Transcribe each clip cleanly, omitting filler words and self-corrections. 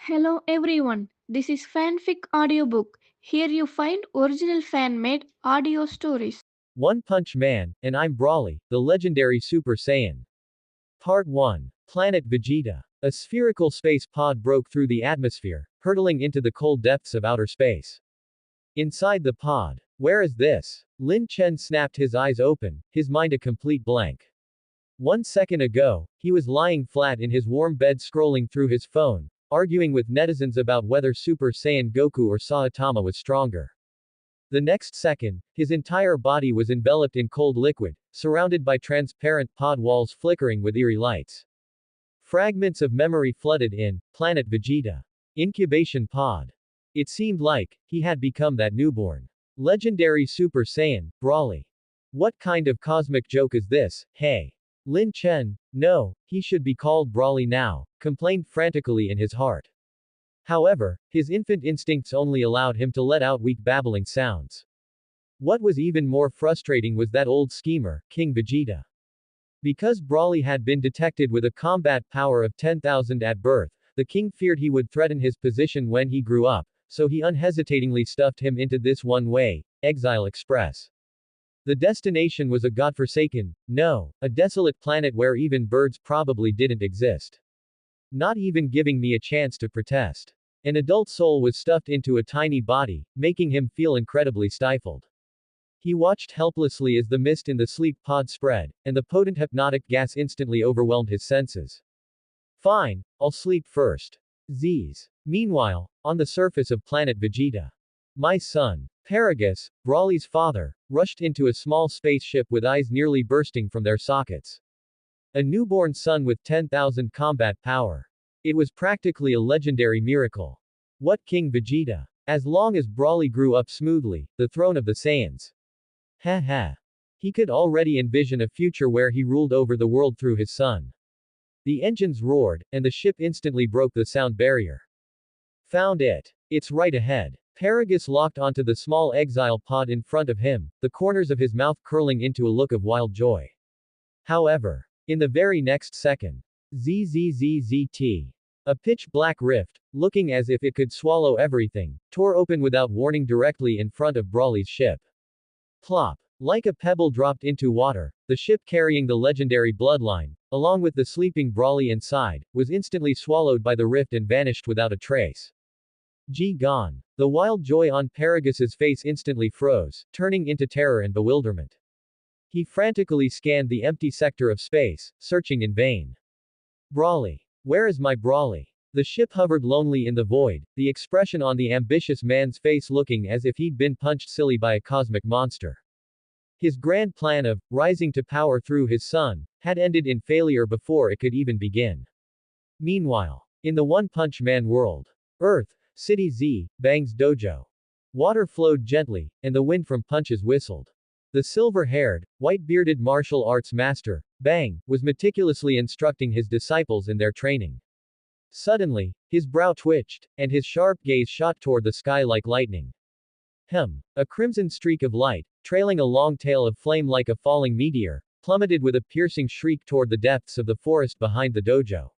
Hello everyone, this is Fanfic Audiobook. Here you find original fan made audio stories. One Punch Man, and I'm Brawly, the legendary Super Saiyan. Part 1. Planet Vegeta. A spherical space pod broke through the atmosphere, hurtling into the cold depths of outer space. Inside the pod. Where is this? Lin Chen snapped his eyes open, his mind a complete blank. 1 second ago, he was lying flat in his warm bed scrolling through his phone, arguing with netizens about whether Super Saiyan Goku or Saitama was stronger. The next second, his entire body was enveloped in cold liquid, surrounded by transparent pod walls flickering with eerie lights. Fragments of memory flooded in, Planet Vegeta. Incubation pod. It seemed like, he had become that newborn. Legendary Super Saiyan, Brawly. What kind of cosmic joke is this, hey? Lin Chen, no, he should be called Brawly now, complained frantically in his heart. However, his infant instincts only allowed him to let out weak babbling sounds. What was even more frustrating was that old schemer, King Vegeta. Because Brawly had been detected with a combat power of 10,000 at birth, the king feared he would threaten his position when he grew up, so he unhesitatingly stuffed him into this one-way, Exile Express. The destination was a godforsaken, no, a desolate planet where even birds probably didn't exist. Not even giving me a chance to protest. An adult soul was stuffed into a tiny body, making him feel incredibly stifled. He watched helplessly as the mist in the sleep pod spread, and the potent hypnotic gas instantly overwhelmed his senses. Fine, I'll sleep first. Z's. Meanwhile, on the surface of planet Vegeta. My son, Paragus, Brawly's father, rushed into a small spaceship with eyes nearly bursting from their sockets. A newborn son with 10,000 combat power. It was practically a legendary miracle. What King Vegeta? As long as Brawly grew up smoothly, the throne of the Saiyans. Ha ha. He could already envision a future where he ruled over the world through his son. The engines roared, and the ship instantly broke the sound barrier. Found it. It's right ahead. Paragus locked onto the small exile pod in front of him, the corners of his mouth curling into a look of wild joy. However, in the very next second, ZZZZT. A pitch-black rift, looking as if it could swallow everything, tore open without warning directly in front of Brawly's ship. Plop. Like a pebble dropped into water, the ship carrying the legendary bloodline, along with the sleeping Brawly inside, was instantly swallowed by the rift and vanished without a trace. Gone. The wild joy on Paragus's face instantly froze, turning into terror and bewilderment. He frantically scanned the empty sector of space, searching in vain. Brawly. Where is my Brawly? The ship hovered lonely in the void, the expression on the ambitious man's face looking as if he'd been punched silly by a cosmic monster. His grand plan of rising to power through his son had ended in failure before it could even begin. Meanwhile, in the One Punch Man world, Earth, City Z, Bang's dojo. Water flowed gently, and the wind from punches whistled. The silver-haired, white-bearded martial arts master, Bang, was meticulously instructing his disciples in their training. Suddenly, his brow twitched, and his sharp gaze shot toward the sky like lightning. A crimson streak of light, trailing a long tail of flame like a falling meteor, plummeted with a piercing shriek toward the depths of the forest behind the dojo.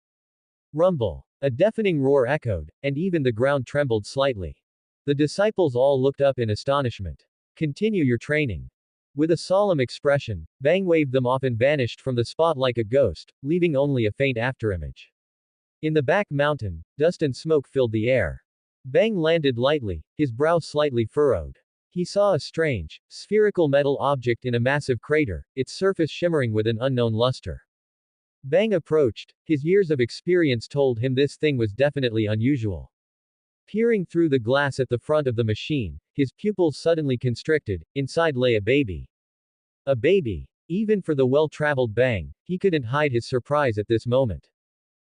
Rumble. A deafening roar echoed, and even the ground trembled slightly. The disciples all looked up in astonishment. Continue your training. With a solemn expression, Bang waved them off and vanished from the spot like a ghost, leaving only a faint afterimage. In the back mountain, dust and smoke filled the air. Bang landed lightly, his brow slightly furrowed. He saw a strange, spherical metal object in a massive crater, its surface shimmering with an unknown luster. Bang approached, his years of experience told him this thing was definitely unusual. Peering through the glass at the front of the machine, his pupils suddenly constricted, inside lay a baby. A baby. Even for the well-traveled Bang, he couldn't hide his surprise at this moment.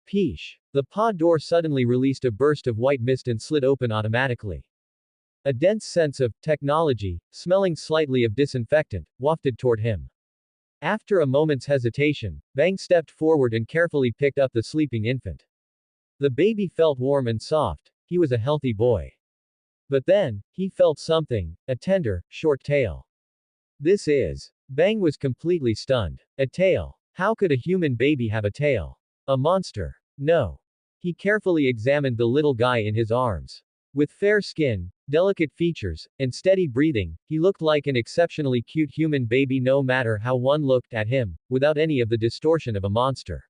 Peesh. The pod door suddenly released a burst of white mist and slid open automatically. A dense sense of technology, smelling slightly of disinfectant, wafted toward him. After a moment's hesitation, Bang stepped forward and carefully picked up the sleeping infant. The baby felt warm and soft, he was a healthy boy. But then, he felt something, a tender, short tail. This is. Bang was completely stunned. A tail. How could a human baby have a tail? A monster. No. He carefully examined the little guy in his arms. With fair skin, delicate features, and steady breathing, he looked like an exceptionally cute human baby no matter how one looked at him, without any of the distortion of a monster.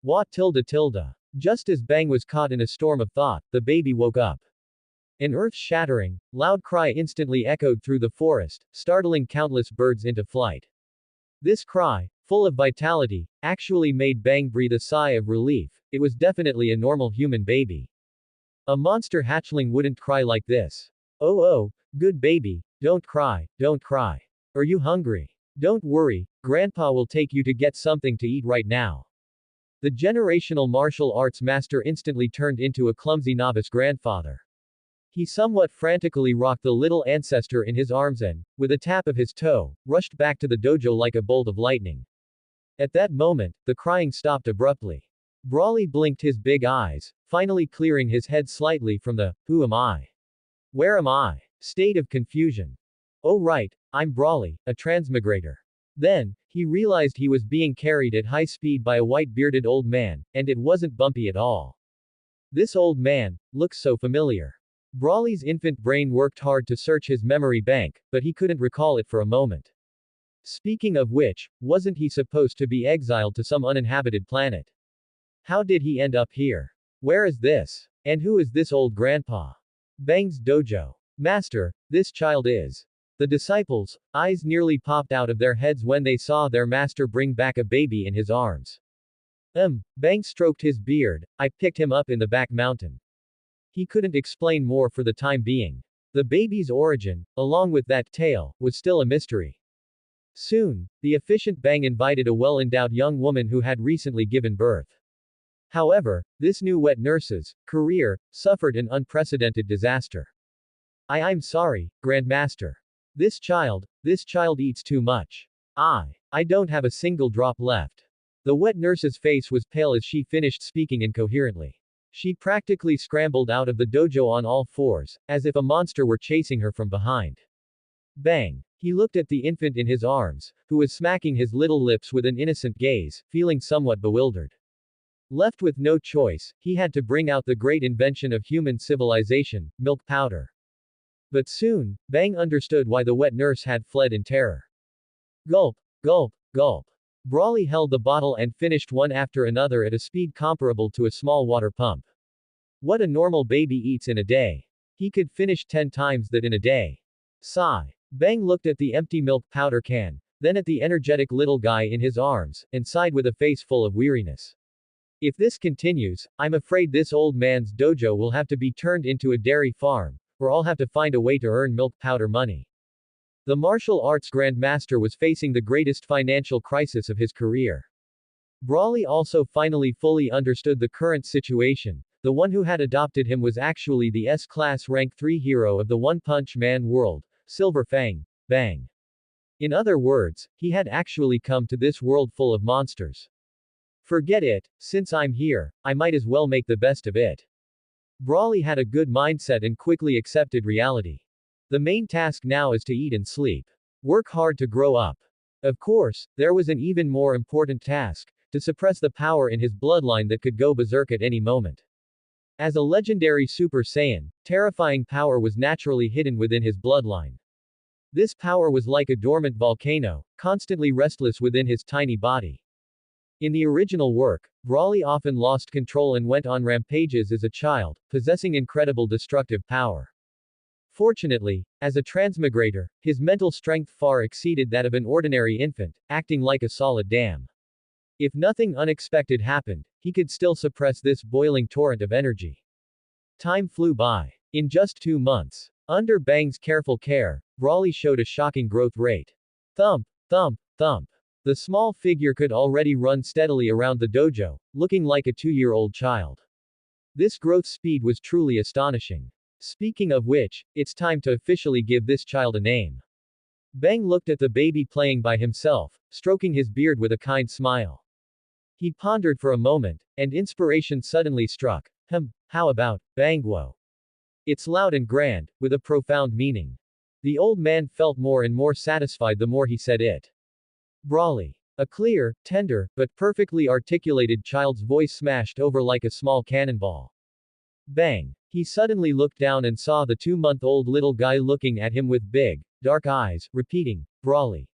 What tilde tilde. Just as Bang was caught in a storm of thought, the baby woke up. An earth-shattering, loud cry instantly echoed through the forest, startling countless birds into flight. This cry, full of vitality, actually made Bang breathe a sigh of relief. It was definitely a normal human baby. A monster hatchling wouldn't cry like this. Oh oh, good baby, don't cry, don't cry. Are you hungry? Don't worry, Grandpa will take you to get something to eat right now. The generational martial arts master instantly turned into a clumsy novice grandfather. He somewhat frantically rocked the little ancestor in his arms and, with a tap of his toe, rushed back to the dojo like a bolt of lightning. At that moment, the crying stopped abruptly. Brawley blinked his big eyes, finally clearing his head slightly from the, "Who am I? Where am I?" state of confusion. Oh right, I'm Brawley, a transmigrator. Then, he realized he was being carried at high speed by a white-bearded old man, and it wasn't bumpy at all. This old man looks so familiar. Brawley's infant brain worked hard to search his memory bank, but he couldn't recall it for a moment. Speaking of which, wasn't he supposed to be exiled to some uninhabited planet? How did he end up here? Where is this? And who is this old grandpa? Bang's dojo. Master, this child is. The disciples' eyes nearly popped out of their heads when they saw their master bring back a baby in his arms. Bang stroked his beard. I picked him up in the back mountain. He couldn't explain more for the time being. The baby's origin, along with that tale, was still a mystery. Soon, the efficient Bang invited a well-endowed young woman who had recently given birth. However, this new wet nurse's career suffered an unprecedented disaster. I'm sorry, Grandmaster. This child eats too much. I don't have a single drop left. The wet nurse's face was pale as she finished speaking incoherently. She practically scrambled out of the dojo on all fours, as if a monster were chasing her from behind. Bang. He looked at the infant in his arms, who was smacking his little lips with an innocent gaze, feeling somewhat bewildered. Left with no choice, he had to bring out the great invention of human civilization, milk powder. But soon, Bang understood why the wet nurse had fled in terror. Gulp, gulp, gulp. Brawley held the bottle and finished one after another at a speed comparable to a small water pump. What a normal baby eats in a day. He could finish 10 times that in a day. Sigh. Bang looked at the empty milk powder can, then at the energetic little guy in his arms, and sighed with a face full of weariness. If this continues, I'm afraid this old man's dojo will have to be turned into a dairy farm, or I'll have to find a way to earn milk powder money. The martial arts grandmaster was facing the greatest financial crisis of his career. Brawley also finally fully understood the current situation. The one who had adopted him was actually the S-class rank 3 hero of the One Punch Man world, Silver Fang, Bang. In other words, he had actually come to this world full of monsters. Forget it, since I'm here, I might as well make the best of it. Brawley had a good mindset and quickly accepted reality. The main task now is to eat and sleep. Work hard to grow up. Of course, there was an even more important task, to suppress the power in his bloodline that could go berserk at any moment. As a legendary Super Saiyan, terrifying power was naturally hidden within his bloodline. This power was like a dormant volcano, constantly restless within his tiny body. In the original work, Brawley often lost control and went on rampages as a child, possessing incredible destructive power. Fortunately, as a transmigrator, his mental strength far exceeded that of an ordinary infant, acting like a solid dam. If nothing unexpected happened, he could still suppress this boiling torrent of energy. Time flew by. In just 2 months, under Bang's careful care, Brawley showed a shocking growth rate. Thump, thump, thump. The small figure could already run steadily around the dojo, looking like a 2-year-old child. This growth speed was truly astonishing. Speaking of which, it's time to officially give this child a name. Bang looked at the baby playing by himself, stroking his beard with a kind smile. He pondered for a moment, and inspiration suddenly struck. How about Bangwo? It's loud and grand, with a profound meaning. The old man felt more and more satisfied the more he said it. Brawley. A clear, tender, but perfectly articulated child's voice smashed over like a small cannonball. Bang! He suddenly looked down and saw the 2-month-old little guy looking at him with big, dark eyes, repeating, Brawly.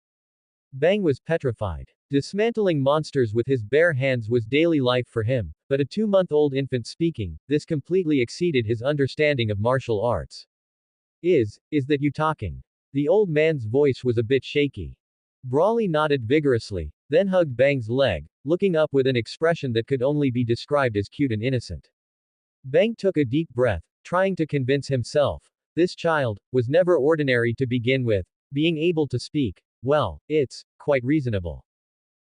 Bang was petrified. Dismantling monsters with his bare hands was daily life for him, but a 2-month-old infant speaking, this completely exceeded his understanding of martial arts. Is that you talking? The old man's voice was a bit shaky. Brawly nodded vigorously, then hugged Bang's leg, looking up with an expression that could only be described as cute and innocent. Bang took a deep breath, trying to convince himself. This child was never ordinary to begin with. Being able to speak, well, it's quite reasonable.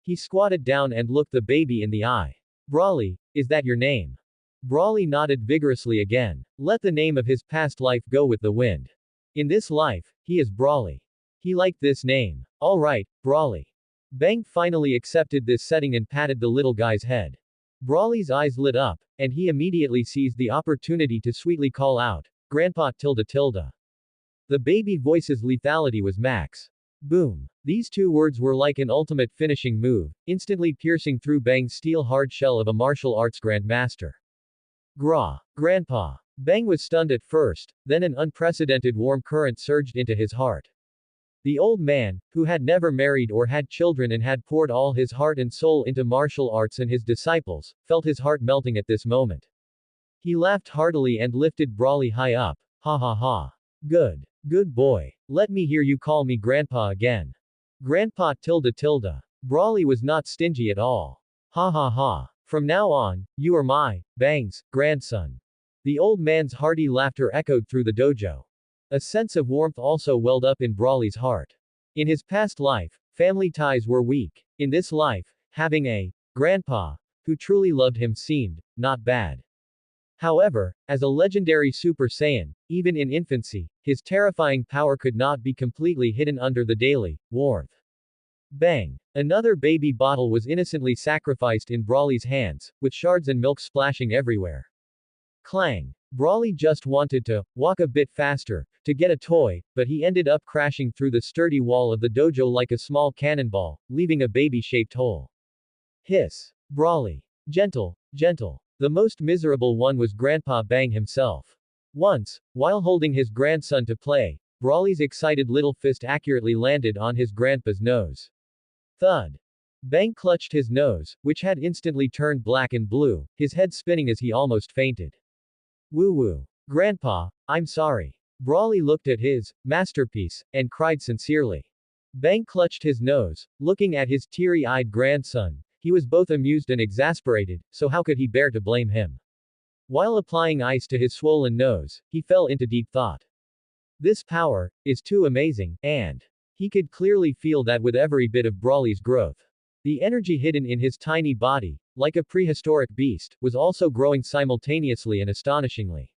He squatted down and looked the baby in the eye. Brawly, is that your name? Brawly nodded vigorously again. Let the name of his past life go with the wind. In this life, he is Brawly. He liked this name. All right, Brawly. Bang finally accepted this setting and patted the little guy's head. Brawly's eyes lit up, and he immediately seized the opportunity to sweetly call out, Grandpa tilde tilde. The baby voice's lethality was max. Boom. These two words were like an ultimate finishing move, instantly piercing through Bang's steel-hard shell of a martial arts grandmaster. Gra. Grandpa. Bang was stunned at first, then an unprecedented warm current surged into his heart. The old man, who had never married or had children and had poured all his heart and soul into martial arts and his disciples, felt his heart melting at this moment. He laughed heartily and lifted Brawly high up. Ha ha ha. Good. Good boy. Let me hear you call me Grandpa again. Grandpa tilde tilde. Brawly was not stingy at all. Ha ha ha. From now on, you are my, Bang's, grandson. The old man's hearty laughter echoed through the dojo. A sense of warmth also welled up in Brawly's heart. In his past life, family ties were weak. In this life, having a grandpa who truly loved him seemed not bad. However, as a legendary Super Saiyan, even in infancy, his terrifying power could not be completely hidden under the daily warmth. Bang! Another baby bottle was innocently sacrificed in Brawly's hands, with shards and milk splashing everywhere. Clang! Brawly just wanted to walk a bit faster, to get a toy, but he ended up crashing through the sturdy wall of the dojo like a small cannonball, leaving a baby-shaped hole. Hiss! Brawly! Gentle, gentle. The most miserable one was Grandpa Bang himself. Once, while holding his grandson to play, Brawly's excited little fist accurately landed on his grandpa's nose. Thud. Bang clutched his nose, which had instantly turned black and blue, his head spinning as he almost fainted. Woo-woo. Grandpa, I'm sorry. Brawly looked at his masterpiece and cried sincerely. Bang clutched his nose, looking at his teary-eyed grandson. He was both amused and exasperated, so how could he bear to blame him? While applying ice to his swollen nose, he fell into deep thought. This power is too amazing, and he could clearly feel that with every bit of Brawly's growth. The energy hidden in his tiny body, like a prehistoric beast, was also growing simultaneously and astonishingly.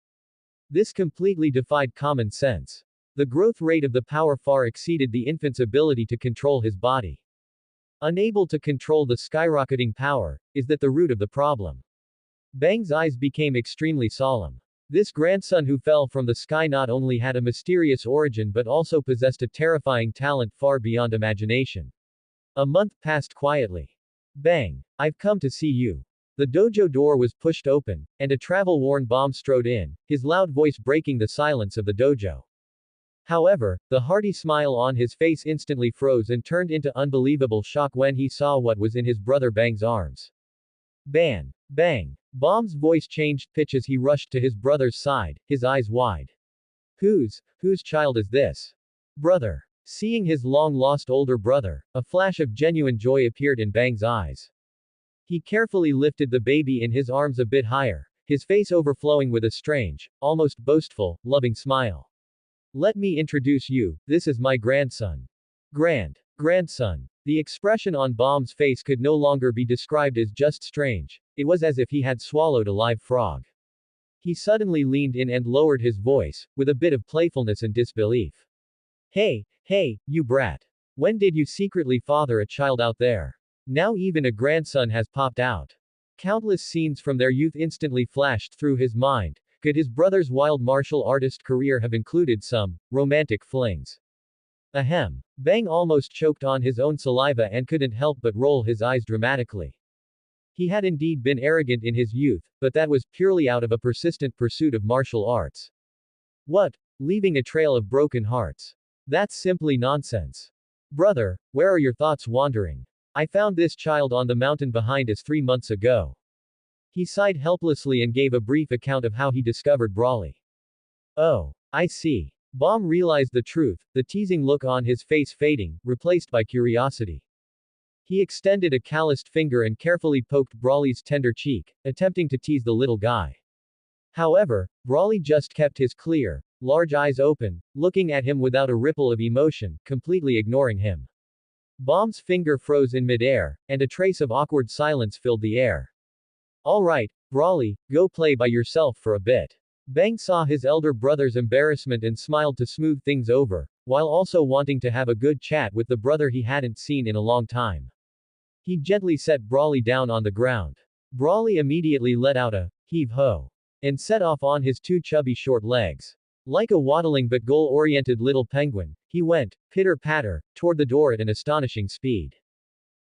This completely defied common sense. The growth rate of the power far exceeded the infant's ability to control his body. Unable to control the skyrocketing power, is that the root of the problem? Bang's eyes became extremely solemn. This grandson who fell from the sky not only had a mysterious origin but also possessed a terrifying talent far beyond imagination. A month passed quietly. Bang! I've come to see you. The dojo door was pushed open, and a travel-worn bomb strode in, his loud voice breaking the silence of the dojo. However, the hearty smile on his face instantly froze and turned into unbelievable shock when he saw what was in his brother Bang's arms. Bang! Bang! Bomb's voice changed pitch as he rushed to his brother's side, his eyes wide. Whose child is this? Brother. Seeing his long-lost older brother, a flash of genuine joy appeared in Bang's eyes. He carefully lifted the baby in his arms a bit higher, his face overflowing with a strange, almost boastful, loving smile. Let me introduce you, this is my grandson. Grandson. The expression on Bomb's face could no longer be described as just strange, it was as if he had swallowed a live frog. He suddenly leaned in and lowered his voice, with a bit of playfulness and disbelief. Hey, you brat. When did you secretly father a child out there? Now even a grandson has popped out. Countless scenes from their youth instantly flashed through his mind. Could his brother's wild martial artist career have included some romantic flings? Ahem. Bang almost choked on his own saliva and couldn't help but roll his eyes dramatically. He had indeed been arrogant in his youth, but that was purely out of a persistent pursuit of martial arts. What? Leaving a trail of broken hearts. That's simply nonsense. Brother, where are your thoughts wandering? I found this child on the mountain behind us 3 months ago. He sighed helplessly and gave a brief account of how he discovered Brawley. Oh, I see. Baum realized the truth, the teasing look on his face fading, replaced by curiosity. He extended a calloused finger and carefully poked Brawley's tender cheek, attempting to tease the little guy. However, Brawley just kept his clear, large eyes open, looking at him without a ripple of emotion, completely ignoring him. Baum's finger froze in midair, and a trace of awkward silence filled the air. All right, Brawley, go play by yourself for a bit. Bang saw his elder brother's embarrassment and smiled to smooth things over, while also wanting to have a good chat with the brother he hadn't seen in a long time. He gently set Brawley down on the ground. Brawley immediately let out a heave-ho and set off on his two chubby short legs. Like a waddling but goal-oriented little penguin, he went, pitter-patter, toward the door at an astonishing speed.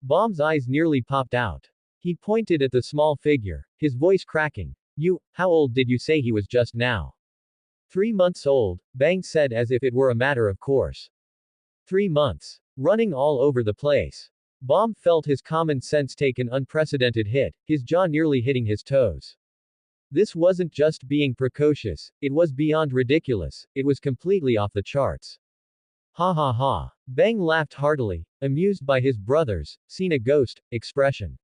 Baum's eyes nearly popped out. He pointed at the small figure, his voice cracking. How old did you say he was just now? 3 months old, Bang said as if it were a matter of course. 3 months. Running all over the place. Baum felt his common sense take an unprecedented hit, his jaw nearly hitting his toes. This wasn't just being precocious, it was beyond ridiculous, it was completely off the charts. Ha ha ha. Bang laughed heartily, amused by his brother's seen a ghost expression.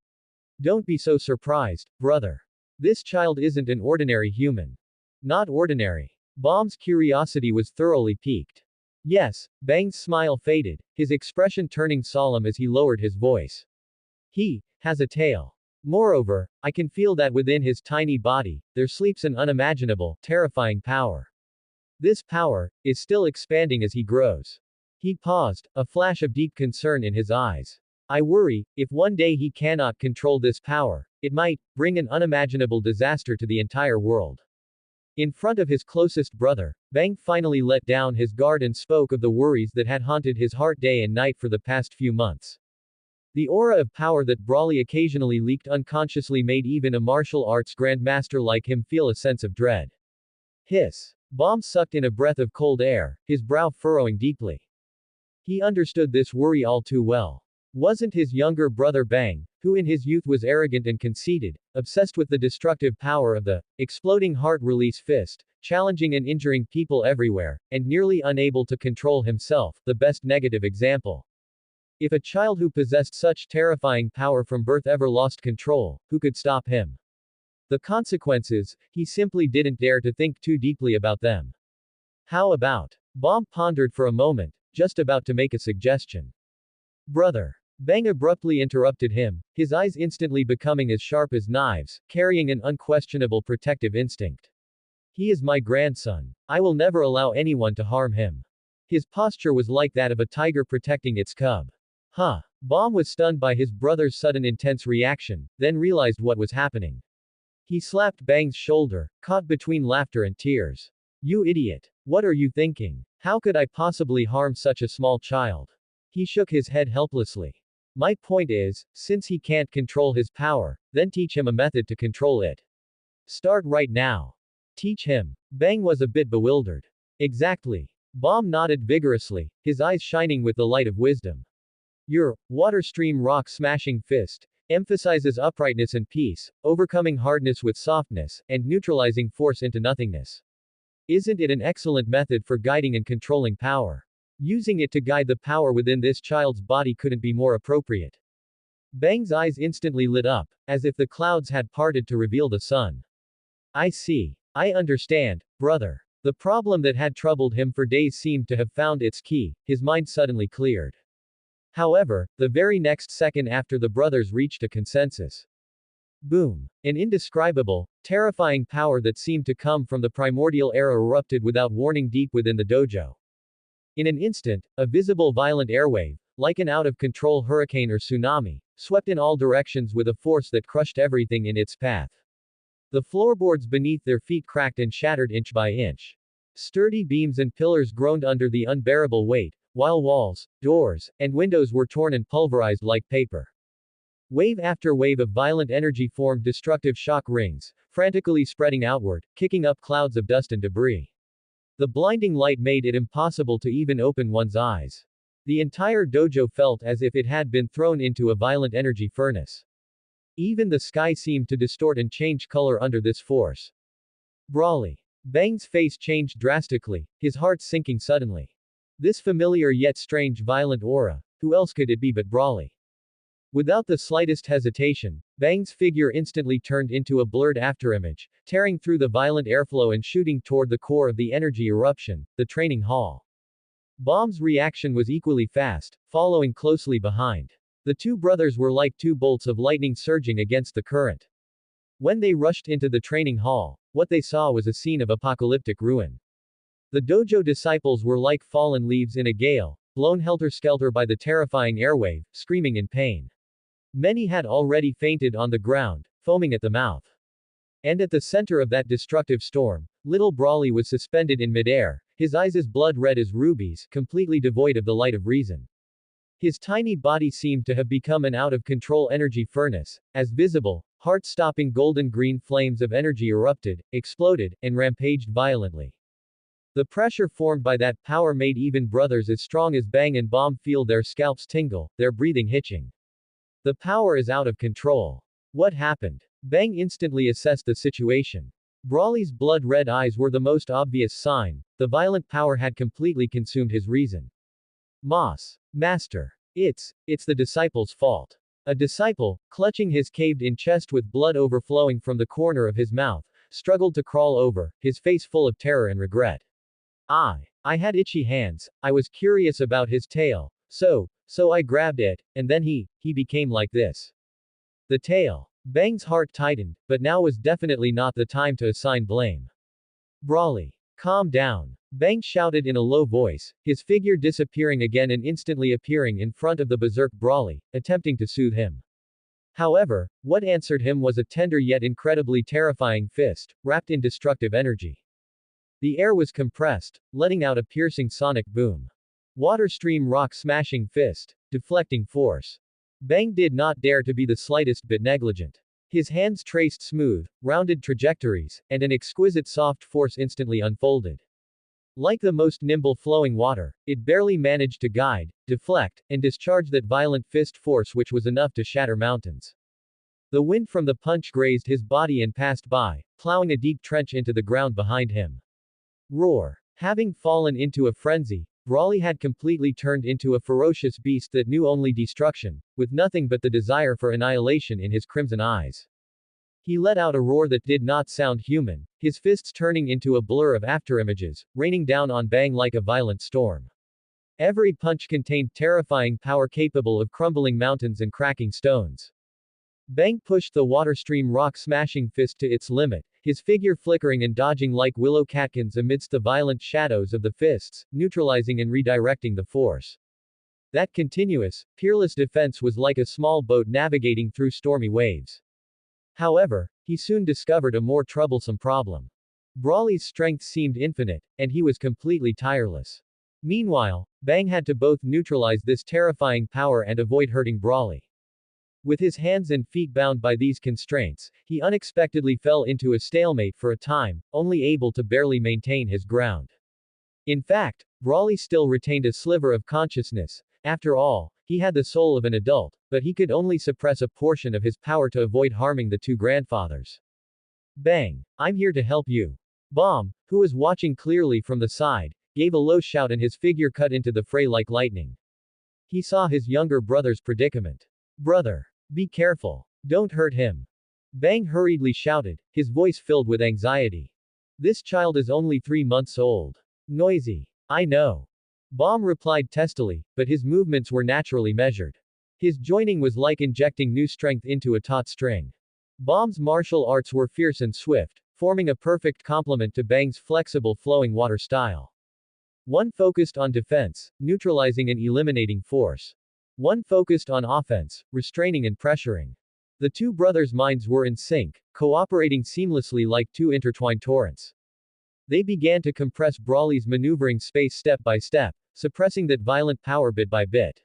Don't be so surprised, brother. This child isn't an ordinary human. Not ordinary. Baum's curiosity was thoroughly piqued. Yes, Bang's smile faded, his expression turning solemn as he lowered his voice. He has a tail. Moreover, I can feel that within his tiny body, there sleeps an unimaginable, terrifying power. This power is still expanding as he grows. He paused, a flash of deep concern in his eyes. I worry, if one day he cannot control this power, it might bring an unimaginable disaster to the entire world. In front of his closest brother, Bang finally let down his guard and spoke of the worries that had haunted his heart day and night for the past few months. The aura of power that Brawley occasionally leaked unconsciously made even a martial arts grandmaster like him feel a sense of dread. Hiss. Baum sucked in a breath of cold air, his brow furrowing deeply. He understood this worry all too well. Wasn't his younger brother Bang, who in his youth was arrogant and conceited, obsessed with the destructive power of the exploding heart release fist, challenging and injuring people everywhere, and nearly unable to control himself, the best negative example? If a child who possessed such terrifying power from birth ever lost control, who could stop him? The consequences, he simply didn't dare to think too deeply about them. How about? Baum pondered for a moment, just about to make a suggestion. Brother. Bang abruptly interrupted him, his eyes instantly becoming as sharp as knives, carrying an unquestionable protective instinct. He is my grandson. I will never allow anyone to harm him. His posture was like that of a tiger protecting its cub. Huh. Baum was stunned by his brother's sudden intense reaction, then realized what was happening. He slapped Bang's shoulder, caught between laughter and tears. You idiot. What are you thinking? How could I possibly harm such a small child? He shook his head helplessly. My point is, since he can't control his power, then teach him a method to control it. Start right now. Teach him. Bang was a bit bewildered. Exactly. Baum nodded vigorously, his eyes shining with the light of wisdom. Your water stream rock smashing fist emphasizes uprightness and peace, overcoming hardness with softness, and neutralizing force into nothingness. Isn't it an excellent method for guiding and controlling power? Using it to guide the power within this child's body couldn't be more appropriate. Bang's eyes instantly lit up, as if the clouds had parted to reveal the sun. I see. I understand, brother. The problem that had troubled him for days seemed to have found its key, his mind suddenly cleared. However, the very next second after the brothers reached a consensus. Boom. An indescribable, terrifying power that seemed to come from the primordial era erupted without warning deep within the dojo. In an instant, a visible violent airwave, like an out-of-control hurricane or tsunami, swept in all directions with a force that crushed everything in its path. The floorboards beneath their feet cracked and shattered inch by inch. Sturdy beams and pillars groaned under the unbearable weight, while walls, doors, and windows were torn and pulverized like paper. Wave after wave of violent energy formed destructive shock rings, frantically spreading outward, kicking up clouds of dust and debris. The blinding light made it impossible to even open one's eyes. The entire dojo felt as if it had been thrown into a violent energy furnace. Even the sky seemed to distort and change color under this force. Brawly. Bang's face changed drastically, his heart sinking suddenly. This familiar yet strange violent aura, who else could it be but Brawly? Without the slightest hesitation, Bang's figure instantly turned into a blurred afterimage, tearing through the violent airflow and shooting toward the core of the energy eruption, the training hall. Bomb's reaction was equally fast, following closely behind. The two brothers were like two bolts of lightning surging against the current. When they rushed into the training hall, what they saw was a scene of apocalyptic ruin. The dojo disciples were like fallen leaves in a gale, blown helter-skelter by the terrifying airwave, screaming in pain. Many had already fainted on the ground, foaming at the mouth. And at the center of that destructive storm, little Brawly was suspended in midair, his eyes as blood-red as rubies, completely devoid of the light of reason. His tiny body seemed to have become an out-of-control energy furnace, as visible, heart-stopping golden-green flames of energy erupted, exploded, and rampaged violently. The pressure formed by that power made even brothers as strong as Bang and Bomb feel their scalps tingle, their breathing hitching. The power is out of control. What happened? Bang instantly assessed the situation. Brawly's blood-red eyes were the most obvious sign, the violent power had completely consumed his reason. Master. It's the disciple's fault. A disciple, clutching his caved-in chest with blood overflowing from the corner of his mouth, struggled to crawl over, his face full of terror and regret. I had itchy hands, I was curious about his tail, so I grabbed it, and then he became like this. The tail. Bang's heart tightened, but now was definitely not the time to assign blame. Brawly. Calm down. Bang shouted in a low voice, his figure disappearing again and instantly appearing in front of the berserk Brawly, attempting to soothe him. However, what answered him was a tender yet incredibly terrifying fist, wrapped in destructive energy. The air was compressed, letting out a piercing sonic boom. Water stream rock smashing fist, deflecting force. Bang did not dare to be the slightest bit negligent. His hands traced smooth, rounded trajectories, and an exquisite soft force instantly unfolded. Like the most nimble flowing water, it barely managed to guide, deflect, and discharge that violent fist force which was enough to shatter mountains. The wind from the punch grazed his body and passed by, plowing a deep trench into the ground behind him. Roar. Having fallen into a frenzy, Brawly had completely turned into a ferocious beast that knew only destruction, with nothing but the desire for annihilation in his crimson eyes. He let out a roar that did not sound human, his fists turning into a blur of afterimages, raining down on Bang like a violent storm. Every punch contained terrifying power capable of crumbling mountains and cracking stones. Bang pushed the water stream rock smashing fist to its limit, his figure flickering and dodging like willow catkins amidst the violent shadows of the fists, neutralizing and redirecting the force. That continuous, peerless defense was like a small boat navigating through stormy waves. However, he soon discovered a more troublesome problem. Brawly's strength seemed infinite, and he was completely tireless. Meanwhile, Bang had to both neutralize this terrifying power and avoid hurting Brawly. With his hands and feet bound by these constraints, he unexpectedly fell into a stalemate for a time, only able to barely maintain his ground. In fact, Brawly still retained a sliver of consciousness. After all, he had the soul of an adult, but he could only suppress a portion of his power to avoid harming the two grandfathers. Bang! I'm here to help you. Bomb, who was watching clearly from the side, gave a low shout and his figure cut into the fray like lightning. He saw his younger brother's predicament. Brother! Be careful. Don't hurt him. Bang hurriedly shouted, his voice filled with anxiety. This child is only 3 months old. Noisy. I know. Bomb replied testily, but his movements were naturally measured. His joining was like injecting new strength into a taut string. Bomb's martial arts were fierce and swift, forming a perfect complement to Bang's flexible flowing water style. One focused on defense, neutralizing and eliminating force. One focused on offense, restraining and pressuring. The two brothers' minds were in sync, cooperating seamlessly like two intertwined torrents. They began to compress Brawly's maneuvering space step by step, suppressing that violent power bit by bit.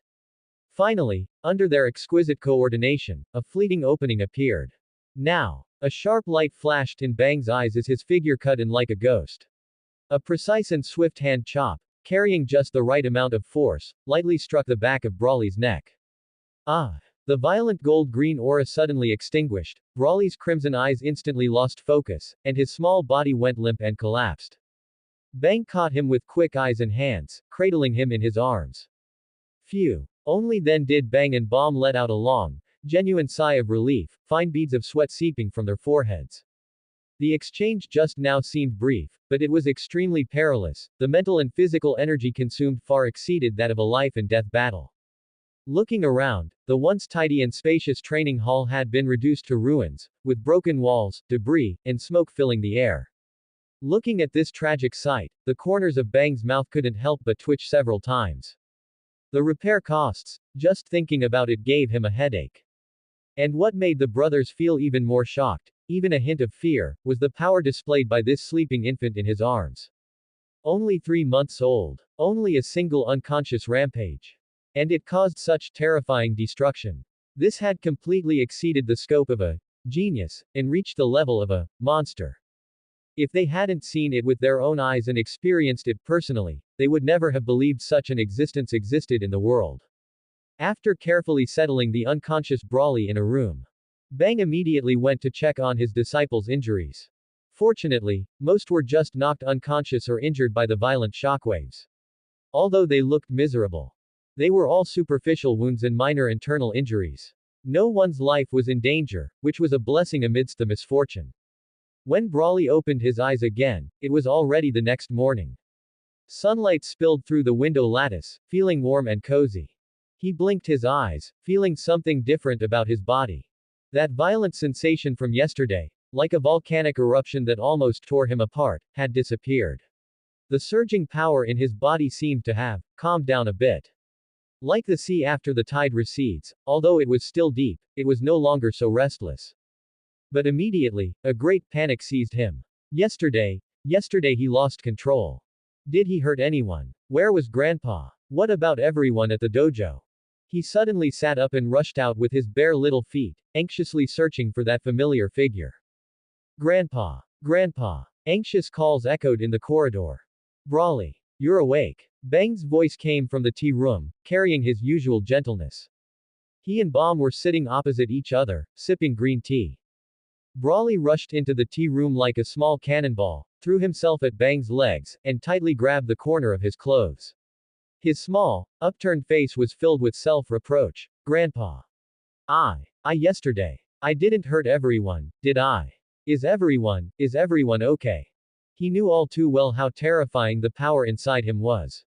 Finally, under their exquisite coordination, a fleeting opening appeared. Now, a sharp light flashed in Bang's eyes as his figure cut in like a ghost. A precise and swift hand chop, carrying just the right amount of force, lightly struck the back of Brawley's neck. Ah! The violent gold-green aura suddenly extinguished, Brawley's crimson eyes instantly lost focus, and his small body went limp and collapsed. Bang caught him with quick eyes and hands, cradling him in his arms. Phew! Only then did Bang and Bomb let out a long, genuine sigh of relief, fine beads of sweat seeping from their foreheads. The exchange just now seemed brief, but it was extremely perilous. The mental and physical energy consumed far exceeded that of a life and death battle. Looking around, the once tidy and spacious training hall had been reduced to ruins, with broken walls, debris, and smoke filling the air. Looking at this tragic sight, the corners of Bang's mouth couldn't help but twitch several times. The repair costs, just thinking about it gave him a headache. And what made the brothers feel even more shocked, even a hint of fear, was the power displayed by this sleeping infant in his arms. Only 3 months old. Only a single unconscious rampage. And it caused such terrifying destruction. This had completely exceeded the scope of a genius, and reached the level of a monster. If they hadn't seen it with their own eyes and experienced it personally, they would never have believed such an existence existed in the world. After carefully settling the unconscious Brawley in a room, Bang immediately went to check on his disciples' injuries. Fortunately, most were just knocked unconscious or injured by the violent shockwaves. Although they looked miserable, they were all superficial wounds and minor internal injuries. No one's life was in danger, which was a blessing amidst the misfortune. When Brawley opened his eyes again, it was already the next morning. Sunlight spilled through the window lattice, feeling warm and cozy. He blinked his eyes, feeling something different about his body. That violent sensation from yesterday, like a volcanic eruption that almost tore him apart, had disappeared. The surging power in his body seemed to have calmed down a bit. Like the sea after the tide recedes, although it was still deep, it was no longer so restless. But immediately, a great panic seized him. Yesterday he lost control. Did he hurt anyone? Where was Grandpa? What about everyone at the dojo? He suddenly sat up and rushed out with his bare little feet, anxiously searching for that familiar figure. Grandpa! Grandpa! Anxious calls echoed in the corridor. Brawley! You're awake. Bang's voice came from the tea room, carrying his usual gentleness. He and Bomb were sitting opposite each other, sipping green tea. Brawley rushed into the tea room like a small cannonball, threw himself at Bang's legs, and tightly grabbed the corner of his clothes. His small, upturned face was filled with self-reproach. Grandpa. Yesterday. I didn't hurt everyone, did I? Is everyone okay? He knew all too well how terrifying the power inside him was.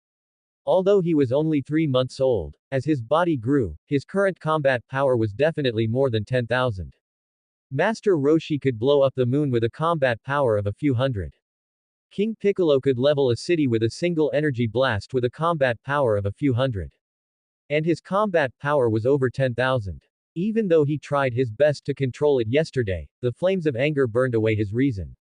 Although he was only 3 months old, as his body grew, his current combat power was definitely more than 10,000. Master Roshi could blow up the moon with a combat power of a few hundred. King Piccolo could level a city with a single energy blast with a combat power of a few hundred. And his combat power was over 10,000. Even though he tried his best to control it yesterday, the flames of anger burned away his reason.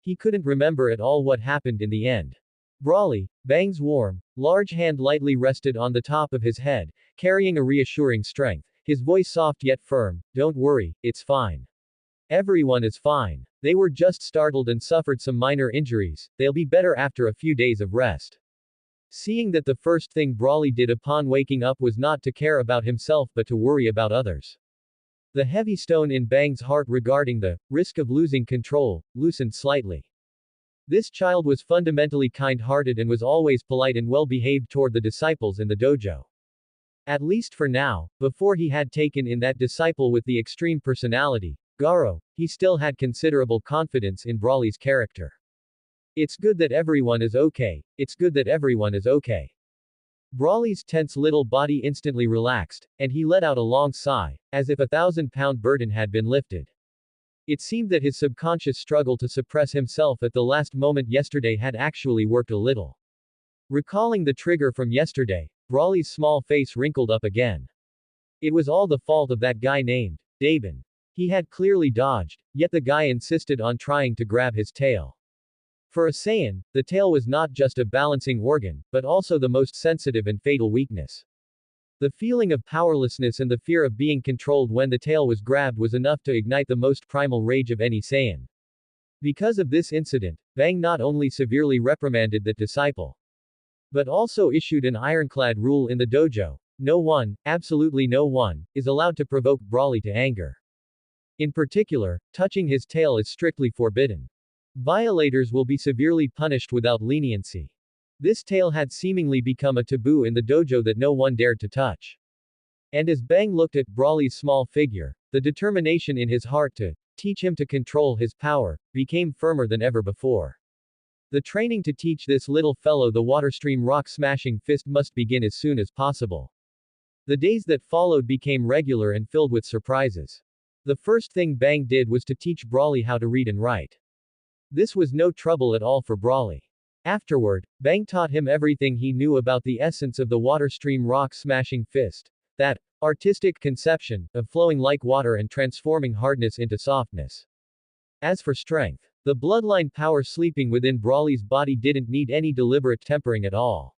He couldn't remember at all what happened in the end. Brawley, Bang's warm, large hand lightly rested on the top of his head, carrying a reassuring strength, his voice soft yet firm. Don't worry, it's fine. Everyone is fine. They were just startled and suffered some minor injuries, they'll be better after a few days of rest. Seeing that the first thing Brawley did upon waking up was not to care about himself but to worry about others. The heavy stone in Bang's heart regarding the risk of losing control loosened slightly. This child was fundamentally kind-hearted and was always polite and well-behaved toward the disciples in the dojo. At least for now, before he had taken in that disciple with the extreme personality, Garo, he still had considerable confidence in Brawley's character. It's good that everyone is okay. It's good that everyone is okay. Brawley's tense little body instantly relaxed, and he let out a long sigh, as if a 1,000-pound burden had been lifted. It seemed that his subconscious struggle to suppress himself at the last moment yesterday had actually worked a little. Recalling the trigger from yesterday, Brawley's small face wrinkled up again. It was all the fault of that guy named Dabin. He had clearly dodged, yet the guy insisted on trying to grab his tail. For a Saiyan, the tail was not just a balancing organ, but also the most sensitive and fatal weakness. The feeling of powerlessness and the fear of being controlled when the tail was grabbed was enough to ignite the most primal rage of any Saiyan. Because of this incident, Bang not only severely reprimanded the disciple, but also issued an ironclad rule in the dojo: no one, absolutely no one, is allowed to provoke Brawley to anger. In particular, touching his tail is strictly forbidden. Violators will be severely punished without leniency. This tail had seemingly become a taboo in the dojo that no one dared to touch. And as Bang looked at Brawley's small figure, the determination in his heart to teach him to control his power became firmer than ever before. The training to teach this little fellow the water stream rock smashing fist must begin as soon as possible. The days that followed became regular and filled with surprises. The first thing Bang did was to teach Brawley how to read and write. This was no trouble at all for Brawley. Afterward, Bang taught him everything he knew about the essence of the water stream rock smashing fist, that artistic conception of flowing like water and transforming hardness into softness. As for strength, the bloodline power sleeping within Brawley's body didn't need any deliberate tempering at all.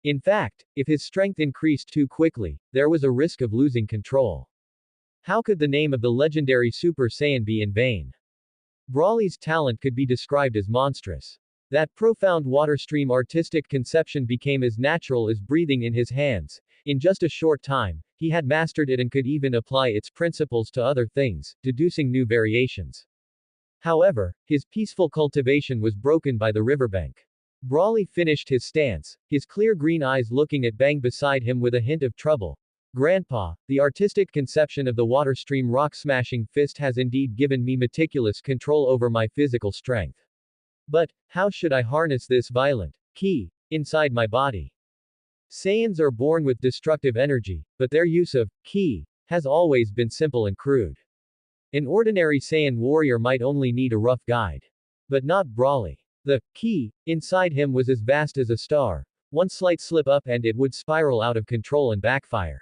In fact, if his strength increased too quickly, there was a risk of losing control. How could the name of the legendary Super Saiyan be in vain? Brawley's talent could be described as monstrous. That profound water stream artistic conception became as natural as breathing in his hands. In just a short time, he had mastered it and could even apply its principles to other things, deducing new variations. However, his peaceful cultivation was broken by the riverbank. Brawley finished his stance, his clear green eyes looking at Bang beside him with a hint of trouble. Grandpa, the artistic conception of the water stream rock smashing fist has indeed given me meticulous control over my physical strength. But, how should I harness this violent ki inside my body? Saiyans are born with destructive energy, but their use of ki has always been simple and crude. An ordinary Saiyan warrior might only need a rough guide. But not Brawley. The ki inside him was as vast as a star. One slight slip up and it would spiral out of control and backfire.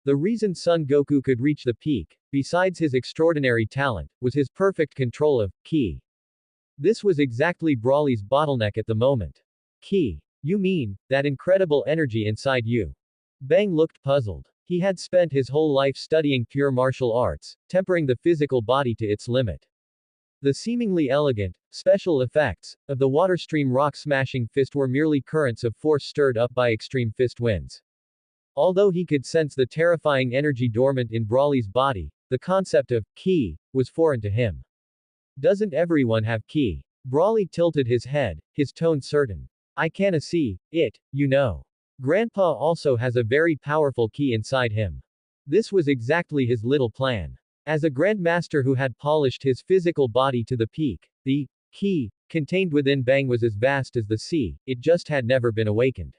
The reason Son Goku could reach the peak, besides his extraordinary talent, was his perfect control of ki. This was exactly Brawley's bottleneck at the moment. Ki. You mean, that incredible energy inside you? Bang looked puzzled. He had spent his whole life studying pure martial arts, tempering the physical body to its limit. The seemingly elegant, special effects of the water stream rock smashing fist were merely currents of force stirred up by extreme fist winds. Although he could sense the terrifying energy dormant in Brawley's body, the concept of ki was foreign to him. Doesn't everyone have ki? Brawley tilted his head, his tone certain. I canna see it, you know. Grandpa also has a very powerful ki inside him. This was exactly his little plan. As a grandmaster who had polished his physical body to the peak, the ki contained within Bang was as vast as the sea, it just had never been awakened.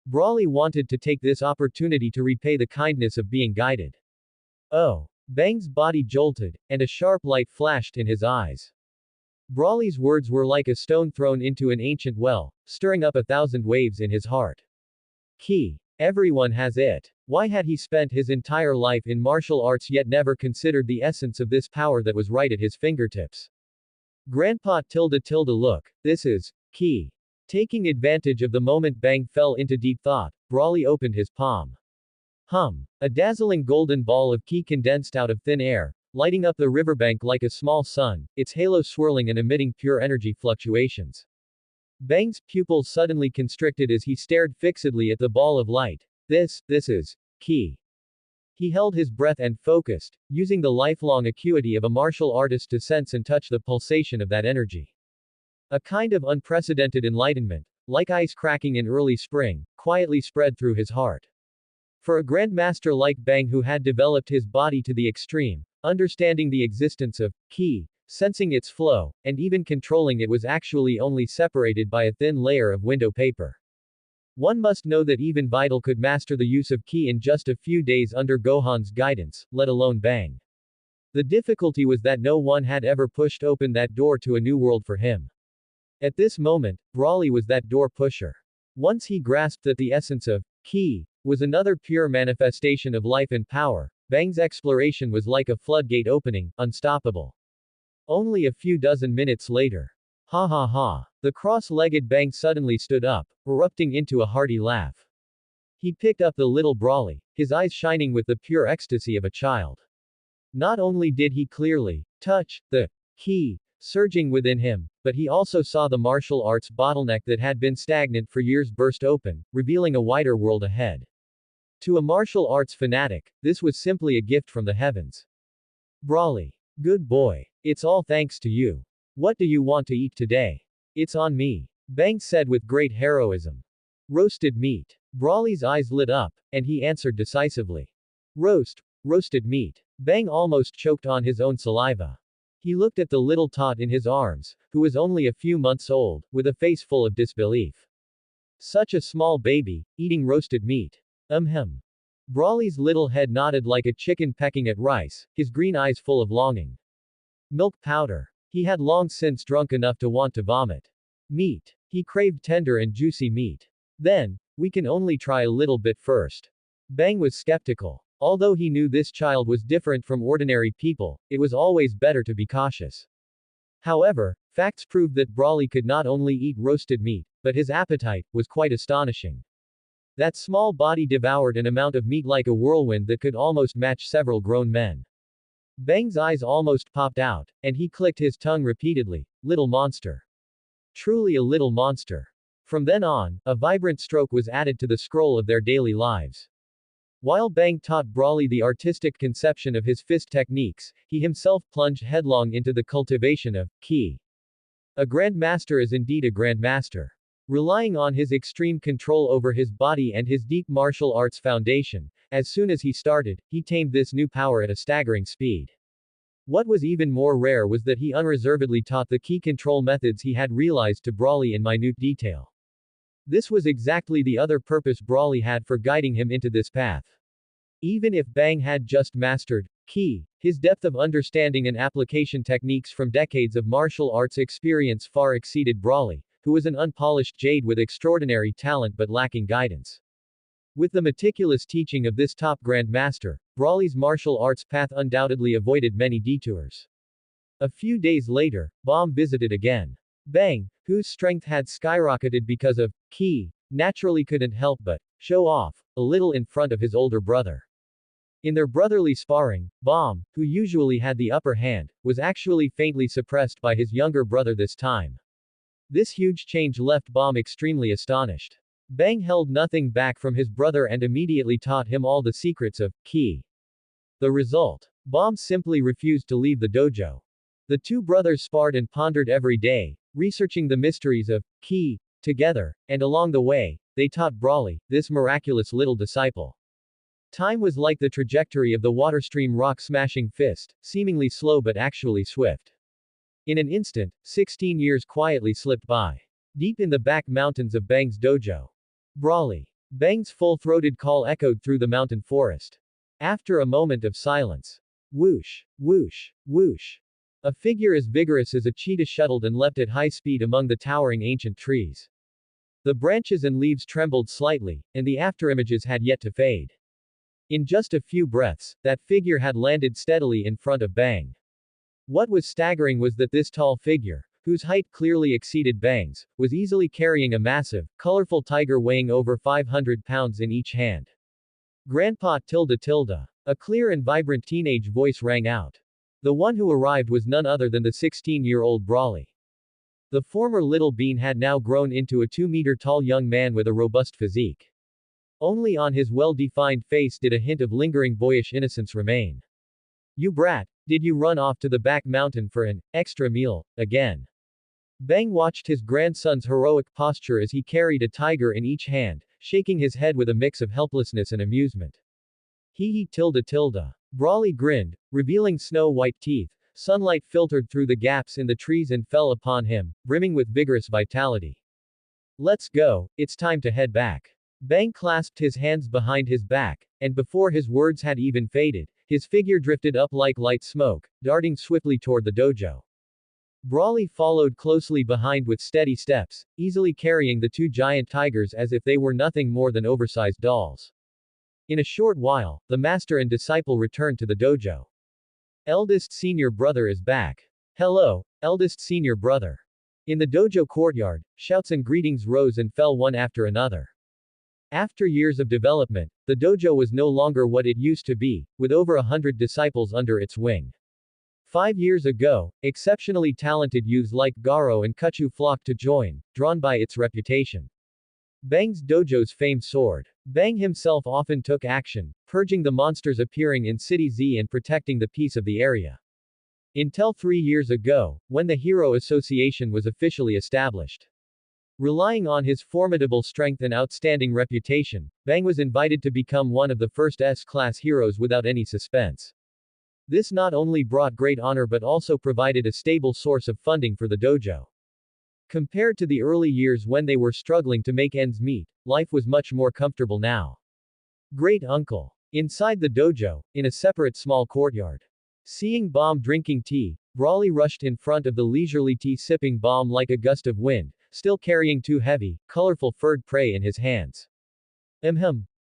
Brawley wanted to take this opportunity to repay the kindness of being guided. Oh. Bang's body jolted, and a sharp light flashed in his eyes. Brawley's words were like a stone thrown into an ancient well, stirring up 1,000 waves in his heart. Ki. Everyone has it. Why had he spent his entire life in martial arts yet never considered the essence of this power that was right at his fingertips? Grandpa look, this is ki. Taking advantage of the moment Bang fell into deep thought, Brawley opened his palm. A dazzling golden ball of ki condensed out of thin air, lighting up the riverbank like a small sun, its halo swirling and emitting pure energy fluctuations. Bang's pupils suddenly constricted as he stared fixedly at the ball of light. This is ki. He held his breath and focused, using the lifelong acuity of a martial artist to sense and touch the pulsation of that energy. A kind of unprecedented enlightenment, like ice cracking in early spring, quietly spread through his heart. For a grandmaster like Bang who had developed his body to the extreme, understanding the existence of ki, sensing its flow, and even controlling it was actually only separated by a thin layer of window paper. One must know that even Vidal could master the use of ki in just a few days under Gohan's guidance, let alone Bang. The difficulty was that no one had ever pushed open that door to a new world for him. At this moment, Brawley was that door pusher. Once he grasped that the essence of ki was another pure manifestation of life and power, Bang's exploration was like a floodgate opening, unstoppable. Only a few dozen minutes later. Ha ha ha. The cross-legged Bang suddenly stood up, erupting into a hearty laugh. He picked up the little Brawly, his eyes shining with the pure ecstasy of a child. Not only did he clearly touch the key surging within him, but he also saw the martial arts bottleneck that had been stagnant for years burst open, revealing a wider world ahead. To a martial arts fanatic, this was simply a gift from the heavens. Brawly. Good boy. It's all thanks to you. What do you want to eat today? It's on me. Bang said with great heroism. Roasted meat. Brawly's eyes lit up, and he answered decisively. Roasted meat. Bang almost choked on his own saliva. He looked at the little tot in his arms, who was only a few months old, with a face full of disbelief. Such a small baby, eating roasted meat. Him. Brawly's little head nodded like a chicken pecking at rice, his green eyes full of longing. Milk powder. He had long since drunk enough to want to vomit. Meat. He craved tender and juicy meat. Then, we can only try a little bit first. Bang was skeptical. Although he knew this child was different from ordinary people, it was always better to be cautious. However, facts proved that Brawly could not only eat roasted meat, but his appetite was quite astonishing. That small body devoured an amount of meat like a whirlwind that could almost match several grown men. Bang's eyes almost popped out, and he clicked his tongue repeatedly. Little monster. Truly a little monster. From then on, a vibrant stroke was added to the scroll of their daily lives. While Bang taught Brawly the artistic conception of his fist techniques, he himself plunged headlong into the cultivation of ki. A grandmaster is indeed a grandmaster. Relying on his extreme control over his body and his deep martial arts foundation, as soon as he started, he tamed this new power at a staggering speed. What was even more rare was that he unreservedly taught the key control methods he had realized to Brawly in minute detail. This was exactly the other purpose Brawly had for guiding him into this path. Even if Bang had just mastered ki, his depth of understanding and application techniques from decades of martial arts experience far exceeded Brawly, who was an unpolished jade with extraordinary talent but lacking guidance. With the meticulous teaching of this top grandmaster, Brawly's martial arts path undoubtedly avoided many detours. A few days later, Bomb visited again. Bang, whose strength had skyrocketed because of ki, naturally couldn't help but show off a little in front of his older brother. In their brotherly sparring, Bomb, who usually had the upper hand, was actually faintly suppressed by his younger brother this time. This huge change left Bomb extremely astonished. Bang held nothing back from his brother and immediately taught him all the secrets of ki. The result? Bomb simply refused to leave the dojo. The two brothers sparred and pondered every day, researching the mysteries of ki together, and along the way, they taught Brawly, this miraculous little disciple. Time was like the trajectory of the water-stream rock-smashing fist, seemingly slow but actually swift. In an instant, 16 years quietly slipped by. Deep in the back mountains of Bang's dojo. Brawly. Bang's full-throated call echoed through the mountain forest. After a moment of silence. Whoosh, whoosh, whoosh. A figure as vigorous as a cheetah shuttled and leapt at high speed among the towering ancient trees. The branches and leaves trembled slightly, and the afterimages had yet to fade. In just a few breaths, that figure had landed steadily in front of Bang. What was staggering was that this tall figure, whose height clearly exceeded Bang's, was easily carrying a massive, colorful tiger weighing over 500 pounds in each hand. Grandpa tilde tilde. A clear and vibrant teenage voice rang out. The one who arrived was none other than the 16-year-old Brawly. The former little bean had now grown into a 2-meter-tall young man with a robust physique. Only on his well-defined face did a hint of lingering boyish innocence remain. You brat, did you run off to the back mountain for an extra meal again? Bang watched his grandson's heroic posture as he carried a tiger in each hand, shaking his head with a mix of helplessness and amusement. Hee tilde tilde. Brawly grinned, revealing snow-white teeth. Sunlight filtered through the gaps in the trees and fell upon him, brimming with vigorous vitality. Let's go, it's time to head back. Bang clasped his hands behind his back, and before his words had even faded, his figure drifted up like light smoke, darting swiftly toward the dojo. Brawly followed closely behind with steady steps, easily carrying the two giant tigers as if they were nothing more than oversized dolls. In a short while, the master and disciple returned to the dojo. Eldest senior brother is back. Hello, eldest senior brother. In the dojo courtyard, shouts and greetings rose and fell one after another. After years of development, the dojo was no longer what it used to be, with over 100 disciples under its wing. 5 years ago, exceptionally talented youths like Garo and Kuchu flocked to join, drawn by its reputation. Bang's dojo's fame soared. Bang himself often took action, purging the monsters appearing in City Z and protecting the peace of the area. Until 3 years ago, when the Hero Association was officially established. Relying on his formidable strength and outstanding reputation, Bang was invited to become one of the first S-class heroes without any suspense. This not only brought great honor but also provided a stable source of funding for the dojo. Compared to the early years when they were struggling to make ends meet, life was much more comfortable now. Great uncle. Inside the dojo, in a separate small courtyard. Seeing Bomb drinking tea, Brawley rushed in front of the leisurely tea-sipping Bomb like a gust of wind, still carrying two heavy, colorful furred prey in his hands.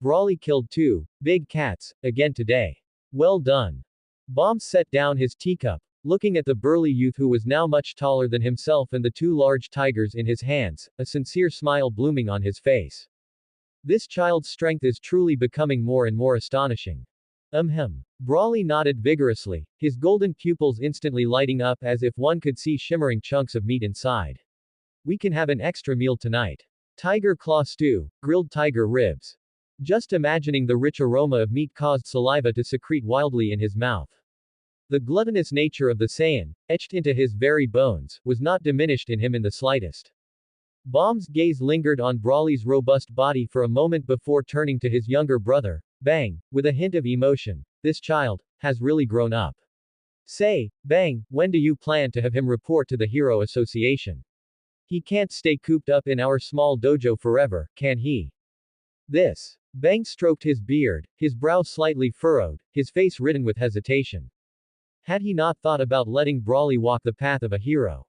Brawley killed 2 big cats, again today. Well done. Bomb set down his teacup, looking at the burly youth who was now much taller than himself and the 2 large tigers in his hands, a sincere smile blooming on his face. This child's strength is truly becoming more and more astonishing. Brawley nodded vigorously, his golden pupils instantly lighting up as if one could see shimmering chunks of meat inside. We can have an extra meal tonight. Tiger claw stew, grilled tiger ribs. Just imagining the rich aroma of meat caused saliva to secrete wildly in his mouth. The gluttonous nature of the Saiyan, etched into his very bones, was not diminished in him in the slightest. Bomb's gaze lingered on Brawley's robust body for a moment before turning to his younger brother, Bang, with a hint of emotion. This child has really grown up. Say, Bang, when do you plan to have him report to the Hero Association? He can't stay cooped up in our small dojo forever, can he? This. Bang stroked his beard, his brow slightly furrowed, his face ridden with hesitation. Had he not thought about letting Brawley walk the path of a hero?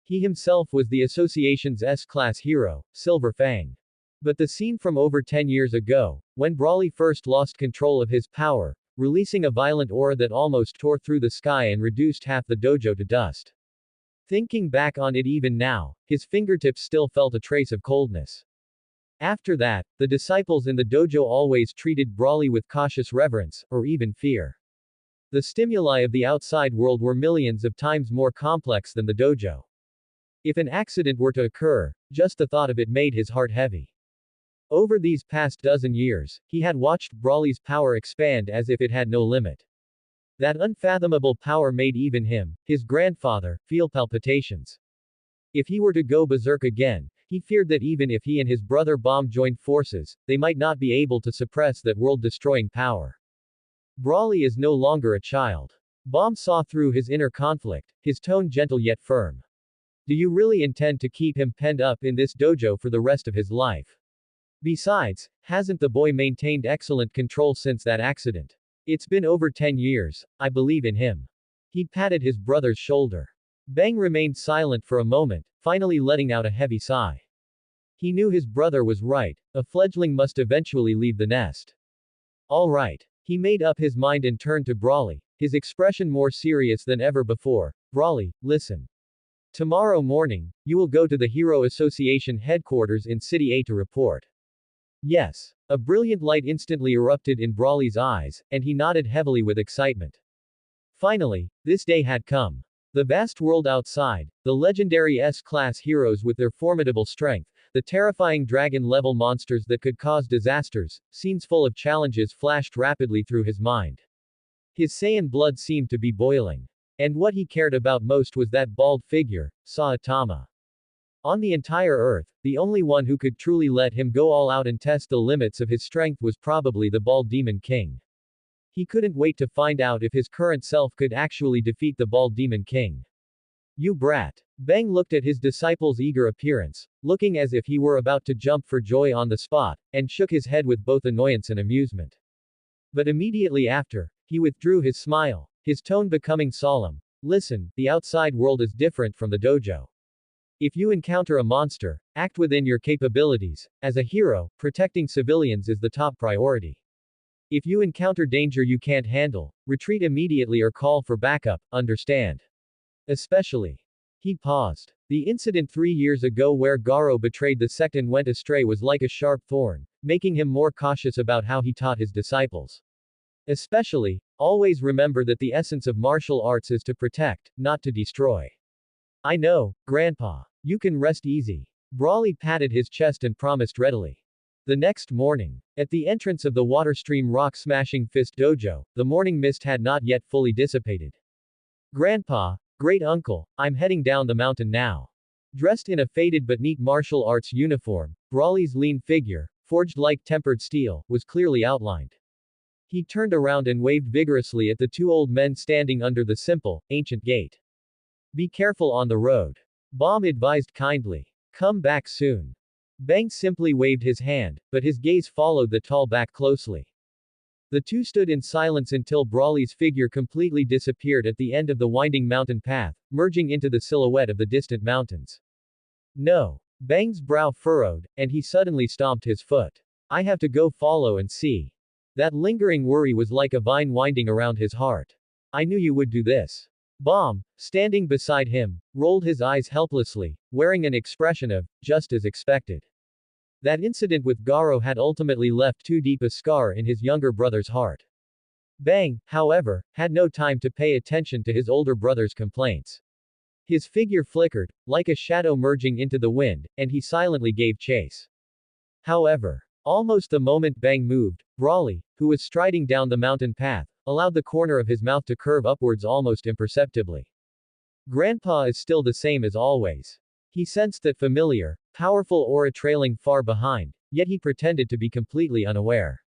He himself was the association's S-class hero, Silver Fang. But the scene from over 10 years ago, when Brawley first lost control of his power, releasing a violent aura that almost tore through the sky and reduced half the dojo to dust. Thinking back on it even now, his fingertips still felt a trace of coldness. After that, the disciples in the dojo always treated Brawley with cautious reverence, or even fear. The stimuli of the outside world were millions of times more complex than the dojo. If an accident were to occur, just the thought of it made his heart heavy. Over these past dozen years, he had watched Brawley's power expand as if it had no limit. That unfathomable power made even him, his grandfather, feel palpitations. If he were to go berserk again, he feared that even if he and his brother Bomb joined forces, they might not be able to suppress that world-destroying power. Brawley is no longer a child. Bomb saw through his inner conflict, his tone gentle yet firm. Do you really intend to keep him penned up in this dojo for the rest of his life? Besides, hasn't the boy maintained excellent control since that accident? It's been over 10 years, I believe in him. He patted his brother's shoulder. Bang remained silent for a moment, finally letting out a heavy sigh. He knew his brother was right, a fledgling must eventually leave the nest. All right. He made up his mind and turned to Brawley, his expression more serious than ever before. Brawley, listen. Tomorrow morning, you will go to the Hero Association headquarters in City A to report. Yes. A brilliant light instantly erupted in Brawley's eyes, and he nodded heavily with excitement. Finally, this day had come. The vast world outside, the legendary S-class heroes with their formidable strength, the terrifying dragon-level monsters that could cause disasters, scenes full of challenges flashed rapidly through his mind. His Saiyan blood seemed to be boiling. And what he cared about most was that bald figure, Saitama. On the entire Earth, the only one who could truly let him go all out and test the limits of his strength was probably the Bald Demon King. He couldn't wait to find out if his current self could actually defeat the Bald Demon King. You brat. Bang looked at his disciple's eager appearance, looking as if he were about to jump for joy on the spot, and shook his head with both annoyance and amusement. But immediately after, he withdrew his smile, his tone becoming solemn. Listen, the outside world is different from the dojo. If you encounter a monster, act within your capabilities. As a hero, protecting civilians is the top priority. If you encounter danger you can't handle, retreat immediately or call for backup, understand? Especially He paused. The incident 3 years ago where Garo betrayed the sect and went astray was like a sharp thorn, making him more cautious about how he taught his disciples. Especially, always remember that the essence of martial arts is to protect, not to destroy. I know, Grandpa. You can rest easy. Brawley patted his chest and promised readily. The next morning, at the entrance of the Waterstream Rock Smashing Fist Dojo, the morning mist had not yet fully dissipated. Grandpa, great uncle, I'm heading down the mountain now. Dressed in a faded but neat martial arts uniform, Brawley's lean figure, forged like tempered steel, was clearly outlined. He turned around and waved vigorously at the two old men standing under the simple, ancient gate. Be careful on the road. Baum advised kindly. Come back soon. Bang simply waved his hand, but his gaze followed the tall back closely. The two stood in silence until Brawley's figure completely disappeared at the end of the winding mountain path, merging into the silhouette of the distant mountains. No. Bang's brow furrowed, and he suddenly stomped his foot. I have to go follow and see. That lingering worry was like a vine winding around his heart. I knew you would do this. Baum, standing beside him, rolled his eyes helplessly, wearing an expression of, just as expected. That incident with Garo had ultimately left too deep a scar in his younger brother's heart. Bang, however, had no time to pay attention to his older brother's complaints. His figure flickered, like a shadow merging into the wind, and he silently gave chase. However, almost the moment Bang moved, Brawley, who was striding down the mountain path, allowed the corner of his mouth to curve upwards almost imperceptibly. Grandpa is still the same as always. He sensed that familiar, powerful aura trailing far behind, yet he pretended to be completely unaware.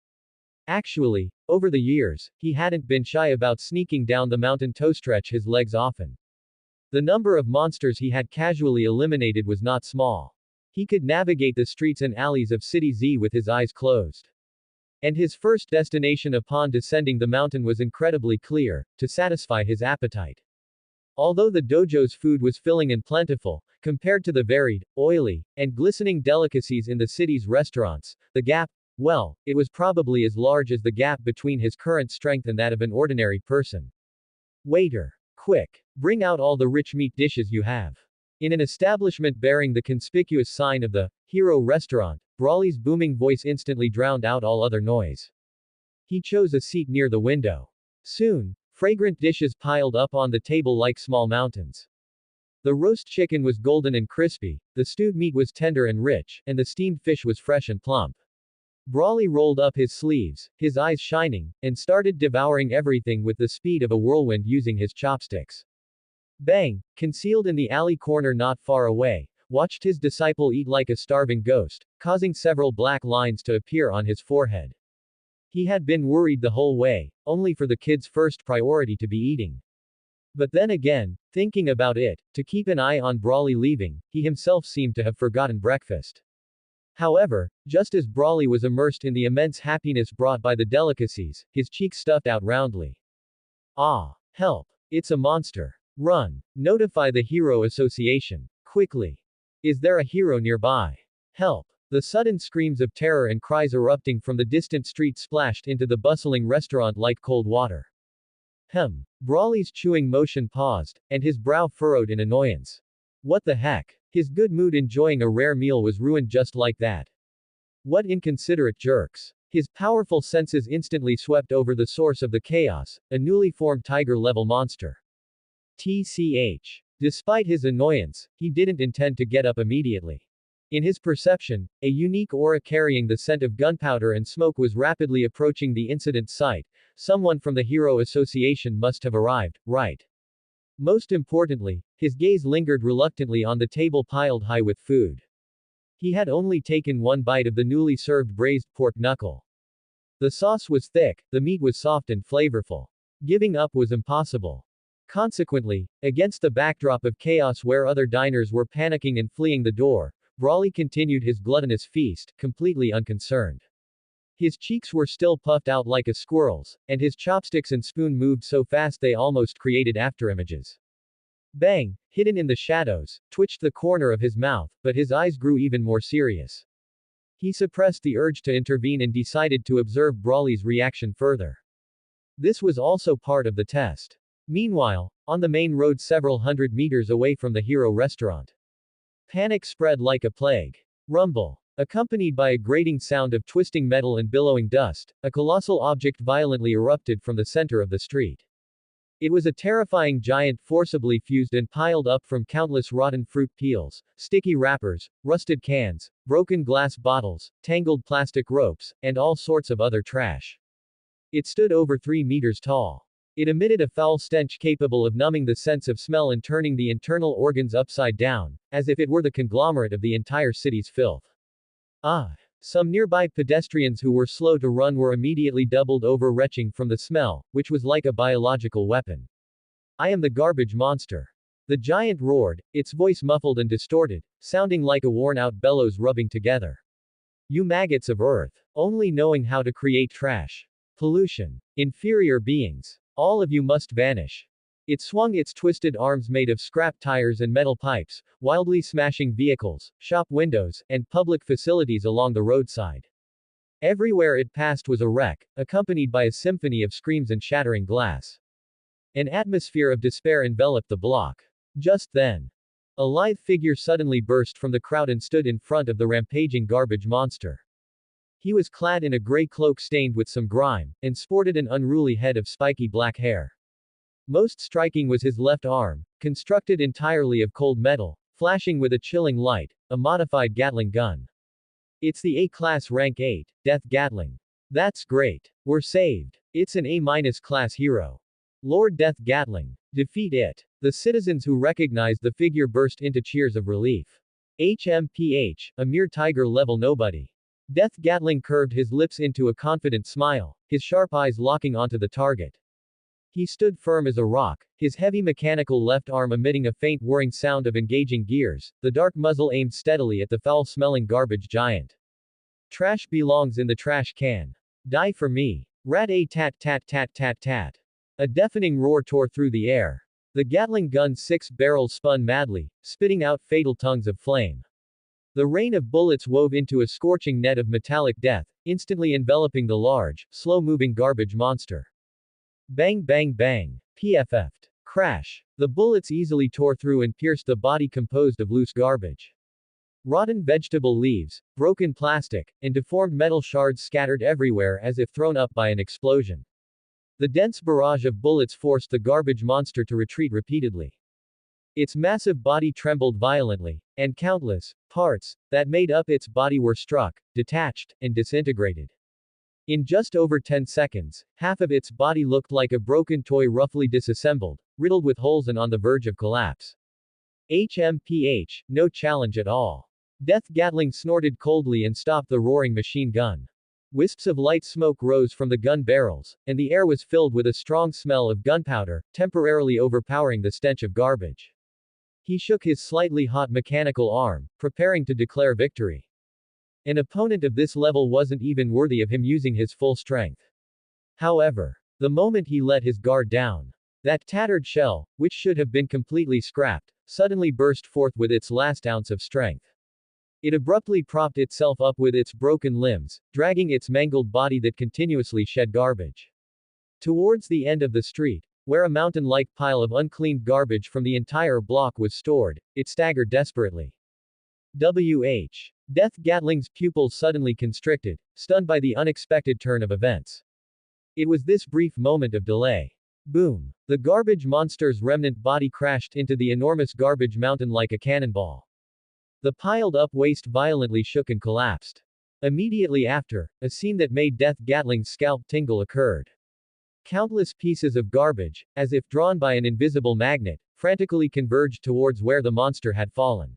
Actually, over the years, he hadn't been shy about sneaking down the mountain to stretch his legs often. The number of monsters he had casually eliminated was not small. He could navigate the streets and alleys of City Z with his eyes closed. And his first destination upon descending the mountain was incredibly clear, to satisfy his appetite. Although the dojo's food was filling and plentiful, compared to the varied, oily, and glistening delicacies in the city's restaurants, the gap, well, it was probably as large as the gap between his current strength and that of an ordinary person. Waiter. Quick. Bring out all the rich meat dishes you have. In an establishment bearing the conspicuous sign of the Hero Restaurant, Brawley's booming voice instantly drowned out all other noise. He chose a seat near the window. Soon, fragrant dishes piled up on the table like small mountains. The roast chicken was golden and crispy, the stewed meat was tender and rich, and the steamed fish was fresh and plump. Brawley rolled up his sleeves, his eyes shining, and started devouring everything with the speed of a whirlwind using his chopsticks. Bang, concealed in the alley corner not far away, watched his disciple eat like a starving ghost, causing several black lines to appear on his forehead. He had been worried the whole way, only for the kid's first priority to be eating. But then again, thinking about it, to keep an eye on Brawley leaving, he himself seemed to have forgotten breakfast. However, just as Brawley was immersed in the immense happiness brought by the delicacies, his cheeks stuffed out roundly. Ah! Help! It's a monster! Run! Notify the Hero Association. Quickly! Is there a hero nearby? Help! The sudden screams of terror and cries erupting from the distant street splashed into the bustling restaurant like cold water. Brawley's chewing motion paused, and his brow furrowed in annoyance. What the heck? His good mood enjoying a rare meal was ruined just like that. What inconsiderate jerks. His powerful senses instantly swept over the source of the chaos, a newly formed tiger-level monster. TCH. Despite his annoyance, he didn't intend to get up immediately. In his perception, a unique aura carrying the scent of gunpowder and smoke was rapidly approaching the incident site. Someone from the Hero Association must have arrived, right? Most importantly, his gaze lingered reluctantly on the table piled high with food. He had only taken one bite of the newly served braised pork knuckle. The sauce was thick, the meat was soft and flavorful. Giving up was impossible. Consequently, against the backdrop of chaos where other diners were panicking and fleeing the door, Brawley continued his gluttonous feast, completely unconcerned. His cheeks were still puffed out like a squirrel's, and his chopsticks and spoon moved so fast they almost created afterimages. Bang, hidden in the shadows, twitched the corner of his mouth, but his eyes grew even more serious. He suppressed the urge to intervene and decided to observe Brawley's reaction further. This was also part of the test. Meanwhile, on the main road several hundred meters away from the Hero restaurant. Panic spread like a plague. Rumble. Accompanied by a grating sound of twisting metal and billowing dust, a colossal object violently erupted from the center of the street. It was a terrifying giant forcibly fused and piled up from countless rotten fruit peels, sticky wrappers, rusted cans, broken glass bottles, tangled plastic ropes, and all sorts of other trash. It stood over 3 meters tall. It emitted a foul stench capable of numbing the sense of smell and turning the internal organs upside down, as if it were the conglomerate of the entire city's filth. Some nearby pedestrians who were slow to run were immediately doubled over retching from the smell, which was like a biological weapon. I am the garbage monster. The giant roared, its voice muffled and distorted, sounding like a worn-out bellows rubbing together. You maggots of Earth, only knowing how to create trash. Pollution. Inferior beings. All of you must vanish. It swung its twisted arms made of scrap tires and metal pipes, wildly smashing vehicles, shop windows, and public facilities along the roadside. Everywhere it passed was a wreck, accompanied by a symphony of screams and shattering glass. An atmosphere of despair enveloped the block. Just then, a lithe figure suddenly burst from the crowd and stood in front of the rampaging garbage monster. He was clad in a gray cloak stained with some grime, and sported an unruly head of spiky black hair. Most striking was his left arm, constructed entirely of cold metal, flashing with a chilling light, a modified Gatling gun. It's the A-class rank 8, Death Gatling. That's great. We're saved. It's an A- class hero. Lord Death Gatling. Defeat it. The citizens who recognized the figure burst into cheers of relief. HMPH, a mere tiger-level nobody. Death Gatling curved his lips into a confident smile, his sharp eyes locking onto the target. He stood firm as a rock, his heavy mechanical left arm emitting a faint whirring sound of engaging gears, the dark muzzle aimed steadily at the foul-smelling garbage giant. Trash belongs in the trash can. Die for me. Rat-a-tat-tat-tat-tat-tat. A deafening roar tore through the air. The Gatling gun's 6 barrels spun madly, spitting out fatal tongues of flame. The rain of bullets wove into a scorching net of metallic death, instantly enveloping the large, slow-moving garbage monster. Bang bang bang. PFF'd. Crash. The bullets easily tore through and pierced the body composed of loose garbage. Rotten vegetable leaves, broken plastic, and deformed metal shards scattered everywhere as if thrown up by an explosion. The dense barrage of bullets forced the garbage monster to retreat repeatedly. Its massive body trembled violently, and countless parts that made up its body were struck, detached, and disintegrated. In just over 10 seconds, half of its body looked like a broken toy roughly disassembled, riddled with holes and on the verge of collapse. HMPH, no challenge at all. Death Gatling snorted coldly and stopped the roaring machine gun. Wisps of light smoke rose from the gun barrels, and the air was filled with a strong smell of gunpowder, temporarily overpowering the stench of garbage. He shook his slightly hot mechanical arm, preparing to declare victory. An opponent of this level wasn't even worthy of him using his full strength. However, the moment he let his guard down, that tattered shell, which should have been completely scrapped, suddenly burst forth with its last ounce of strength. It abruptly propped itself up with its broken limbs, dragging its mangled body that continuously shed garbage. Towards the end of the street, where a mountain-like pile of uncleaned garbage from the entire block was stored, it staggered desperately. Death Gatling's pupils suddenly constricted, stunned by the unexpected turn of events. It was this brief moment of delay. Boom! The garbage monster's remnant body crashed into the enormous garbage mountain like a cannonball. The piled-up waste violently shook and collapsed. Immediately after, a scene that made Death Gatling's scalp tingle occurred. Countless pieces of garbage, as if drawn by an invisible magnet, frantically converged towards where the monster had fallen.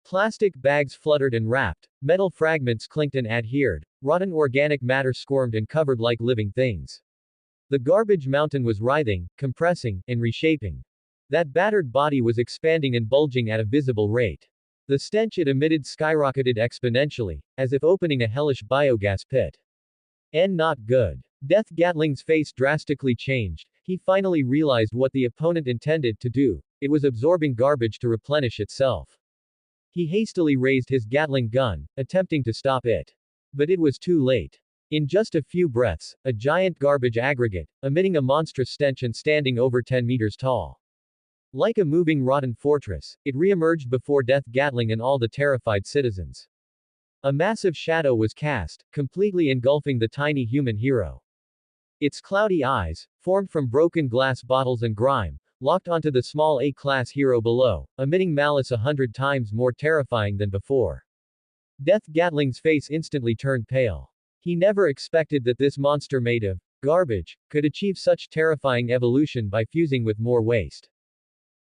Plastic bags fluttered and wrapped, metal fragments clinked and adhered, rotten organic matter squirmed and covered like living things. The garbage mountain was writhing, compressing, and reshaping. That battered body was expanding and bulging at a visible rate. The stench it emitted skyrocketed exponentially, as if opening a hellish biogas pit. And not good. Death Gatling's face drastically changed. He finally realized what the opponent intended to do. It was absorbing garbage to replenish itself. He hastily raised his Gatling gun, attempting to stop it. But it was too late. In just a few breaths, a giant garbage aggregate, emitting a monstrous stench and standing over 10 meters tall. Like a moving rotten fortress, it re-emerged before Death Gatling and all the terrified citizens. A massive shadow was cast, completely engulfing the tiny human hero. Its cloudy eyes, formed from broken glass bottles and grime, locked onto the small A-class hero below, emitting malice 100 times more terrifying than before. Death Gatling's face instantly turned pale. He never expected that this monster made of garbage could achieve such terrifying evolution by fusing with more waste.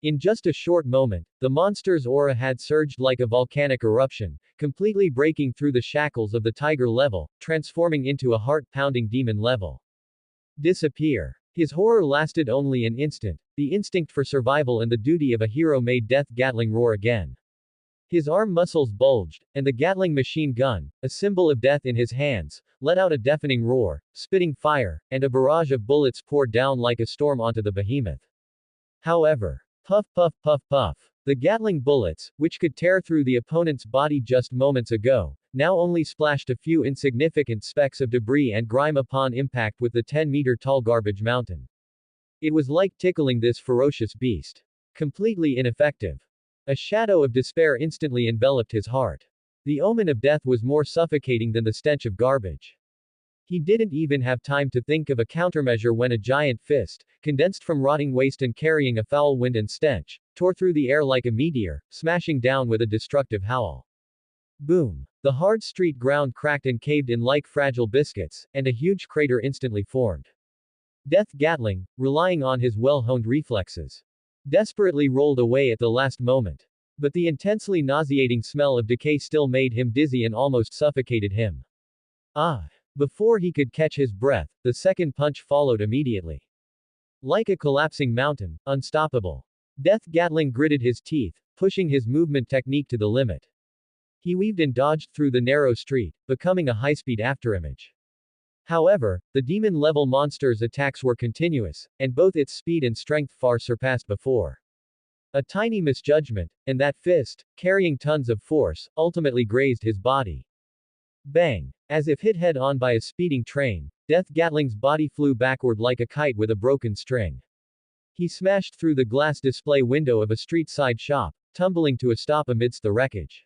In just a short moment, the monster's aura had surged like a volcanic eruption, completely breaking through the shackles of the tiger level, transforming into a heart-pounding demon level. Disappear. His horror lasted only an instant. The instinct for survival and the duty of a hero made Death Gatling roar again. His arm muscles bulged, and the Gatling machine gun, a symbol of death in his hands, let out a deafening roar, spitting fire, and a barrage of bullets poured down like a storm onto the behemoth. However, puff puff puff puff. The Gatling bullets, which could tear through the opponent's body just moments ago, now only splashed a few insignificant specks of debris and grime upon impact with the 10-meter-tall garbage mountain. It was like tickling this ferocious beast. Completely ineffective. A shadow of despair instantly enveloped his heart. The omen of death was more suffocating than the stench of garbage. He didn't even have time to think of a countermeasure when a giant fist, condensed from rotting waste and carrying a foul wind and stench, tore through the air like a meteor, smashing down with a destructive howl. Boom! The hard street ground cracked and caved in like fragile biscuits, and a huge crater instantly formed. Death Gatling, relying on his well-honed reflexes, desperately rolled away at the last moment. But the intensely nauseating smell of decay still made him dizzy and almost suffocated him. Ah! Before he could catch his breath, the second punch followed immediately. Like a collapsing mountain, unstoppable. Death Gatling gritted his teeth, pushing his movement technique to the limit. He weaved and dodged through the narrow street, becoming a high-speed afterimage. However, the demon-level monster's attacks were continuous, and both its speed and strength far surpassed before. A tiny misjudgment, and that fist, carrying tons of force, ultimately grazed his body. Bang! As if hit head-on by a speeding train, Death Gatling's body flew backward like a kite with a broken string. He smashed through the glass display window of a street-side shop, tumbling to a stop amidst the wreckage.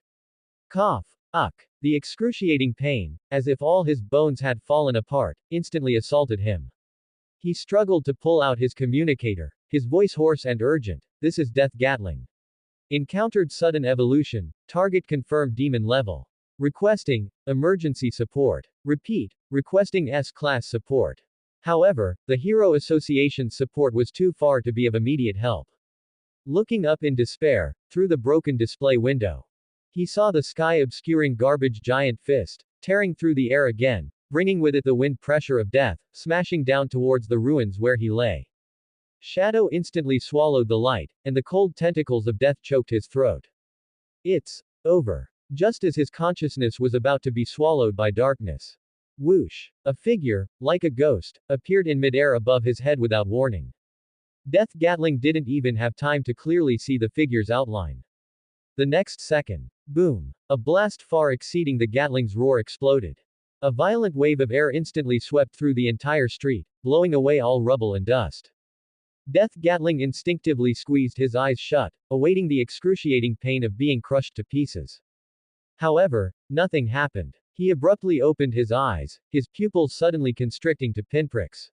Cough! Uck! The excruciating pain, as if all his bones had fallen apart, instantly assaulted him. He struggled to pull out his communicator, his voice hoarse and urgent. This is Death Gatling. Encountered sudden evolution, target confirmed demon level. Requesting emergency support. Repeat, requesting S-class support. However, the Hero Association's support was too far to be of immediate help. Looking up in despair, through the broken display window, he saw the sky-obscuring garbage giant fist, tearing through the air again, bringing with it the wind pressure of death, smashing down towards the ruins where he lay. Shadow instantly swallowed the light, and the cold tentacles of death choked his throat. It's over. Just as his consciousness was about to be swallowed by darkness. Whoosh! A figure, like a ghost, appeared in midair above his head without warning. Death Gatling didn't even have time to clearly see the figure's outline. The next second, boom! A blast far exceeding the Gatling's roar exploded. A violent wave of air instantly swept through the entire street, blowing away all rubble and dust. Death Gatling instinctively squeezed his eyes shut, awaiting the excruciating pain of being crushed to pieces. However, nothing happened. He abruptly opened his eyes, his pupils suddenly constricting to pinpricks.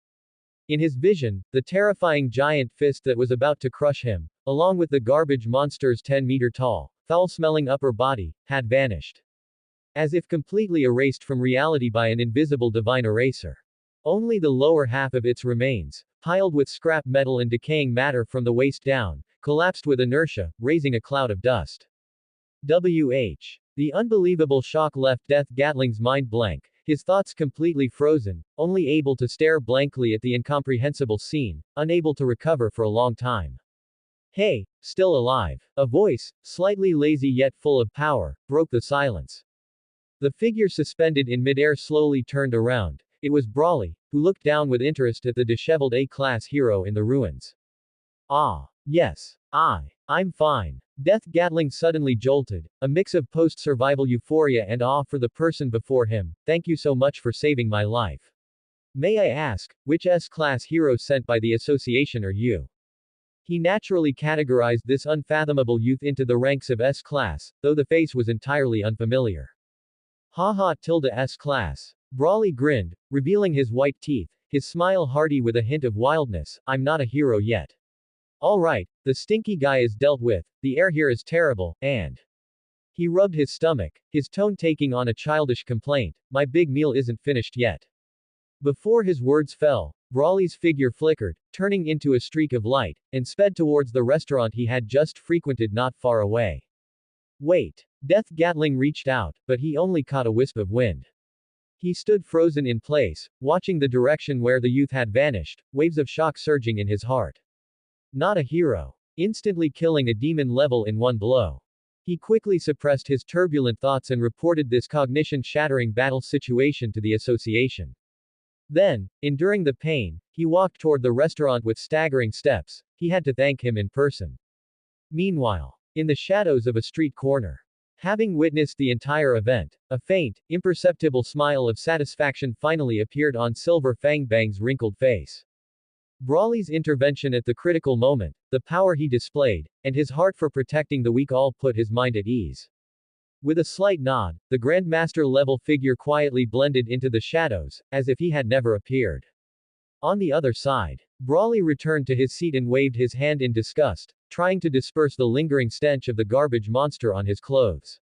In his vision, the terrifying giant fist that was about to crush him, along with the garbage monster's 10-meter-tall, foul-smelling upper body, had vanished. As if completely erased from reality by an invisible divine eraser. Only the lower half of its remains, piled with scrap metal and decaying matter from the waist down, collapsed with inertia, raising a cloud of dust. The unbelievable shock left Death Gatling's mind blank, his thoughts completely frozen, only able to stare blankly at the incomprehensible scene, unable to recover for a long time. Hey, still alive. A voice, slightly lazy yet full of power, broke the silence. The figure suspended in midair slowly turned around. It was Brawley, who looked down with interest at the disheveled A-class hero in the ruins. Ah, yes. I'm fine. Death Gatling suddenly jolted, a mix of post-survival euphoria and awe for the person before him. Thank you so much for saving my life. May I ask, which S-class hero sent by the association are you? He naturally categorized this unfathomable youth into the ranks of S-class, though the face was entirely unfamiliar. Haha tilde S-class. Brawley grinned, revealing his white teeth, his smile hearty with a hint of wildness. I'm not a hero yet. Alright, the stinky guy is dealt with, the air here is terrible, and... He rubbed his stomach, his tone taking on a childish complaint, my big meal isn't finished yet. Before his words fell, Brawley's figure flickered, turning into a streak of light, and sped towards the restaurant he had just frequented not far away. Wait. Death Gatling reached out, but he only caught a wisp of wind. He stood frozen in place, watching the direction where the youth had vanished, waves of shock surging in his heart. Not a hero. Instantly killing a demon level in one blow. He quickly suppressed his turbulent thoughts and reported this cognition-shattering battle situation to the association. Then, enduring the pain, he walked toward the restaurant with staggering steps. He had to thank him in person. Meanwhile, in the shadows of a street corner, having witnessed the entire event, a faint, imperceptible smile of satisfaction finally appeared on Silver Fangbang's wrinkled face. Brawley's intervention at the critical moment, the power he displayed, and his heart for protecting the weak all put his mind at ease. With a slight nod, the Grandmaster-level figure quietly blended into the shadows, as if he had never appeared. On the other side, Brawley returned to his seat and waved his hand in disgust, trying to disperse the lingering stench of the garbage monster on his clothes.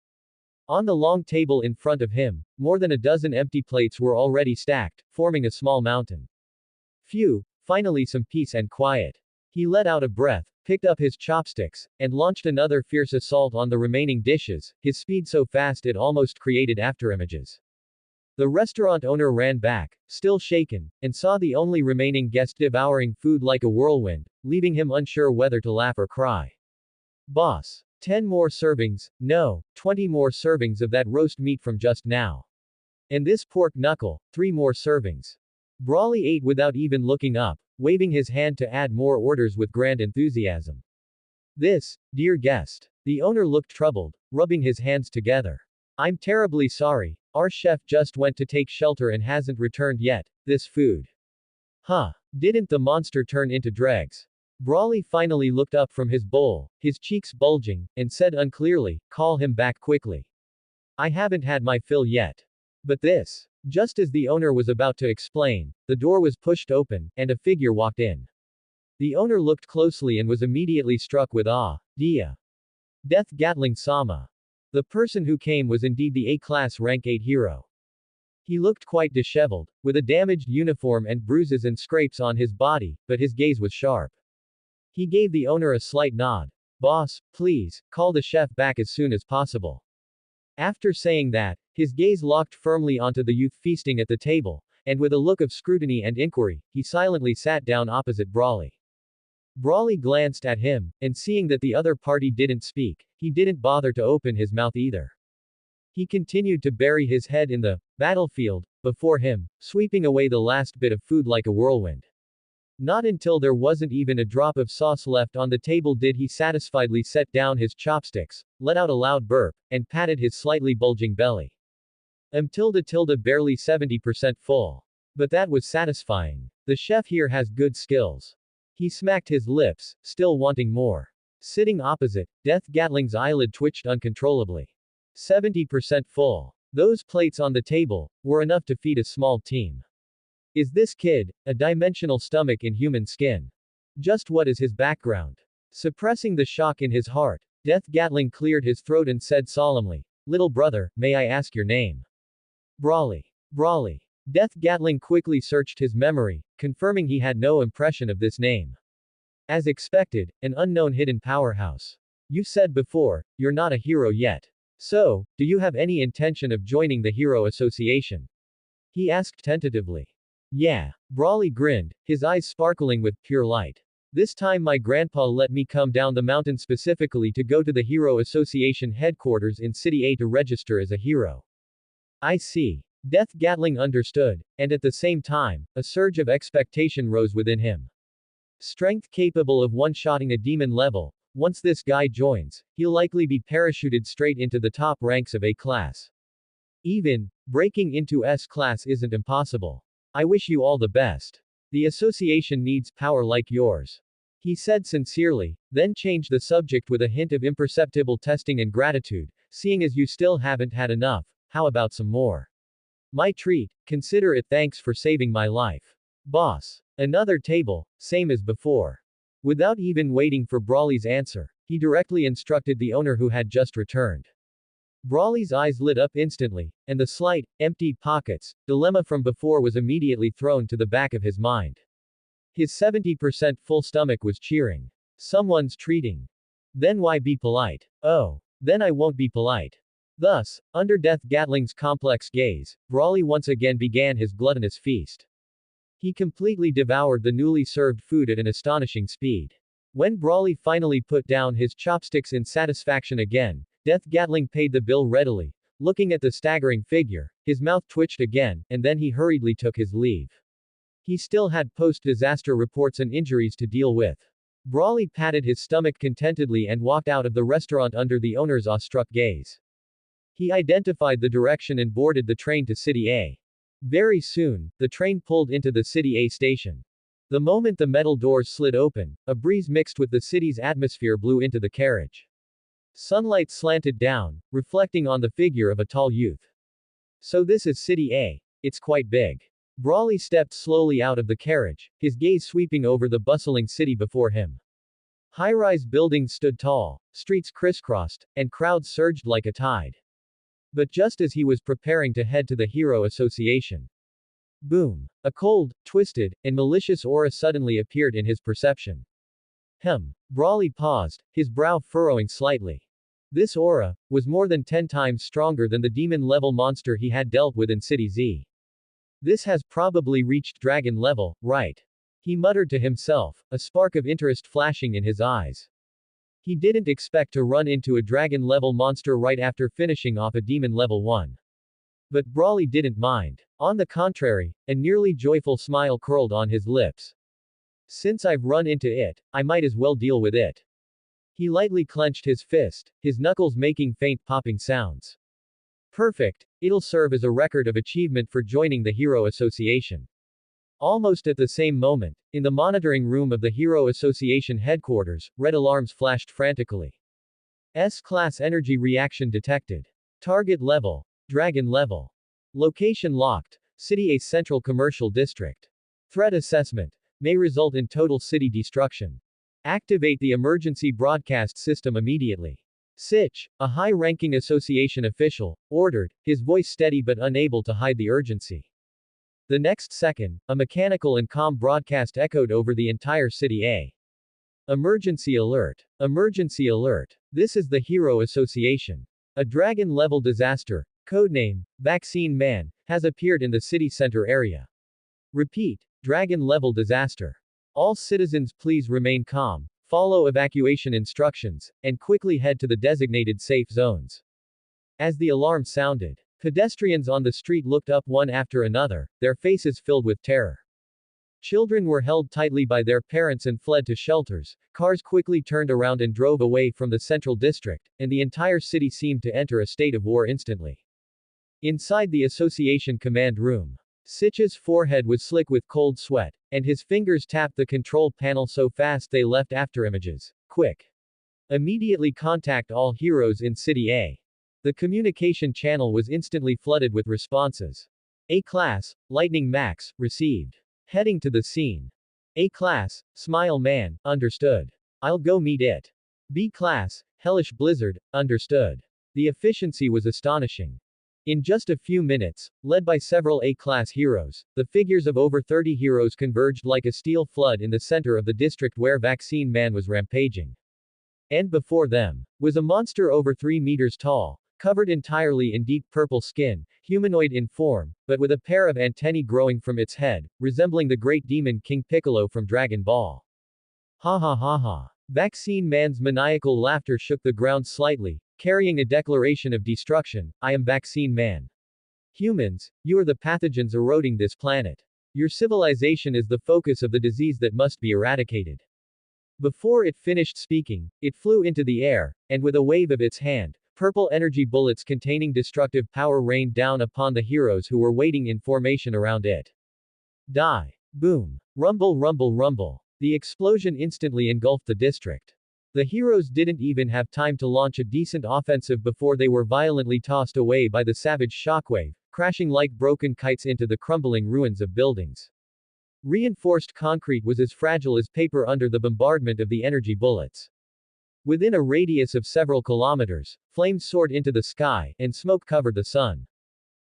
On the long table in front of him, more than a dozen empty plates were already stacked, forming a small mountain. Phew, finally some peace and quiet. He let out a breath, picked up his chopsticks, and launched another fierce assault on the remaining dishes, his speed so fast it almost created afterimages. The restaurant owner ran back, still shaken, and saw the only remaining guest devouring food like a whirlwind, leaving him unsure whether to laugh or cry. Boss. 10 more servings, no, 20 more servings of that roast meat from just now. And this pork knuckle, 3 more servings. Brawley ate without even looking up, waving his hand to add more orders with grand enthusiasm. This, dear guest. The owner looked troubled, rubbing his hands together. I'm terribly sorry, our chef just went to take shelter and hasn't returned yet. This food. Huh. Didn't the monster turn into dregs? Brawley finally looked up from his bowl, his cheeks bulging, and said unclearly, call him back quickly. I haven't had my fill yet. But this. Just as the owner was about to explain, the door was pushed open, and a figure walked in. The owner looked closely and was immediately struck with awe. Dia. Death Gatling Sama. The person who came was indeed the A-class rank 8 hero. He looked quite disheveled, with a damaged uniform and bruises and scrapes on his body, but his gaze was sharp. He gave the owner a slight nod. Boss, please, call the chef back as soon as possible. After saying that, his gaze locked firmly onto the youth feasting at the table, and with a look of scrutiny and inquiry, he silently sat down opposite Brawley. Brawley glanced at him, and seeing that the other party didn't speak, he didn't bother to open his mouth either. He continued to bury his head in the battlefield before him, sweeping away the last bit of food like a whirlwind. Not until there wasn't even a drop of sauce left on the table did he satisfiedly set down his chopsticks, let out a loud burp, and patted his slightly bulging belly. Tilde barely 70% full. But that was satisfying. The chef here has good skills. He smacked his lips, still wanting more. Sitting opposite, Death Gatling's eyelid twitched uncontrollably. 70% full. Those plates on the table were enough to feed a small team. Is this kid a dimensional stomach in human skin? Just what is his background? Suppressing the shock in his heart, Death Gatling cleared his throat and said solemnly, little brother, may I ask your name? Brawley. Brawley. Death Gatling quickly searched his memory, confirming he had no impression of this name. As expected, an unknown hidden powerhouse. You said before, you're not a hero yet. So, do you have any intention of joining the Hero Association? He asked tentatively. Yeah. Brawley grinned, his eyes sparkling with pure light. This time my grandpa let me come down the mountain specifically to go to the Hero Association headquarters in City A to register as a hero. I see. Death Gatling understood, and at the same time, a surge of expectation rose within him. Strength capable of one-shotting a demon level. Once this guy joins, he'll likely be parachuted straight into the top ranks of A class. Even breaking into S class isn't impossible. I wish you all the best. The association needs power like yours. He said sincerely, then changed the subject with a hint of imperceptible testing and gratitude. Seeing as you still haven't had enough, how about some more? My treat, consider it thanks for saving my life. Boss. Another table, same as before. Without even waiting for Brawley's answer, he directly instructed the owner who had just returned. Brawley's eyes lit up instantly, and the slight, empty pockets dilemma from before was immediately thrown to the back of his mind. His 70% full stomach was cheering. Someone's treating. Then why be polite? Oh. Then I won't be polite. Thus, under Death Gatling's complex gaze, Brawley once again began his gluttonous feast. He completely devoured the newly served food at an astonishing speed. When Brawley finally put down his chopsticks in satisfaction again, Death Gatling paid the bill readily. Looking at the staggering figure, his mouth twitched again, and then he hurriedly took his leave. He still had post-disaster reports and injuries to deal with. Brawley patted his stomach contentedly and walked out of the restaurant under the owner's awestruck gaze. He identified the direction and boarded the train to City A. Very soon, the train pulled into the City A station. The moment the metal doors slid open, a breeze mixed with the city's atmosphere blew into the carriage. Sunlight slanted down, reflecting on the figure of a tall youth. So this is City A. It's quite big. Brawley stepped slowly out of the carriage, his gaze sweeping over the bustling city before him. High-rise buildings stood tall, streets crisscrossed, and crowds surged like a tide. But just as he was preparing to head to the Hero Association, boom! A cold, twisted, and malicious aura suddenly appeared in his perception. Brawley paused, his brow furrowing slightly. This aura was more than 10 times stronger than the demon-level monster he had dealt with in City Z. This has probably reached dragon level, right? He muttered to himself, a spark of interest flashing in his eyes. He didn't expect to run into a dragon-level monster right after finishing off a demon level 1. But Brawley didn't mind. On the contrary, a nearly joyful smile curled on his lips. Since I've run into it, I might as well deal with it. He lightly clenched his fist, his knuckles making faint popping sounds. Perfect, it'll serve as a record of achievement for joining the Hero Association. Almost at the same moment, in the monitoring room of the Hero Association headquarters, red alarms flashed frantically. S-class energy reaction detected. Target level. Dragon level. Location locked. City A Central Commercial District. Threat assessment. May result in total city destruction. Activate the emergency broadcast system immediately. Sitch, a high-ranking association official, ordered, his voice steady but unable to hide the urgency. The next second, a mechanical and calm broadcast echoed over the entire City A. Emergency alert. Emergency alert. This is the Hero Association. A dragon-level disaster, codename, Vaccine Man, has appeared in the city center area. Repeat, dragon-level disaster. All citizens please remain calm, follow evacuation instructions, and quickly head to the designated safe zones. As the alarm sounded, pedestrians on the street looked up one after another, their faces filled with terror. Children were held tightly by their parents and fled to shelters, cars quickly turned around and drove away from the central district, and the entire city seemed to enter a state of war instantly. Inside the association command room, Sitch's forehead was slick with cold sweat, and his fingers tapped the control panel so fast they left afterimages. Quick! Immediately contact all heroes in City A. The communication channel was instantly flooded with responses. A-Class, Lightning Max, received. Heading to the scene. A-Class, Smile Man, understood. I'll go meet it. B-Class, Hellish Blizzard, understood. The efficiency was astonishing. In just a few minutes, led by several A-Class heroes, the figures of over 30 heroes converged like a steel flood in the center of the district where Vaccine Man was rampaging. And before them, was a monster over 3 meters tall, covered entirely in deep purple skin, humanoid in form, but with a pair of antennae growing from its head, resembling the great demon King Piccolo from Dragon Ball. Ha ha ha ha. Vaccine Man's maniacal laughter shook the ground slightly, carrying a declaration of destruction. I am Vaccine Man. Humans, you are the pathogens eroding this planet. Your civilization is the focus of the disease that must be eradicated. Before it finished speaking, it flew into the air, and with a wave of its hand, purple energy bullets containing destructive power rained down upon the heroes who were waiting in formation around it. Die. Boom. Rumble rumble rumble. The explosion instantly engulfed the district. The heroes didn't even have time to launch a decent offensive before they were violently tossed away by the savage shockwave, crashing like broken kites into the crumbling ruins of buildings. Reinforced concrete was as fragile as paper under the bombardment of the energy bullets. Within a radius of several kilometers, flames soared into the sky, and smoke covered the sun.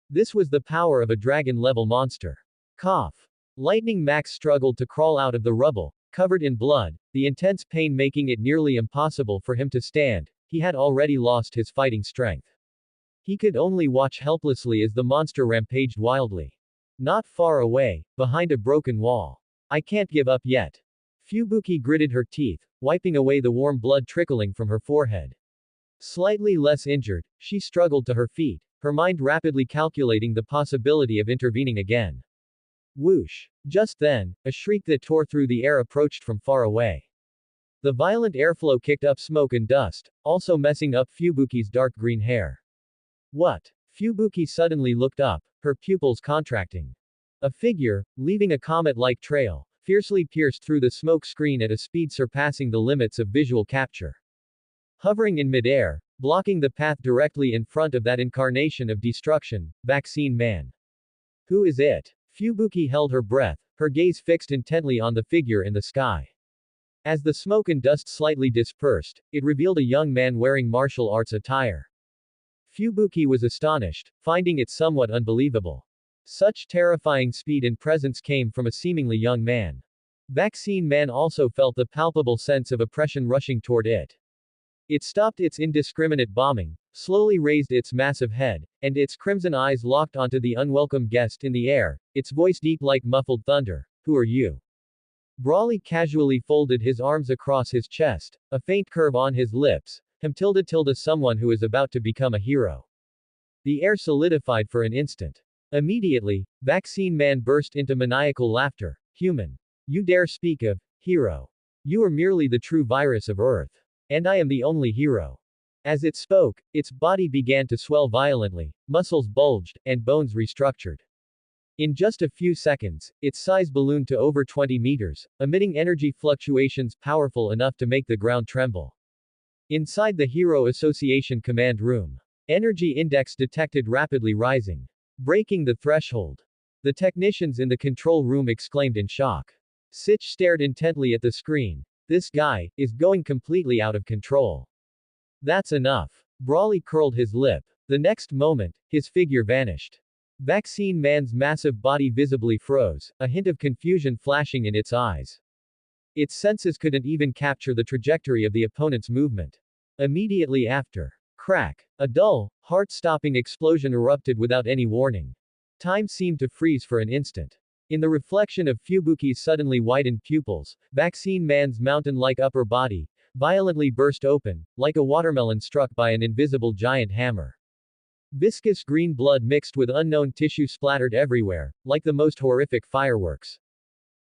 This was the power of a dragon-level monster. Cough. Lightning Max struggled to crawl out of the rubble, covered in blood, the intense pain making it nearly impossible for him to stand. He had already lost his fighting strength. He could only watch helplessly as the monster rampaged wildly. Not far away, behind a broken wall. I can't give up yet. Fubuki gritted her teeth, wiping away the warm blood trickling from her forehead. Slightly less injured, she struggled to her feet, her mind rapidly calculating the possibility of intervening again. Whoosh! Just then, a shriek that tore through the air approached from far away. The violent airflow kicked up smoke and dust, also messing up Fubuki's dark green hair. What? Fubuki suddenly looked up, her pupils contracting. A figure, leaving a comet-like trail, fiercely pierced through the smoke screen at a speed surpassing the limits of visual capture. Hovering in midair, blocking the path directly in front of that incarnation of destruction, Vaccine Man. Who is it? Fubuki held her breath, her gaze fixed intently on the figure in the sky. As the smoke and dust slightly dispersed, it revealed a young man wearing martial arts attire. Fubuki was astonished, finding it somewhat unbelievable. Such terrifying speed and presence came from a seemingly young man. Vaccine Man also felt the palpable sense of oppression rushing toward it. It stopped its indiscriminate bombing, slowly raised its massive head, and its crimson eyes locked onto the unwelcome guest in the air, its voice deep like muffled thunder. Who are you? Brawley casually folded his arms across his chest, a faint curve on his lips. Someone who is about to become a hero. The air solidified for an instant. Immediately, Vaccine Man burst into maniacal laughter. Human. You dare speak of hero. You are merely the true virus of Earth. And I am the only hero. As it spoke, its body began to swell violently, muscles bulged, and bones restructured. In just a few seconds, its size ballooned to over 20 meters, emitting energy fluctuations powerful enough to make the ground tremble. Inside the Hero Association command room, energy index detected rapidly rising. Breaking the threshold. The technicians in the control room exclaimed in shock. Sitch stared intently at the screen. This guy is going completely out of control. That's enough. Brawley curled his lip. The next moment, his figure vanished. Vaccine Man's massive body visibly froze, a hint of confusion flashing in its eyes. Its senses couldn't even capture the trajectory of the opponent's movement. Immediately after, crack, a dull, heart-stopping explosion erupted without any warning. Time seemed to freeze for an instant. In the reflection of Fubuki's suddenly widened pupils, Vaccine Man's mountain-like upper body violently burst open, like a watermelon struck by an invisible giant hammer. Viscous green blood mixed with unknown tissue splattered everywhere, like the most horrific fireworks.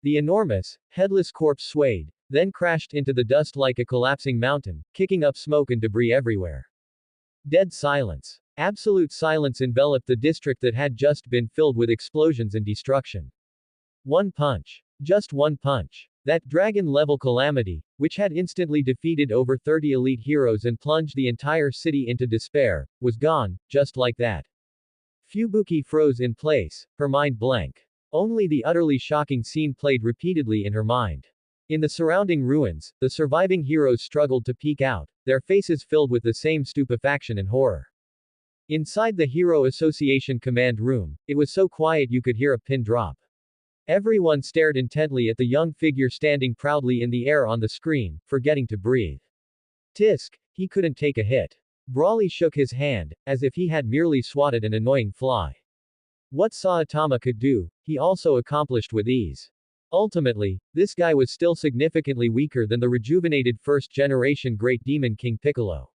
The enormous, headless corpse swayed, then crashed into the dust like a collapsing mountain, kicking up smoke and debris everywhere. Dead silence. Absolute silence enveloped the district that had just been filled with explosions and destruction. One punch. Just one punch. That dragon-level calamity, which had instantly defeated over 30 elite heroes and plunged the entire city into despair, was gone, just like that. Fubuki froze in place, her mind blank. Only the utterly shocking scene played repeatedly in her mind. In the surrounding ruins, the surviving heroes struggled to peek out, their faces filled with the same stupefaction and horror. Inside the Hero Association command room, it was so quiet you could hear a pin drop. Everyone stared intently at the young figure standing proudly in the air on the screen, forgetting to breathe. Tisk, he couldn't take a hit. Brawley shook his hand, as if he had merely swatted an annoying fly. What Saitama could do, he also accomplished with ease. Ultimately, this guy was still significantly weaker than the rejuvenated first-generation Great Demon King Piccolo.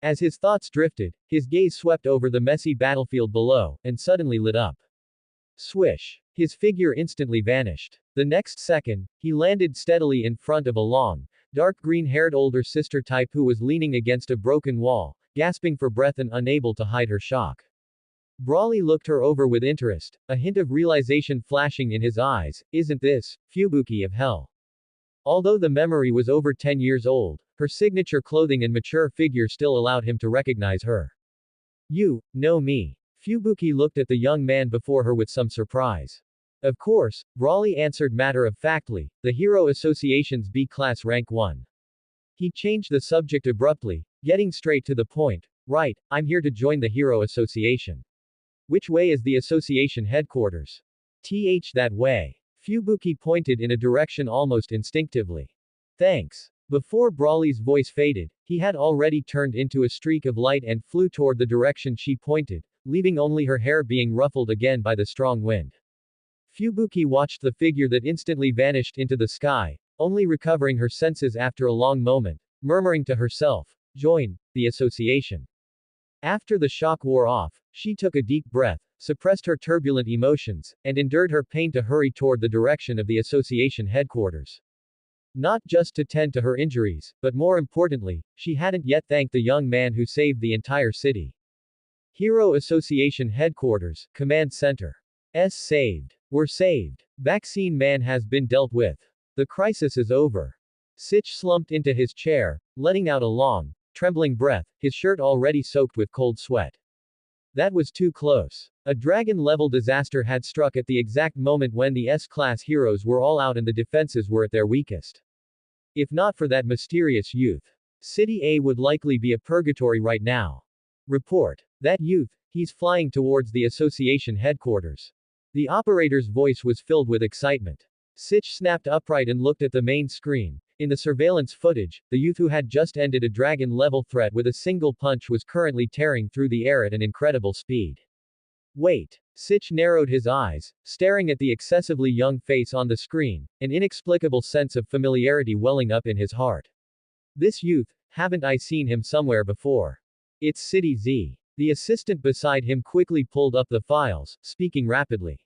As his thoughts drifted, his gaze swept over the messy battlefield below, and suddenly lit up. Swish. His figure instantly vanished. The next second, he landed steadily in front of a long, dark green-haired older sister type who was leaning against a broken wall, gasping for breath and unable to hide her shock. Brawley looked her over with interest, a hint of realization flashing in his eyes. Isn't this Fubuki of hell? Although the memory was over 10 years old, her signature clothing and mature figure still allowed him to recognize her. You know me. Fubuki looked at the young man before her with some surprise. Of course, Brawley answered matter-of-factly, the Hero Association's B-Class Rank 1. He changed the subject abruptly, getting straight to the point. Right, I'm here to join the Hero Association. Which way is the association headquarters? That way. Fubuki pointed in a direction almost instinctively. Thanks. Before Brawley's voice faded, he had already turned into a streak of light and flew toward the direction she pointed, leaving only her hair being ruffled again by the strong wind. Fubuki watched the figure that instantly vanished into the sky, only recovering her senses after a long moment, murmuring to herself, join the association. After the shock wore off, she took a deep breath, suppressed her turbulent emotions, and endured her pain to hurry toward the direction of the association headquarters. Not just to tend to her injuries, but more importantly, she hadn't yet thanked the young man who saved the entire city. Hero Association Headquarters, Command Center. Saved. We're saved. Vaccine Man has been dealt with. The crisis is over. Sitch slumped into his chair, letting out a long, trembling breath, his shirt already soaked with cold sweat. That was too close. A dragon-level disaster had struck at the exact moment when the S-class heroes were all out and the defenses were at their weakest. If not for that mysterious youth, City A would likely be a purgatory right now. Report. That youth, he's flying towards the association headquarters. The operator's voice was filled with excitement. Sitch snapped upright and looked at the main screen. In the surveillance footage, the youth who had just ended a dragon-level threat with a single punch was currently tearing through the air at an incredible speed. Wait. Sitch narrowed his eyes, staring at the excessively young face on the screen, an inexplicable sense of familiarity welling up in his heart. This youth, haven't I seen him somewhere before? It's City Z. The assistant beside him quickly pulled up the files, speaking rapidly.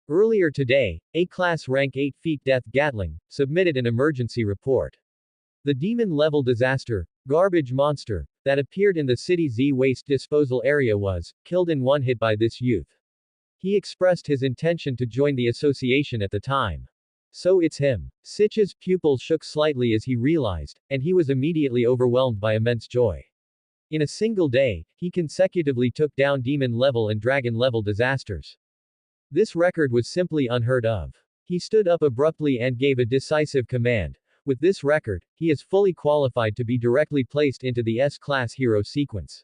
Earlier today, A-Class Rank 8 Feet Death Gatling submitted an emergency report. The demon-level disaster, garbage monster, that appeared in the City Z waste disposal area was killed in one hit by this youth. He expressed his intention to join the association at the time. So it's him. Sitch's pupils shook slightly as he realized, and he was immediately overwhelmed by immense joy. In a single day, he consecutively took down demon-level and dragon-level disasters. This record was simply unheard of. He stood up abruptly and gave a decisive command. With this record, he is fully qualified to be directly placed into the S-Class hero sequence.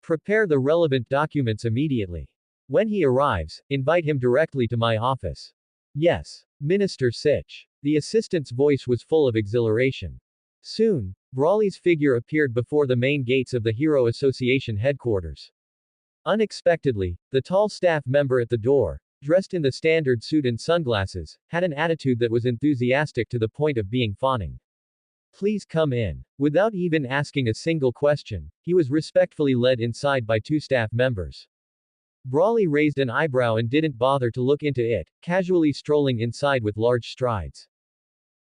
Prepare the relevant documents immediately. When he arrives, invite him directly to my office. Yes, Minister Sitch. The assistant's voice was full of exhilaration. Soon, Brawley's figure appeared before the main gates of the Hero Association headquarters. Unexpectedly, the tall staff member at the door, dressed in the standard suit and sunglasses, had an attitude that was enthusiastic to the point of being fawning. Please come in. Without even asking a single question, he was respectfully led inside by two staff members. Brawley raised an eyebrow and didn't bother to look into it, casually strolling inside with large strides.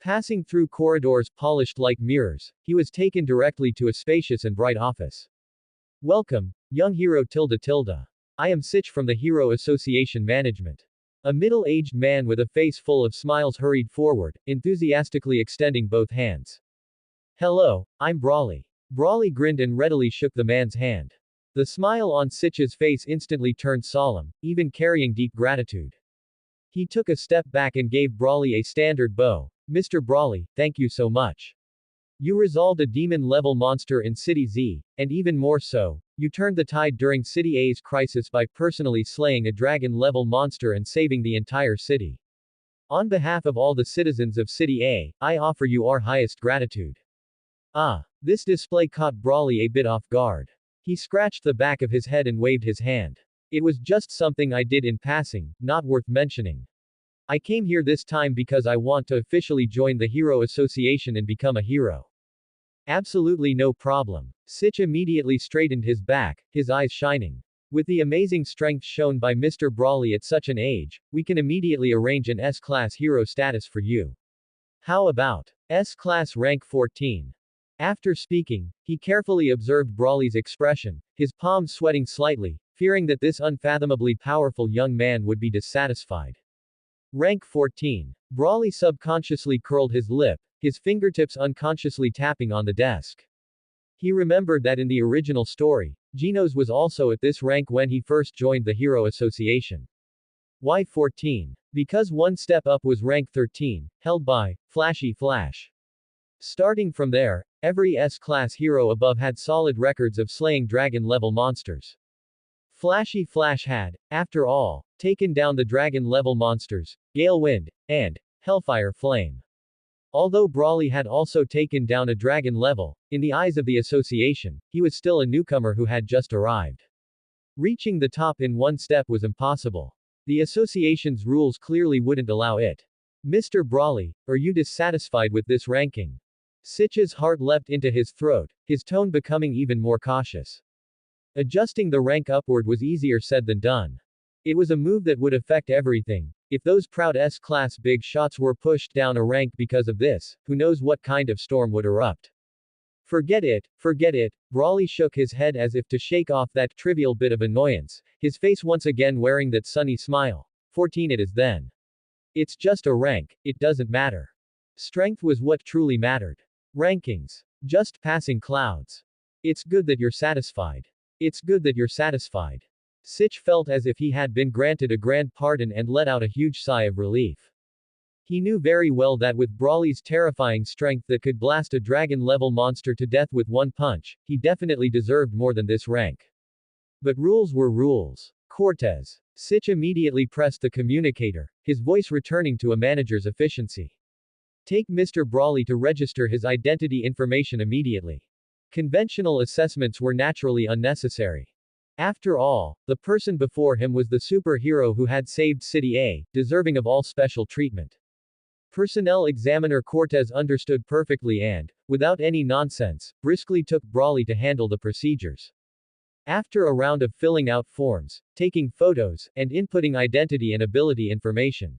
Passing through corridors polished like mirrors, he was taken directly to a spacious and bright office. Welcome, young hero tilde tilde. I am Sitch from the Hero Association Management. A middle-aged man with a face full of smiles hurried forward, enthusiastically extending both hands. Hello, I'm Brawley. Brawley grinned and readily shook the man's hand. The smile on Sitch's face instantly turned solemn, even carrying deep gratitude. He took a step back and gave Brawley a standard bow. Mr. Brawley, thank you so much. You resolved a demon-level monster in City Z, and even more so, you turned the tide during City A's crisis by personally slaying a dragon-level monster and saving the entire city. On behalf of all the citizens of City A, I offer you our highest gratitude. This display caught Brawley a bit off guard. He scratched the back of his head and waved his hand. It was just something I did in passing, not worth mentioning. I came here this time because I want to officially join the Hero Association and become a hero. Absolutely no problem. Sitch immediately straightened his back, his eyes shining. With the amazing strength shown by Mr. Brawley at such an age, we can immediately arrange an S-Class hero status for you. How about S-Class rank 14? After speaking, he carefully observed Brawley's expression, his palms sweating slightly, fearing that this unfathomably powerful young man would be dissatisfied. Rank 14. Brawley subconsciously curled his lip, his fingertips unconsciously tapping on the desk. He remembered that in the original story, Genos was also at this rank when he first joined the Hero Association. Why 14? Because one step up was rank 13, held by Flashy Flash. Starting from there, every S-class hero above had solid records of slaying dragon-level monsters. Flashy Flash had, after all, taken down the dragon-level monsters, Gale Wind, and Hellfire Flame. Although Brawly had also taken down a dragon level, in the eyes of the association, he was still a newcomer who had just arrived. Reaching the top in one step was impossible. The association's rules clearly wouldn't allow it. Mr. Brawly, are you dissatisfied with this ranking? Sitch's heart leapt into his throat, his tone becoming even more cautious. Adjusting the rank upward was easier said than done. It was a move that would affect everything. If those proud S-class big shots were pushed down a rank because of this, who knows what kind of storm would erupt. Forget it, Brawly shook his head as if to shake off that trivial bit of annoyance, his face once again wearing that sunny smile. 14 it is then. It's just a rank, it doesn't matter. Strength was what truly mattered. Rankings. Just passing clouds. It's good that you're satisfied. It's good that you're satisfied. Sitch felt as if he had been granted a grand pardon and let out a huge sigh of relief. He knew very well that with Brawly's terrifying strength that could blast a dragon-level monster to death with one punch, he definitely deserved more than this rank. But rules were rules. Cortez. Sitch immediately pressed the communicator, his voice returning to a manager's efficiency. Take Mr. Brawly to register his identity information immediately. Conventional assessments were naturally unnecessary. After all, the person before him was the superhero who had saved City A, deserving of all special treatment. Personnel examiner Cortez understood perfectly and, without any nonsense, briskly took Brawly to handle the procedures. After a round of filling out forms, taking photos, and inputting identity and ability information,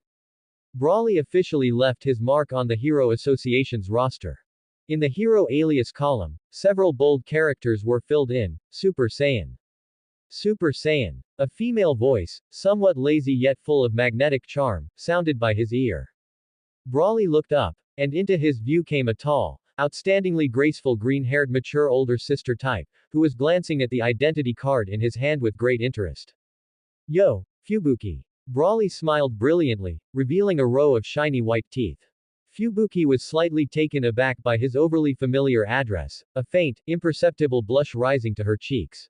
Brawly officially left his mark on the Hero Association's roster. In the Hero Alias column, several bold characters were filled in. Super Saiyan. Super Saiyan. A female voice, somewhat lazy yet full of magnetic charm, sounded by his ear. Brawly looked up, and into his view came a tall, outstandingly graceful green-haired mature older sister type, who was glancing at the identity card in his hand with great interest. Yo, Fubuki. Brawly smiled brilliantly, revealing a row of shiny white teeth. Fubuki was slightly taken aback by his overly familiar address, a faint, imperceptible blush rising to her cheeks.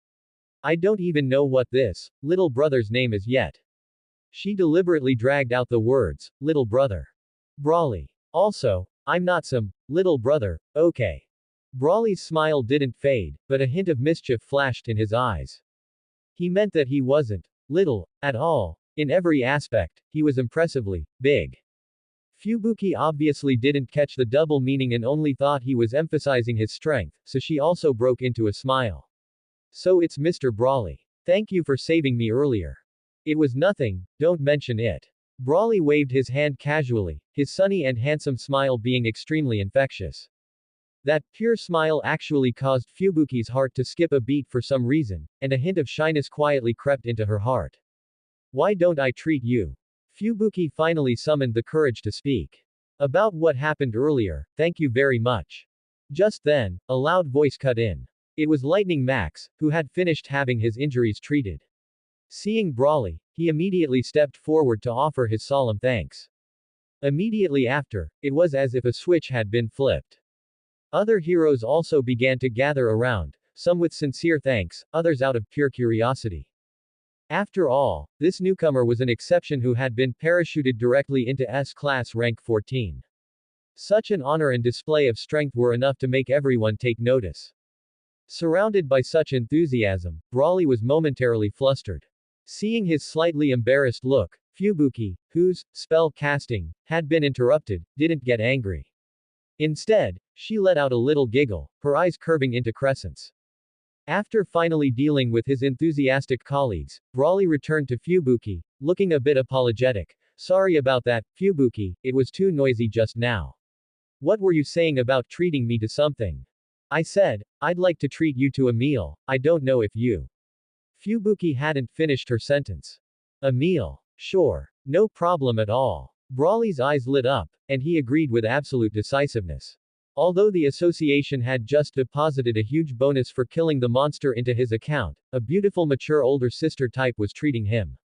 I don't even know what this little brother's name is yet. She deliberately dragged out the words, little brother. Brawly. Also, I'm not some little brother, okay. Brawly's smile didn't fade, but a hint of mischief flashed in his eyes. He meant that he wasn't little at all. In every aspect, he was impressively big. Fubuki obviously didn't catch the double meaning and only thought he was emphasizing his strength, so she also broke into a smile. So it's Mr. Brawly. Thank you for saving me earlier. It was nothing, don't mention it. Brawly waved his hand casually, his sunny and handsome smile being extremely infectious. That pure smile actually caused Fubuki's heart to skip a beat for some reason, and a hint of shyness quietly crept into her heart. Why don't I treat you? Fubuki finally summoned the courage to speak. About what happened earlier, thank you very much. Just then, a loud voice cut in. It was Lightning Max, who had finished having his injuries treated. Seeing Brawly, he immediately stepped forward to offer his solemn thanks. Immediately after, it was as if a switch had been flipped. Other heroes also began to gather around, some with sincere thanks, others out of pure curiosity. After all, this newcomer was an exception who had been parachuted directly into S-class rank 14. Such an honor and display of strength were enough to make everyone take notice. Surrounded by such enthusiasm, Brawly was momentarily flustered. Seeing his slightly embarrassed look, Fubuki, whose spell casting had been interrupted, didn't get angry. Instead, she let out a little giggle, her eyes curving into crescents. After finally dealing with his enthusiastic colleagues, Brawly returned to Fubuki, looking a bit apologetic. Sorry about that, Fubuki, it was too noisy just now. What were you saying about treating me to something? I said, I'd like to treat you to a meal, I don't know if you. Fubuki hadn't finished her sentence. A meal. Sure. No problem at all. Brawley's eyes lit up, and he agreed with absolute decisiveness. Although the association had just deposited a huge bonus for killing the monster into his account, a beautiful mature older sister type was treating him.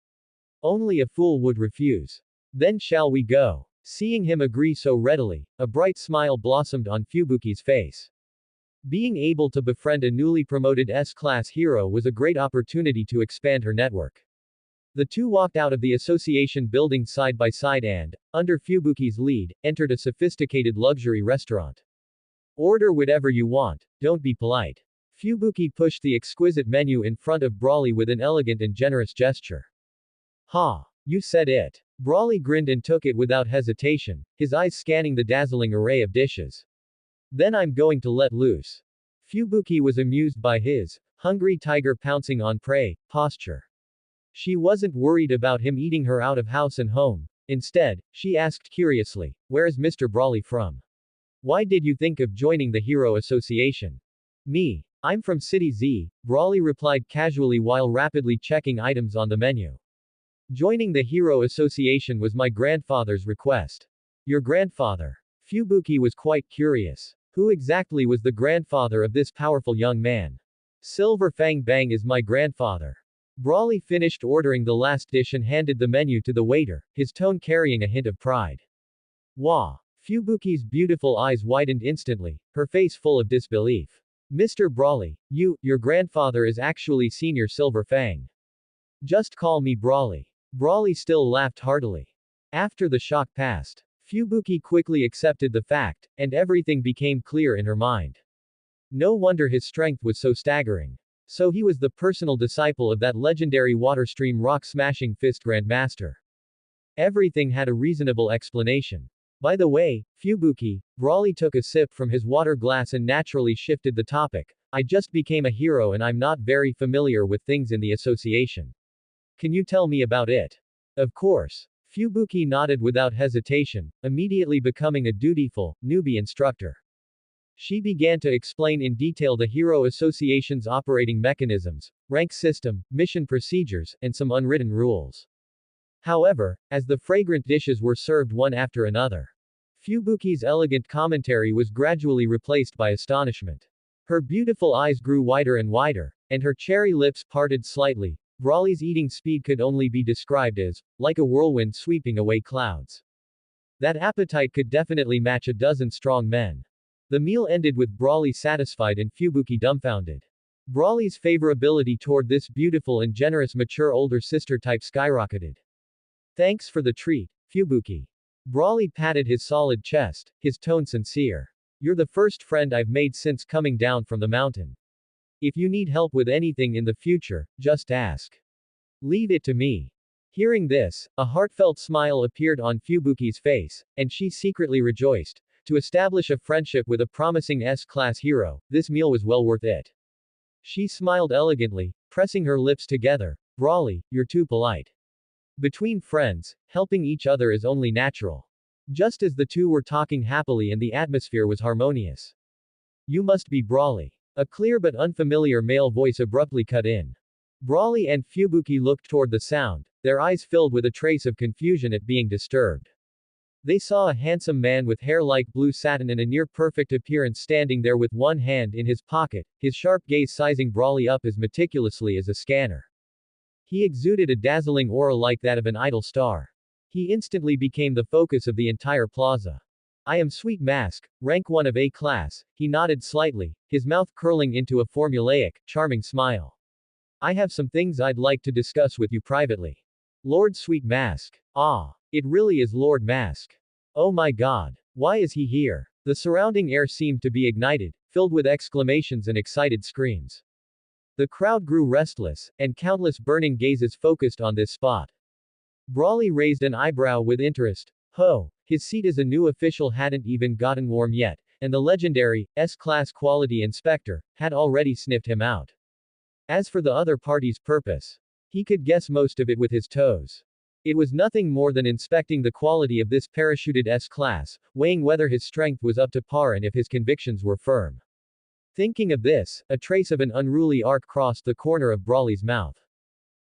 Only a fool would refuse. Then shall we go? Seeing him agree so readily, a bright smile blossomed on Fubuki's face. Being able to befriend a newly promoted S-class hero was a great opportunity to expand her network. The two walked out of the association building side by side and, under Fubuki's lead, entered a sophisticated luxury restaurant. Order whatever you want, don't be polite. Fubuki pushed the exquisite menu in front of Brawley with an elegant and generous gesture. Ha! You said it. Brawley grinned and took it without hesitation, his eyes scanning the dazzling array of dishes. Then I'm going to let loose. Fubuki was amused by his hungry tiger pouncing on prey posture. She wasn't worried about him eating her out of house and home. Instead, she asked curiously, "Where is Mr. Brawley from? Why did you think of joining the Hero Association?" "Me. I'm from City Z," Brawley replied casually while rapidly checking items on the menu. "Joining the Hero Association was my grandfather's request." "Your grandfather?" Fubuki was quite curious. Who exactly was the grandfather of this powerful young man? "Silver Fang Bang is my grandfather." Brawley finished ordering the last dish and handed the menu to the waiter, his tone carrying a hint of pride. "Wah!" Fubuki's beautiful eyes widened instantly, her face full of disbelief. "Mr. Brawley, your grandfather is actually Senior Silver Fang. Just call me Brawley." Brawley still laughed heartily. After the shock passed, Fubuki quickly accepted the fact, and everything became clear in her mind. No wonder his strength was so staggering. So he was the personal disciple of that legendary water-stream rock-smashing fist grandmaster. Everything had a reasonable explanation. "By the way, Fubuki," Brawley took a sip from his water glass and naturally shifted the topic. "I just became a hero and I'm not very familiar with things in the association. Can you tell me about it?" "Of course." Fubuki nodded without hesitation, immediately becoming a dutiful, newbie instructor. She began to explain in detail the Hero Association's operating mechanisms, rank system, mission procedures, and some unwritten rules. However, as the fragrant dishes were served one after another, Fubuki's elegant commentary was gradually replaced by astonishment. Her beautiful eyes grew wider and wider, and her cherry lips parted slightly. Brawley's eating speed could only be described as, like a whirlwind sweeping away clouds. That appetite could definitely match a dozen strong men. The meal ended with Brawley satisfied and Fubuki dumbfounded. Brawley's favorability toward this beautiful and generous mature older sister type skyrocketed. "Thanks for the treat, Fubuki." Brawley patted his solid chest, his tone sincere. "You're the first friend I've made since coming down from the mountain. If you need help with anything in the future, just ask. Leave it to me." Hearing this, a heartfelt smile appeared on Fubuki's face, and she secretly rejoiced. To establish a friendship with a promising S-class hero, this meal was well worth it. She smiled elegantly, pressing her lips together. "Brawley, you're too polite. Between friends, helping each other is only natural." Just as the two were talking happily and the atmosphere was harmonious. "You must be Brawley." A clear but unfamiliar male voice abruptly cut in. Brawley and Fubuki looked toward the sound, their eyes filled with a trace of confusion at being disturbed. They saw a handsome man with hair like blue satin and a near-perfect appearance standing there with one hand in his pocket, his sharp gaze sizing Brawley up as meticulously as a scanner. He exuded a dazzling aura like that of an idol star. He instantly became the focus of the entire plaza. "I am Sweet Mask, rank 1 of A class," he nodded slightly, his mouth curling into a formulaic, charming smile. "I have some things I'd like to discuss with you privately." "Lord Sweet Mask. Ah. It really is Lord Mask. Oh my god. Why is he here?" The surrounding air seemed to be ignited, filled with exclamations and excited screams. The crowd grew restless, and countless burning gazes focused on this spot. Brawley raised an eyebrow with interest. Ho! His seat as a new official hadn't even gotten warm yet, and the legendary, S-class quality inspector, had already sniffed him out. As for the other party's purpose, he could guess most of it with his toes. It was nothing more than inspecting the quality of this parachuted S-class, weighing whether his strength was up to par and if his convictions were firm. Thinking of this, a trace of an unruly arc crossed the corner of Brawley's mouth.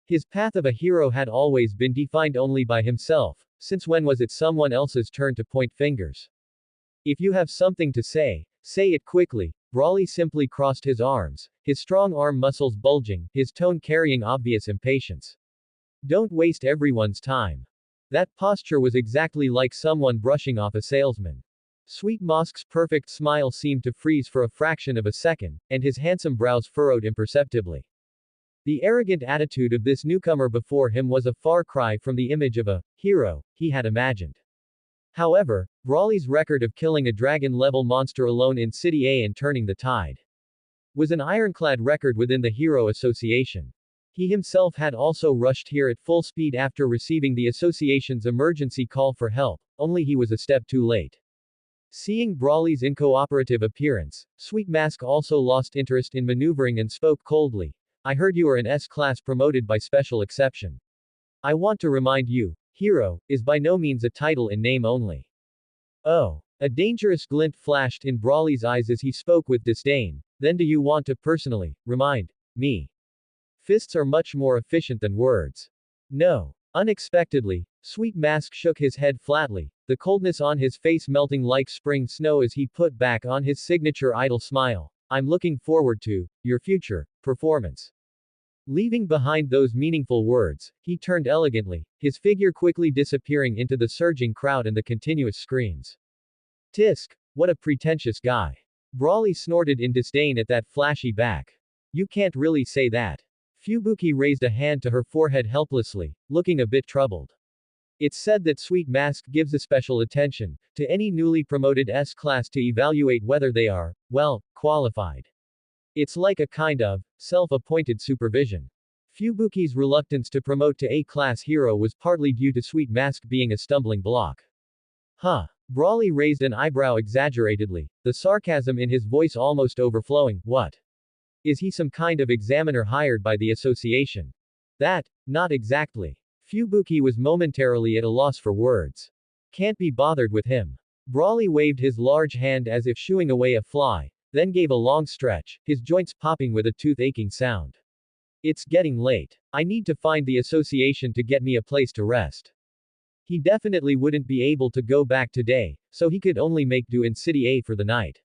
His path of a hero had always been defined only by himself, Since when was it someone else's turn to point fingers? If you have something to say it quickly. Brawley simply crossed his arms, his strong arm muscles bulging, his tone carrying obvious impatience. Don't waste everyone's time. That posture was exactly like someone brushing off a salesman. Sweet Mosk's perfect smile seemed to freeze for a fraction of a second, and his handsome brows furrowed imperceptibly. The arrogant attitude of this newcomer before him was a far cry from the image of a hero he had imagined. However, Brawley's record of killing a dragon-level monster alone in City A and turning the tide was an ironclad record within the Hero Association. He himself had also rushed here at full speed after receiving the association's emergency call for help, only he was a step too late. Seeing Brawley's incooperative appearance, Sweet Mask also lost interest in maneuvering and spoke coldly. I heard you are an S-class promoted by special exception. I want to remind you, hero is by no means a title in name only. Oh. A dangerous glint flashed in Brawley's eyes as he spoke with disdain. Then do you want to personally remind me? Fists are much more efficient than words. No. Unexpectedly, Sweet Mask shook his head flatly, the coldness on his face melting like spring snow as he put back on his signature idle smile. I'm looking forward to your future performance. Leaving behind those meaningful words, he turned elegantly, his figure quickly disappearing into the surging crowd and the continuous screams. Tisk! What a pretentious guy. Brawley snorted in disdain at that flashy back. You can't really say that. Fubuki raised a hand to her forehead helplessly, looking a bit troubled. It's said that Sweet Mask gives a special attention to any newly promoted S-class to evaluate whether they are, well, qualified. It's like a kind of self-appointed supervision. Fubuki's reluctance to promote to A-class hero was partly due to Sweet Mask being a stumbling block. Huh. Brawley raised an eyebrow exaggeratedly, the sarcasm in his voice almost overflowing. What? Is he some kind of examiner hired by the association? That, not exactly. Fubuki was momentarily at a loss for words. Can't be bothered with him. Brawley waved his large hand as if shooing away a fly, then gave a long stretch, his joints popping with a tooth-aching sound. It's getting late. I need to find the association to get me a place to rest. He definitely wouldn't be able to go back today, so he could only make do in City A for the night.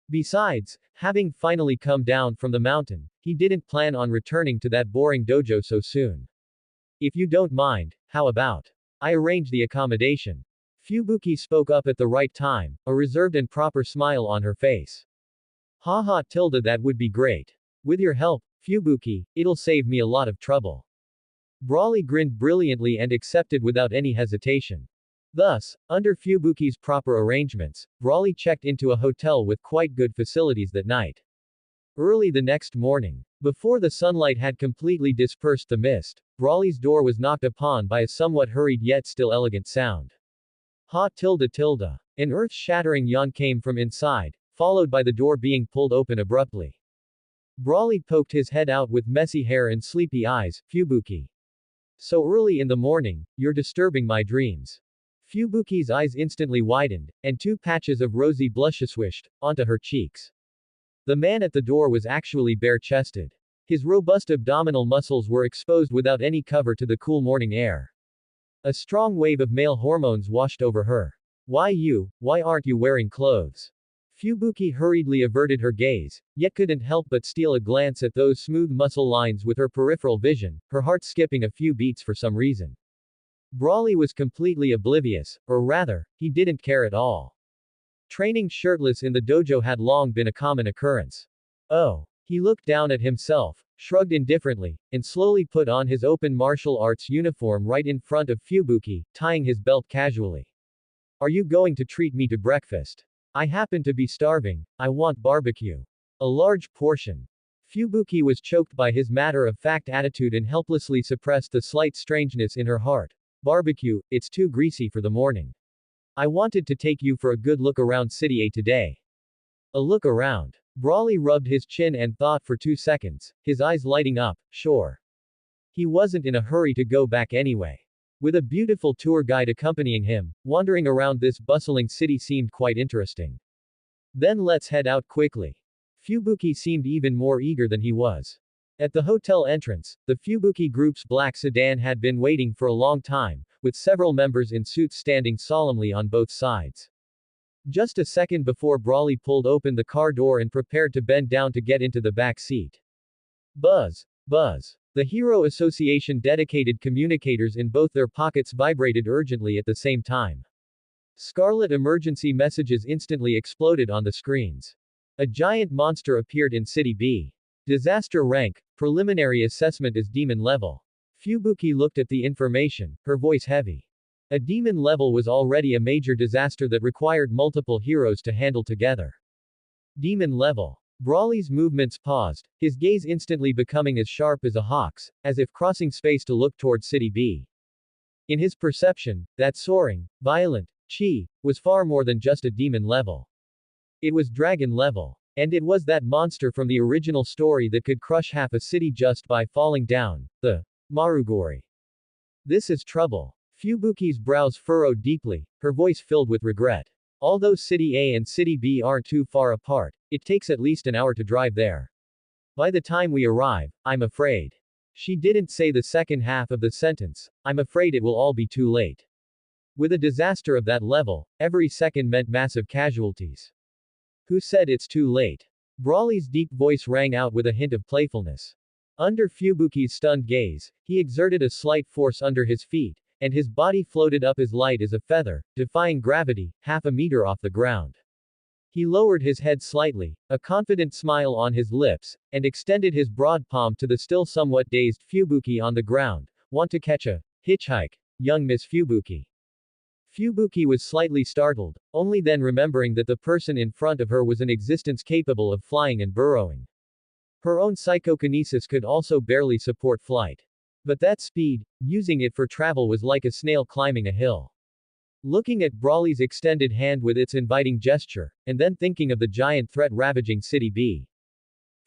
Besides, having finally come down from the mountain, he didn't plan on returning to that boring dojo so soon. If you don't mind, how about I arrange the accommodation? Fubuki spoke up at the right time, a reserved and proper smile on her face. Haha tilde, that would be great. With your help, Fubuki, it'll save me a lot of trouble. Brawley grinned brilliantly and accepted without any hesitation. Thus, under Fubuki's proper arrangements, Brawley checked into a hotel with quite good facilities that night. Early the next morning, before the sunlight had completely dispersed the mist, Brawley's door was knocked upon by a somewhat hurried yet still elegant sound. Ha tilde tilde. An earth-shattering yawn came from inside, followed by the door being pulled open abruptly. Brawley poked his head out with messy hair and sleepy eyes. Fubuki. So early in the morning, you're disturbing my dreams. Fubuki's eyes instantly widened, and two patches of rosy blush swished onto her cheeks. The man at the door was actually bare-chested. His robust abdominal muscles were exposed without any cover to the cool morning air. A strong wave of male hormones washed over her. Why aren't you wearing clothes? Fubuki hurriedly averted her gaze, yet couldn't help but steal a glance at those smooth muscle lines with her peripheral vision, her heart skipping a few beats for some reason. Brawley was completely oblivious, or rather, he didn't care at all. Training shirtless in the dojo had long been a common occurrence. Oh. He looked down at himself, shrugged indifferently, and slowly put on his open martial arts uniform right in front of Fubuki, tying his belt casually. Are you going to treat me to breakfast? I happen to be starving, I want barbecue. A large portion. Fubuki was choked by his matter-of-fact attitude and helplessly suppressed the slight strangeness in her heart. Barbecue, it's too greasy for the morning. I wanted to take you for a good look around City A today. A look around. Brawley rubbed his chin and thought for 2 seconds, his eyes lighting up. Sure. He wasn't in a hurry to go back anyway. With a beautiful tour guide accompanying him, wandering around this bustling city seemed quite interesting. Then let's head out quickly. Fubuki seemed even more eager than he was. At the hotel entrance, the Fubuki group's black sedan had been waiting for a long time, with several members in suits standing solemnly on both sides. Just a second before Brawley pulled open the car door and prepared to bend down to get into the back seat. Buzz. Buzz. The Hero Association dedicated communicators in both their pockets vibrated urgently at the same time. Scarlet emergency messages instantly exploded on the screens. A giant monster appeared in City B. Disaster rank, preliminary assessment is demon level. Fubuki looked at the information, her voice heavy. A demon level was already a major disaster that required multiple heroes to handle together. Demon level. Brawley's movements paused, his gaze instantly becoming as sharp as a hawk's, as if crossing space to look toward City B. In his perception, that soaring, violent, chi, was far more than just a demon level. It was dragon level. And it was that monster from the original story that could crush half a city just by falling down, the Marugori. This is trouble. Fubuki's brows furrowed deeply, her voice filled with regret. Although City A and City B aren't too far apart, it takes at least an hour to drive there. By the time we arrive, I'm afraid. She didn't say the second half of the sentence, I'm afraid it will all be too late. With a disaster of that level, every second meant massive casualties. Who said it's too late? Brawley's deep voice rang out with a hint of playfulness. Under Fubuki's stunned gaze, he exerted a slight force under his feet, and his body floated up as light as a feather, defying gravity, half a meter off the ground. He lowered his head slightly, a confident smile on his lips, and extended his broad palm to the still somewhat dazed Fubuki on the ground. Want to catch a hitchhike, young Miss Fubuki? Fubuki was slightly startled, only then remembering that the person in front of her was an existence capable of flying and burrowing. Her own psychokinesis could also barely support flight. But that speed, using it for travel was like a snail climbing a hill. Looking at Brawley's extended hand with its inviting gesture, and then thinking of the giant threat ravaging City B.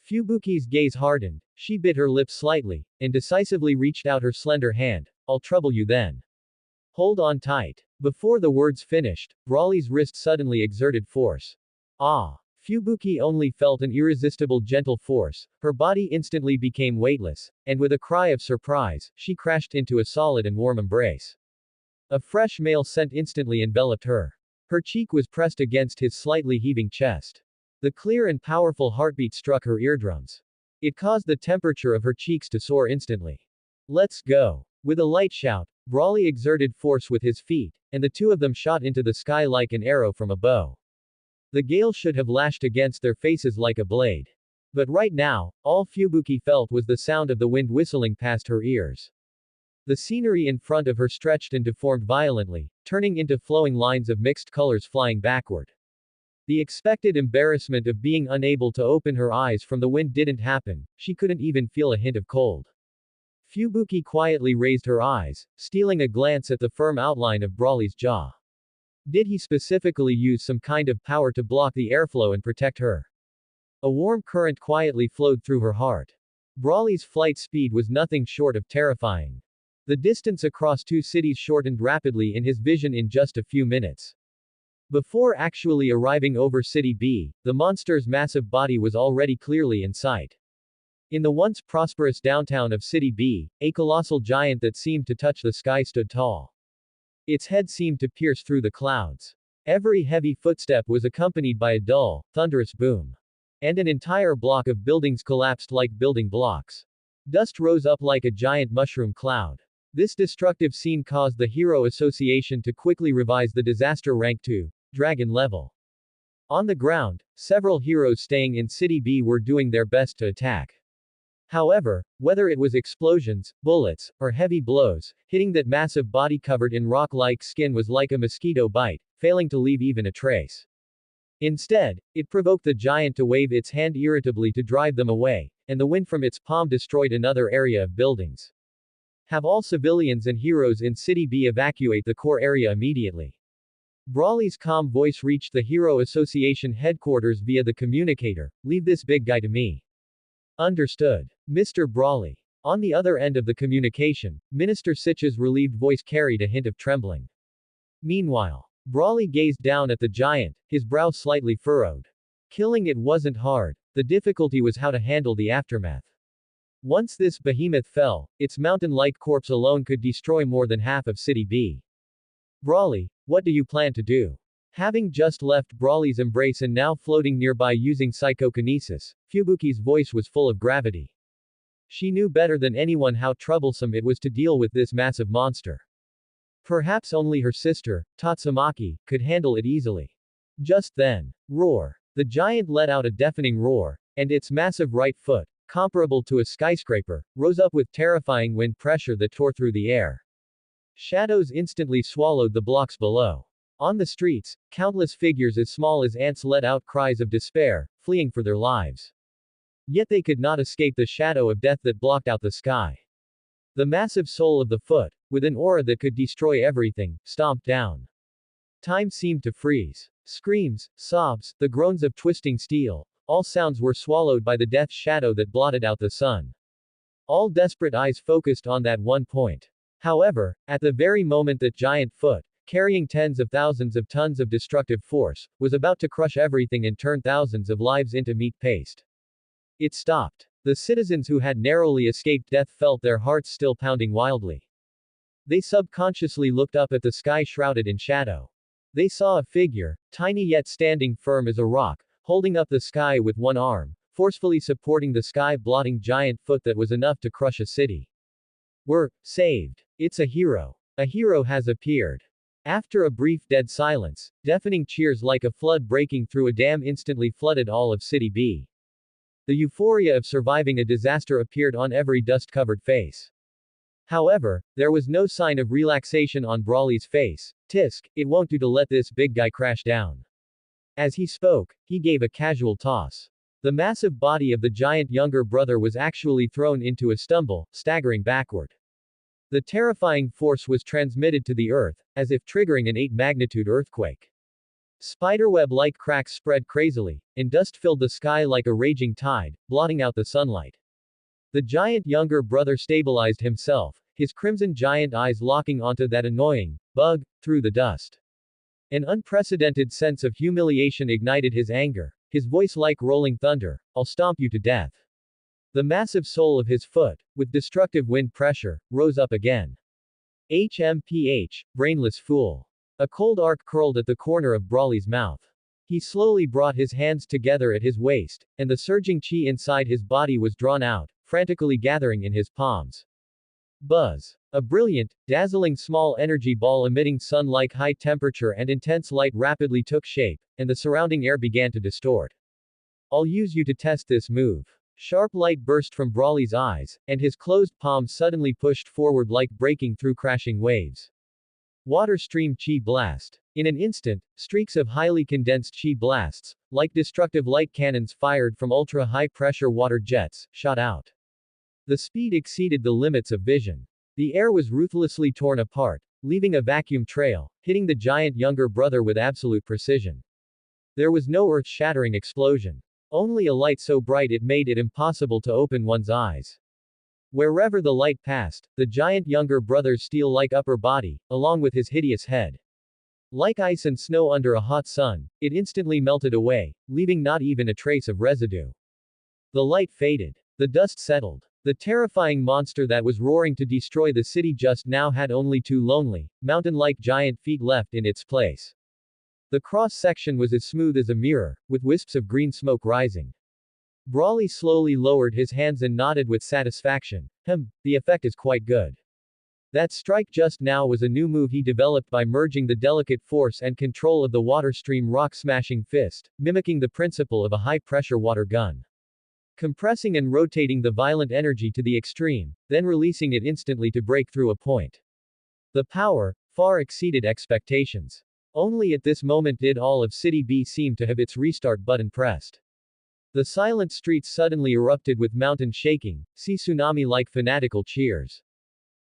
Fubuki's gaze hardened, she bit her lip slightly, and decisively reached out her slender hand. I'll trouble you then. Hold on tight. Before the words finished, Brawley's wrist suddenly exerted force. Ah! Fubuki only felt an irresistible gentle force, her body instantly became weightless, and with a cry of surprise, she crashed into a solid and warm embrace. A fresh male scent instantly enveloped her. Her cheek was pressed against his slightly heaving chest. The clear and powerful heartbeat struck her eardrums. It caused the temperature of her cheeks to soar instantly. Let's go. With a light shout, Brawley exerted force with his feet, and the two of them shot into the sky like an arrow from a bow. The gale should have lashed against their faces like a blade. But right now, all Fubuki felt was the sound of the wind whistling past her ears. The scenery in front of her stretched and deformed violently, turning into flowing lines of mixed colors flying backward. The expected embarrassment of being unable to open her eyes from the wind didn't happen, she couldn't even feel a hint of cold. Fubuki quietly raised her eyes, stealing a glance at the firm outline of Brawley's jaw. Did he specifically use some kind of power to block the airflow and protect her? A warm current quietly flowed through her heart. Brawley's flight speed was nothing short of terrifying. The distance across two cities shortened rapidly in his vision in just a few minutes. Before actually arriving over City B, the monster's massive body was already clearly in sight. In the once prosperous downtown of City B, a colossal giant that seemed to touch the sky stood tall. Its head seemed to pierce through the clouds. Every heavy footstep was accompanied by a dull, thunderous boom. And an entire block of buildings collapsed like building blocks. Dust rose up like a giant mushroom cloud. This destructive scene caused the Hero Association to quickly revise the disaster rank to Dragon level. On the ground, several heroes staying in City B were doing their best to attack. However, whether it was explosions, bullets, or heavy blows, hitting that massive body covered in rock-like skin was like a mosquito bite, failing to leave even a trace. Instead, it provoked the giant to wave its hand irritably to drive them away, and the wind from its palm destroyed another area of buildings. Have all civilians and heroes in City B evacuate the core area immediately. Brawley's calm voice reached the Hero Association headquarters via the communicator. Leave this big guy to me. Understood. Mr. Brawley. On the other end of the communication, Minister Sitch's relieved voice carried a hint of trembling. Meanwhile, Brawley gazed down at the giant, his brow slightly furrowed. Killing it wasn't hard, the difficulty was how to handle the aftermath. Once this behemoth fell, its mountain-like corpse alone could destroy more than half of City B. Brawley, what do you plan to do? Having just left Brawley's embrace and now floating nearby using psychokinesis, Fubuki's voice was full of gravity. She knew better than anyone how troublesome it was to deal with this massive monster. Perhaps only her sister, Tatsumaki, could handle it easily. Just then, roar. The giant let out a deafening roar, and its massive right foot, comparable to a skyscraper, rose up with terrifying wind pressure that tore through the air. Shadows instantly swallowed the blocks below. On the streets, countless figures as small as ants let out cries of despair, fleeing for their lives. Yet they could not escape the shadow of death that blocked out the sky. The massive soul of the foot, with an aura that could destroy everything, stomped down. Time seemed to freeze. Screams, sobs, the groans of twisting steel, all sounds were swallowed by the death shadow that blotted out the sun. All desperate eyes focused on that one point. However, at the very moment that giant foot, carrying tens of thousands of tons of destructive force, was about to crush everything and turn thousands of lives into meat paste, it stopped. The citizens who had narrowly escaped death felt their hearts still pounding wildly. They subconsciously looked up at the sky shrouded in shadow. They saw a figure, tiny yet standing firm as a rock, holding up the sky with one arm, forcefully supporting the sky-blotting giant foot that was enough to crush a city. We're saved. It's a hero. A hero has appeared. After a brief dead silence, deafening cheers like a flood breaking through a dam instantly flooded all of City B. The euphoria of surviving a disaster appeared on every dust-covered face. However, there was no sign of relaxation on Brawley's face. Tisk, it won't do to let this big guy crash down. As he spoke, he gave a casual toss. The massive body of the giant younger brother was actually thrown into a stumble, staggering backward. The terrifying force was transmitted to the earth, as if triggering an 8-magnitude earthquake. Spiderweb-like cracks spread crazily, and dust filled the sky like a raging tide, blotting out the sunlight. The giant younger brother stabilized himself, his crimson giant eyes locking onto that annoying bug through the dust. An unprecedented sense of humiliation ignited his anger, his voice like rolling thunder, "I'll stomp you to death." The massive sole of his foot, with destructive wind pressure, rose up again. HMPH, brainless fool. A cold arc curled at the corner of Brawley's mouth. He slowly brought his hands together at his waist, and the surging chi inside his body was drawn out, frantically gathering in his palms. Buzz. A brilliant, dazzling small energy ball emitting sun-like high temperature and intense light rapidly took shape, and the surrounding air began to distort. "I'll use you to test this move." Sharp light burst from Brawley's eyes, and his closed palms suddenly pushed forward like breaking through crashing waves. Water stream chi blast. In an instant, streaks of highly condensed chi blasts, like destructive light cannons fired from ultra-high pressure water jets, shot out. The speed exceeded the limits of vision. The air was ruthlessly torn apart, leaving a vacuum trail, hitting the giant younger brother with absolute precision. There was no earth-shattering explosion. Only a light so bright it made it impossible to open one's eyes. Wherever the light passed, the giant younger brother's steel-like upper body, along with his hideous head. Like ice and snow under a hot sun, it instantly melted away, leaving not even a trace of residue. The light faded. The dust settled. The terrifying monster that was roaring to destroy the city just now had only two lonely, mountain-like giant feet left in its place. The cross-section was as smooth as a mirror, with wisps of green smoke rising. Brawley slowly lowered his hands and nodded with satisfaction. The effect is quite good. That strike just now was a new move he developed by merging the delicate force and control of the water stream rock-smashing fist, mimicking the principle of a high-pressure water gun. Compressing and rotating the violent energy to the extreme, then releasing it instantly to break through a point. The power far exceeded expectations. Only at this moment did all of City B seem to have its restart button pressed. The silent streets suddenly erupted with mountain shaking, sea tsunami-like fanatical cheers.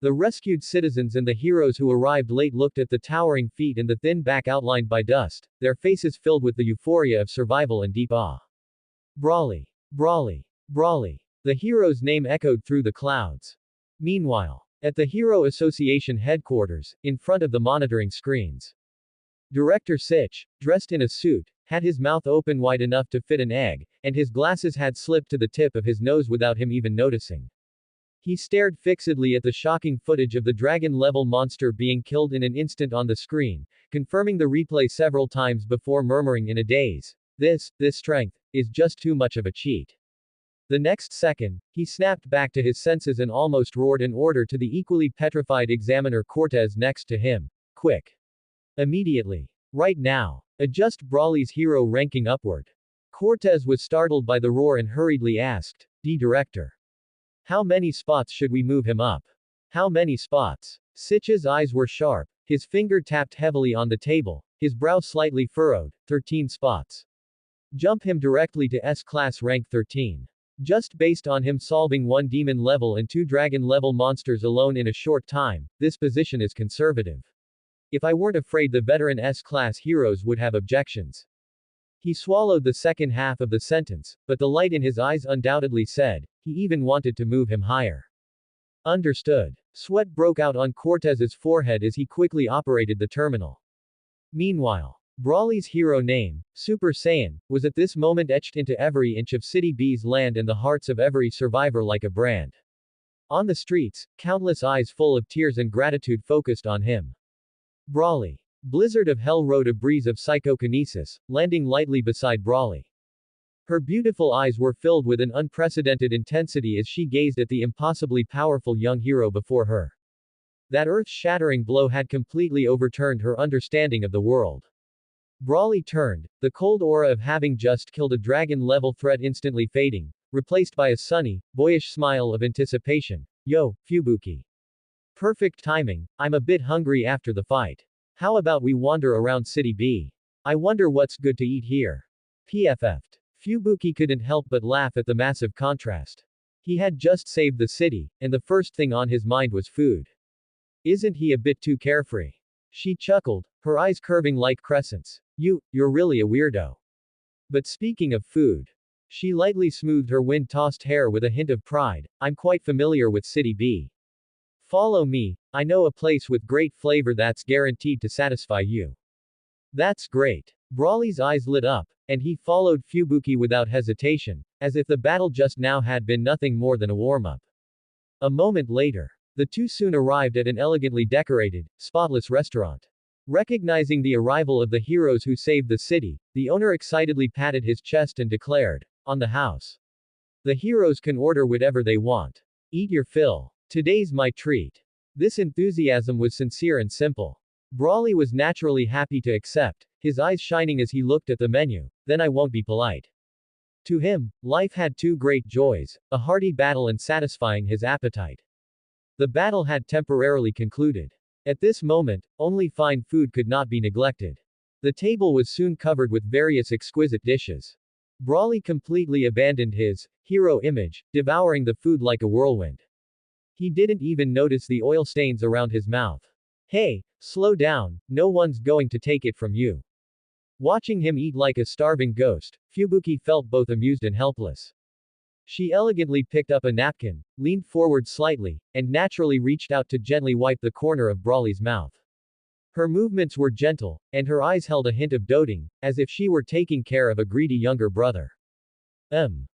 The rescued citizens and the heroes who arrived late looked at the towering feet and the thin back outlined by dust, their faces filled with the euphoria of survival and deep awe. Brawley. Brawley. Brawley. The hero's name echoed through the clouds. Meanwhile, at the Hero Association headquarters, in front of the monitoring screens, Director Sitch, dressed in a suit, had his mouth open wide enough to fit an egg, and his glasses had slipped to the tip of his nose without him even noticing. He stared fixedly at the shocking footage of the dragon-level monster being killed in an instant on the screen, confirming the replay several times before murmuring in a daze. This strength, is just too much of a cheat. The next second, he snapped back to his senses and almost roared an order to the equally petrified examiner Cortez next to him. Quick. Immediately. Right now. Adjust Brawley's hero ranking upward. Cortez was startled by the roar and hurriedly asked, Director. How many spots should we move him up? How many spots? Sitch's eyes were sharp, his finger tapped heavily on the table, his brow slightly furrowed. 13 spots. Jump him directly to S-class rank 13. Just based on him solving 1 demon level and 2 dragon level monsters alone in a short time, this position is conservative. If I weren't afraid the veteran S-class heroes would have objections. He swallowed the second half of the sentence, but the light in his eyes undoubtedly said, he even wanted to move him higher. Understood. Sweat broke out on Cortez's forehead as he quickly operated the terminal. Meanwhile, Brawley's hero name, Super Saiyan, was at this moment etched into every inch of City B's land and the hearts of every survivor like a brand. On the streets, countless eyes full of tears and gratitude focused on him. Brawley. Blizzard of Hell rode a breeze of psychokinesis, landing lightly beside Brawley. Her beautiful eyes were filled with an unprecedented intensity as she gazed at the impossibly powerful young hero before her. That earth-shattering blow had completely overturned her understanding of the world. Brawley turned, the cold aura of having just killed a dragon-level threat instantly fading, replaced by a sunny, boyish smile of anticipation. Yo, Fubuki. Perfect timing, I'm a bit hungry after the fight. How about we wander around City B? I wonder what's good to eat here. PFF'd. Fubuki couldn't help but laugh at the massive contrast. He had just saved the city, and the first thing on his mind was food. Isn't he a bit too carefree? She chuckled, her eyes curving like crescents. You're really a weirdo. But speaking of food. She lightly smoothed her wind-tossed hair with a hint of pride. I'm quite familiar with City B. Follow me, I know a place with great flavor that's guaranteed to satisfy you. That's great. Brawley's eyes lit up, and he followed Fubuki without hesitation, as if the battle just now had been nothing more than a warm-up. A moment later, the two soon arrived at an elegantly decorated, spotless restaurant. Recognizing the arrival of the heroes who saved the city, the owner excitedly patted his chest and declared, on the house. The heroes can order whatever they want. Eat your fill. Today's my treat. This enthusiasm was sincere and simple. Brawley was naturally happy to accept, his eyes shining as he looked at the menu. Then I won't be polite. To him, life had two great joys, a hearty battle and satisfying his appetite. The battle had temporarily concluded. At this moment, only fine food could not be neglected. The table was soon covered with various exquisite dishes. Brawley completely abandoned his hero image, devouring the food like a whirlwind. He didn't even notice the oil stains around his mouth. Hey, slow down, no one's going to take it from you. Watching him eat like a starving ghost, Fubuki felt both amused and helpless. She elegantly picked up a napkin, leaned forward slightly, and naturally reached out to gently wipe the corner of Brawley's mouth. Her movements were gentle, and her eyes held a hint of doting, as if she were taking care of a greedy younger brother.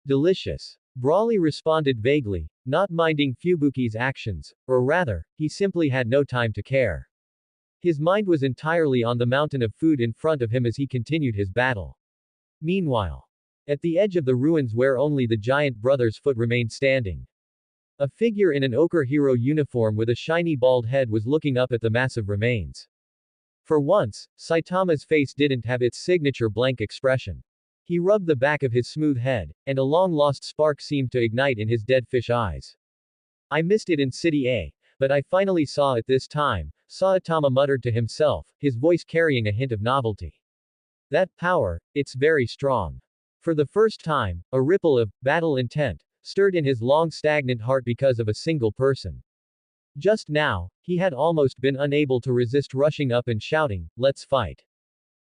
Delicious. Brawley responded vaguely, not minding Fubuki's actions, or rather, he simply had no time to care. His mind was entirely on the mountain of food in front of him as he continued his battle. Meanwhile, at the edge of the ruins where only the giant brother's foot remained standing, a figure in an ochre hero uniform with a shiny bald head was looking up at the massive remains. For once, Saitama's face didn't have its signature blank expression. He rubbed the back of his smooth head, and a long-lost spark seemed to ignite in his dead fish eyes. I missed it in City A, but I finally saw it this time, Saitama muttered to himself, his voice carrying a hint of novelty. That power, it's very strong. For the first time, a ripple of battle intent stirred in his long stagnant heart because of a single person. Just now, he had almost been unable to resist rushing up and shouting, let's fight.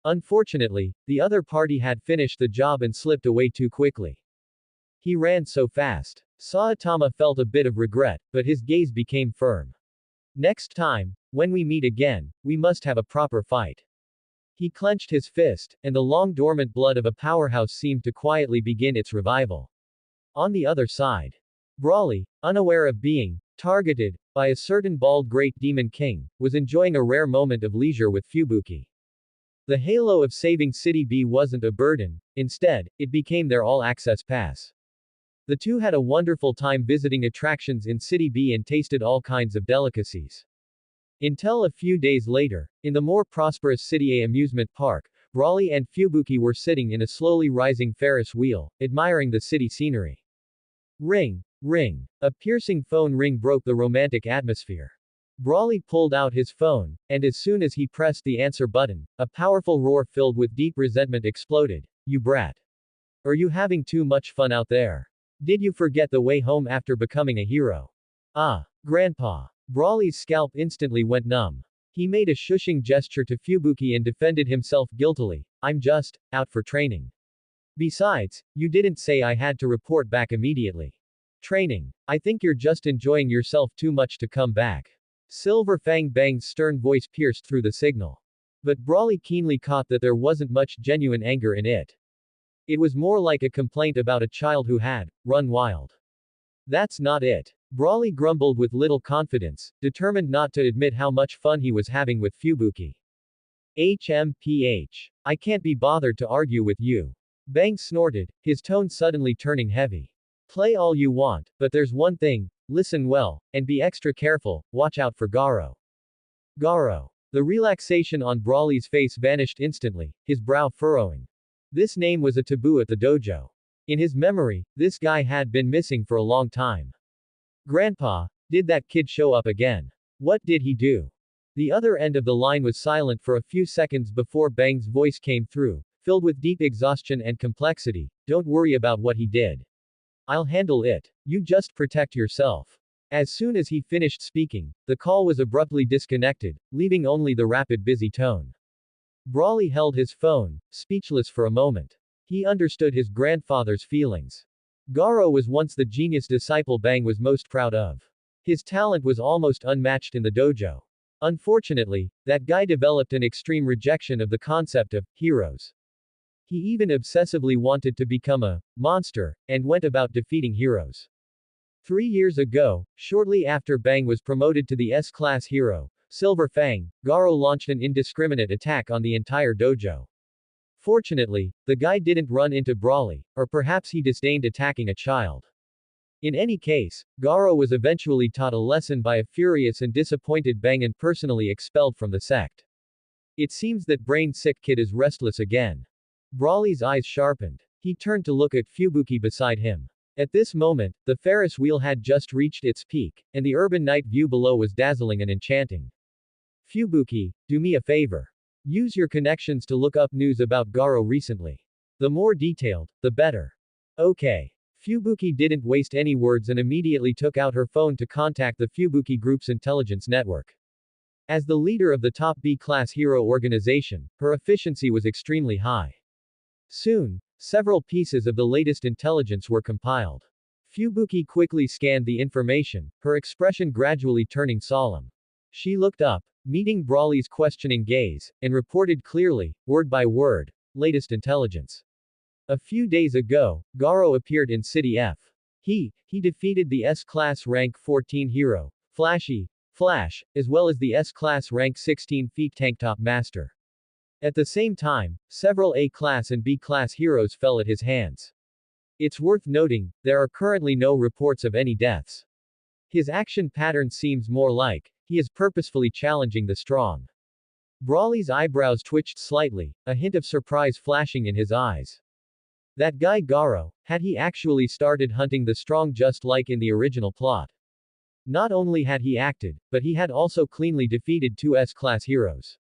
Unfortunately, the other party had finished the job and slipped away too quickly. He ran so fast. Saitama felt a bit of regret, but his gaze became firm. Next time, when we meet again, we must have a proper fight. He clenched his fist, and the long dormant blood of a powerhouse seemed to quietly begin its revival. On the other side, Brawley, unaware of being targeted by a certain bald great demon king, was enjoying a rare moment of leisure with Fubuki. The halo of saving City B wasn't a burden, instead, it became their all-access pass. The two had a wonderful time visiting attractions in City B and tasted all kinds of delicacies. Until a few days later, in the more prosperous City A amusement park, Brawley and Fubuki were sitting in a slowly rising Ferris wheel, admiring the city scenery. Ring, ring. A piercing phone ring broke the romantic atmosphere. Brawley pulled out his phone, and as soon as he pressed the answer button, a powerful roar filled with deep resentment exploded. You brat. Are you having too much fun out there? Did you forget the way home after becoming a hero? Ah, Grandpa. Brawley's scalp instantly went numb. He made a shushing gesture to Fubuki and defended himself guiltily. I'm just out for training. Besides, you didn't say I had to report back immediately. Training. I think you're just enjoying yourself too much to come back. Silver Fang Bang's stern voice pierced through the signal. But Brawley keenly caught that there wasn't much genuine anger in it. It was more like a complaint about a child who had run wild. That's not it. Brawley grumbled with little confidence, determined not to admit how much fun he was having with Fubuki. HMPH. I can't be bothered to argue with you. Bang snorted, his tone suddenly turning heavy. Play all you want, but there's one thing, listen well, and be extra careful, watch out for Garo. Garo. The relaxation on Brawley's face vanished instantly, his brow furrowing. This name was a taboo at the dojo. In his memory, this guy had been missing for a long time. Grandpa, did that kid show up again? What did he do? The other end of the line was silent for a few seconds before Bang's voice came through, filled with deep exhaustion and complexity. Don't worry about what he did. I'll handle it. You just protect yourself. As soon as he finished speaking, the call was abruptly disconnected, leaving only the rapid busy tone. Brawley held his phone, speechless for a moment. He understood his grandfather's feelings. Garo was once the genius disciple Bang was most proud of. His talent was almost unmatched in the dojo. Unfortunately, that guy developed an extreme rejection of the concept of heroes. He even obsessively wanted to become a monster, and went about defeating heroes. 3 years ago, shortly after Bang was promoted to the S-class hero, Silver Fang, Garo launched an indiscriminate attack on the entire dojo. Fortunately, the guy didn't run into Brawley, or perhaps he disdained attacking a child. In any case, Garo was eventually taught a lesson by a furious and disappointed Bang and personally expelled from the sect. It seems that brain-sick kid is restless again. Brawley's eyes sharpened. He turned to look at Fubuki beside him. At this moment, the Ferris wheel had just reached its peak, and the urban night view below was dazzling and enchanting. Fubuki, do me a favor. Use your connections to look up news about Garo recently. The more detailed, the better. Okay. Fubuki didn't waste any words and immediately took out her phone to contact the Fubuki Group's intelligence network. As the leader of the top B-class hero organization, her efficiency was extremely high. Soon, several pieces of the latest intelligence were compiled. Fubuki quickly scanned the information, her expression gradually turning solemn. She looked up, meeting Brawley's questioning gaze, and reported clearly, word by word, latest intelligence. A few days ago, Garo appeared in City F. He defeated the S-class rank 14 hero, Flash, as well as the S-class rank 16 feet tanktop master. At the same time, several A-class and B-class heroes fell at his hands. It's worth noting, there are currently no reports of any deaths. His action pattern seems more like, he is purposefully challenging the strong. Brawley's eyebrows twitched slightly, a hint of surprise flashing in his eyes. That guy Garo, had he actually started hunting the strong just like in the original plot? Not only had he acted, but he had also cleanly defeated two S-class heroes.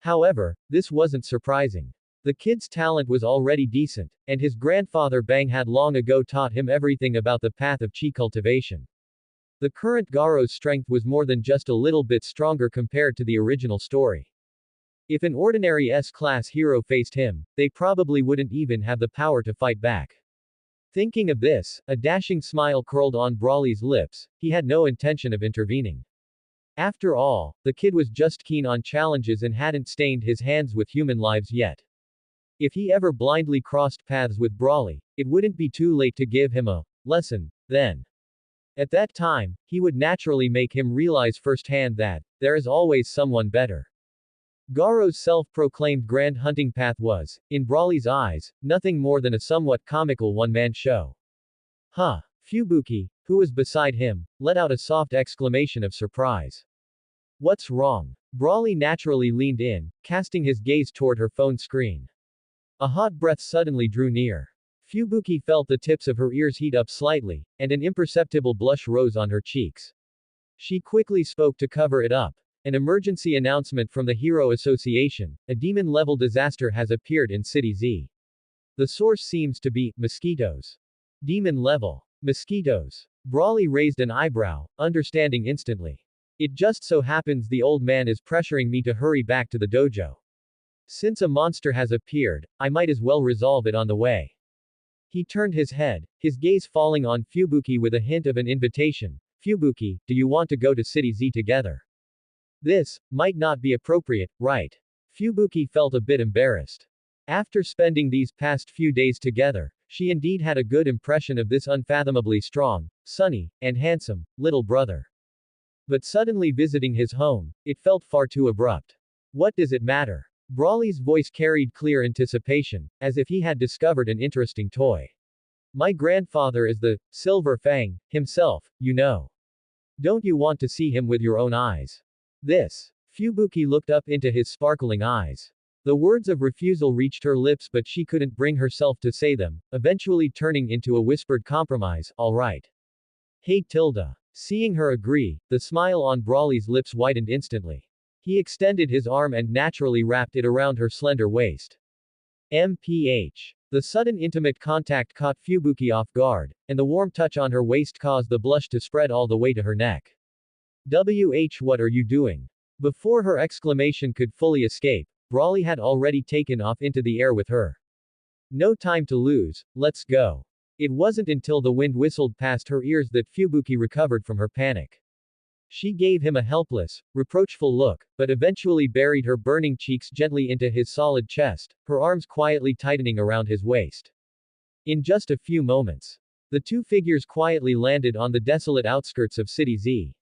However, this wasn't surprising. The kid's talent was already decent, and his grandfather Bang had long ago taught him everything about the path of chi cultivation. The current Garo's strength was more than just a little bit stronger compared to the original story. If an ordinary S-class hero faced him, they probably wouldn't even have the power to fight back. Thinking of this, a dashing smile curled on Brawley's lips. He had no intention of intervening. After all, the kid was just keen on challenges and hadn't stained his hands with human lives yet. If he ever blindly crossed paths with Brawley, it wouldn't be too late to give him a lesson, then. At that time, he would naturally make him realize firsthand that, there is always someone better. Garo's self-proclaimed grand hunting path was, in Brawley's eyes, nothing more than a somewhat comical one-man show. Huh. Fubuki, who was beside him, let out a soft exclamation of surprise. What's wrong? Brawley naturally leaned in, casting his gaze toward her phone screen. A hot breath suddenly drew near. Fubuki felt the tips of her ears heat up slightly, and an imperceptible blush rose on her cheeks. She quickly spoke to cover it up. An emergency announcement from the Hero Association, a demon-level disaster has appeared in City Z. The source seems to be, mosquitoes. Demon level. Mosquitoes. Brawley raised an eyebrow, understanding instantly. It just so happens the old man is pressuring me to hurry back to the dojo. Since a monster has appeared, I might as well resolve it on the way. He turned his head, his gaze falling on Fubuki with a hint of an invitation. Fubuki, do you want to go to City Z together? This might not be appropriate, right? Fubuki felt a bit embarrassed. After spending these past few days together, she indeed had a good impression of this unfathomably strong, sunny, and handsome, little brother. But suddenly visiting his home, it felt far too abrupt. What does it matter? Brawley's voice carried clear anticipation, as if he had discovered an interesting toy. My grandfather is the Silver Fang himself, you know. Don't you want to see him with your own eyes? This. Fubuki looked up into his sparkling eyes. The words of refusal reached her lips, but she couldn't bring herself to say them, eventually turning into a whispered compromise, all right. Hey Tilda. Seeing her agree, the smile on Brawley's lips widened instantly. He extended his arm and naturally wrapped it around her slender waist. MPH. The sudden intimate contact caught Fubuki off guard, and the warm touch on her waist caused the blush to spread all the way to her neck. What are you doing? Before her exclamation could fully escape, Brawley had already taken off into the air with her. No time to lose, let's go. It wasn't until the wind whistled past her ears that Fubuki recovered from her panic. She gave him a helpless, reproachful look, but eventually buried her burning cheeks gently into his solid chest, her arms quietly tightening around his waist. In just a few moments, the two figures quietly landed on the desolate outskirts of City Z.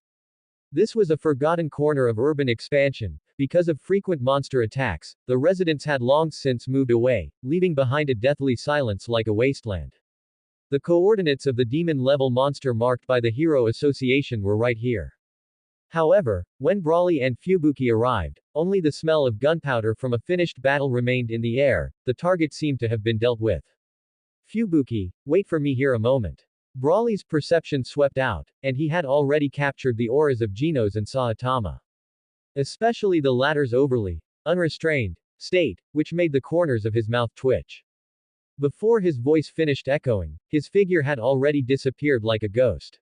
This was a forgotten corner of urban expansion. Because of frequent monster attacks, the residents had long since moved away, leaving behind a deathly silence like a wasteland. The coordinates of the demon-level monster marked by the Hero Association were right here. However, when Brawley and Fubuki arrived, only the smell of gunpowder from a finished battle remained in the air. The target seemed to have been dealt with. Fubuki, wait for me here a moment. Brawley's perception swept out, and he had already captured the auras of Genos and Saitama. Especially the latter's overly, unrestrained, state, which made the corners of his mouth twitch. Before his voice finished echoing, his figure had already disappeared like a ghost.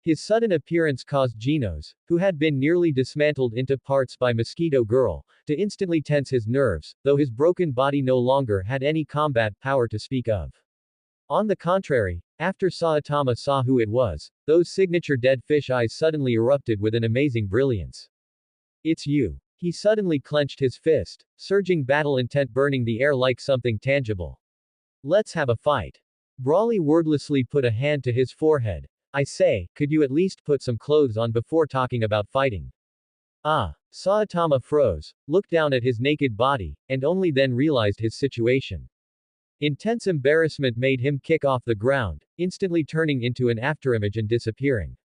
His sudden appearance caused Genos, who had been nearly dismantled into parts by Mosquito Girl, to instantly tense his nerves, though his broken body no longer had any combat power to speak of. On the contrary, after Saitama saw who it was, those signature dead fish eyes suddenly erupted with an amazing brilliance. It's you. He suddenly clenched his fist, surging battle intent burning the air like something tangible. Let's have a fight. Brawley wordlessly put a hand to his forehead. I say, could you at least put some clothes on before talking about fighting? Saitama froze, looked down at his naked body, and only then realized his situation. Intense embarrassment made him kick off the ground, instantly turning into an afterimage and disappearing.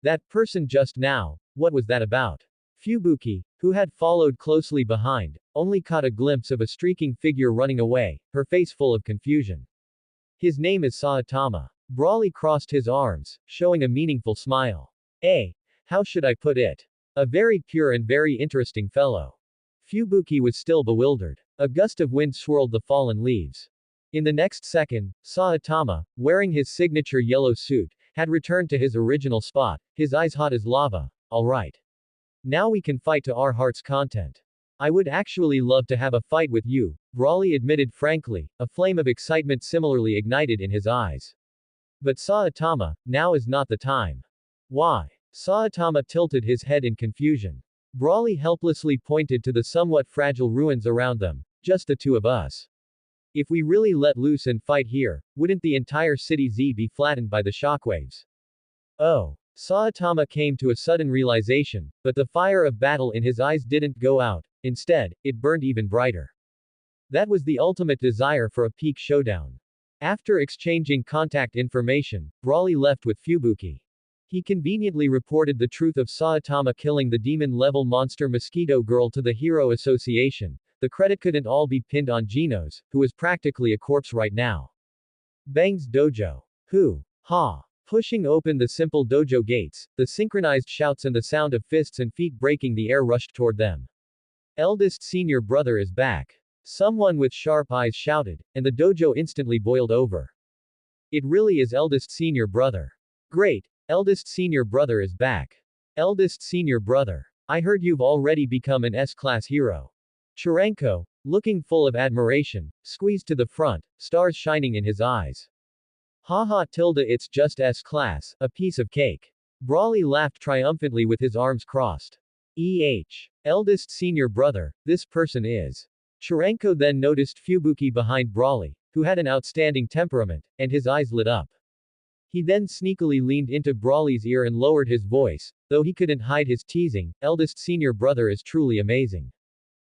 That person just now, what was that about? Fubuki, who had followed closely behind, only caught a glimpse of a streaking figure running away, her face full of confusion. His name is Saitama. Brawley crossed his arms, showing a meaningful smile. How should I put it? A very pure and very interesting fellow. Fubuki was still bewildered. A gust of wind swirled the fallen leaves. In the next second, Saitama, wearing his signature yellow suit, had returned to his original spot, his eyes hot as lava. Alright. Now we can fight to our heart's content. I would actually love to have a fight with you, Brawley admitted frankly, a flame of excitement similarly ignited in his eyes. But Saitama, now is not the time. Why? Saitama tilted his head in confusion. Brawley helplessly pointed to the somewhat fragile ruins around them. Just the two of us. If we really let loose and fight here, wouldn't the entire City Z be flattened by the shockwaves? Oh. Saitama came to a sudden realization, but the fire of battle in his eyes didn't go out. Instead, it burned even brighter. That was the ultimate desire for a peak showdown. After exchanging contact information, Brawley left with Fubuki. He conveniently reported the truth of Saitama killing the demon-level monster Mosquito Girl to the Hero Association. The credit couldn't all be pinned on Genos, who was practically a corpse right now. Bang's dojo. Who? Ha! Pushing open the simple dojo gates, the synchronized shouts and the sound of fists and feet breaking the air rushed toward them. Eldest senior brother is back. Someone with sharp eyes shouted, and the dojo instantly boiled over. It really is eldest senior brother. Great! Eldest senior brother is back. Eldest senior brother. I heard you've already become an S-class hero. Chiranko, looking full of admiration, squeezed to the front, stars shining in his eyes. Haha tilde it's just S-class, a piece of cake. Brawley laughed triumphantly with his arms crossed. Eldest senior brother, this person is. Chiranko then noticed Fubuki behind Brawley, who had an outstanding temperament, and his eyes lit up. He then sneakily leaned into Brawley's ear and lowered his voice, though he couldn't hide his teasing. Eldest senior brother is truly amazing.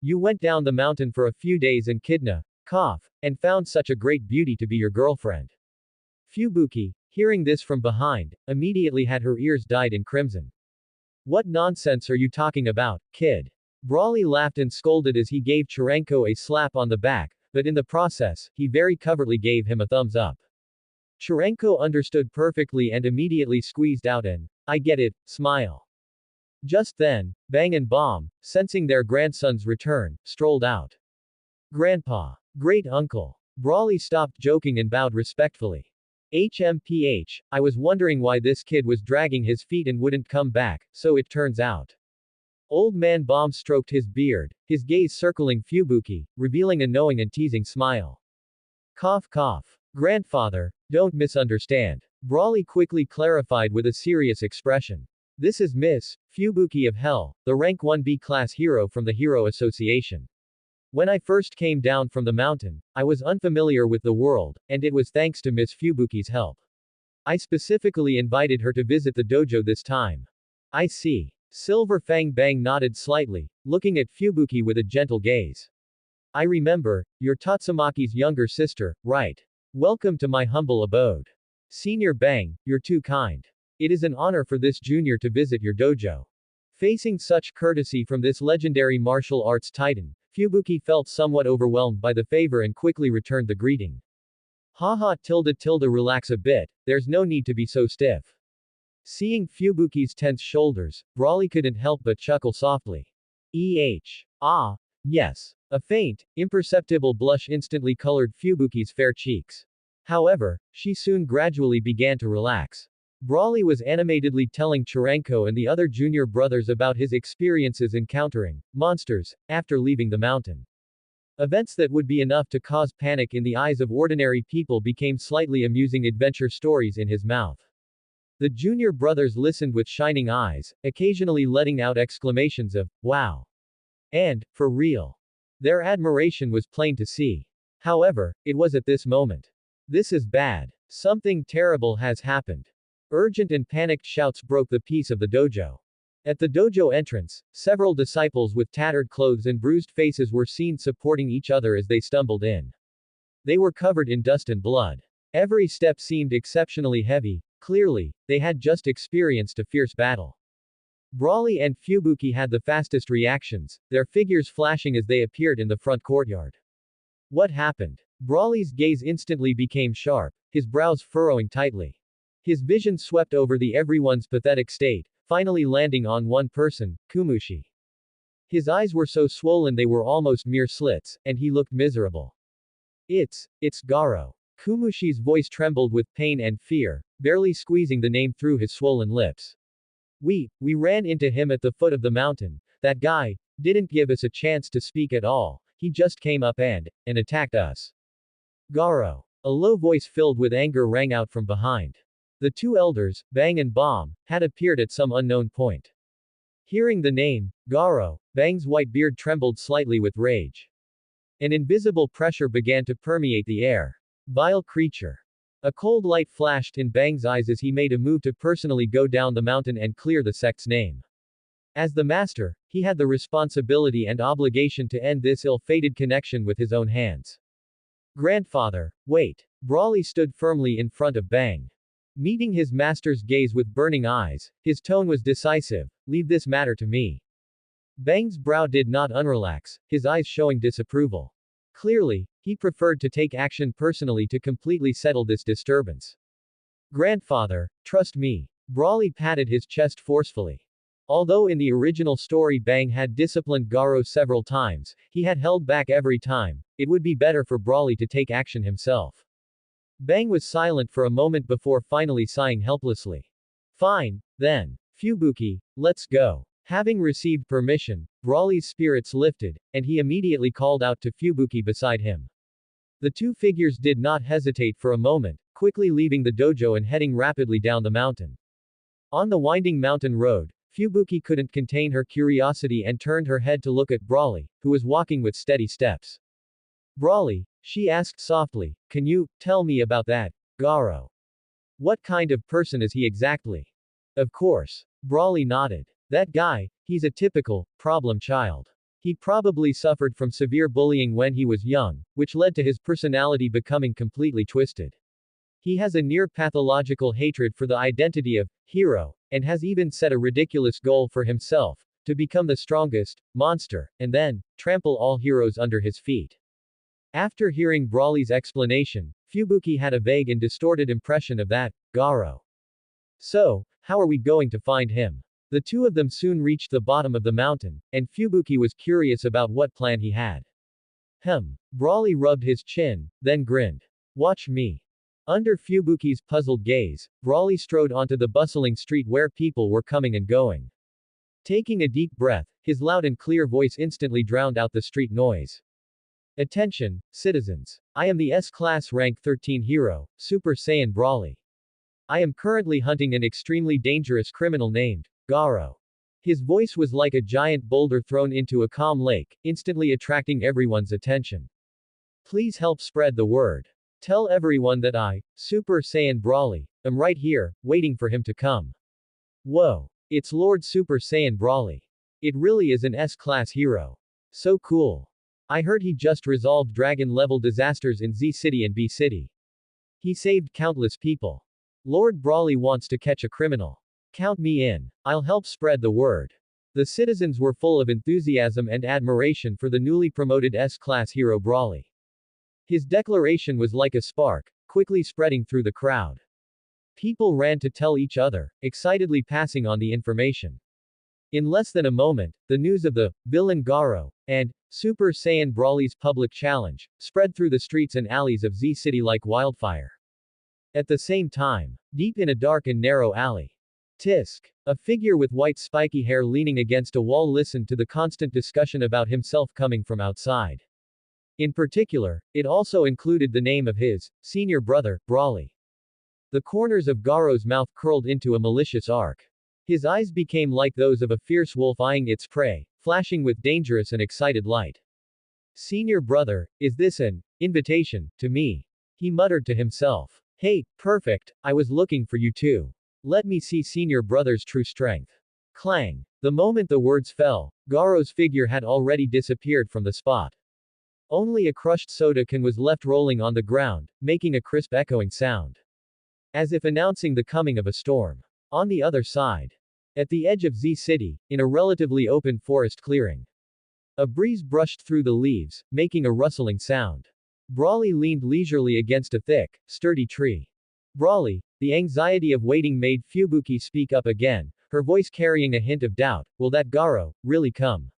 You went down the mountain for a few days and and found such a great beauty to be your girlfriend. Fubuki, hearing this from behind, immediately had her ears dyed in crimson. What nonsense are you talking about, kid? Brawley laughed and scolded as he gave Chiranko a slap on the back, but in the process, he very covertly gave him a thumbs up. Chiranko understood perfectly and immediately squeezed out an, I get it, smile. Just then, Bang and Bomb, sensing their grandson's return, strolled out. Grandpa. Great uncle. Brawley stopped joking and bowed respectfully. HMPH, I was wondering why this kid was dragging his feet and wouldn't come back, so it turns out. Old man Bomb stroked his beard, his gaze circling Fubuki, revealing a knowing and teasing smile. Cough cough. Grandfather, don't misunderstand. Brawley quickly clarified with a serious expression. This is Miss Fubuki of Hell, the rank 1B class hero from the Hero Association. When I first came down from the mountain, I was unfamiliar with the world, and it was thanks to Miss Fubuki's help. I specifically invited her to visit the dojo this time. I see. Silver Fang Bang nodded slightly, looking at Fubuki with a gentle gaze. I remember, you're Tatsumaki's younger sister, right? Welcome to my humble abode. Senior Bang, you're too kind. It is an honor for this junior to visit your dojo. Facing such courtesy from this legendary martial arts titan, Fubuki felt somewhat overwhelmed by the favor and quickly returned the greeting. Haha tilde relax a bit, there's no need to be so stiff. Seeing Fubuki's tense shoulders, Brawley couldn't help but chuckle softly. Ah, yes. A faint, imperceptible blush instantly colored Fubuki's fair cheeks. However, she soon gradually began to relax. Brawley was animatedly telling Chiranko and the other junior brothers about his experiences encountering monsters after leaving the mountain. Events that would be enough to cause panic in the eyes of ordinary people became slightly amusing adventure stories in his mouth. The junior brothers listened with shining eyes, occasionally letting out exclamations of, wow, and, for real. Their admiration was plain to see. However, it was at this moment. This is bad. Something terrible has happened. Urgent and panicked shouts broke the peace of the dojo. At the dojo entrance, several disciples with tattered clothes and bruised faces were seen supporting each other as they stumbled in. They were covered in dust and blood. Every step seemed exceptionally heavy. Clearly, they had just experienced a fierce battle. Brawley and Fubuki had the fastest reactions, their figures flashing as they appeared in the front courtyard. What happened? Brawley's gaze instantly became sharp, his brows furrowing tightly. His vision swept over the everyone's pathetic state, finally landing on one person, Kumushi. His eyes were so swollen they were almost mere slits, and he looked miserable. It's Garo. Kumushi's voice trembled with pain and fear, barely squeezing the name through his swollen lips. We ran into him at the foot of the mountain. That guy didn't give us a chance to speak at all. He just came up and attacked us. Garo. A low voice filled with anger rang out from behind. The two elders, Bang and Bomb, had appeared at some unknown point. Hearing the name, Garo, Bang's white beard trembled slightly with rage. An invisible pressure began to permeate the air. Vile creature. A cold light flashed in Bang's eyes as he made a move to personally go down the mountain and clear the sect's name. As the master, he had the responsibility and obligation to end this ill-fated connection with his own hands. Grandfather, wait. Brawley stood firmly in front of Bang. Meeting his master's gaze with burning eyes, his tone was decisive. Leave this matter to me. Bang's brow did not unrelax, his eyes showing disapproval. Clearly, he preferred to take action personally to completely settle this disturbance. Grandfather, trust me. Brawley patted his chest forcefully. Although in the original story Bang had disciplined Garo several times, he had held back every time. It would be better for Brawley to take action himself. Bang was silent for a moment before finally sighing helplessly. Fine, then. Fubuki, let's go. Having received permission, Brawley's spirits lifted, and he immediately called out to Fubuki beside him. The two figures did not hesitate for a moment, quickly leaving the dojo and heading rapidly down the mountain. On the winding mountain road, Fubuki couldn't contain her curiosity and turned her head to look at Brawley, who was walking with steady steps. Brawley, she asked softly, can you tell me about that, Garo? What kind of person is he exactly? Of course. Brawley nodded. That guy, he's a typical, problem child. He probably suffered from severe bullying when he was young, which led to his personality becoming completely twisted. He has a near pathological hatred for the identity of hero, and has even set a ridiculous goal for himself, to become the strongest monster, and then trample all heroes under his feet. After hearing Brawley's explanation, Fubuki had a vague and distorted impression of that Garo. So, how are we going to find him? The two of them soon reached the bottom of the mountain, and Fubuki was curious about what plan he had. Brawley rubbed his chin, then grinned. Watch me. Under Fubuki's puzzled gaze, Brawley strode onto the bustling street where people were coming and going. Taking a deep breath, his loud and clear voice instantly drowned out the street noise. Attention, citizens. I am the S-Class Rank 13 hero, Super Saiyan Brawley. I am currently hunting an extremely dangerous criminal named Garo. His voice was like a giant boulder thrown into a calm lake, instantly attracting everyone's attention. Please help spread the word. Tell everyone that I, Super Saiyan Brawley, am right here, waiting for him to come. Whoa. It's Lord Super Saiyan Brawley. It really is an S-Class hero. So cool. I heard he just resolved dragon-level disasters in Z City and B City. He saved countless people. Lord Brawley wants to catch a criminal. Count me in. I'll help spread the word. The citizens were full of enthusiasm and admiration for the newly promoted S-Class hero Brawley. His declaration was like a spark, quickly spreading through the crowd. People ran to tell each other, excitedly passing on the information. In less than a moment, the news of the villain Garo and Super Saiyan Brawley's public challenge spread through the streets and alleys of Z City like wildfire. At the same time, deep in a dark and narrow alley, Tisk, a figure with white spiky hair leaning against a wall, listened to the constant discussion about himself coming from outside. In particular, it also included the name of his senior brother, Brawley. The corners of Garo's mouth curled into a malicious arc. His eyes became like those of a fierce wolf eyeing its prey, flashing with dangerous and excited light. Senior brother, is this an invitation to me? He muttered to himself. Hey, perfect, I was looking for you too. Let me see senior brother's true strength. Clang. The moment the words fell, Garo's figure had already disappeared from the spot. Only a crushed soda can was left rolling on the ground, making a crisp echoing sound. As if announcing the coming of a storm. On the other side. At the edge of Z City, in a relatively open forest clearing. A breeze brushed through the leaves, making a rustling sound. Brawley leaned leisurely against a thick, sturdy tree. Brawley, the anxiety of waiting made Fubuki speak up again, her voice carrying a hint of doubt. Will that Garo really come?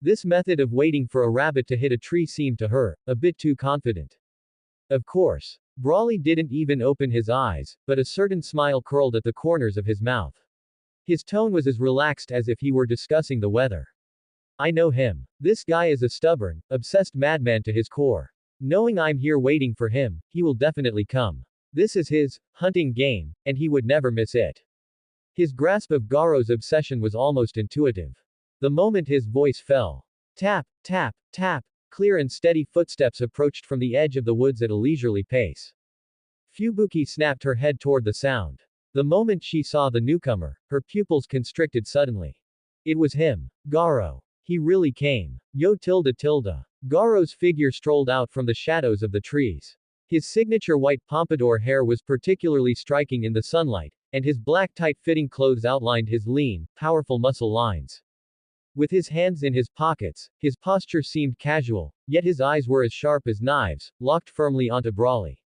This method of waiting for a rabbit to hit a tree seemed to her a bit too confident. Of course. Brawley didn't even open his eyes, but a certain smile curled at the corners of his mouth. His tone was as relaxed as if he were discussing the weather. I know him. This guy is a stubborn, obsessed madman to his core. Knowing I'm here waiting for him, he will definitely come. This is his hunting game, and he would never miss it. His grasp of Garo's obsession was almost intuitive. The moment his voice fell. Tap, tap, tap. Clear and steady footsteps approached from the edge of the woods at a leisurely pace. Fubuki snapped her head toward the sound. The moment she saw the newcomer, her pupils constricted suddenly. It was him. Garo. He really came. Yo tilde tilde. Garo's figure strolled out from the shadows of the trees. His signature white pompadour hair was particularly striking in the sunlight, and his black tight-fitting clothes outlined his lean, powerful muscle lines. With his hands in his pockets, his posture seemed casual, yet his eyes were as sharp as knives, locked firmly onto Brawley.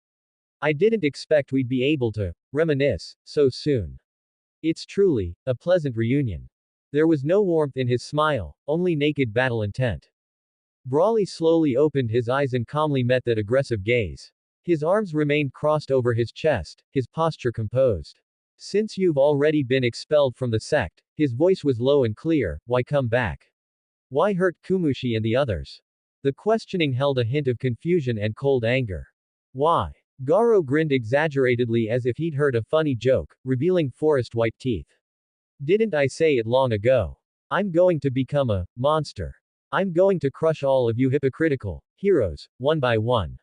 I didn't expect we'd be able to reminisce so soon. It's truly a pleasant reunion. There was no warmth in his smile, only naked battle intent. Brawley slowly opened his eyes and calmly met that aggressive gaze. His arms remained crossed over his chest, his posture composed. Since you've already been expelled from the sect, his voice was low and clear, why come back? Why hurt Kumushi and the others? The questioning held a hint of confusion and cold anger. Why? Garo grinned exaggeratedly as if he'd heard a funny joke, revealing forest white teeth. Didn't I say it long ago? I'm going to become a monster. I'm going to crush all of you hypocritical heroes, one by one.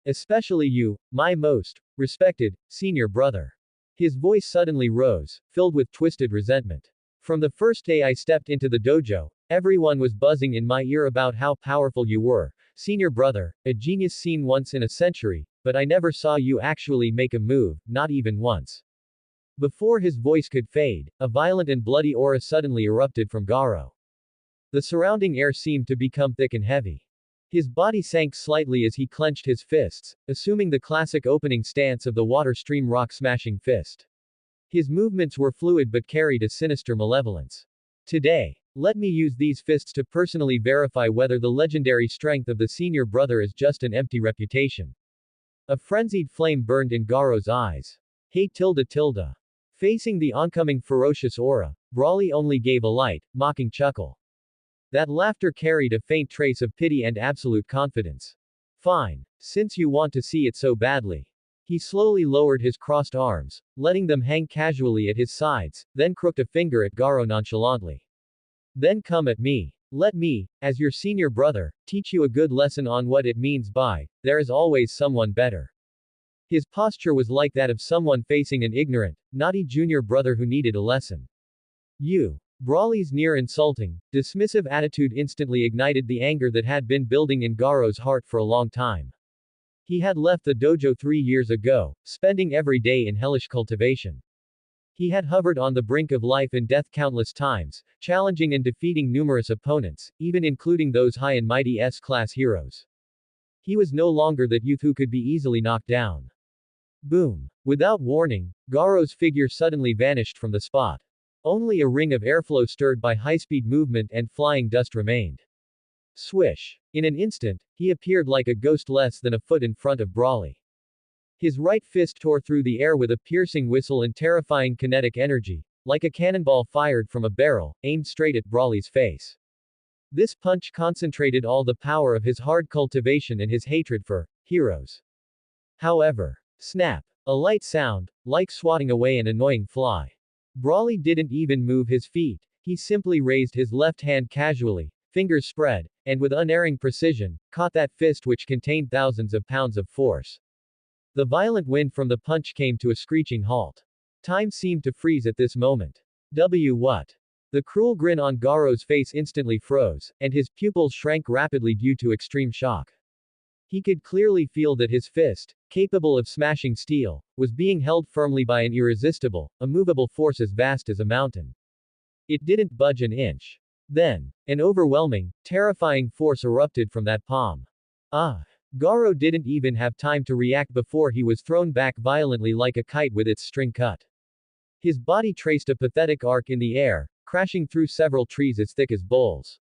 Especially you, my most respected senior brother. His voice suddenly rose, filled with twisted resentment. From the first day I stepped into the dojo, everyone was buzzing in my ear about how powerful you were, senior brother, a genius seen once in a century, but I never saw you actually make a move, not even once. Before his voice could fade, a violent and bloody aura suddenly erupted from Garo. The surrounding air seemed to become thick and heavy. His body sank slightly as he clenched his fists, assuming the classic opening stance of the water stream rock smashing fist. His movements were fluid but carried a sinister malevolence. Today, let me use these fists to personally verify whether the legendary strength of the senior brother is just an empty reputation. A frenzied flame burned in Garo's eyes. Hey tilde tilde. Facing the oncoming ferocious aura, Brawley only gave a light, mocking chuckle. That laughter carried a faint trace of pity and absolute confidence. Fine. Since you want to see it so badly. He slowly lowered his crossed arms, letting them hang casually at his sides, then crooked a finger at Garo nonchalantly. Then come at me. Let me, as your senior brother, teach you a good lesson on what it means by, there is always someone better. His posture was like that of someone facing an ignorant, naughty junior brother who needed a lesson. You. Brawley's near-insulting, dismissive attitude instantly ignited the anger that had been building in Garo's heart for a long time. He had left the dojo 3 years ago, spending every day in hellish cultivation. He had hovered on the brink of life and death countless times, challenging and defeating numerous opponents, even including those high and mighty S-class heroes. He was no longer that youth who could be easily knocked down. Boom. Without warning, Garo's figure suddenly vanished from the spot. Only a ring of airflow stirred by high-speed movement and flying dust remained. Swish. In an instant, he appeared like a ghost less than a foot in front of Brawley. His right fist tore through the air with a piercing whistle and terrifying kinetic energy, like a cannonball fired from a barrel, aimed straight at Brawley's face. This punch concentrated all the power of his hard cultivation and his hatred for heroes. However, snap. A light sound, like swatting away an annoying fly. Brawley didn't even move his feet, he simply raised his left hand casually, fingers spread, and with unerring precision, caught that fist which contained thousands of pounds of force. The violent wind from the punch came to a screeching halt. Time seemed to freeze at this moment. What? The cruel grin on Garo's face instantly froze, and his pupils shrank rapidly due to extreme shock. He could clearly feel that his fist, capable of smashing steel, was being held firmly by an irresistible, immovable force as vast as a mountain. It didn't budge an inch. Then, an overwhelming, terrifying force erupted from that palm. Garo didn't even have time to react before he was thrown back violently like a kite with its string cut. His body traced a pathetic arc in the air, crashing through several trees as thick as bowls.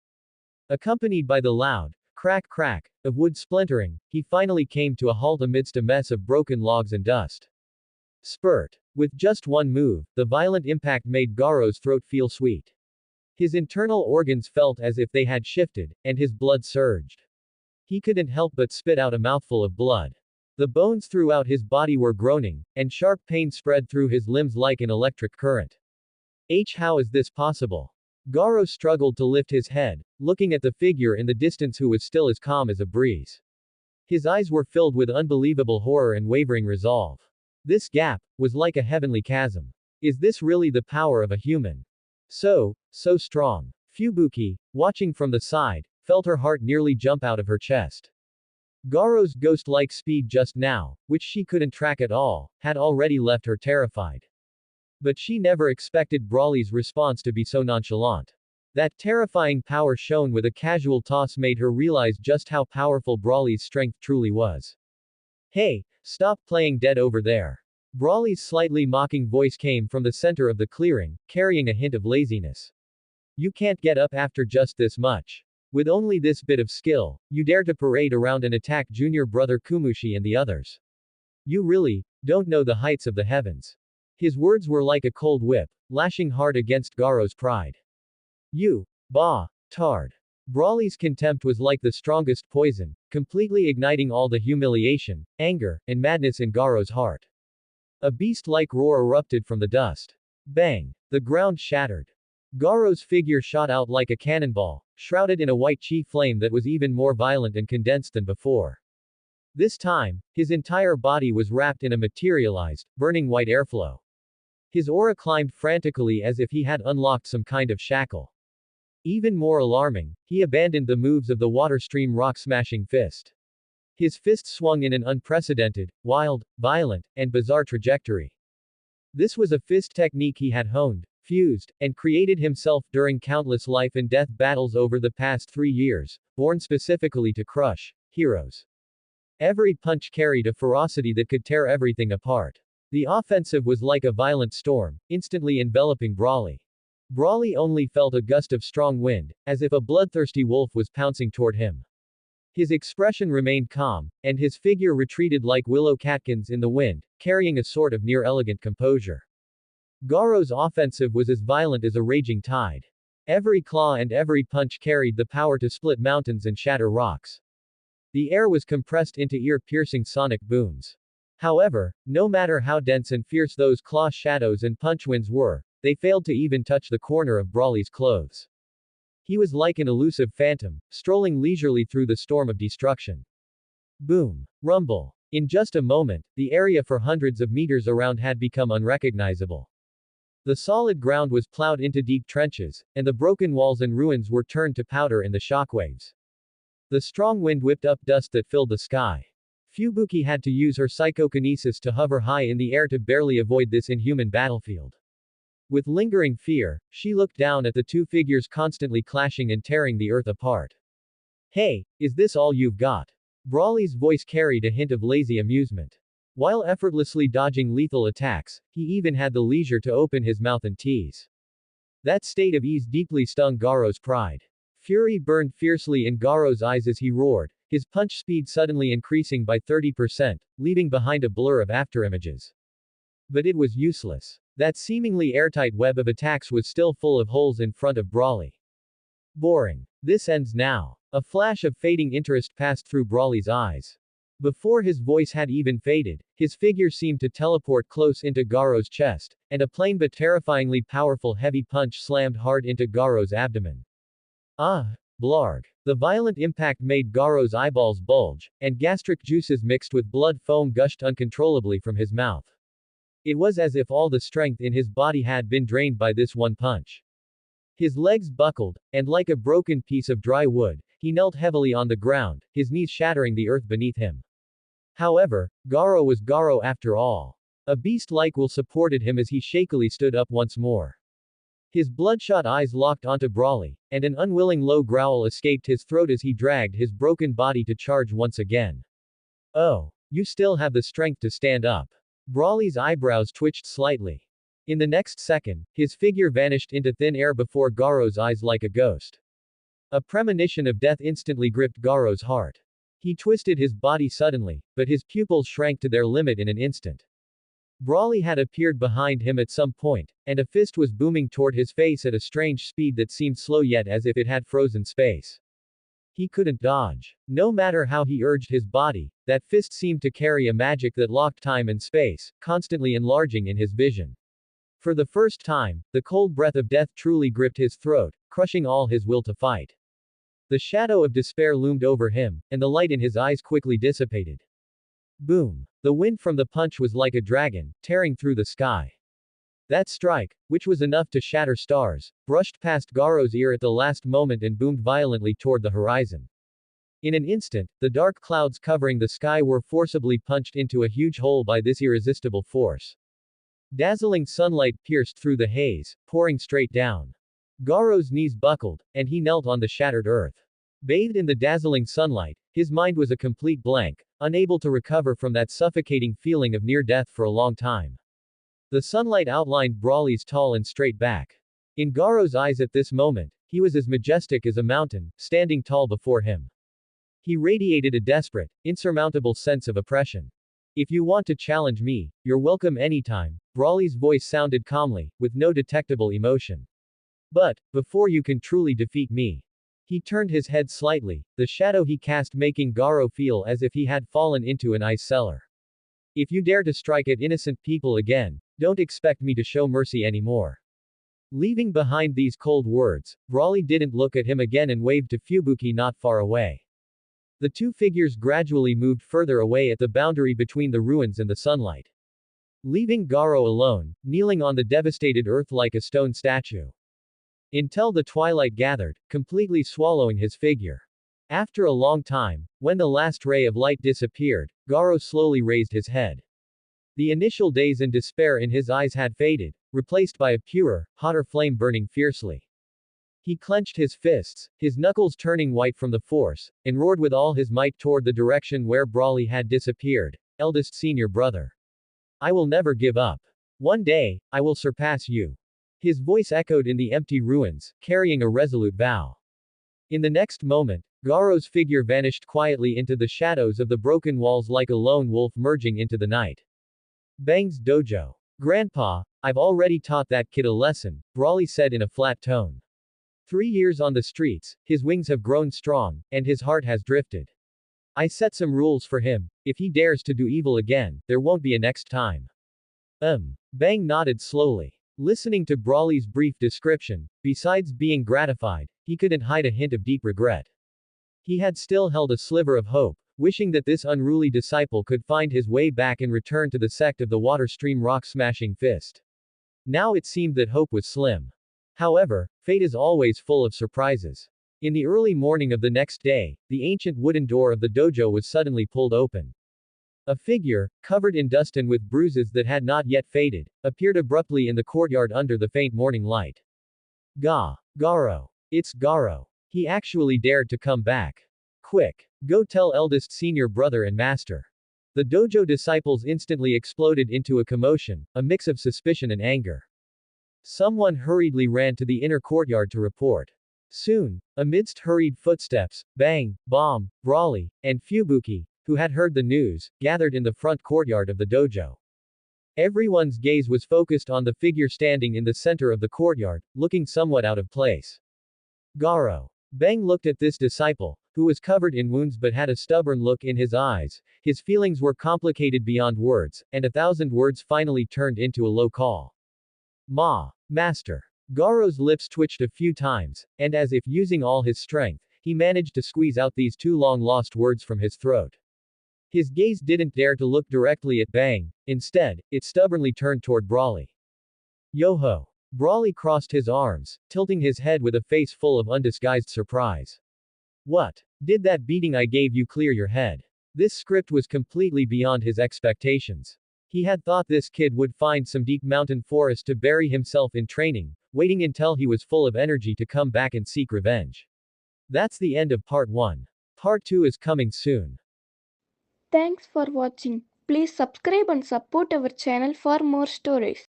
Accompanied by the loud, crack crack, of wood splintering, he finally came to a halt amidst a mess of broken logs and dust. Spurt. With just one move, the violent impact made Garo's throat feel sweet. His internal organs felt as if they had shifted, and his blood surged. He couldn't help but spit out a mouthful of blood. The bones throughout his body were groaning, and sharp pain spread through his limbs like an electric current. How is this possible? Garo struggled to lift his head, looking at the figure in the distance who was still as calm as a breeze. His eyes were filled with unbelievable horror and wavering resolve. This gap was like a heavenly chasm. Is this really the power of a human? So strong. Fubuki, watching from the side, felt her heart nearly jump out of her chest. Garo's ghost-like speed just now, which she couldn't track at all, had already left her terrified. But she never expected Brawley's response to be so nonchalant. That terrifying power shown with a casual toss made her realize just how powerful Brawley's strength truly was. Hey, stop playing dead over there. Brawley's slightly mocking voice came from the center of the clearing, carrying a hint of laziness. You can't get up after just this much. With only this bit of skill, you dare to parade around and attack junior brother Kumushi and the others. You really don't know the heights of the heavens. His words were like a cold whip, lashing hard against Garo's pride. You, tard. Brawley's contempt was like the strongest poison, completely igniting all the humiliation, anger, and madness in Garo's heart. A beast-like roar erupted from the dust. Bang! The ground shattered. Garo's figure shot out like a cannonball, shrouded in a white chi flame that was even more violent and condensed than before. This time, his entire body was wrapped in a materialized, burning white airflow. His aura climbed frantically as if he had unlocked some kind of shackle. Even more alarming, he abandoned the moves of the water stream rock-smashing fist. His fist swung in an unprecedented, wild, violent, and bizarre trajectory. This was a fist technique he had honed, fused, and created himself during countless life and death battles over the past 3 years, born specifically to crush heroes. Every punch carried a ferocity that could tear everything apart. The offensive was like a violent storm, instantly enveloping Brawley. Brawley only felt a gust of strong wind, as if a bloodthirsty wolf was pouncing toward him. His expression remained calm, and his figure retreated like willow catkins in the wind, carrying a sort of near-elegant composure. Garo's offensive was as violent as a raging tide. Every claw and every punch carried the power to split mountains and shatter rocks. The air was compressed into ear-piercing sonic booms. However, no matter how dense and fierce those claw shadows and punch winds were, they failed to even touch the corner of Brawley's clothes. He was like an elusive phantom, strolling leisurely through the storm of destruction. Boom. Rumble. In just a moment, the area for hundreds of meters around had become unrecognizable. The solid ground was plowed into deep trenches, and the broken walls and ruins were turned to powder in the shockwaves. The strong wind whipped up dust that filled the sky. Fubuki had to use her psychokinesis to hover high in the air to barely avoid this inhuman battlefield. With lingering fear, she looked down at the two figures constantly clashing and tearing the earth apart. Hey, is this all you've got? Brawley's voice carried a hint of lazy amusement. While effortlessly dodging lethal attacks, he even had the leisure to open his mouth and tease. That state of ease deeply stung Garo's pride. Fury burned fiercely in Garo's eyes as he roared, his punch speed suddenly increasing by 30%, leaving behind a blur of afterimages. But it was useless. That seemingly airtight web of attacks was still full of holes in front of Brawley. Boring. This ends now. A flash of fading interest passed through Brawley's eyes. Before his voice had even faded, his figure seemed to teleport close into Garo's chest, and a plain but terrifyingly powerful heavy punch slammed hard into Garo's abdomen. Blarg. The violent impact made Garo's eyeballs bulge, and gastric juices mixed with blood foam gushed uncontrollably from his mouth. It was as if all the strength in his body had been drained by this one punch. His legs buckled, and like a broken piece of dry wood, he knelt heavily on the ground, his knees shattering the earth beneath him. However, Garo was Garo after all. A beast-like will supported him as he shakily stood up once more. His bloodshot eyes locked onto Brawley, and an unwilling low growl escaped his throat as he dragged his broken body to charge once again. Oh, you still have the strength to stand up. Brawley's eyebrows twitched slightly. In the next second, his figure vanished into thin air before Garo's eyes like a ghost. A premonition of death instantly gripped Garo's heart. He twisted his body suddenly, but his pupils shrank to their limit in an instant. Brawley had appeared behind him at some point, and a fist was booming toward his face at a strange speed that seemed slow yet as if it had frozen space. He couldn't dodge. No matter how he urged his body, that fist seemed to carry a magic that locked time and space, constantly enlarging in his vision. For the first time, the cold breath of death truly gripped his throat, crushing all his will to fight. The shadow of despair loomed over him, and the light in his eyes quickly dissipated. Boom. The wind from the punch was like a dragon, tearing through the sky. That strike, which was enough to shatter stars, brushed past Garo's ear at the last moment and boomed violently toward the horizon. In an instant, the dark clouds covering the sky were forcibly punched into a huge hole by this irresistible force. Dazzling sunlight pierced through the haze, pouring straight down. Garo's knees buckled, and he knelt on the shattered earth. Bathed in the dazzling sunlight, his mind was a complete blank, unable to recover from that suffocating feeling of near death for a long time. The sunlight outlined Brawley's tall and straight back. In Garo's eyes at this moment, he was as majestic as a mountain, standing tall before him. He radiated a desperate, insurmountable sense of oppression. If you want to challenge me, you're welcome anytime, Brawley's voice sounded calmly, with no detectable emotion. But, before you can truly defeat me. He turned his head slightly, the shadow he cast making Garo feel as if he had fallen into an ice cellar. If you dare to strike at innocent people again, don't expect me to show mercy anymore. Leaving behind these cold words, Brawley didn't look at him again and waved to Fubuki not far away. The two figures gradually moved further away at the boundary between the ruins and the sunlight. Leaving Garo alone, kneeling on the devastated earth like a stone statue. Until the twilight gathered, completely swallowing his figure. After a long time, when the last ray of light disappeared, Garo slowly raised his head. The initial daze and despair in his eyes had faded, replaced by a purer, hotter flame burning fiercely. He clenched his fists, his knuckles turning white from the force, and roared with all his might toward the direction where Brawley had disappeared. Eldest senior brother. I will never give up. One day, I will surpass you. His voice echoed in the empty ruins, carrying a resolute vow. In the next moment, Garo's figure vanished quietly into the shadows of the broken walls like a lone wolf merging into the night. Bang's dojo. Grandpa, I've already taught that kid a lesson, Brawley said in a flat tone. 3 years on the streets, his wings have grown strong, and his heart has drifted. I set some rules for him. If he dares to do evil again, there won't be a next time. Bang nodded slowly. Listening to Brawley's brief description, besides being gratified, he couldn't hide a hint of deep regret. He had still held a sliver of hope, wishing that this unruly disciple could find his way back and return to the sect of the water stream rock-smashing fist. Now it seemed that hope was slim. However, fate is always full of surprises. In the early morning of the next day, the ancient wooden door of the dojo was suddenly pulled open. A figure, covered in dust and with bruises that had not yet faded, appeared abruptly in the courtyard under the faint morning light. Garo. It's Garo. He actually dared to come back. Quick. Go tell eldest senior brother and master. The dojo disciples instantly exploded into a commotion, a mix of suspicion and anger. Someone hurriedly ran to the inner courtyard to report. Soon, amidst hurried footsteps, Bang, Bomb, Brawley, and Fubuki, who had heard the news, gathered in the front courtyard of the dojo. Everyone's gaze was focused on the figure standing in the center of the courtyard, looking somewhat out of place. Garo. Bang looked at this disciple, who was covered in wounds but had a stubborn look in his eyes. His feelings were complicated beyond words, and 1,000 words finally turned into a low call. Master. Garo's lips twitched a few times, and as if using all his strength, he managed to squeeze out these 2 long-lost words from his throat. His gaze didn't dare to look directly at Bang, instead, it stubbornly turned toward Brawley. Yo-ho. Brawley crossed his arms, tilting his head with a face full of undisguised surprise. What? Did that beating I gave you clear your head? This script was completely beyond his expectations. He had thought this kid would find some deep mountain forest to bury himself in training, waiting until he was full of energy to come back and seek revenge. That's the end of part 1. Part 2 is coming soon. Thanks for watching. Please subscribe and support our channel for more stories.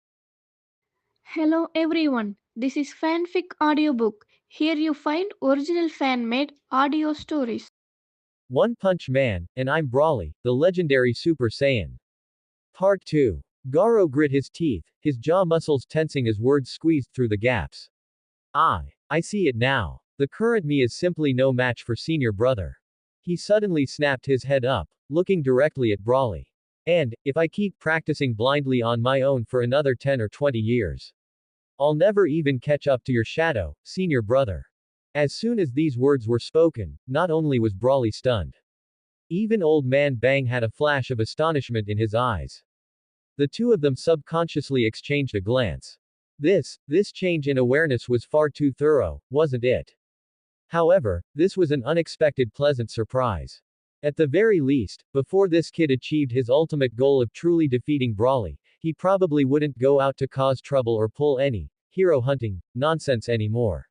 Hello everyone, this is Fanfic Audiobook. Here you find original fan-made audio stories. One Punch Man, and I'm Brawley, the legendary Super Saiyan. Part 2. Garo grit his teeth, his jaw muscles tensing as words squeezed through the gaps. I see it now. The current me is simply no match for senior brother. He suddenly snapped his head up, looking directly at Brawley. And, if I keep practicing blindly on my own for another 10 or 20 years, I'll never even catch up to your shadow, senior brother. As soon as these words were spoken, not only was Brawley stunned. Even old man Bang had a flash of astonishment in his eyes. The two of them subconsciously exchanged a glance. This change in awareness was far too thorough, wasn't it? However, this was an unexpected pleasant surprise. At the very least, before this kid achieved his ultimate goal of truly defeating Brawly, he probably wouldn't go out to cause trouble or pull any hero hunting nonsense anymore.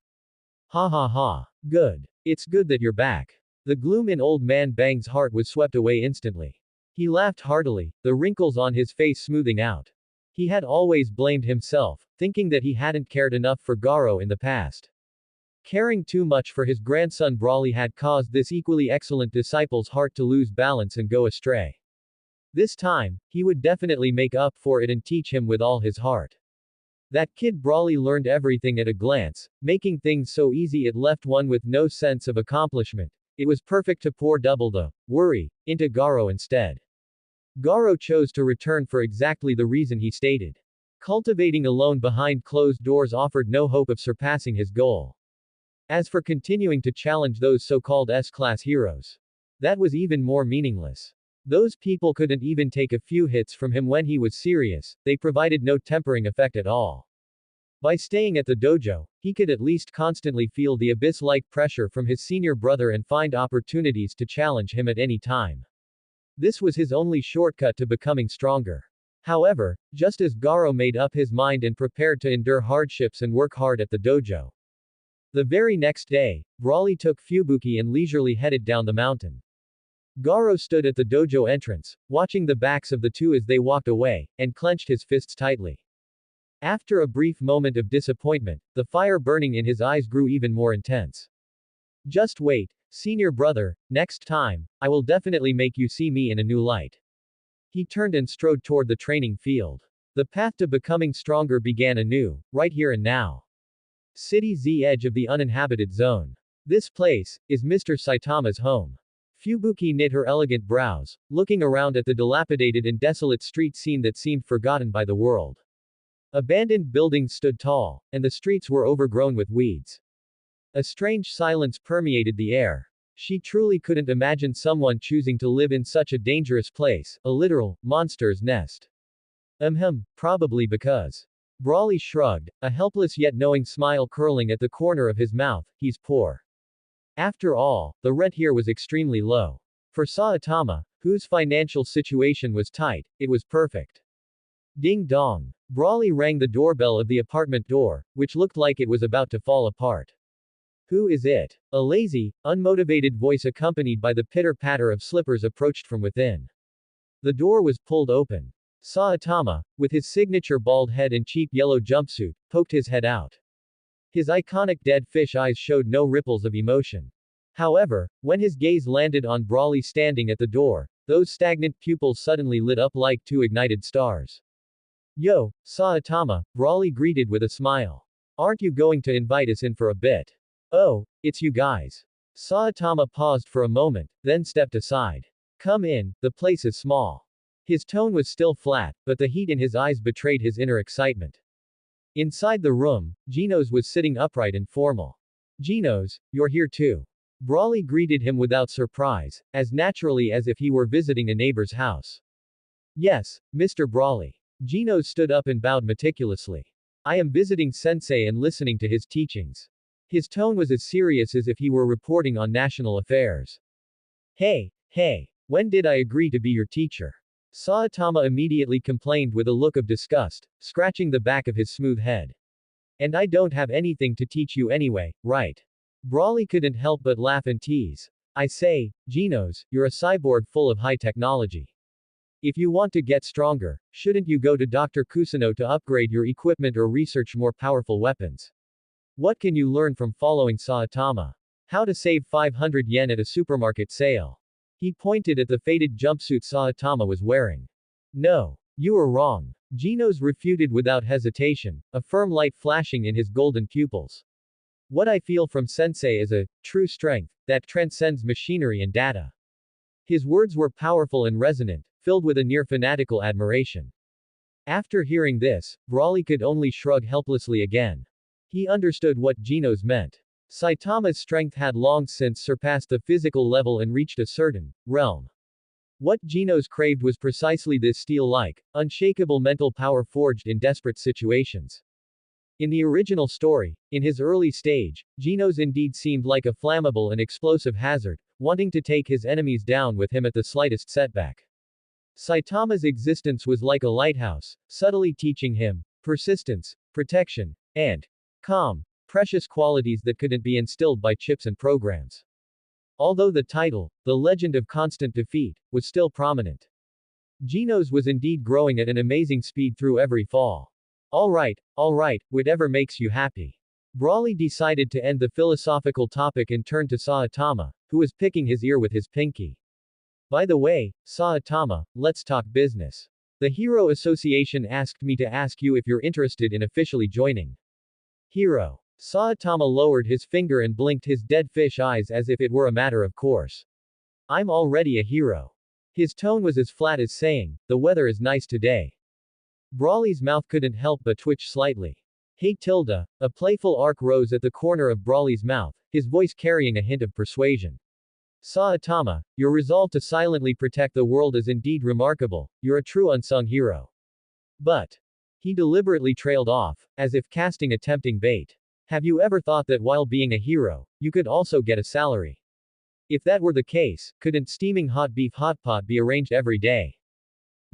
Ha ha ha. Good. It's good that you're back. The gloom in old man Bang's heart was swept away instantly. He laughed heartily, the wrinkles on his face smoothing out. He had always blamed himself, thinking that he hadn't cared enough for Garo in the past. Caring too much for his grandson Brawly had caused this equally excellent disciple's heart to lose balance and go astray. This time, he would definitely make up for it and teach him with all his heart. That kid Brawly learned everything at a glance, making things so easy it left one with no sense of accomplishment. It was perfect to pour double the worry into Garo instead. Garo chose to return for exactly the reason he stated. Cultivating alone behind closed doors offered no hope of surpassing his goal. As for continuing to challenge those so-called S-class heroes, that was even more meaningless. Those people couldn't even take a few hits from him when he was serious, they provided no tempering effect at all. By staying at the dojo, he could at least constantly feel the abyss-like pressure from his senior brother and find opportunities to challenge him at any time. This was his only shortcut to becoming stronger. However, just as Garo made up his mind and prepared to endure hardships and work hard at the dojo, the very next day, Brawly took Fubuki and leisurely headed down the mountain. Garo stood at the dojo entrance, watching the backs of the two as they walked away, and clenched his fists tightly. After a brief moment of disappointment, the fire burning in his eyes grew even more intense. Just wait, senior brother, next time, I will definitely make you see me in a new light. He turned and strode toward the training field. The path to becoming stronger began anew, right here and now. City Z edge of the uninhabited zone. This place is Mr. Saitama's home. Fubuki knit her elegant brows, looking around at the dilapidated and desolate street scene that seemed forgotten by the world. Abandoned buildings stood tall, and the streets were overgrown with weeds. A strange silence permeated the air. She truly couldn't imagine someone choosing to live in such a dangerous place, a literal monster's nest. Probably because. Brawly shrugged, a helpless yet knowing smile curling at the corner of his mouth. He's poor. After all, the rent here was extremely low. For Saitama, whose financial situation was tight, it was perfect. Ding dong. Brawly rang the doorbell of the apartment door, which looked like it was about to fall apart. Who is it? A lazy, unmotivated voice accompanied by the pitter-patter of slippers approached from within. The door was pulled open. Saitama, with his signature bald head and cheap yellow jumpsuit, poked his head out. His iconic dead fish eyes showed no ripples of emotion. However, when his gaze landed on Brawly standing at the door, those stagnant pupils suddenly lit up like two ignited stars. Yo, Saitama, Brawly greeted with a smile. Aren't you going to invite us in for a bit? Oh, it's you guys. Saitama paused for a moment, then stepped aside. Come in, the place is small. His tone was still flat, but the heat in his eyes betrayed his inner excitement. Inside the room, Genos was sitting upright and formal. Genos, you're here too. Brawly greeted him without surprise, as naturally as if he were visiting a neighbor's house. Yes, Mr. Brawly. Genos stood up and bowed meticulously. I am visiting Sensei and listening to his teachings. His tone was as serious as if he were reporting on national affairs. Hey, when did I agree to be your teacher? Saitama immediately complained with a look of disgust, scratching the back of his smooth head. And I don't have anything to teach you anyway, right? Brawly couldn't help but laugh and tease. I say, Genos, you're a cyborg full of high technology. If you want to get stronger, shouldn't you go to Dr. Kusano to upgrade your equipment or research more powerful weapons? What can you learn from following Saitama? How to save 500 yen at a supermarket sale. He pointed at the faded jumpsuit Saitama was wearing. No. You are wrong. Genos refuted without hesitation, a firm light flashing in his golden pupils. What I feel from Sensei is a true strength that transcends machinery and data. His words were powerful and resonant, filled with a near fanatical admiration. After hearing this, Brawly could only shrug helplessly again. He understood what Genos meant. Saitama's strength had long since surpassed the physical level and reached a certain realm. What Genos craved was precisely this steel-like, unshakable mental power forged in desperate situations. In the original story, in his early stage, Genos indeed seemed like a flammable and explosive hazard, wanting to take his enemies down with him at the slightest setback. Saitama's existence was like a lighthouse, subtly teaching him persistence, protection, and calm, precious qualities that couldn't be instilled by chips and programs. Although the title, The Legend of Constant Defeat, was still prominent. Genos was indeed growing at an amazing speed through every fall. Alright, whatever makes you happy. Brawley decided to end the philosophical topic and turned to Saitama, who was picking his ear with his pinky. By the way, Saitama, let's talk business. The Hero Association asked me to ask you if you're interested in officially joining. Hero. Saitama lowered his finger and blinked his dead fish eyes as if it were a matter of course. I'm already a hero. His tone was as flat as saying, the weather is nice today. Brawley's mouth couldn't help but twitch slightly. Hey Tilda, a playful arc rose at the corner of Brawley's mouth, his voice carrying a hint of persuasion. Saitama, your resolve to silently protect the world is indeed remarkable, you're a true unsung hero. But. He deliberately trailed off, as if casting a tempting bait. Have you ever thought that while being a hero, you could also get a salary? If that were the case, couldn't steaming hot beef hot pot be arranged every day?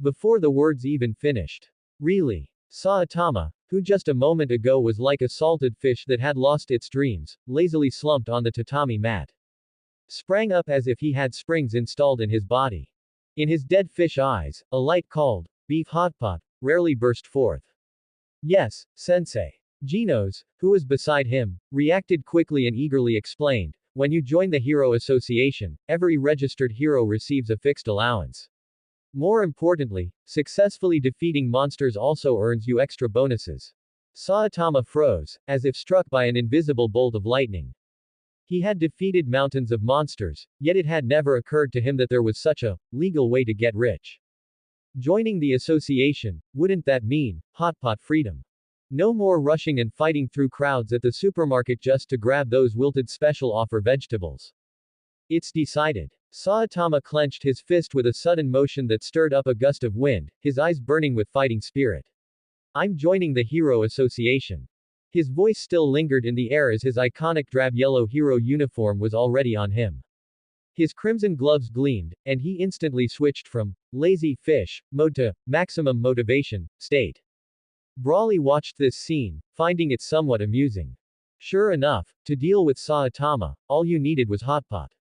Before the words even finished. Really? Saitama, who just a moment ago was like a salted fish that had lost its dreams, lazily slumped on the tatami mat. Sprang up as if he had springs installed in his body. In his dead fish eyes, a light called, beef hot pot, rarely burst forth. Yes, sensei. Genos, who was beside him, reacted quickly and eagerly explained, when you join the Hero Association, every registered hero receives a fixed allowance. More importantly, successfully defeating monsters also earns you extra bonuses. Saitama froze, as if struck by an invisible bolt of lightning. He had defeated mountains of monsters, yet it had never occurred to him that there was such a legal way to get rich. Joining the association, wouldn't that mean hot pot freedom? No more rushing and fighting through crowds at the supermarket just to grab those wilted special offer vegetables. It's decided. Saitama clenched his fist with a sudden motion that stirred up a gust of wind, his eyes burning with fighting spirit. I'm joining the Hero Association. His voice still lingered in the air as his iconic drab-yellow hero uniform was already on him. His crimson gloves gleamed, and he instantly switched from lazy fish mode to maximum motivation state. Brawley watched this scene, finding it somewhat amusing. Sure enough, to deal with Saitama, all you needed was hot pot.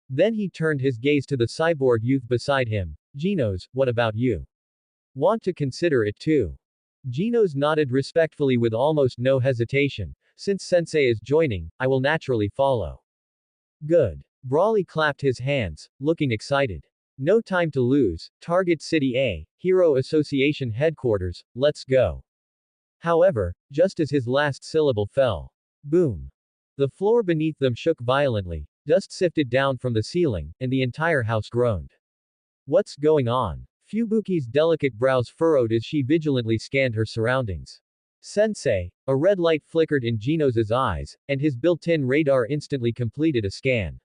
Then he turned his gaze to the cyborg youth beside him. Genos, what about you? Want to consider it too? Genos nodded respectfully with almost no hesitation. Since Sensei is joining, I will naturally follow. Good. Brawley clapped his hands, looking excited. No time to lose. Target City A, Hero Association headquarters, let's go. However, just as his last syllable fell. Boom. The floor beneath them shook violently, dust sifted down from the ceiling, and the entire house groaned. What's going on? Fubuki's delicate brows furrowed as she vigilantly scanned her surroundings. Sensei, a red light flickered in Genos' eyes, and his built-in radar instantly completed a scan.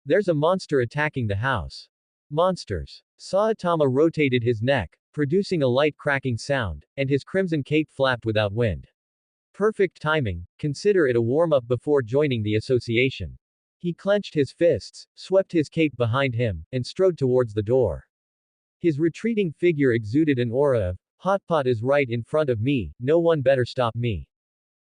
There's a monster attacking the house. Monsters. Saitama rotated his neck, producing a light cracking sound, and his crimson cape flapped without wind. Perfect timing, consider it a warm-up before joining the association. He clenched his fists, swept his cape behind him, and strode towards the door. His retreating figure exuded an aura of, hot pot is right in front of me, no one better stop me.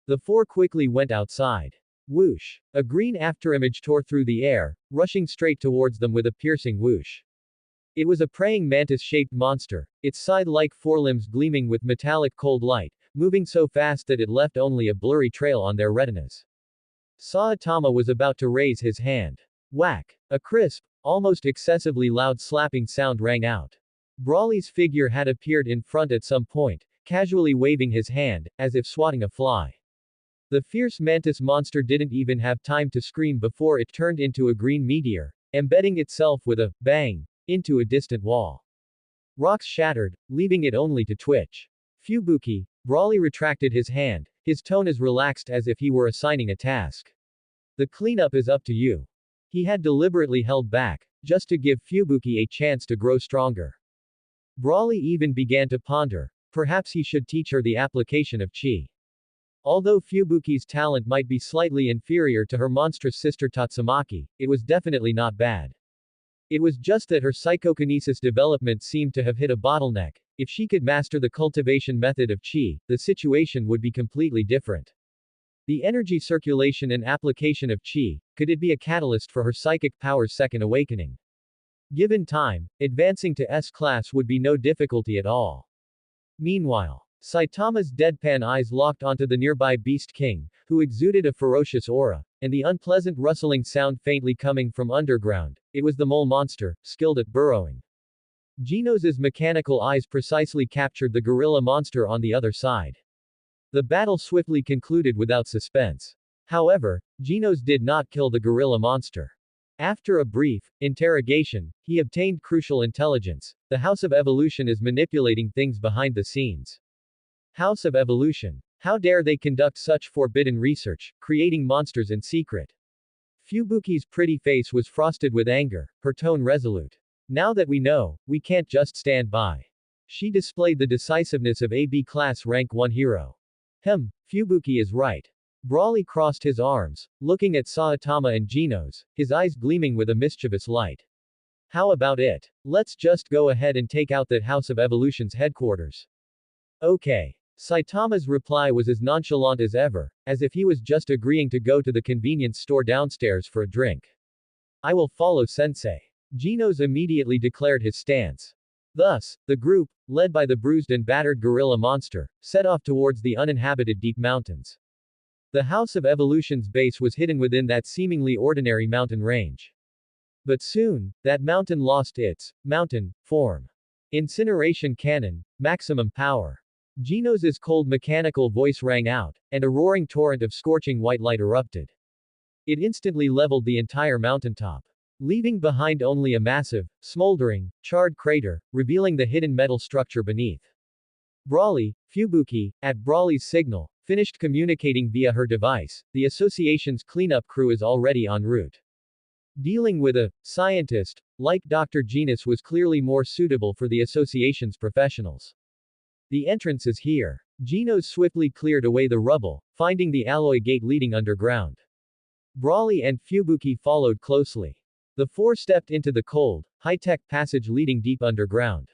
The four quickly went outside. Whoosh. A green afterimage tore through the air, rushing straight towards them with a piercing whoosh. It was a praying mantis-shaped monster, its scythe-like forelimbs gleaming with metallic cold light, moving so fast that it left only a blurry trail on their retinas. Saitama was about to raise his hand. Whack! A crisp, almost excessively loud slapping sound rang out. Brawley's figure had appeared in front at some point, casually waving his hand, as if swatting a fly. The fierce mantis monster didn't even have time to scream before it turned into a green meteor, embedding itself with a bang into a distant wall. Rocks shattered, leaving it only to twitch. Fubuki. Brawley retracted his hand, his tone as relaxed as if he were assigning a task. The cleanup is up to you. He had deliberately held back, just to give Fubuki a chance to grow stronger. Brawley even began to ponder, perhaps he should teach her the application of chi. Although Fubuki's talent might be slightly inferior to her monstrous sister Tatsumaki, it was definitely not bad. It was just that her psychokinesis development seemed to have hit a bottleneck. If she could master the cultivation method of chi, the situation would be completely different. The energy circulation and application of chi, could it be a catalyst for her psychic power's second awakening? Given time, advancing to S-class would be no difficulty at all. Meanwhile, Saitama's deadpan eyes locked onto the nearby Beast King, who exuded a ferocious aura, and the unpleasant rustling sound faintly coming from underground. It was the mole monster, skilled at burrowing. Genos's mechanical eyes precisely captured the gorilla monster on the other side. The battle swiftly concluded without suspense. However, Genos did not kill the gorilla monster. After a brief interrogation, he obtained crucial intelligence. The House of Evolution is manipulating things behind the scenes. House of Evolution. How dare they conduct such forbidden research, creating monsters in secret? Fubuki's pretty face was frosted with anger, her tone resolute. Now that we know, we can't just stand by. She displayed the decisiveness of a B-class rank 1 hero. Fubuki is right. Brawley crossed his arms, looking at Saitama and Genos, his eyes gleaming with a mischievous light. How about it? Let's just go ahead and take out that House of Evolution's headquarters. Okay. Saitama's reply was as nonchalant as ever, as if he was just agreeing to go to the convenience store downstairs for a drink. I will follow sensei. Genos immediately declared his stance. Thus, the group, led by the bruised and battered gorilla monster, set off towards the uninhabited deep mountains. The House of Evolution's base was hidden within that seemingly ordinary mountain range. But soon, that mountain lost its mountain form. Incineration cannon, maximum power. Genos's cold mechanical voice rang out, and a roaring torrent of scorching white light erupted. It instantly leveled the entire mountaintop, leaving behind only a massive, smoldering, charred crater, revealing the hidden metal structure beneath. Brawley, Fubuki, at Brawley's signal, finished communicating via her device. The association's cleanup crew is already en route. Dealing with a scientist like Dr. Genos was clearly more suitable for the association's professionals. The entrance is here. Genos swiftly cleared away the rubble, finding the alloy gate leading underground. Brawley and Fubuki followed closely. The four stepped into the cold, high-tech passage leading deep underground.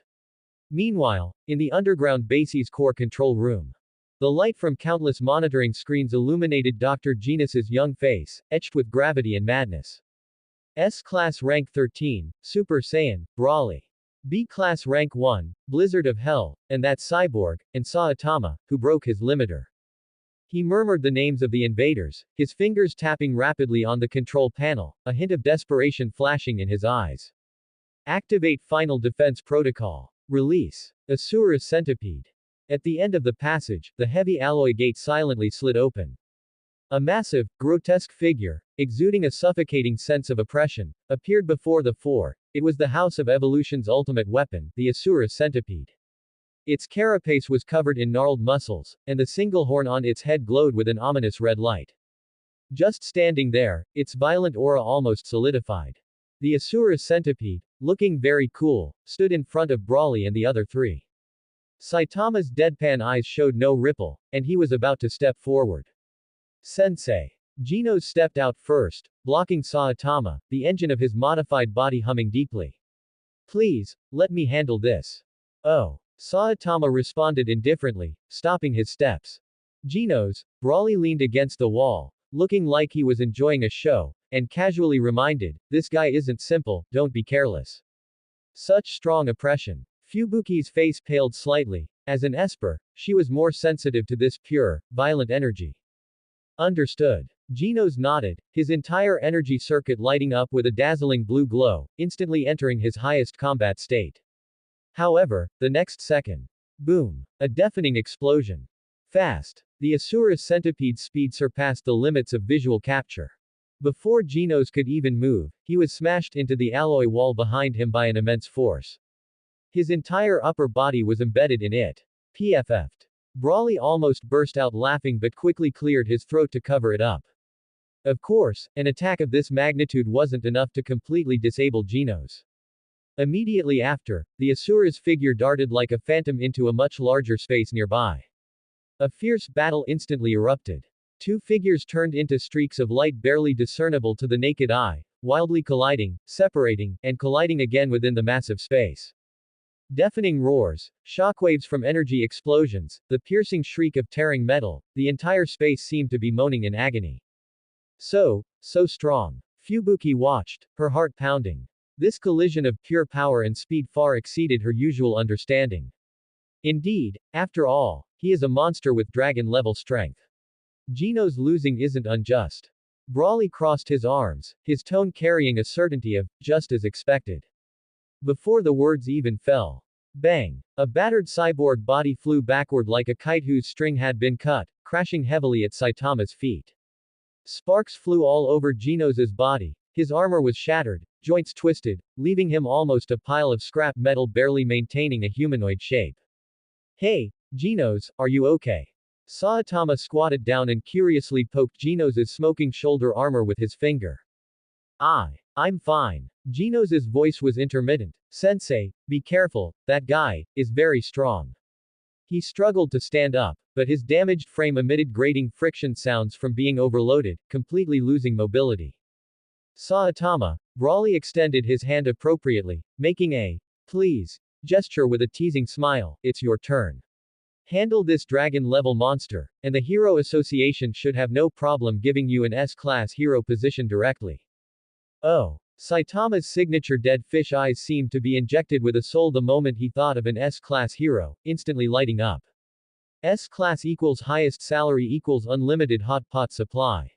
Meanwhile, in the underground base's core control room, the light from countless monitoring screens illuminated Dr. Genos's young face, etched with gravity and madness. S-Class Rank 13, Super Saiyan, Brawley. B-Class Rank 1, Blizzard of Hell, and that cyborg, and Saitama, who broke his limiter. He murmured the names of the invaders, his fingers tapping rapidly on the control panel, a hint of desperation flashing in his eyes. Activate Final Defense Protocol. Release. Asura's Centipede. At the end of the passage, the heavy alloy gate silently slid open. A massive, grotesque figure, exuding a suffocating sense of oppression, appeared before the four. It was the House of Evolution's ultimate weapon, the Asura's Centipede. Its carapace was covered in gnarled muscles, and the single horn on its head glowed with an ominous red light. Just standing there, its violent aura almost solidified. The Asura's Centipede, looking very cool, stood in front of Brawley and the other three. Saitama's deadpan eyes showed no ripple, and he was about to step forward. Sensei. Genos stepped out first, blocking Saitama, the engine of his modified body humming deeply. Please, let me handle this. Oh. Saitama responded indifferently, stopping his steps. Genos. Brawley leaned against the wall, looking like he was enjoying a show, and casually reminded, this guy isn't simple, don't be careless. Such strong oppression. Fubuki's face paled slightly. As an Esper, she was more sensitive to this pure, violent energy. Understood. Genos nodded, his entire energy circuit lighting up with a dazzling blue glow, instantly entering his highest combat state. However, the next second. Boom. A deafening explosion. Fast. The Asura's Centipede's speed surpassed the limits of visual capture. Before Genos could even move, he was smashed into the alloy wall behind him by an immense force. His entire upper body was embedded in it. PFF'd. Brawley almost burst out laughing but quickly cleared his throat to cover it up. Of course, an attack of this magnitude wasn't enough to completely disable Genos. Immediately after, the Asura's figure darted like a phantom into a much larger space nearby. A fierce battle instantly erupted. Two figures turned into streaks of light barely discernible to the naked eye, wildly colliding, separating, and colliding again within the massive space. Deafening roars, shockwaves from energy explosions, the piercing shriek of tearing metal, the entire space seemed to be moaning in agony. So strong. Fubuki watched, her heart pounding. This collision of pure power and speed far exceeded her usual understanding. Indeed, after all, he is a monster with dragon-level strength. Genos losing isn't unjust. Brawley crossed his arms, his tone carrying a certainty of, just as expected. Before the words even fell. Bang! A battered cyborg body flew backward like a kite whose string had been cut, crashing heavily at Saitama's feet. Sparks flew all over Genos's body. His armor was shattered, joints twisted, leaving him almost a pile of scrap metal barely maintaining a humanoid shape. Hey, Genos, are you okay? Saitama squatted down and curiously poked Genos's smoking shoulder armor with his finger. I'm fine. Genos's voice was intermittent. Sensei, be careful, that guy is very strong. He struggled to stand up, but his damaged frame emitted grating friction sounds from being overloaded, completely losing mobility. Saitama, Brawley extended his hand appropriately, making a please gesture with a teasing smile. It's your turn. Handle this dragon-level monster, and the Hero Association should have no problem giving you an S-class hero position directly. Oh. Saitama's signature dead fish eyes seemed to be injected with a soul the moment he thought of an S-class hero, instantly lighting up. S-class equals highest salary equals unlimited hot pot supply.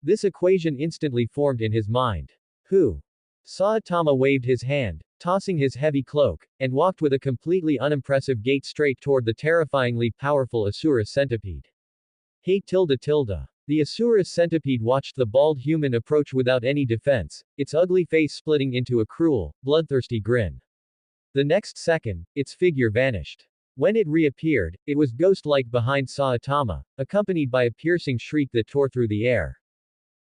This equation instantly formed in his mind. Who? Saitama waved his hand, tossing his heavy cloak, and walked with a completely unimpressive gait straight toward the terrifyingly powerful Asura centipede. Hey tilde. The Asura centipede watched the bald human approach without any defense, its ugly face splitting into a cruel, bloodthirsty grin. The next second, its figure vanished. When it reappeared, it was ghost-like behind Saitama, accompanied by a piercing shriek that tore through the air.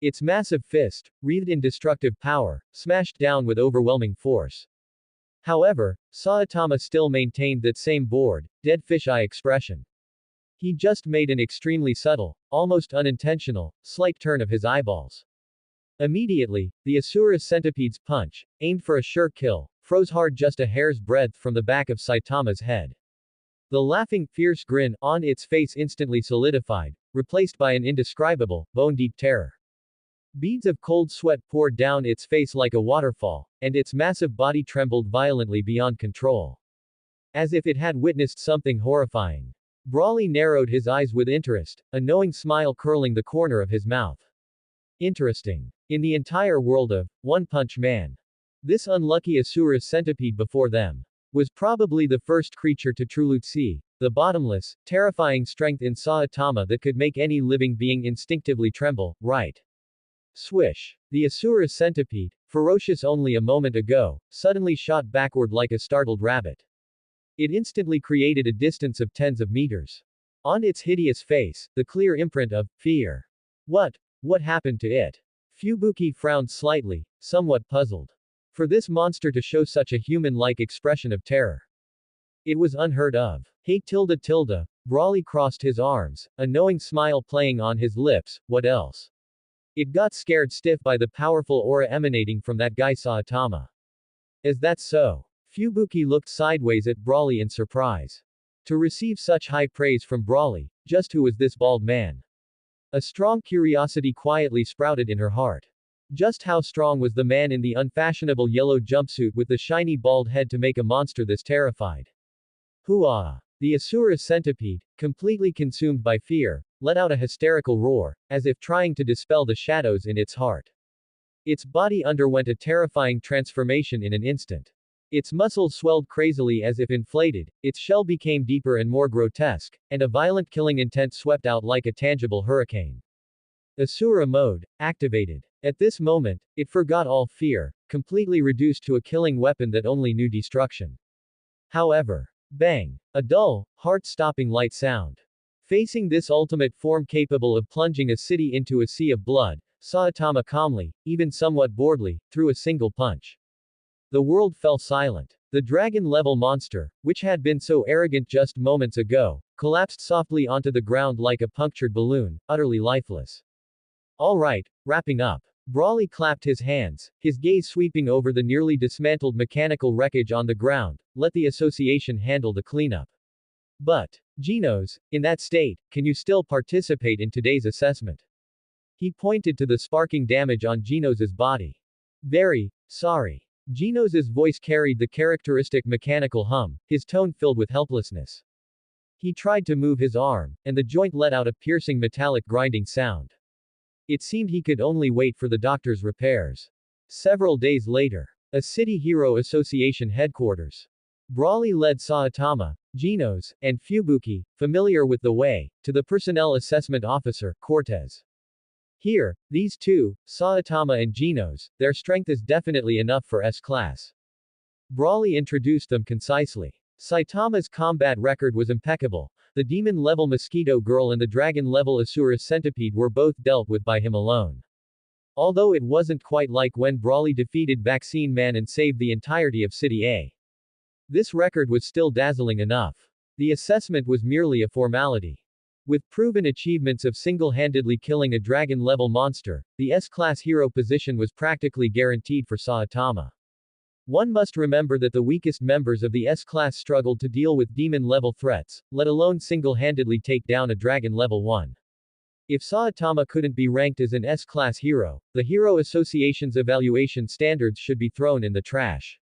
Its massive fist, wreathed in destructive power, smashed down with overwhelming force. However, Saitama still maintained that same bored, dead fish-eye expression. He just made an extremely subtle, almost unintentional, slight turn of his eyeballs. Immediately, the Asura centipede's punch, aimed for a sure kill, froze hard just a hair's breadth from the back of Saitama's head. The laughing, fierce grin on its face instantly solidified, replaced by an indescribable, bone-deep terror. Beads of cold sweat poured down its face like a waterfall, and its massive body trembled violently beyond control. As if it had witnessed something horrifying. Brawley narrowed his eyes with interest, a knowing smile curling the corner of his mouth. Interesting. In the entire world of One Punch Man, this unlucky Asura centipede before them was probably the first creature to truly see the bottomless, terrifying strength in Saitama that could make any living being instinctively tremble, right? Swish. The Asura centipede, ferocious only a moment ago, suddenly shot backward like a startled rabbit. It instantly created a distance of tens of meters. On its hideous face, the clear imprint of fear. What happened to it? Fubuki frowned slightly, somewhat puzzled. For this monster to show such a human-like expression of terror. It was unheard of. Hey tilde. Brawley crossed his arms, a knowing smile playing on his lips. What else? It got scared stiff by the powerful aura emanating from that guy Saitama. Is that so? Fubuki looked sideways at Brawley in surprise. To receive such high praise from Brawley, just who was this bald man? A strong curiosity quietly sprouted in her heart. Just how strong was the man in the unfashionable yellow jumpsuit with the shiny bald head to make a monster this terrified? Hooah! The Asura centipede, completely consumed by fear, let out a hysterical roar, as if trying to dispel the shadows in its heart. Its body underwent a terrifying transformation in an instant. Its muscles swelled crazily as if inflated, its shell became deeper and more grotesque, and a violent killing intent swept out like a tangible hurricane. Asura mode, activated. At this moment, it forgot all fear, completely reduced to a killing weapon that only knew destruction. However, bang! A dull, heart-stopping light sound. Facing this ultimate form capable of plunging a city into a sea of blood, Saitama calmly, even somewhat boredly, threw a single punch. The world fell silent. The dragon-level monster, which had been so arrogant just moments ago, collapsed softly onto the ground like a punctured balloon, utterly lifeless. All right, wrapping up. Brawley clapped his hands, his gaze sweeping over the nearly dismantled mechanical wreckage on the ground. Let the association handle the cleanup. But, Genos, in that state, can you still participate in today's assessment? He pointed to the sparking damage on Genos's body. Very sorry. Genos's voice carried the characteristic mechanical hum, his tone filled with helplessness. He tried to move his arm, and the joint let out a piercing metallic grinding sound. It seemed he could only wait for the doctor's repairs. Several days later, a City Hero Association headquarters. Brawley led Saitama, Genos, and Fubuki, familiar with the way, to the personnel assessment officer, Cortez. Here, these two, Saitama and Genos, their strength is definitely enough for S-class. Brawley introduced them concisely. Saitama's combat record was impeccable. The demon-level Mosquito Girl and the dragon-level Asura Centipede were both dealt with by him alone. Although it wasn't quite like when Brawley defeated Vaccine Man and saved the entirety of City A. This record was still dazzling enough. The assessment was merely a formality. With proven achievements of single-handedly killing a dragon-level monster, the S-class hero position was practically guaranteed for Saitama. One must remember that the weakest members of the S-class struggled to deal with demon-level threats, let alone single-handedly take down a dragon-level 1. If Saitama couldn't be ranked as an S-class hero, the Hero Association's evaluation standards should be thrown in the trash.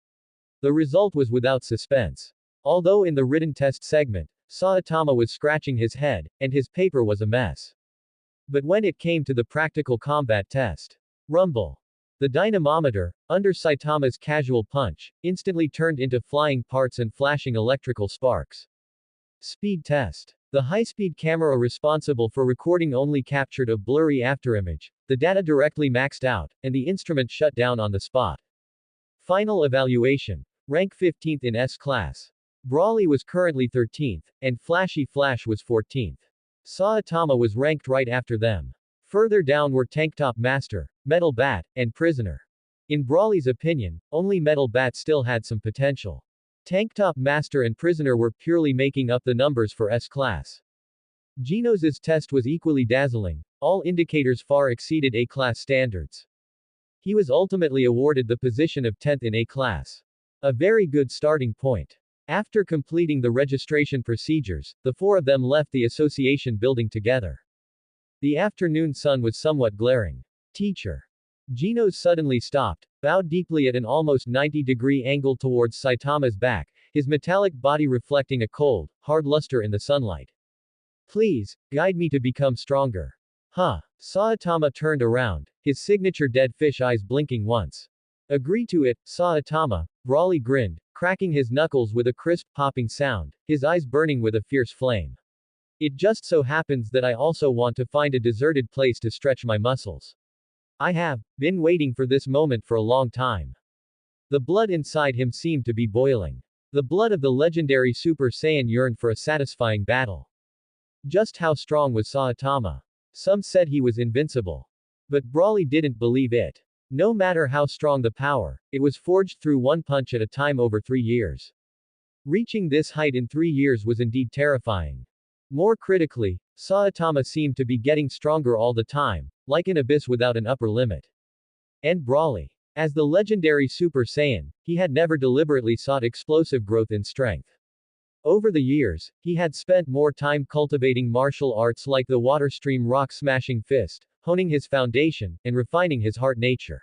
The result was without suspense. Although in the written test segment, Saitama was scratching his head, and his paper was a mess. But when it came to the practical combat test, rumble. The dynamometer, under Saitama's casual punch, instantly turned into flying parts and flashing electrical sparks. Speed test. The high-speed camera responsible for recording only captured a blurry afterimage, the data directly maxed out, and the instrument shut down on the spot. Final evaluation. Rank 15th in S-class. Brawley was currently 13th, and Flashy Flash was 14th. Saitama was ranked right after them. Further down were Tanktop Master, Metal Bat, and Prisoner. In Brawley's opinion, only Metal Bat still had some potential. Tanktop Master and Prisoner were purely making up the numbers for S-class. Genos's test was equally dazzling, all indicators far exceeded A-class standards. He was ultimately awarded the position of 10th in A-class. A very good starting point. After completing the registration procedures, the four of them left the association building together. The afternoon sun was somewhat glaring. Teacher. Genos suddenly stopped, bowed deeply at an almost 90-degree angle towards Saitama's back, his metallic body reflecting a cold, hard luster in the sunlight. Please, guide me to become stronger. Huh. Saitama turned around, his signature dead fish eyes blinking once. Agree to it, Saitama. Brawley grinned, cracking his knuckles with a crisp, popping sound, his eyes burning with a fierce flame. It just so happens that I also want to find a deserted place to stretch my muscles. I have been waiting for this moment for a long time. The blood inside him seemed to be boiling. The blood of the legendary Super Saiyan yearned for a satisfying battle. Just how strong was Saitama? Some said he was invincible. But Brawley didn't believe it. No matter how strong the power, it was forged through one punch at a time over 3 years. Reaching this height in 3 years was indeed terrifying. More critically, Saitama seemed to be getting stronger all the time, like an abyss without an upper limit. And Brawley. As the legendary Super Saiyan, he had never deliberately sought explosive growth in strength. Over the years, he had spent more time cultivating martial arts like the water stream rock smashing fist, honing his foundation, and refining his heart nature.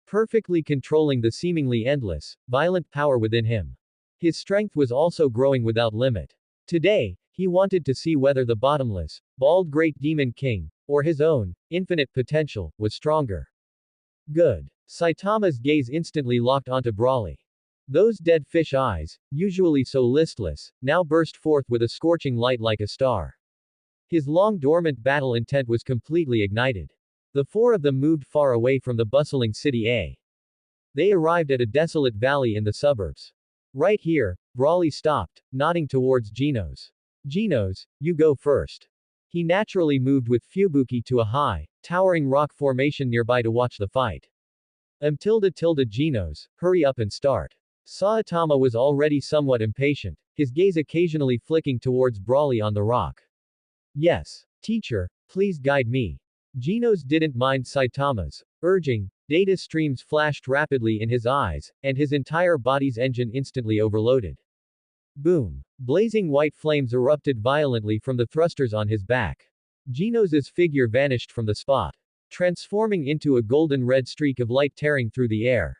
Perfectly controlling the seemingly endless, violent power within him. His strength was also growing without limit. Today, he wanted to see whether the bottomless, bald Great Demon King, or his own, infinite potential, was stronger. Good. Saitama's gaze instantly locked onto Brawley. Those dead fish eyes, usually so listless, now burst forth with a scorching light like a star. His long-dormant battle intent was completely ignited. The four of them moved far away from the bustling City A. They arrived at a desolate valley in the suburbs. Right here, Brawley stopped, nodding towards Genos. Genos, you go first. He naturally moved with Fubuki to a high, towering rock formation nearby to watch the fight. Genos, hurry up and start. Saitama was already somewhat impatient, his gaze occasionally flicking towards Brawly on the rock. Yes, teacher, please guide me. Genos didn't mind Saitama's urging. Data streams flashed rapidly in his eyes, and his entire body's engine instantly overloaded. Boom! Blazing white flames erupted violently from the thrusters on his back. Genos's figure vanished from the spot, transforming into a golden red streak of light tearing through the air.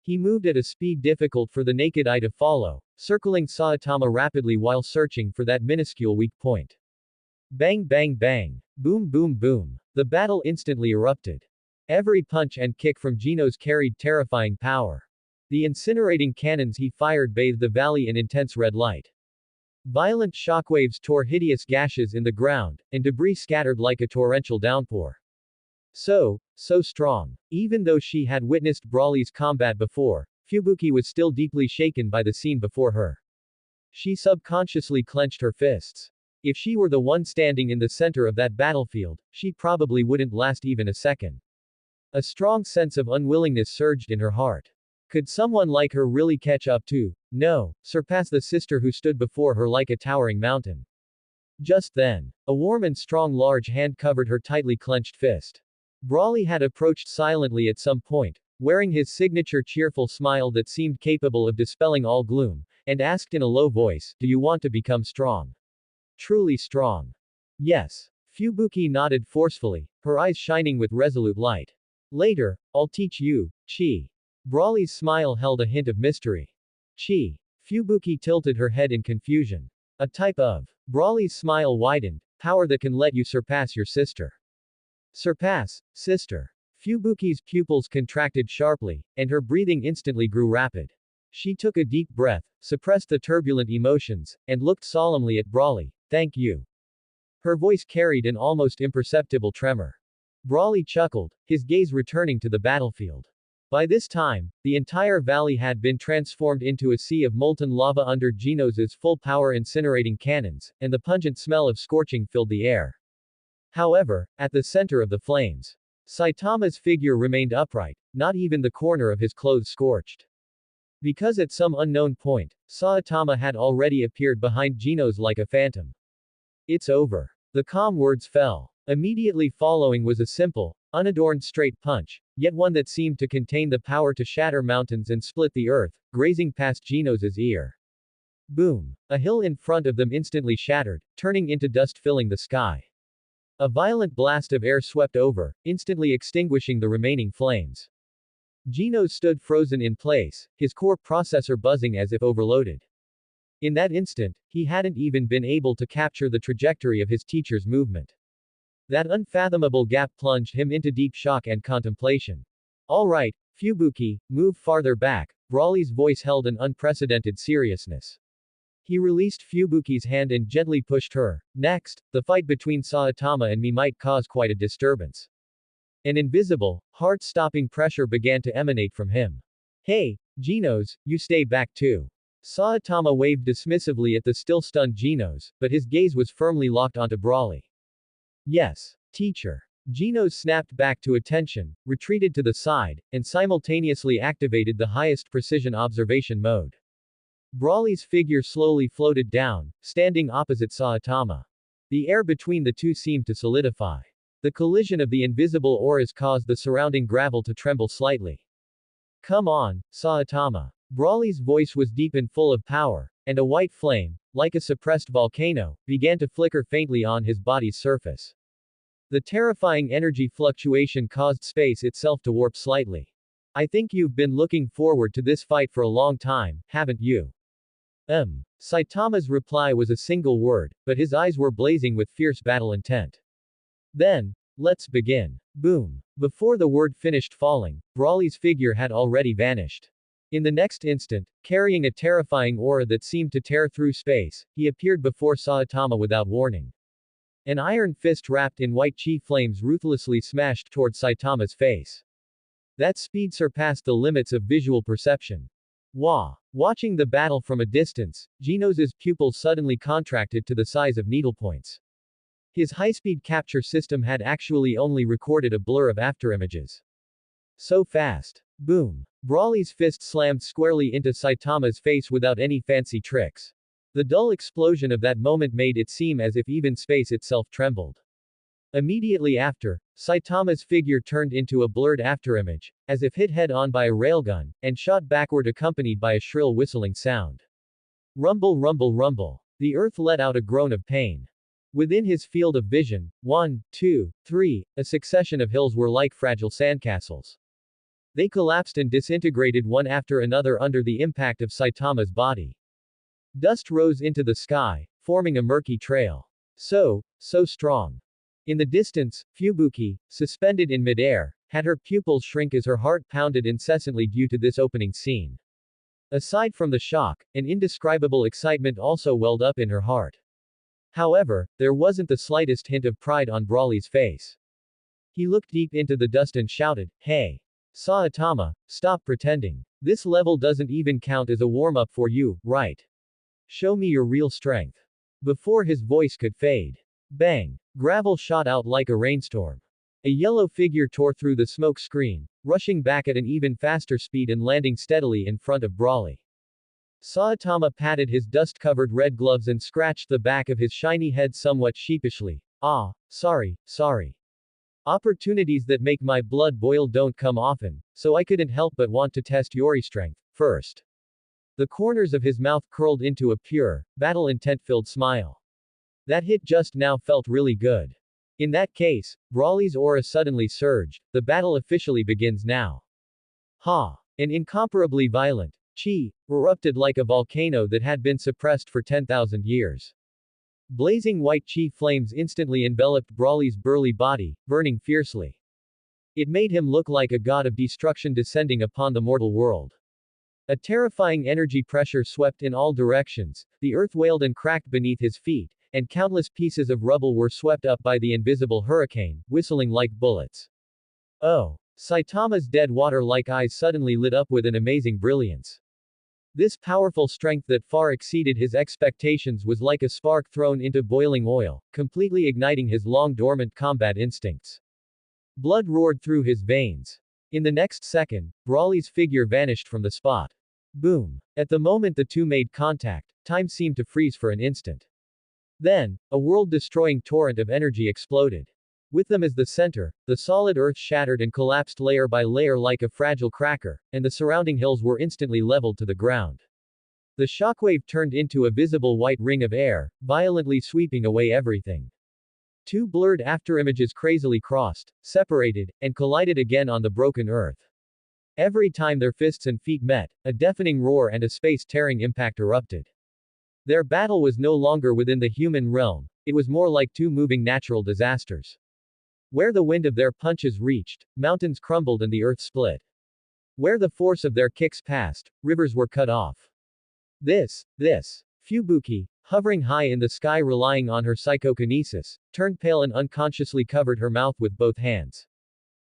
He moved at a speed difficult for the naked eye to follow, circling Saitama rapidly while searching for that minuscule weak point. Bang bang bang. Boom boom boom. The battle instantly erupted. Every punch and kick from Genos carried terrifying power. The incinerating cannons he fired bathed the valley in intense red light. Violent shockwaves tore hideous gashes in the ground, and debris scattered like a torrential downpour. So strong. Even though she had witnessed Brawly's combat before, Fubuki was still deeply shaken by the scene before her. She subconsciously clenched her fists. If she were the one standing in the center of that battlefield, she probably wouldn't last even a second. A strong sense of unwillingness surged in her heart. Could someone like her really catch up to, no, surpass the sister who stood before her like a towering mountain? Just then, a warm and strong large hand covered her tightly clenched fist. Brawly had approached silently at some point, wearing his signature cheerful smile that seemed capable of dispelling all gloom, and asked in a low voice, "Do you want to become strong? Truly strong?" Yes. Fubuki nodded forcefully, her eyes shining with resolute light. Later, I'll teach you, Chi. Brawly's smile held a hint of mystery. Chi. Fubuki tilted her head in confusion. A type of. Brawly's smile widened, power that can let you surpass your sister. Surpass, sister. Fubuki's pupils contracted sharply, and her breathing instantly grew rapid. She took a deep breath, suppressed the turbulent emotions, and looked solemnly at Brawly. Thank you. Her voice carried an almost imperceptible tremor. Brawly chuckled, his gaze returning to the battlefield. By this time, the entire valley had been transformed into a sea of molten lava under Genos's full-power incinerating cannons, and the pungent smell of scorching filled the air. However, at the center of the flames, Saitama's figure remained upright, not even the corner of his clothes scorched. Because at some unknown point, Saitama had already appeared behind Genos like a phantom. It's over. The calm words fell. Immediately following was a simple, unadorned straight punch, yet one that seemed to contain the power to shatter mountains and split the earth, grazing past Genos's ear. Boom! A hill in front of them instantly shattered, turning into dust filling the sky. A violent blast of air swept over, instantly extinguishing the remaining flames. Genos stood frozen in place, his core processor buzzing as if overloaded. In that instant, he hadn't even been able to capture the trajectory of his teacher's movement. That unfathomable gap plunged him into deep shock and contemplation. All right, Fubuki, move farther back. Brawly's voice held an unprecedented seriousness. He released Fubuki's hand and gently pushed her. Next, the fight between Saitama and me might cause quite a disturbance. An invisible, heart-stopping pressure began to emanate from him. Hey, Genos, you stay back too. Saitama waved dismissively at the still-stunned Genos, but his gaze was firmly locked onto Brawly. Yes, teacher. Genos snapped back to attention, retreated to the side, and simultaneously activated the highest precision observation mode. Brawly's figure slowly floated down, standing opposite Saitama. The air between the two seemed to solidify. The collision of the invisible auras caused the surrounding gravel to tremble slightly. Come on, Saitama. Brawly's voice was deep and full of power, and a white flame, like a suppressed volcano, began to flicker faintly on his body's surface. The terrifying energy fluctuation caused space itself to warp slightly. I think you've been looking forward to this fight for a long time, haven't you? Saitama's reply was a single word, but his eyes were blazing with fierce battle intent. Then, let's begin. Boom. Before the word finished falling, Brawly's figure had already vanished. In the next instant, carrying a terrifying aura that seemed to tear through space, he appeared before Saitama without warning. An iron fist wrapped in white chi flames ruthlessly smashed toward Saitama's face. That speed surpassed the limits of visual perception. Wah! Watching the battle from a distance, Genos's pupils suddenly contracted to the size of needlepoints. His high-speed capture system had actually only recorded a blur of afterimages. So fast. Boom. Brawly's fist slammed squarely into Saitama's face without any fancy tricks. The dull explosion of that moment made it seem as if even space itself trembled. Immediately after, Saitama's figure turned into a blurred afterimage, as if hit head-on by a railgun, and shot backward accompanied by a shrill whistling sound. Rumble, rumble, rumble. The earth let out a groan of pain. Within his field of vision, 1, 2, 3, a succession of hills were like fragile sandcastles. They collapsed and disintegrated one after another under the impact of Saitama's body. Dust rose into the sky, forming a murky trail. So strong. In the distance, Fubuki, suspended in midair, had her pupils shrink as her heart pounded incessantly due to this opening scene. Aside from the shock, an indescribable excitement also welled up in her heart. However, there wasn't the slightest hint of pride on Brawly's face. He looked deep into the dust and shouted, "Hey! Saitama, stop pretending. This level doesn't even count as a warm-up for you, right? Show me your real strength." Before his voice could fade. Bang! Gravel shot out like a rainstorm. A yellow figure tore through the smoke screen, rushing back at an even faster speed and landing steadily in front of Brawly. Saitama patted his dust-covered red gloves and scratched the back of his shiny head somewhat sheepishly. "Ah, sorry. Opportunities that make my blood boil don't come often, so I couldn't help but want to test your strength first." The corners of his mouth curled into a pure, battle-intent-filled smile. That hit just now felt really good. In that case, Brawly's aura suddenly surged. The battle officially begins now. Ha! An incomparably violent chi erupted like a volcano that had been suppressed for 10,000 years. Blazing white chi flames instantly enveloped Brawly's burly body, burning fiercely. It made him look like a god of destruction descending upon the mortal world. A terrifying energy pressure swept in all directions, the earth wailed and cracked beneath his feet, and countless pieces of rubble were swept up by the invisible hurricane, whistling like bullets. Oh! Saitama's dead water-like eyes suddenly lit up with an amazing brilliance. This powerful strength that far exceeded his expectations was like a spark thrown into boiling oil, completely igniting his long-dormant combat instincts. Blood roared through his veins. In the next second, Brawly's figure vanished from the spot. Boom! At the moment the two made contact, time seemed to freeze for an instant. Then, a world-destroying torrent of energy exploded. With them as the center, the solid earth shattered and collapsed layer by layer like a fragile cracker, and the surrounding hills were instantly leveled to the ground. The shockwave turned into a visible white ring of air, violently sweeping away everything. Two blurred afterimages crazily crossed, separated, and collided again on the broken earth. Every time their fists and feet met, a deafening roar and a space-tearing impact erupted. Their battle was no longer within the human realm, it was more like two moving natural disasters. Where the wind of their punches reached, mountains crumbled and the earth split. Where the force of their kicks passed, rivers were cut off. This. Fubuki, hovering high in the sky relying on her psychokinesis, turned pale and unconsciously covered her mouth with both hands.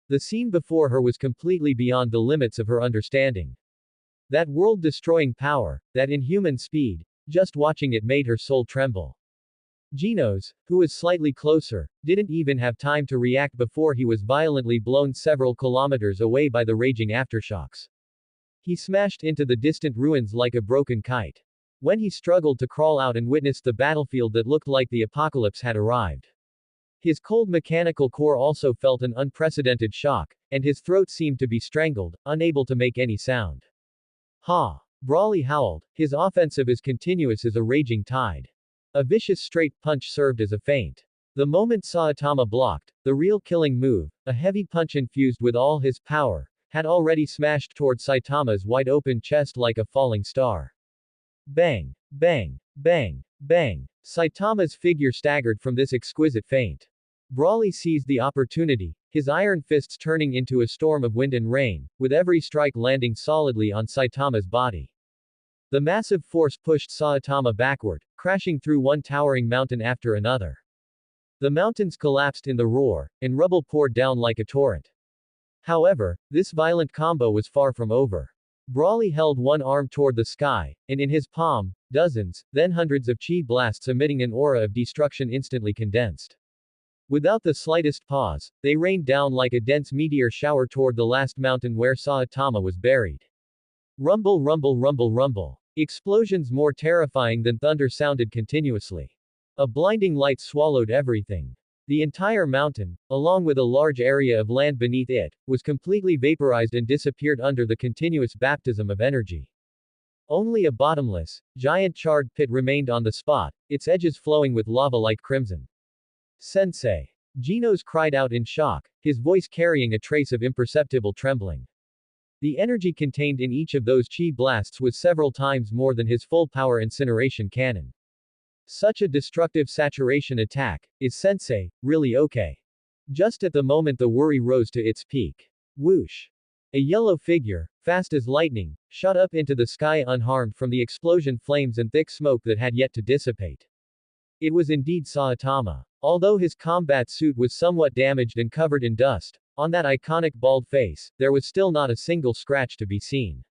The scene before her was completely beyond the limits of her understanding. That world-destroying power, that inhuman speed, just watching it made her soul tremble. Genos, who was slightly closer, didn't even have time to react before he was violently blown several kilometers away by the raging aftershocks. He smashed into the distant ruins like a broken kite. When he struggled to crawl out and witnessed the battlefield that looked like the apocalypse had arrived. His cold mechanical core also felt an unprecedented shock, and his throat seemed to be strangled, unable to make any sound. Ha! Brawly howled, his offensive as continuous as a raging tide. A vicious straight punch served as a feint. The moment Saitama blocked, the real killing move, a heavy punch infused with all his power, had already smashed toward Saitama's wide-open chest like a falling star. Bang! Bang! Bang! Bang! Saitama's figure staggered from this exquisite feint. Brawly seized the opportunity, his iron fists turning into a storm of wind and rain, with every strike landing solidly on Saitama's body. The massive force pushed Saitama backward, crashing through one towering mountain after another. The mountains collapsed in the roar, and rubble poured down like a torrent. However, this violent combo was far from over. Brawly held one arm toward the sky, and in his palm, dozens, then hundreds of chi blasts emitting an aura of destruction instantly condensed. Without the slightest pause, they rained down like a dense meteor shower toward the last mountain where Saitama was buried. Rumble, rumble, rumble, rumble. Explosions more terrifying than thunder sounded continuously. A blinding light swallowed everything. The entire mountain, along with a large area of land beneath it, was completely vaporized and disappeared under the continuous baptism of energy. Only a bottomless, giant charred pit remained on the spot, its edges flowing with lava like crimson. Sensei. Genos cried out in shock, his voice carrying a trace of imperceptible trembling. The energy contained in each of those chi blasts was several times more than his full-power incineration cannon. Such a destructive saturation attack, is Sensei really okay? Just at the moment the worry rose to its peak. Whoosh! A yellow figure, fast as lightning, shot up into the sky unharmed from the explosion flames and thick smoke that had yet to dissipate. It was indeed Saitama. Although his combat suit was somewhat damaged and covered in dust, on that iconic bald face, there was still not a single scratch to be seen.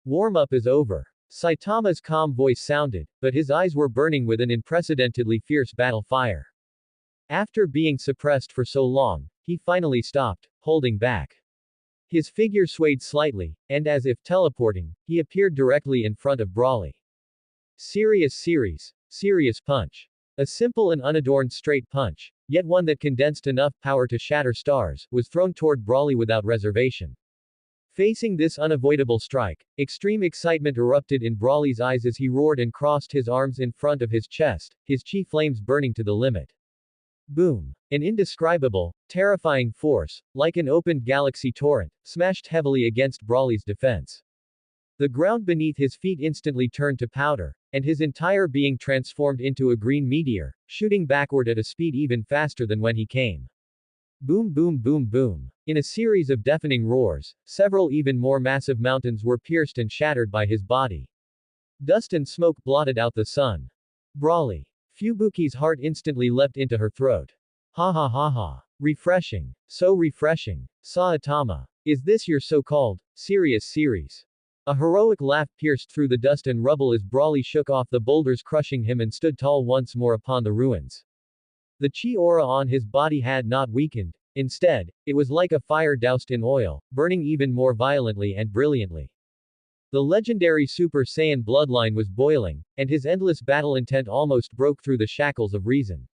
Warm-up is over. Saitama's calm voice sounded, but his eyes were burning with an unprecedentedly fierce battle fire. After being suppressed for so long, he finally stopped, holding back. His figure swayed slightly, and as if teleporting, he appeared directly in front of Brawley. Serious punch. A simple and unadorned straight punch, yet one that condensed enough power to shatter stars, was thrown toward Brawley without reservation. Facing this unavoidable strike, extreme excitement erupted in Brawley's eyes as he roared and crossed his arms in front of his chest, his chi flames burning to the limit. Boom! An indescribable, terrifying force, like an opened galaxy torrent, smashed heavily against Brawley's defense. The ground beneath his feet instantly turned to powder, and his entire being transformed into a green meteor, shooting backward at a speed even faster than when he came. Boom, boom, boom, boom. In a series of deafening roars, several even more massive mountains were pierced and shattered by his body. Dust and smoke blotted out the sun. Brawley. Fubuki's heart instantly leapt into her throat. Ha ha ha ha. Refreshing. So refreshing. Saitama. Is this your so-called serious series? A heroic laugh pierced through the dust and rubble as Brawley shook off the boulders crushing him and stood tall once more upon the ruins. The chi aura on his body had not weakened. Instead, it was like a fire doused in oil, burning even more violently and brilliantly. The legendary Super Saiyan bloodline was boiling, and his endless battle intent almost broke through the shackles of reason.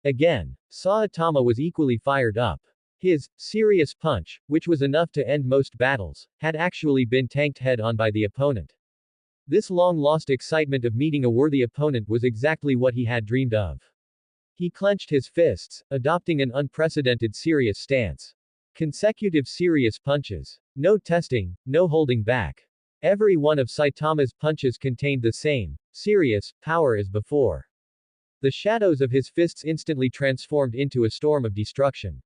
Again, Saitama was equally fired up. His serious punch, which was enough to end most battles, had actually been tanked head-on by the opponent. This long-lost excitement of meeting a worthy opponent was exactly what he had dreamed of. He clenched his fists, adopting an unprecedented serious stance. Consecutive serious punches. No testing, no holding back. Every one of Saitama's punches contained the same, serious, power as before. The shadows of his fists instantly transformed into a storm of destruction.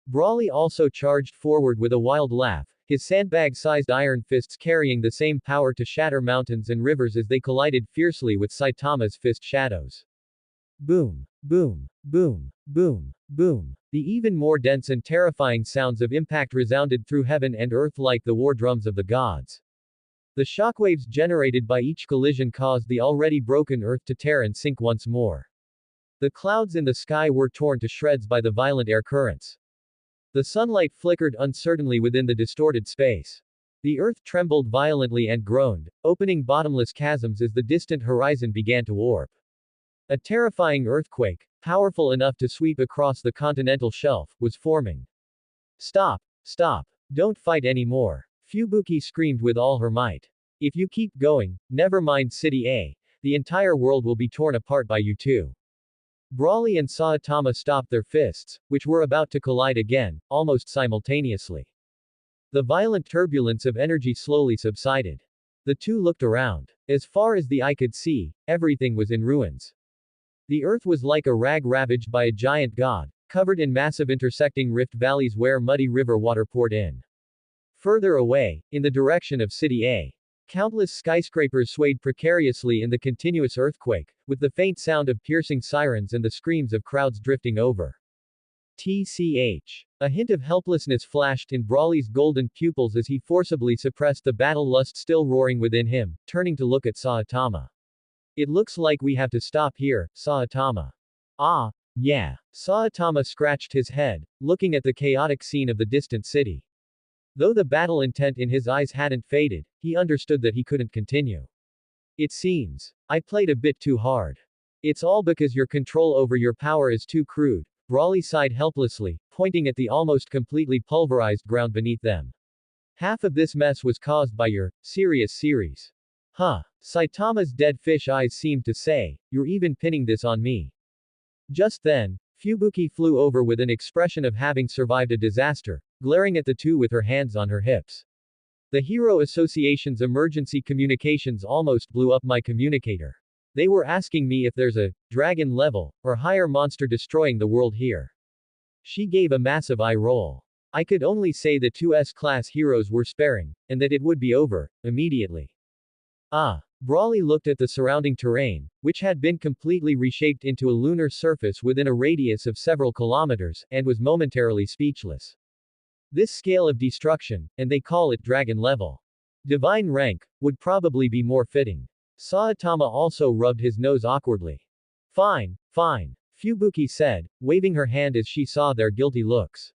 Brawley also charged forward with a wild laugh, his sandbag-sized iron fists carrying the same power to shatter mountains and rivers as they collided fiercely with Saitama's fist shadows. Boom, boom, boom, boom, boom. The even more dense and terrifying sounds of impact resounded through heaven and earth like the war drums of the gods. The shockwaves generated by each collision caused the already broken earth to tear and sink once more. The clouds in the sky were torn to shreds by the violent air currents. The sunlight flickered uncertainly within the distorted space. The earth trembled violently and groaned, opening bottomless chasms as the distant horizon began to warp. A terrifying earthquake, powerful enough to sweep across the continental shelf, was forming. Stop! Stop! Don't fight anymore! Fubuki screamed with all her might. If you keep going, never mind City A, the entire world will be torn apart by you too. Brawley and Saitama stopped their fists, which were about to collide again, almost simultaneously. The violent turbulence of energy slowly subsided. The two looked around. As far as the eye could see, everything was in ruins. The earth was like a rag ravaged by a giant god, covered in massive intersecting rift valleys where muddy river water poured in. Further away, in the direction of City A, countless skyscrapers swayed precariously in the continuous earthquake, with the faint sound of piercing sirens and the screams of crowds drifting over. TCH. A hint of helplessness flashed in Brawley's golden pupils as he forcibly suppressed the battle lust still roaring within him, turning to look at Saitama. It looks like we have to stop here, Saitama. Ah, Yeah. Saitama scratched his head, looking at the chaotic scene of the distant city. Though the battle intent in his eyes hadn't faded, he understood that he couldn't continue. It seems. I played a bit too hard. It's all because your control over your power is too crude. Brawley sighed helplessly, pointing at the almost completely pulverized ground beneath them. Half of this mess was caused by your serious series. Huh. Saitama's dead fish eyes seemed to say, you're even pinning this on me. Just then, Fubuki flew over with an expression of having survived a disaster, glaring at the two with her hands on her hips. The Hero Association's emergency communications almost blew up my communicator. They were asking me if there's a dragon level or higher monster destroying the world here. She gave a massive eye roll. I could only say the two S-class heroes were sparing, and that it would be over immediately. Brawley looked at the surrounding terrain, which had been completely reshaped into a lunar surface within a radius of several kilometers, and was momentarily speechless. This scale of destruction, and they call it dragon level. Divine rank, would probably be more fitting. Saitama also rubbed his nose awkwardly. Fine, fine, Fubuki said, waving her hand as she saw their guilty looks.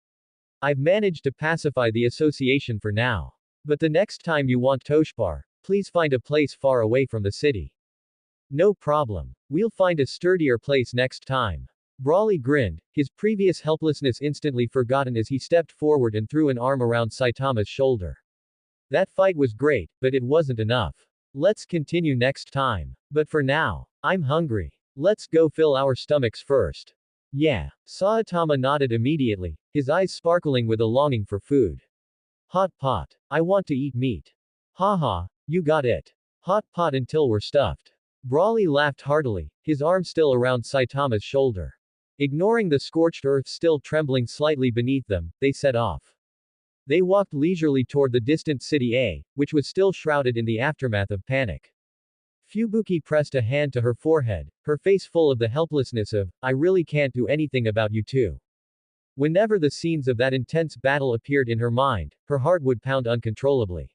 I've managed to pacify the association for now. But the next time you want Toshpar, please find a place far away from the city. No problem. We'll find a sturdier place next time. Brawley grinned, his previous helplessness instantly forgotten as he stepped forward and threw an arm around Saitama's shoulder. That fight was great, but it wasn't enough. Let's continue next time. But for now, I'm hungry. Let's go fill our stomachs first. Yeah. Saitama nodded immediately, his eyes sparkling with a longing for food. Hot pot. I want to eat meat. Haha, you got it. Hot pot until we're stuffed. Brawley laughed heartily, his arm still around Saitama's shoulder. Ignoring the scorched earth still trembling slightly beneath them, they set off. They walked leisurely toward the distant city A, which was still shrouded in the aftermath of panic. Fubuki pressed a hand to her forehead, her face full of the helplessness of, I really can't do anything about you two. Whenever the scenes of that intense battle appeared in her mind, her heart would pound uncontrollably.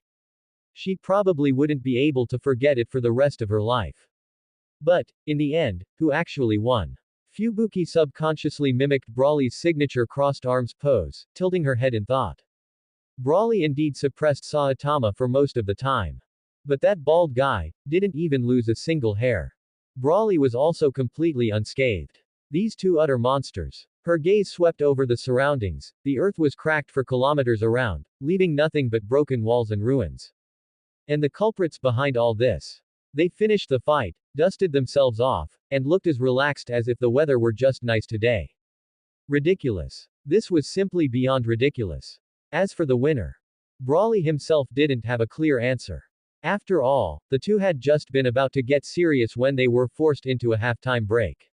She probably wouldn't be able to forget it for the rest of her life. But, in the end, who actually won? Fubuki subconsciously mimicked Brawley's signature crossed arms pose, tilting her head in thought. Brawley indeed suppressed Saitama for most of the time. But that bald guy didn't even lose a single hair. Brawley was also completely unscathed. These two utter monsters. Her gaze swept over the surroundings. The earth was cracked for kilometers around, leaving nothing but broken walls and ruins. And the culprits behind all this. They finished the fight, dusted themselves off, and looked as relaxed as if the weather were just nice today. Ridiculous. This was simply beyond ridiculous. As for the winner, Brawley himself didn't have a clear answer. After all, the two had just been about to get serious when they were forced into a halftime break.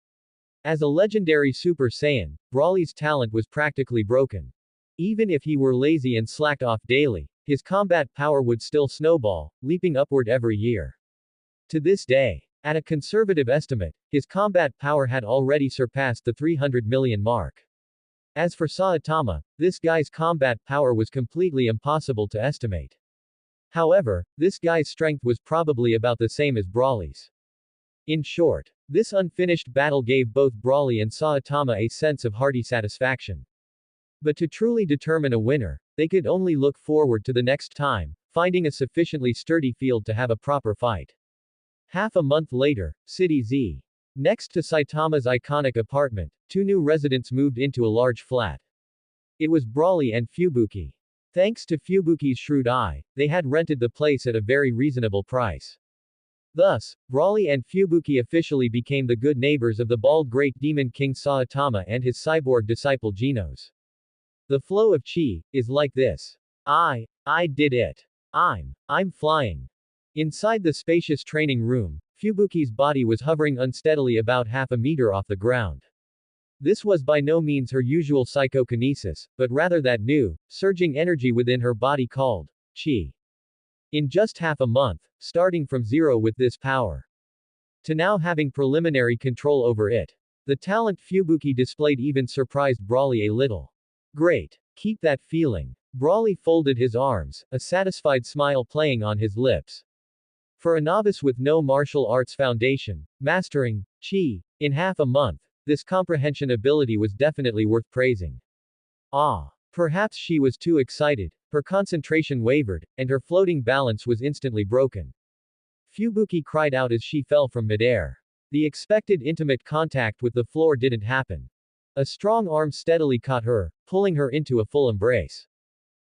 As a legendary Super Saiyan, Brawley's talent was practically broken. Even if he were lazy and slacked off daily, his combat power would still snowball, leaping upward every year. To this day, at a conservative estimate, his combat power had already surpassed the 300 million mark. As for Saitama, this guy's combat power was completely impossible to estimate. However, this guy's strength was probably about the same as Brawley's. In short, this unfinished battle gave both Brawley and Saitama a sense of hearty satisfaction. But to truly determine a winner, they could only look forward to the next time, finding a sufficiently sturdy field to have a proper fight. Half a month later, City Z. Next to Saitama's iconic apartment, two new residents moved into a large flat. It was Brawley and Fubuki. Thanks to Fubuki's shrewd eye, they had rented the place at a very reasonable price. Thus, Brawley and Fubuki officially became the good neighbors of the bald great demon king Saitama and his cyborg disciple Genos. The flow of chi is like this. I did it. I'm flying. Inside the spacious training room, Fubuki's body was hovering unsteadily about half a meter off the ground. This was by no means her usual psychokinesis, but rather that new, surging energy within her body called chi. In just half a month, starting from zero with this power, to now having preliminary control over it, the talent Fubuki displayed even surprised Brawley a little. Great. Keep that feeling. Brawley folded his arms, a satisfied smile playing on his lips. For a novice with no martial arts foundation, mastering chi in half a month this comprehension ability was definitely worth praising. Ah. Perhaps she was too excited, her concentration wavered, and her floating balance was instantly broken. Fubuki cried out as she fell from midair. The expected intimate contact with the floor didn't happen. A strong arm steadily caught her, pulling her into a full embrace.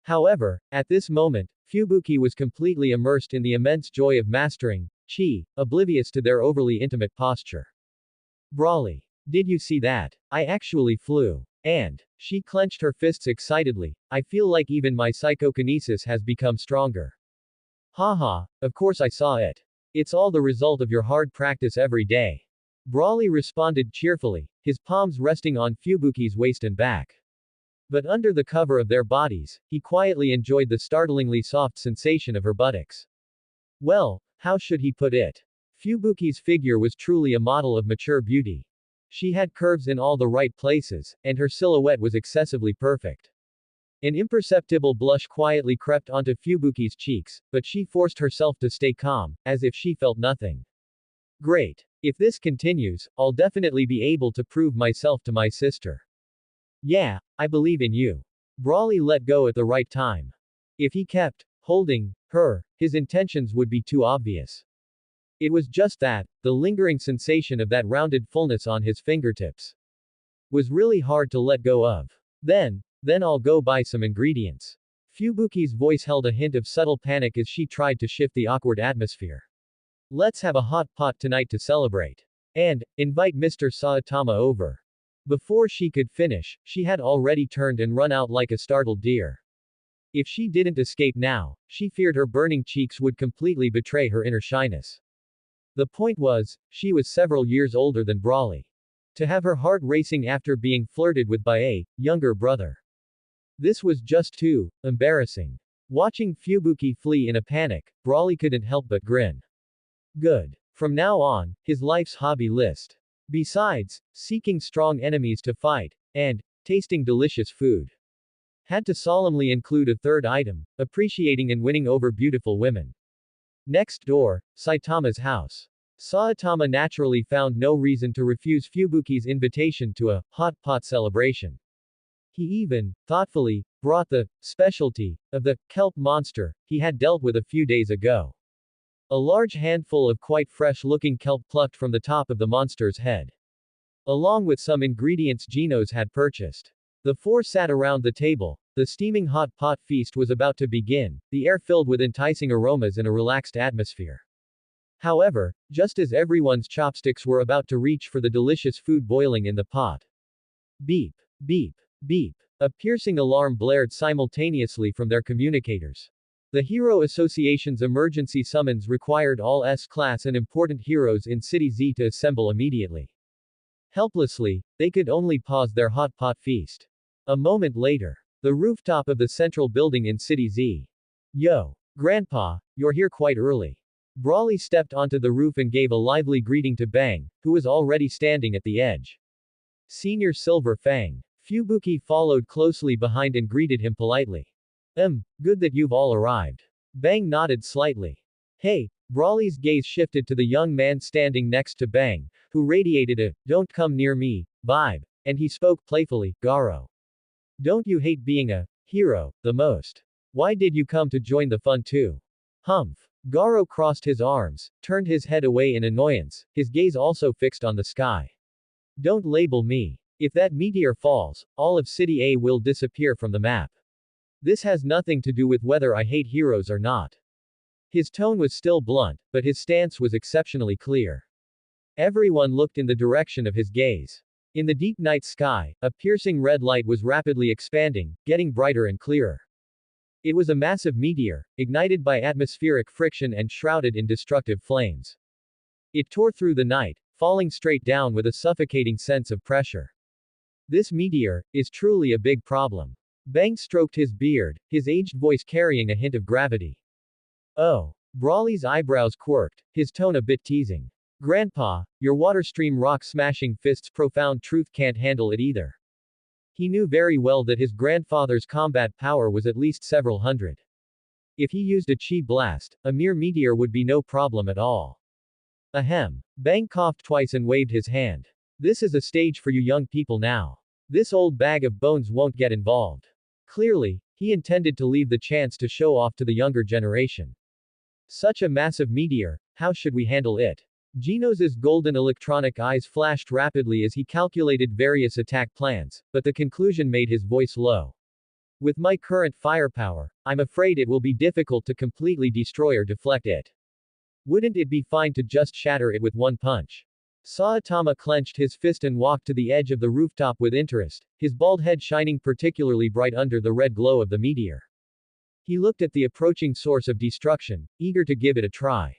However, at this moment, Fubuki was completely immersed in the immense joy of mastering chi, oblivious to their overly intimate posture. Brawly. Did you see that? I actually flew. And, she clenched her fists excitedly, I feel like even my psychokinesis has become stronger. Haha, of course I saw it. It's all the result of your hard practice every day. Brawly responded cheerfully, his palms resting on Fubuki's waist and back. But under the cover of their bodies, he quietly enjoyed the startlingly soft sensation of her buttocks. Well, how should he put it? Fubuki's figure was truly a model of mature beauty. She had curves in all the right places, and her silhouette was excessively perfect. An imperceptible blush quietly crept onto Fubuki's cheeks, but she forced herself to stay calm, as if she felt nothing. Great. If this continues, I'll definitely be able to prove myself to my sister. Yeah, I believe in you. Brawly let go at the right time. If he kept holding her, his intentions would be too obvious. It was just that, the lingering sensation of that rounded fullness on his fingertips was really hard to let go of. Then I'll go buy some ingredients. Fubuki's voice held a hint of subtle panic as she tried to shift the awkward atmosphere. Let's have a hot pot tonight to celebrate. And, invite Mr. Saitama over. Before she could finish, she had already turned and run out like a startled deer. If she didn't escape now, she feared her burning cheeks would completely betray her inner shyness. The point was, she was several years older than Brawly. To have her heart racing after being flirted with by a younger brother. This was just too embarrassing. Watching Fubuki flee in a panic, Brawly couldn't help but grin. Good. From now on, his life's hobby list. Besides, seeking strong enemies to fight, and tasting delicious food. Had to solemnly include a third item, appreciating and winning over beautiful women. Next door, Saitama's house. Saitama naturally found no reason to refuse Fubuki's invitation to a hot pot celebration. He even, thoughtfully, brought the specialty of the kelp monster he had dealt with a few days ago. A large handful of quite fresh-looking kelp plucked from the top of the monster's head. Along with some ingredients Genos had purchased. The four sat around the table. The steaming hot pot feast was about to begin, the air filled with enticing aromas and a relaxed atmosphere. However, just as everyone's chopsticks were about to reach for the delicious food boiling in the pot. Beep, beep, beep. A piercing alarm blared simultaneously from their communicators. The Hero Association's emergency summons required all S-class and important heroes in City Z to assemble immediately. Helplessly, they could only pause their hot pot feast. A moment later. The rooftop of the central building in City Z. Yo. Grandpa, you're here quite early. Brawly stepped onto the roof and gave a lively greeting to Bang, who was already standing at the edge. Senior Silver Fang. Fubuki followed closely behind and greeted him politely. Good that you've all arrived. Bang nodded slightly. Hey, Brawly's gaze shifted to the young man standing next to Bang, who radiated a, don't come near me, vibe, and he spoke playfully, Garo. Don't you hate being a hero the most? Why did you come to join the fun too? Humph. Garo crossed his arms, turned his head away in annoyance, his gaze also fixed on the sky. Don't label me. If that meteor falls, all of City A will disappear from the map. This has nothing to do with whether I hate heroes or not. His tone was still blunt, but his stance was exceptionally clear. Everyone looked in the direction of his gaze. In the deep night sky, a piercing red light was rapidly expanding, getting brighter and clearer. It was a massive meteor, ignited by atmospheric friction and shrouded in destructive flames. It tore through the night, falling straight down with a suffocating sense of pressure. This meteor is truly a big problem. Bang stroked his beard, his aged voice carrying a hint of gravity. Oh. Brawly's eyebrows quirked, his tone a bit teasing. Grandpa, your water stream rock smashing fist's profound truth can't handle it either. He knew very well that his grandfather's combat power was at least several hundred. If he used a chi blast, a mere meteor would be no problem at all. Ahem. Bang coughed twice and waved his hand. This is a stage for you young people now. This old bag of bones won't get involved. Clearly, he intended to leave the chance to show off to the younger generation. Such a massive meteor, how should we handle it? Genos's golden electronic eyes flashed rapidly as he calculated various attack plans, but the conclusion made his voice low. With my current firepower, I'm afraid it will be difficult to completely destroy or deflect it. Wouldn't it be fine to just shatter it with one punch? Saitama clenched his fist and walked to the edge of the rooftop with interest, his bald head shining particularly bright under the red glow of the meteor. He looked at the approaching source of destruction, eager to give it a try.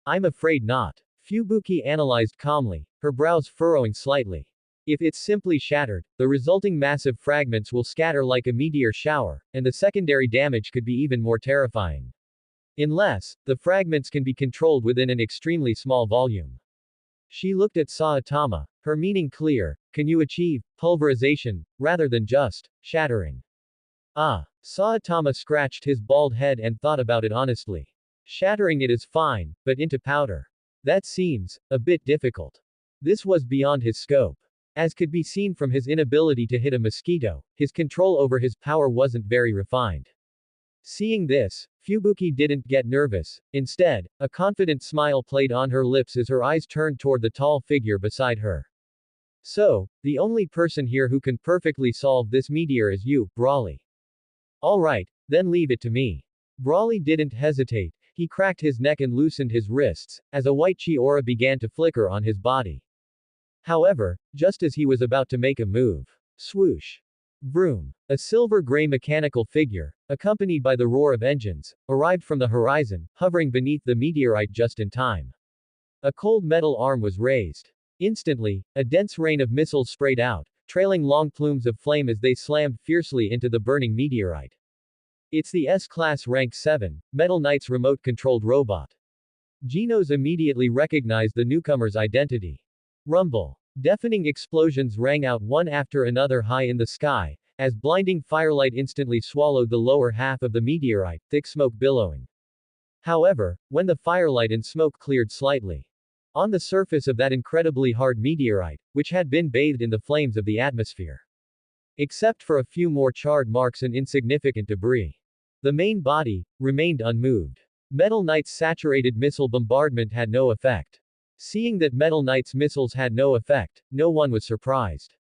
I'm afraid not. Fubuki analyzed calmly, her brows furrowing slightly. If it's simply shattered, the resulting massive fragments will scatter like a meteor shower, and the secondary damage could be even more terrifying. Unless, the fragments can be controlled within an extremely small volume. She looked at Saitama, her meaning clear. Can you achieve pulverization, rather than just shattering? Ah. Saitama scratched his bald head and thought about it honestly. Shattering it is fine, but into powder. That seems a bit difficult. This was beyond his scope. As could be seen from his inability to hit a mosquito, his control over his power wasn't very refined. Seeing this, Fubuki didn't get nervous. Instead, a confident smile played on her lips as her eyes turned toward the tall figure beside her. So, the only person here who can perfectly solve this meteor is you, Brawley. Alright, then leave it to me. Brawley didn't hesitate, he cracked his neck and loosened his wrists, as a white chi aura began to flicker on his body. However, just as he was about to make a move, swoosh. Vroom. A silver-gray mechanical figure, accompanied by the roar of engines, arrived from the horizon, hovering beneath the meteorite just in time. A cold metal arm was raised. Instantly, a dense rain of missiles sprayed out, trailing long plumes of flame as they slammed fiercely into the burning meteorite. It's the S-Class Rank 7, Metal Knight's remote-controlled robot. Genos immediately recognized the newcomer's identity. Rumble. Deafening explosions rang out one after another high in the sky, as blinding firelight instantly swallowed the lower half of the meteorite, thick smoke billowing. However, when the firelight and smoke cleared slightly on the surface of that incredibly hard meteorite, which had been bathed in the flames of the atmosphere, except for a few more charred marks and insignificant debris, the main body remained unmoved. Metal Knight's saturated missile bombardment had no effect. Seeing that Metal Knight's missiles had no effect, no one was surprised.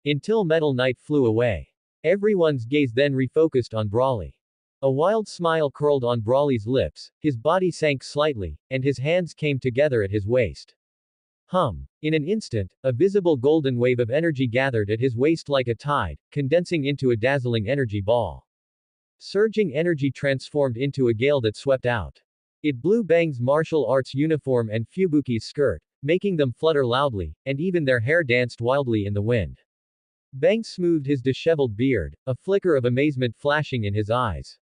Until Metal Knight flew away. Everyone's gaze then refocused on Brawley. A wild smile curled on Brawley's lips, his body sank slightly, and his hands came together at his waist. In an instant, a visible golden wave of energy gathered at his waist like a tide, condensing into a dazzling energy ball. Surging energy transformed into a gale that swept out. It blew Bang's martial arts uniform and Fubuki's skirt, making them flutter loudly, and even their hair danced wildly in the wind. Bang smoothed his disheveled beard, a flicker of amazement flashing in his eyes.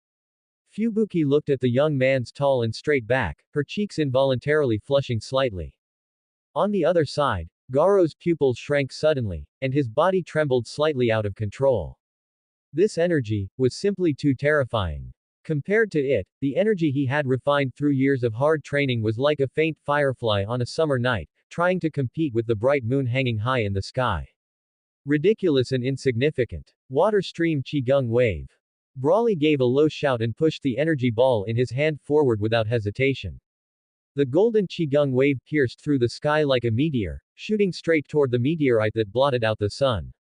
Fubuki looked at the young man's tall and straight back, her cheeks involuntarily flushing slightly. On the other side, Garo's pupils shrank suddenly, and his body trembled slightly out of control. This energy was simply too terrifying. Compared to it, the energy he had refined through years of hard training was like a faint firefly on a summer night, trying to compete with the bright moon hanging high in the sky. Ridiculous and insignificant. Water stream Qigong wave. Brawley gave a low shout and pushed the energy ball in his hand forward without hesitation. The golden Qigong wave pierced through the sky like a meteor, shooting straight toward the meteorite that blotted out the sun.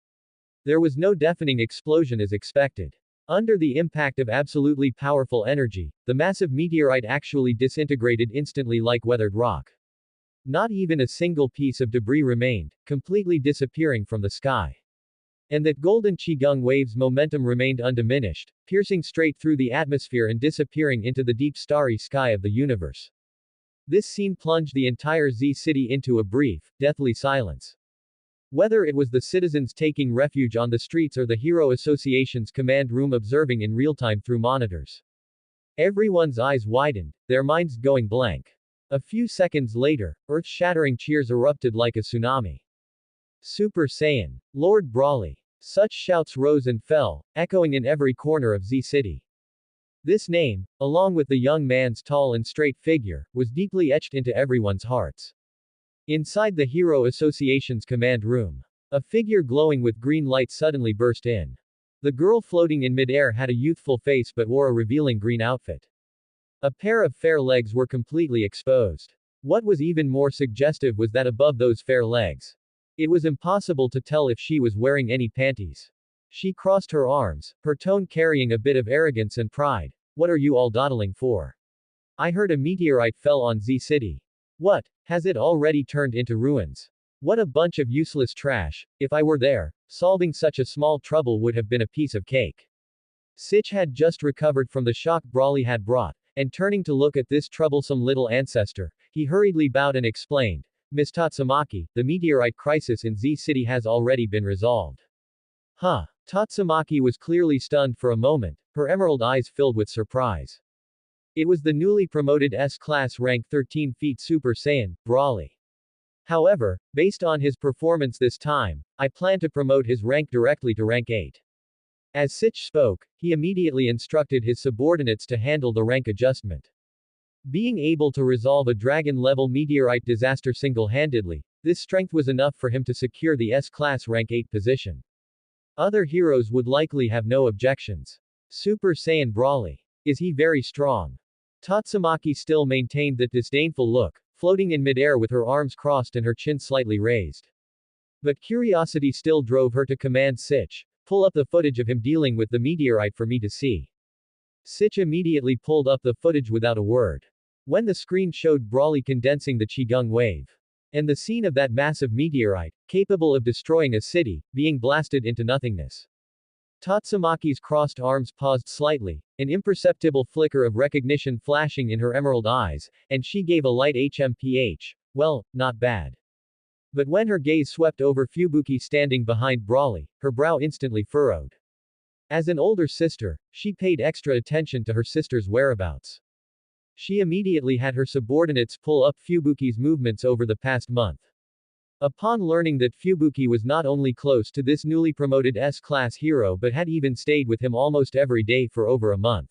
There was no deafening explosion as expected. Under the impact of absolutely powerful energy, the massive meteorite actually disintegrated instantly like weathered rock. Not even a single piece of debris remained, completely disappearing from the sky. And that golden Qigong wave's momentum remained undiminished, piercing straight through the atmosphere and disappearing into the deep starry sky of the universe. This scene plunged the entire Z city into a brief, deathly silence. Whether it was the citizens taking refuge on the streets or the Hero Association's command room observing in real time through monitors. Everyone's eyes widened, their minds going blank. A few seconds later, earth-shattering cheers erupted like a tsunami. Super Saiyan. Lord Brawley. Such shouts rose and fell, echoing in every corner of Z City. This name, along with the young man's tall and straight figure, was deeply etched into everyone's hearts. Inside the Hero Association's command room, a figure glowing with green light suddenly burst in. The girl floating in midair had a youthful face but wore a revealing green outfit. A pair of fair legs were completely exposed. What was even more suggestive was that above those fair legs, it was impossible to tell if she was wearing any panties. She crossed her arms, her tone carrying a bit of arrogance and pride. What are you all dawdling for? I heard a meteorite fell on Z City. What? Has it already turned into ruins? What a bunch of useless trash. If I were there, solving such a small trouble would have been a piece of cake. Sitch had just recovered from the shock Brawley had brought, and turning to look at this troublesome little ancestor, he hurriedly bowed and explained, Miss Tatsumaki, the meteorite crisis in Z City has already been resolved. Huh. Tatsumaki was clearly stunned for a moment, her emerald eyes filled with surprise. It was the newly promoted S-Class rank 13 feet Super Saiyan, Brawley. However, based on his performance this time, I plan to promote his rank directly to rank 8. As Sitch spoke, he immediately instructed his subordinates to handle the rank adjustment. Being able to resolve a dragon-level meteorite disaster single-handedly, this strength was enough for him to secure the S-Class rank 8 position. Other heroes would likely have no objections. Super Saiyan Brawley. Is he very strong? Tatsumaki still maintained that disdainful look, floating in midair with her arms crossed and her chin slightly raised. But curiosity still drove her to command Sitch, pull up the footage of him dealing with the meteorite for me to see. Sitch immediately pulled up the footage without a word. When the screen showed Brawley condensing the Qigong wave, and the scene of that massive meteorite, capable of destroying a city, being blasted into nothingness. Tatsumaki's crossed arms paused slightly, an imperceptible flicker of recognition flashing in her emerald eyes, and she gave a light HMPH. Well, not bad. But when her gaze swept over Fubuki standing behind Brawley, her brow instantly furrowed. As an older sister, she paid extra attention to her sister's whereabouts. She immediately had her subordinates pull up Fubuki's movements over the past month. Upon learning that Fubuki was not only close to this newly promoted S-Class hero but had even stayed with him almost every day for over a month,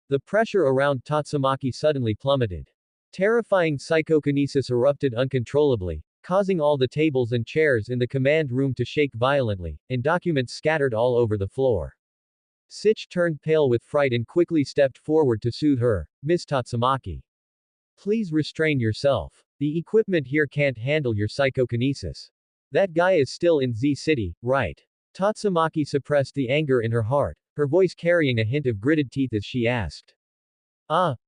the pressure around Tatsumaki suddenly plummeted. Terrifying psychokinesis erupted uncontrollably, causing all the tables and chairs in the command room to shake violently, and documents scattered all over the floor. Sitch turned pale with fright and quickly stepped forward to soothe her. Miss Tatsumaki, please restrain yourself. The equipment here can't handle your psychokinesis. That guy is still in Z City, right? Tatsumaki suppressed the anger in her heart, her voice carrying a hint of gritted teeth as she asked.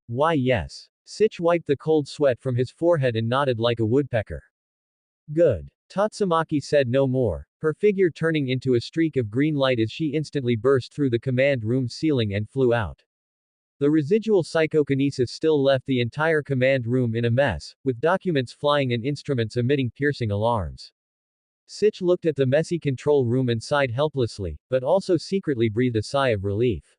Why yes. Sitch wiped the cold sweat from his forehead and nodded like a woodpecker. Good. Tatsumaki said no more, her figure turning into a streak of green light as she instantly burst through the command room ceiling and flew out. The residual psychokinesis still left the entire command room in a mess, with documents flying and instruments emitting piercing alarms. Sitch looked at the messy control room and sighed helplessly, but also secretly breathed a sigh of relief.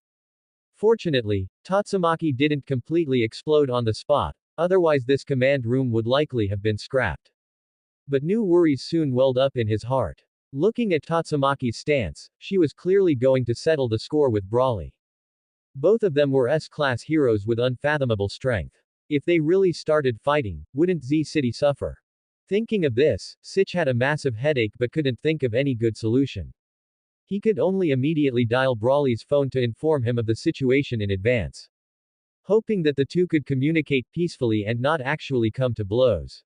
Fortunately, Tatsumaki didn't completely explode on the spot, otherwise this command room would likely have been scrapped. But new worries soon welled up in his heart. Looking at Tatsumaki's stance, she was clearly going to settle the score with Brawley. Both of them were S-Class heroes with unfathomable strength. If they really started fighting, wouldn't Z City suffer? Thinking of this, Sitch had a massive headache but couldn't think of any good solution. He could only immediately dial Brawley's phone to inform him of the situation in advance, hoping that the two could communicate peacefully and not actually come to blows.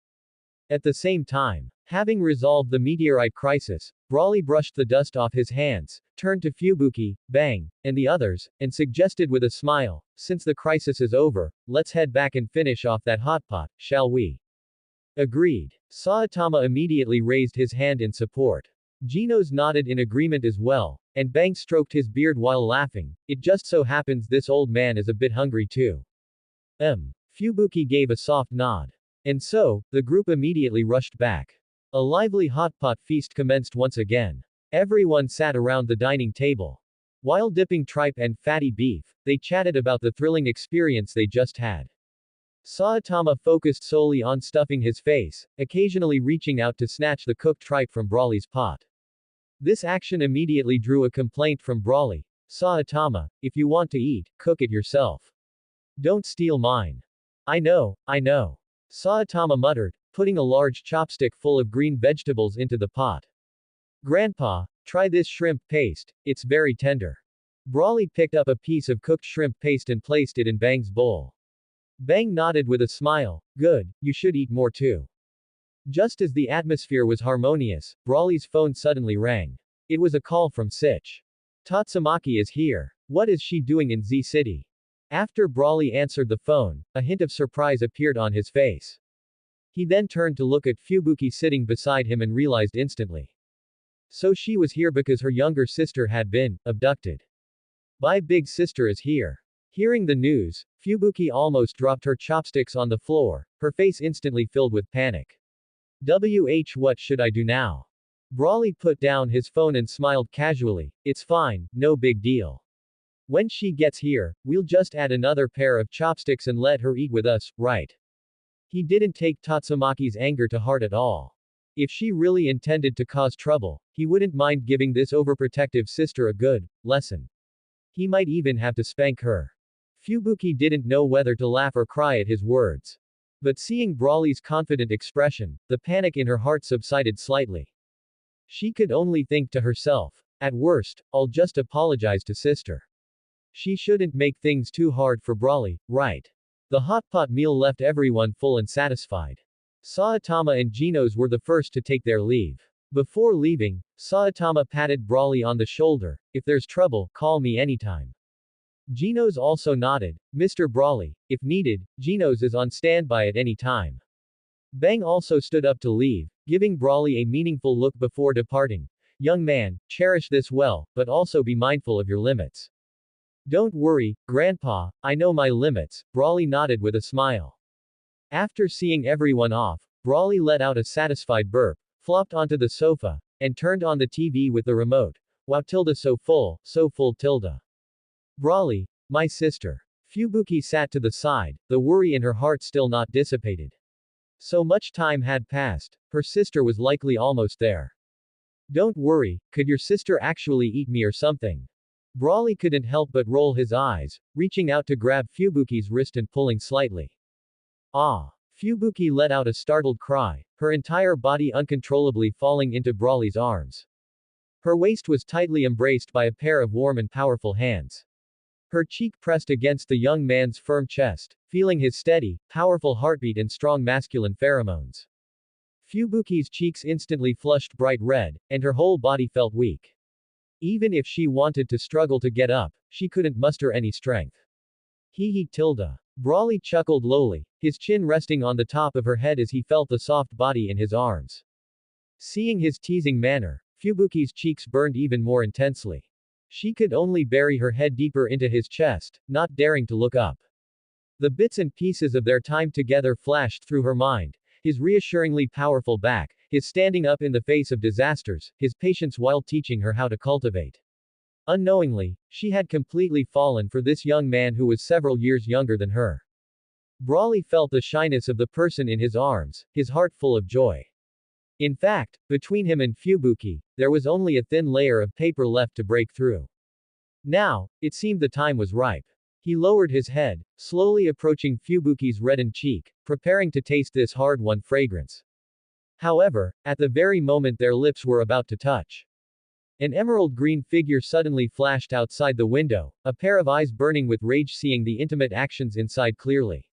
At the same time, having resolved the meteorite crisis, Brawley brushed the dust off his hands, turned to Fubuki, Bang, and the others, and suggested with a smile, since the crisis is over, let's head back and finish off that hot pot, shall we? Agreed. Saitama immediately raised his hand in support. Genos nodded in agreement as well, and Bang stroked his beard while laughing. It just so happens this old man is a bit hungry too. Fubuki gave a soft nod. And so, the group immediately rushed back. A lively hot pot feast commenced once again. Everyone sat around the dining table. While dipping tripe and fatty beef, they chatted about the thrilling experience they just had. Saitama focused solely on stuffing his face, occasionally reaching out to snatch the cooked tripe from Brawley's pot. This action immediately drew a complaint from Brawley. Saitama, if you want to eat, cook it yourself. Don't steal mine. I know. Saitama muttered, putting a large chopstick full of green vegetables into the pot. Grandpa, try this shrimp paste, it's very tender. Brawley picked up a piece of cooked shrimp paste and placed it in Bang's bowl. Bang nodded with a smile. Good, you should eat more too. Just as the atmosphere was harmonious, Brawley's phone suddenly rang. It was a call from Sitch. Tatsumaki is here. What is she doing in Z City? After Brawley answered the phone, a hint of surprise appeared on his face. He then turned to look at Fubuki sitting beside him and realized instantly. So she was here because her younger sister had been abducted. My big sister is here. Hearing the news, Fubuki almost dropped her chopsticks on the floor, her face instantly filled with panic. What should I do now? Brawley put down his phone and smiled casually. It's fine, no big deal. When she gets here, we'll just add another pair of chopsticks and let her eat with us, right? He didn't take Tatsumaki's anger to heart at all. If she really intended to cause trouble, he wouldn't mind giving this overprotective sister a good lesson. He might even have to spank her. Fubuki didn't know whether to laugh or cry at his words. But seeing Brawley's confident expression, the panic in her heart subsided slightly. She could only think to herself, at worst, I'll just apologize to sister. She shouldn't make things too hard for Brawley, right? The hot pot meal left everyone full and satisfied. Saitama and Genos were the first to take their leave. Before leaving, Saitama patted Brawley on the shoulder. If there's trouble, call me anytime. Genos also nodded. Mr. Brawley, if needed, Genos is on standby at any time. Bang also stood up to leave, giving Brawley a meaningful look before departing. Young man, cherish this well, but also be mindful of your limits. Don't worry, Grandpa, I know my limits, Brawley nodded with a smile. After seeing everyone off, Brawley let out a satisfied burp, flopped onto the sofa, and turned on the TV with the remote. Wow tilde so full tilde. Brawley, my sister. Fubuki sat to the side, the worry in her heart still not dissipated. So much time had passed, her sister was likely almost there. Don't worry, could your sister actually eat me or something? Brawley couldn't help but roll his eyes, reaching out to grab Fubuki's wrist and pulling slightly. Ah! Fubuki let out a startled cry, her entire body uncontrollably falling into Brawley's arms. Her waist was tightly embraced by a pair of warm and powerful hands. Her cheek pressed against the young man's firm chest, feeling his steady, powerful heartbeat and strong masculine pheromones. Fubuki's cheeks instantly flushed bright red, and her whole body felt weak. Even if she wanted to struggle to get up, she couldn't muster any strength. Hee tilde. Brawley chuckled lowly, his chin resting on the top of her head as he felt the soft body in his arms. Seeing his teasing manner, Fubuki's cheeks burned even more intensely. She could only bury her head deeper into his chest, not daring to look up. The bits and pieces of their time together flashed through her mind, his reassuringly powerful back, his standing up in the face of disasters, his patience while teaching her how to cultivate. Unknowingly, she had completely fallen for this young man who was several years younger than her. Brawley felt the shyness of the person in his arms, his heart full of joy. In fact, between him and Fubuki, there was only a thin layer of paper left to break through. Now, it seemed the time was ripe. He lowered his head, slowly approaching Fubuki's reddened cheek, preparing to taste this hard-won fragrance. However, at the very moment their lips were about to touch, an emerald green figure suddenly flashed outside the window, a pair of eyes burning with rage seeing the intimate actions inside clearly.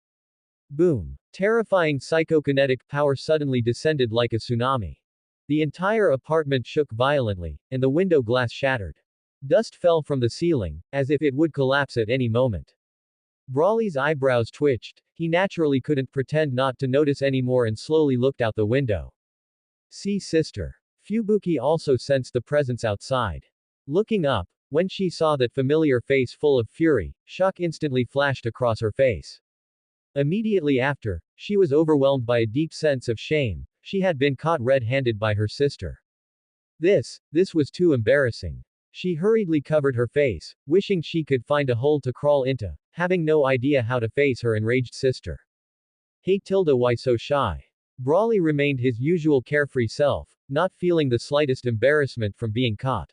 Boom. Terrifying psychokinetic power suddenly descended like a tsunami. The entire apartment shook violently, and the window glass shattered. Dust fell from the ceiling, as if it would collapse at any moment. Brawley's eyebrows twitched, he naturally couldn't pretend not to notice anymore and slowly looked out the window. See sister. Fubuki also sensed the presence outside. Looking up, when she saw that familiar face full of fury, shock instantly flashed across her face. Immediately after, she was overwhelmed by a deep sense of shame. She had been caught red-handed by her sister. This was too embarrassing. She hurriedly covered her face, wishing she could find a hole to crawl into, having no idea how to face her enraged sister. Hey tilde, why so shy? Brawley remained his usual carefree self, not feeling the slightest embarrassment from being caught.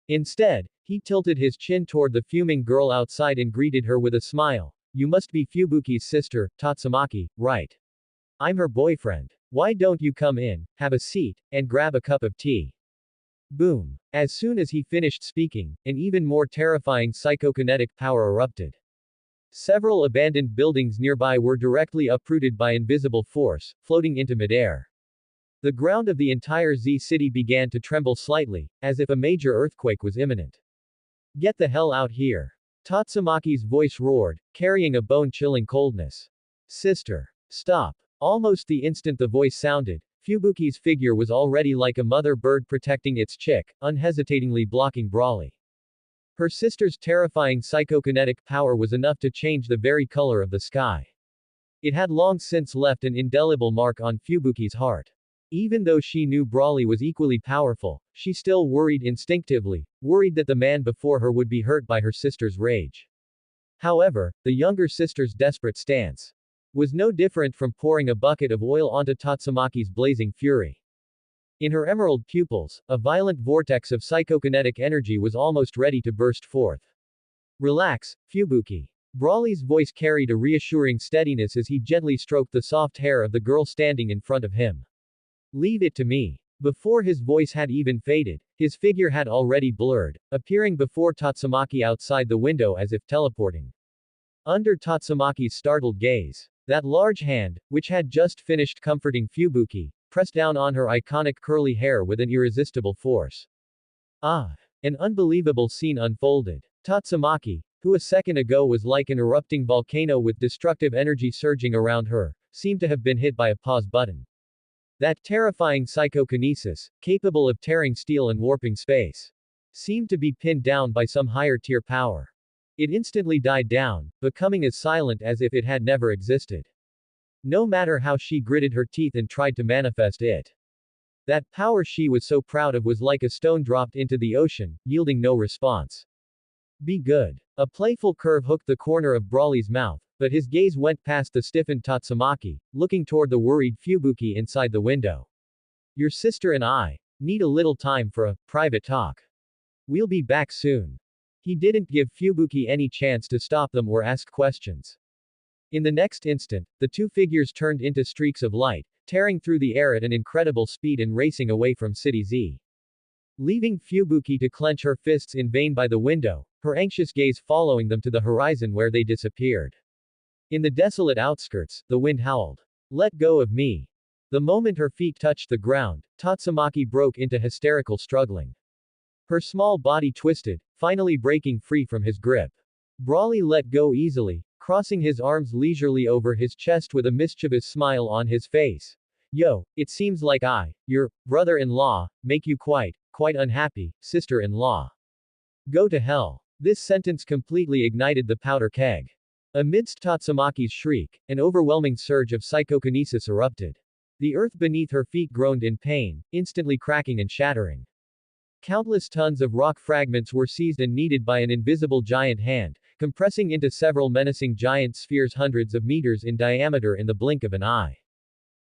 Instead, he tilted his chin toward the fuming girl outside and greeted her with a smile. You must be Fubuki's sister, Tatsumaki, right? I'm her boyfriend. Why don't you come in, have a seat, and grab a cup of tea? Boom. As soon as he finished speaking, an even more terrifying psychokinetic power erupted. Several abandoned buildings nearby were directly uprooted by invisible force, floating into midair. The ground of the entire Z city began to tremble slightly, as if a major earthquake was imminent. Get the hell out here. Tatsumaki's voice roared, carrying a bone-chilling coldness. Sister. Stop. Almost the instant the voice sounded, Fubuki's figure was already like a mother bird protecting its chick, unhesitatingly blocking Brawley. Her sister's terrifying psychokinetic power was enough to change the very color of the sky. It had long since left an indelible mark on Fubuki's heart. Even though she knew Brawley was equally powerful, she still worried instinctively, worried that the man before her would be hurt by her sister's rage. However, the younger sister's desperate stance was no different from pouring a bucket of oil onto Tatsumaki's blazing fury. In her emerald pupils, a violent vortex of psychokinetic energy was almost ready to burst forth. Relax, Fubuki. Brawley's voice carried a reassuring steadiness as he gently stroked the soft hair of the girl standing in front of him. Leave it to me. Before his voice had even faded, his figure had already blurred, appearing before Tatsumaki outside the window as if teleporting. Under Tatsumaki's startled gaze, that large hand, which had just finished comforting Fubuki, pressed down on her iconic curly hair with an irresistible force. Ah! An unbelievable scene unfolded. Tatsumaki, who a second ago was like an erupting volcano with destructive energy surging around her, seemed to have been hit by a pause button. That terrifying psychokinesis, capable of tearing steel and warping space, seemed to be pinned down by some higher tier power. It instantly died down, becoming as silent as if it had never existed. No matter how she gritted her teeth and tried to manifest it, that power she was so proud of was like a stone dropped into the ocean, yielding no response. Be good. A playful curve hooked the corner of Brawley's mouth, but his gaze went past the stiffened Tatsumaki, looking toward the worried Fubuki inside the window. Your sister and I need a little time for a private talk. We'll be back soon. He didn't give Fubuki any chance to stop them or ask questions. In the next instant, the two figures turned into streaks of light, tearing through the air at an incredible speed and racing away from City Z. Leaving Fubuki to clench her fists in vain by the window, her anxious gaze following them to the horizon where they disappeared. In the desolate outskirts, the wind howled. Let go of me. The moment her feet touched the ground, Tatsumaki broke into hysterical struggling. Her small body twisted, finally breaking free from his grip. Brawley let go easily, crossing his arms leisurely over his chest with a mischievous smile on his face. Yo, it seems like your brother-in-law, make you quite unhappy, sister-in-law. Go to hell. This sentence completely ignited the powder keg. Amidst Tatsumaki's shriek, an overwhelming surge of psychokinesis erupted. The earth beneath her feet groaned in pain, instantly cracking and shattering. Countless tons of rock fragments were seized and kneaded by an invisible giant hand, compressing into several menacing giant spheres hundreds of meters in diameter in the blink of an eye.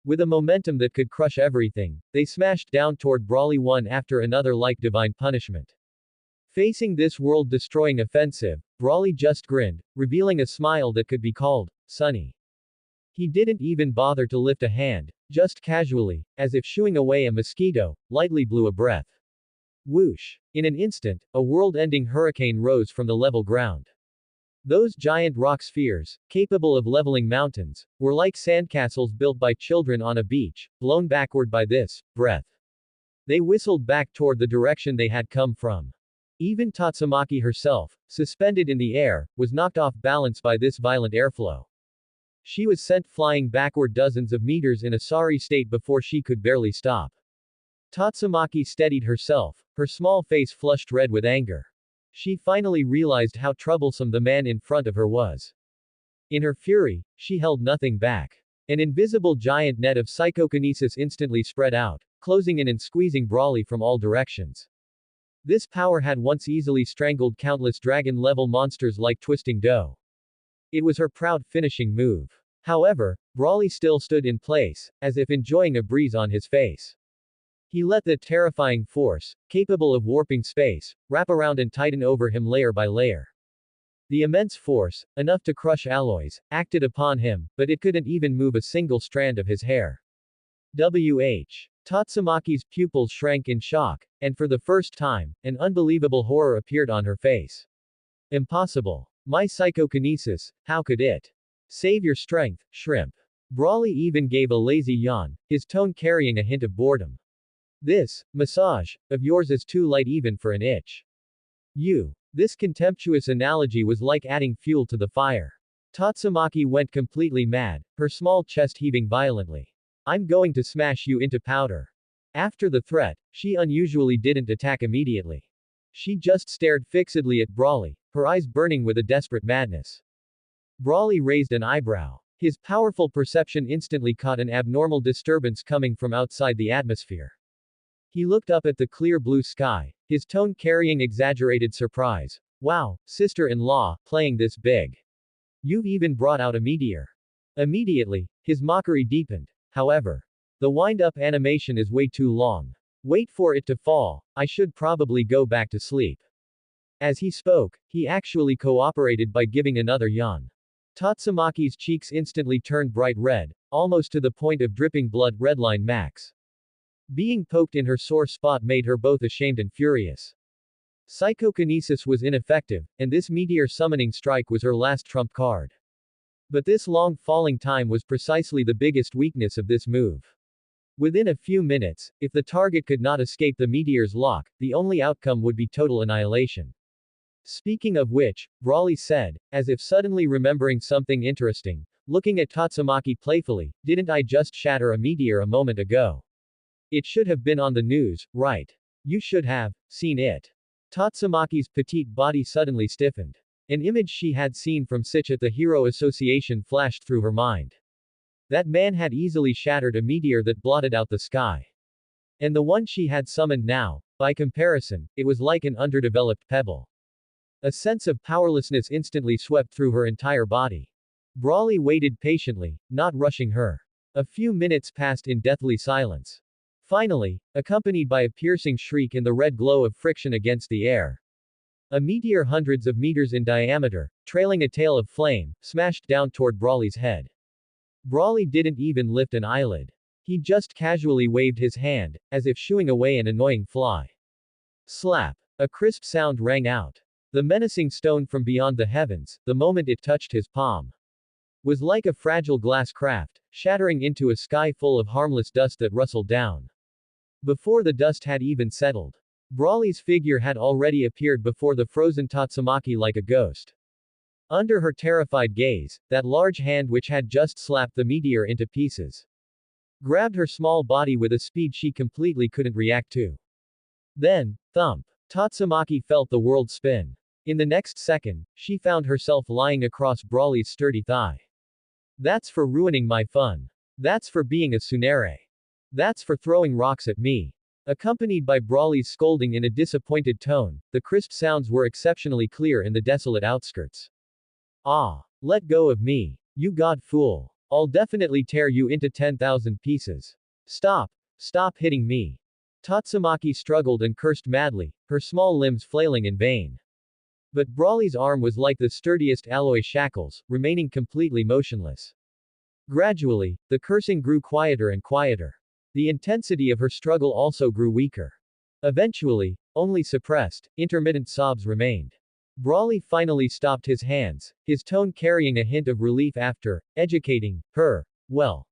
With a momentum that could crush everything, they smashed down toward Brawley one after another like divine punishment. Facing this world-destroying offensive, Brawley just grinned, revealing a smile that could be called sunny. He didn't even bother to lift a hand, just casually, as if shooing away a mosquito, lightly blew a breath. Whoosh! In an instant, a world-ending hurricane rose from the level ground. Those giant rock spheres, capable of leveling mountains, were like sandcastles built by children on a beach, blown backward by this breath. They whistled back toward the direction they had come from. Even Tatsumaki herself, suspended in the air, was knocked off balance by this violent airflow. She was sent flying backward dozens of meters in a sorry state before she could barely stop. Tatsumaki steadied herself, her small face flushed red with anger. She finally realized how troublesome the man in front of her was. In her fury, she held nothing back. An invisible giant net of psychokinesis instantly spread out, closing in and squeezing Brawley from all directions. This power had once easily strangled countless dragon-level monsters like Twisting Dough. It was her proud finishing move. However, Brawley still stood in place, as if enjoying a breeze on his face. He let the terrifying force, capable of warping space, wrap around and tighten over him layer by layer. The immense force, enough to crush alloys, acted upon him, but it couldn't even move a single strand of his hair. Tatsumaki's pupils shrank in shock, and for the first time, an unbelievable horror appeared on her face. Impossible. My psychokinesis, how could it? Save your strength, shrimp. Brawley even gave a lazy yawn, his tone carrying a hint of boredom. This massage of yours is too light even for an itch. This contemptuous analogy was like adding fuel to the fire. Tatsumaki went completely mad, her small chest heaving violently. I'm going to smash you into powder. After the threat, she unusually didn't attack immediately. She just stared fixedly at Brawley, her eyes burning with a desperate madness. Brawley raised an eyebrow. His powerful perception instantly caught an abnormal disturbance coming from outside the atmosphere. He looked up at the clear blue sky, his tone carrying exaggerated surprise. Wow, sister-in-law, playing this big. You've even brought out a meteor. Immediately, his mockery deepened. However, the wind-up animation is way too long. Wait for it to fall, I should probably go back to sleep. As he spoke, he actually cooperated by giving another yawn. Tatsumaki's cheeks instantly turned bright red, almost to the point of dripping blood, redline max. Being poked in her sore spot made her both ashamed and furious. Psychokinesis was ineffective, and this meteor summoning strike was her last trump card. But this long falling time was precisely the biggest weakness of this move. Within a few minutes, if the target could not escape the meteor's lock, the only outcome would be total annihilation. Speaking of which, Brawley said, as if suddenly remembering something interesting, looking at Tatsumaki playfully, didn't I just shatter a meteor a moment ago? It should have been on the news, right? You should have seen it. Tatsumaki's petite body suddenly stiffened. An image she had seen from Sich at the Hero Association flashed through her mind. That man had easily shattered a meteor that blotted out the sky. And the one she had summoned now, by comparison, it was like an underdeveloped pebble. A sense of powerlessness instantly swept through her entire body. Brawley waited patiently, not rushing her. A few minutes passed in deathly silence. Finally, accompanied by a piercing shriek and the red glow of friction against the air, a meteor hundreds of meters in diameter, trailing a tail of flame, smashed down toward Brawley's head. Brawley didn't even lift an eyelid. He just casually waved his hand, as if shooing away an annoying fly. Slap! A crisp sound rang out. The menacing stone from beyond the heavens, the moment it touched his palm, was like a fragile glass craft, shattering into a sky full of harmless dust that rustled down. Before the dust had even settled, Brawley's figure had already appeared before the frozen Tatsumaki like a ghost. Under her terrified gaze, that large hand which had just slapped the meteor into pieces grabbed her small body with a speed she completely couldn't react to. Then, thump! Tatsumaki felt the world spin. In the next second, she found herself lying across Brawley's sturdy thigh. That's for ruining my fun. That's for being a tsunere. That's for throwing rocks at me. Accompanied by Brawley's scolding in a disappointed tone, the crisp sounds were exceptionally clear in the desolate outskirts. Ah! Let go of me. You god fool. I'll definitely tear you into 10,000 pieces. Stop! Stop hitting me. Tatsumaki struggled and cursed madly, her small limbs flailing in vain. But Brawley's arm was like the sturdiest alloy shackles, remaining completely motionless. Gradually, the cursing grew quieter and quieter. The intensity of her struggle also grew weaker. Eventually, only suppressed, intermittent sobs remained. Brawley finally stopped his hands, his tone carrying a hint of relief after educating her. Well,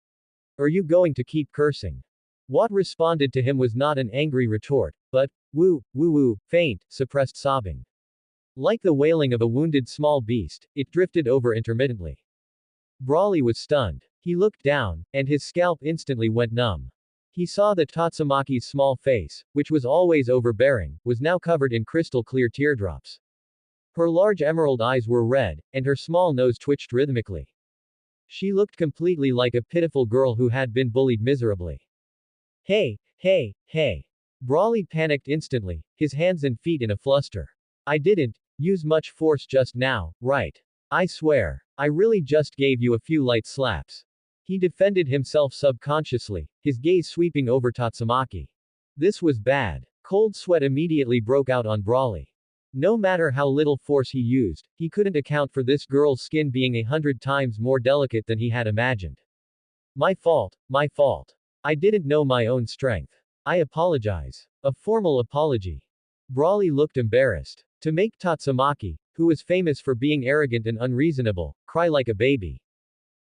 are you going to keep cursing? What responded to him was not an angry retort, but, woo, faint, suppressed sobbing. Like the wailing of a wounded small beast, it drifted over intermittently. Brawley was stunned. He looked down, and his scalp instantly went numb. He saw that Tatsumaki's small face, which was always overbearing, was now covered in crystal-clear teardrops. Her large emerald eyes were red, and her small nose twitched rhythmically. She looked completely like a pitiful girl who had been bullied miserably. Hey! Brawley panicked instantly, his hands and feet in a fluster. I didn't use much force just now, right? I swear. I really just gave you a few light slaps. He defended himself subconsciously, his gaze sweeping over Tatsumaki. This was bad. Cold sweat immediately broke out on Brawley. No matter how little force he used, he couldn't account for this girl's skin being 100 times more delicate than he had imagined. My fault. I didn't know my own strength. I apologize. A formal apology. Brawley looked embarrassed. To make Tatsumaki, who was famous for being arrogant and unreasonable, cry like a baby.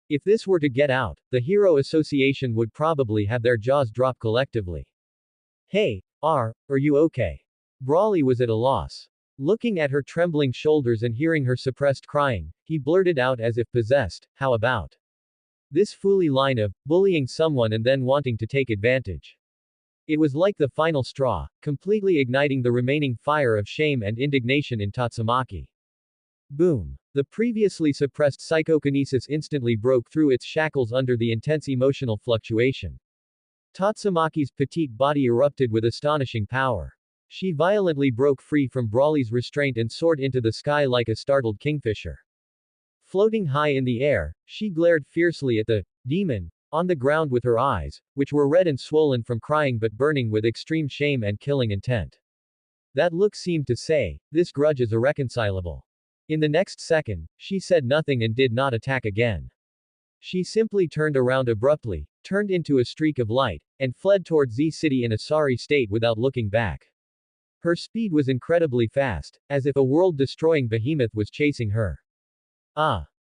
If this were to get out, the Hero Association would probably have their jaws drop collectively. Hey, are you okay? Brawley was at a loss. Looking at her trembling shoulders and hearing her suppressed crying, he blurted out as if possessed, how about this fooly line of bullying someone and then wanting to take advantage? It was like the final straw, completely igniting the remaining fire of shame and indignation in Tatsumaki. Boom. The previously suppressed psychokinesis instantly broke through its shackles under the intense emotional fluctuation. Tatsumaki's petite body erupted with astonishing power. She violently broke free from Brawley's restraint and soared into the sky like a startled kingfisher. Floating high in the air, she glared fiercely at the demon on the ground with her eyes, which were red and swollen from crying but burning with extreme shame and killing intent. That look seemed to say, this grudge is irreconcilable. In the next second, she said nothing and did not attack again. She simply turned around abruptly, turned into a streak of light, and fled toward Z City in a sorry state without looking back. Her speed was incredibly fast, as if a world-destroying behemoth was chasing her.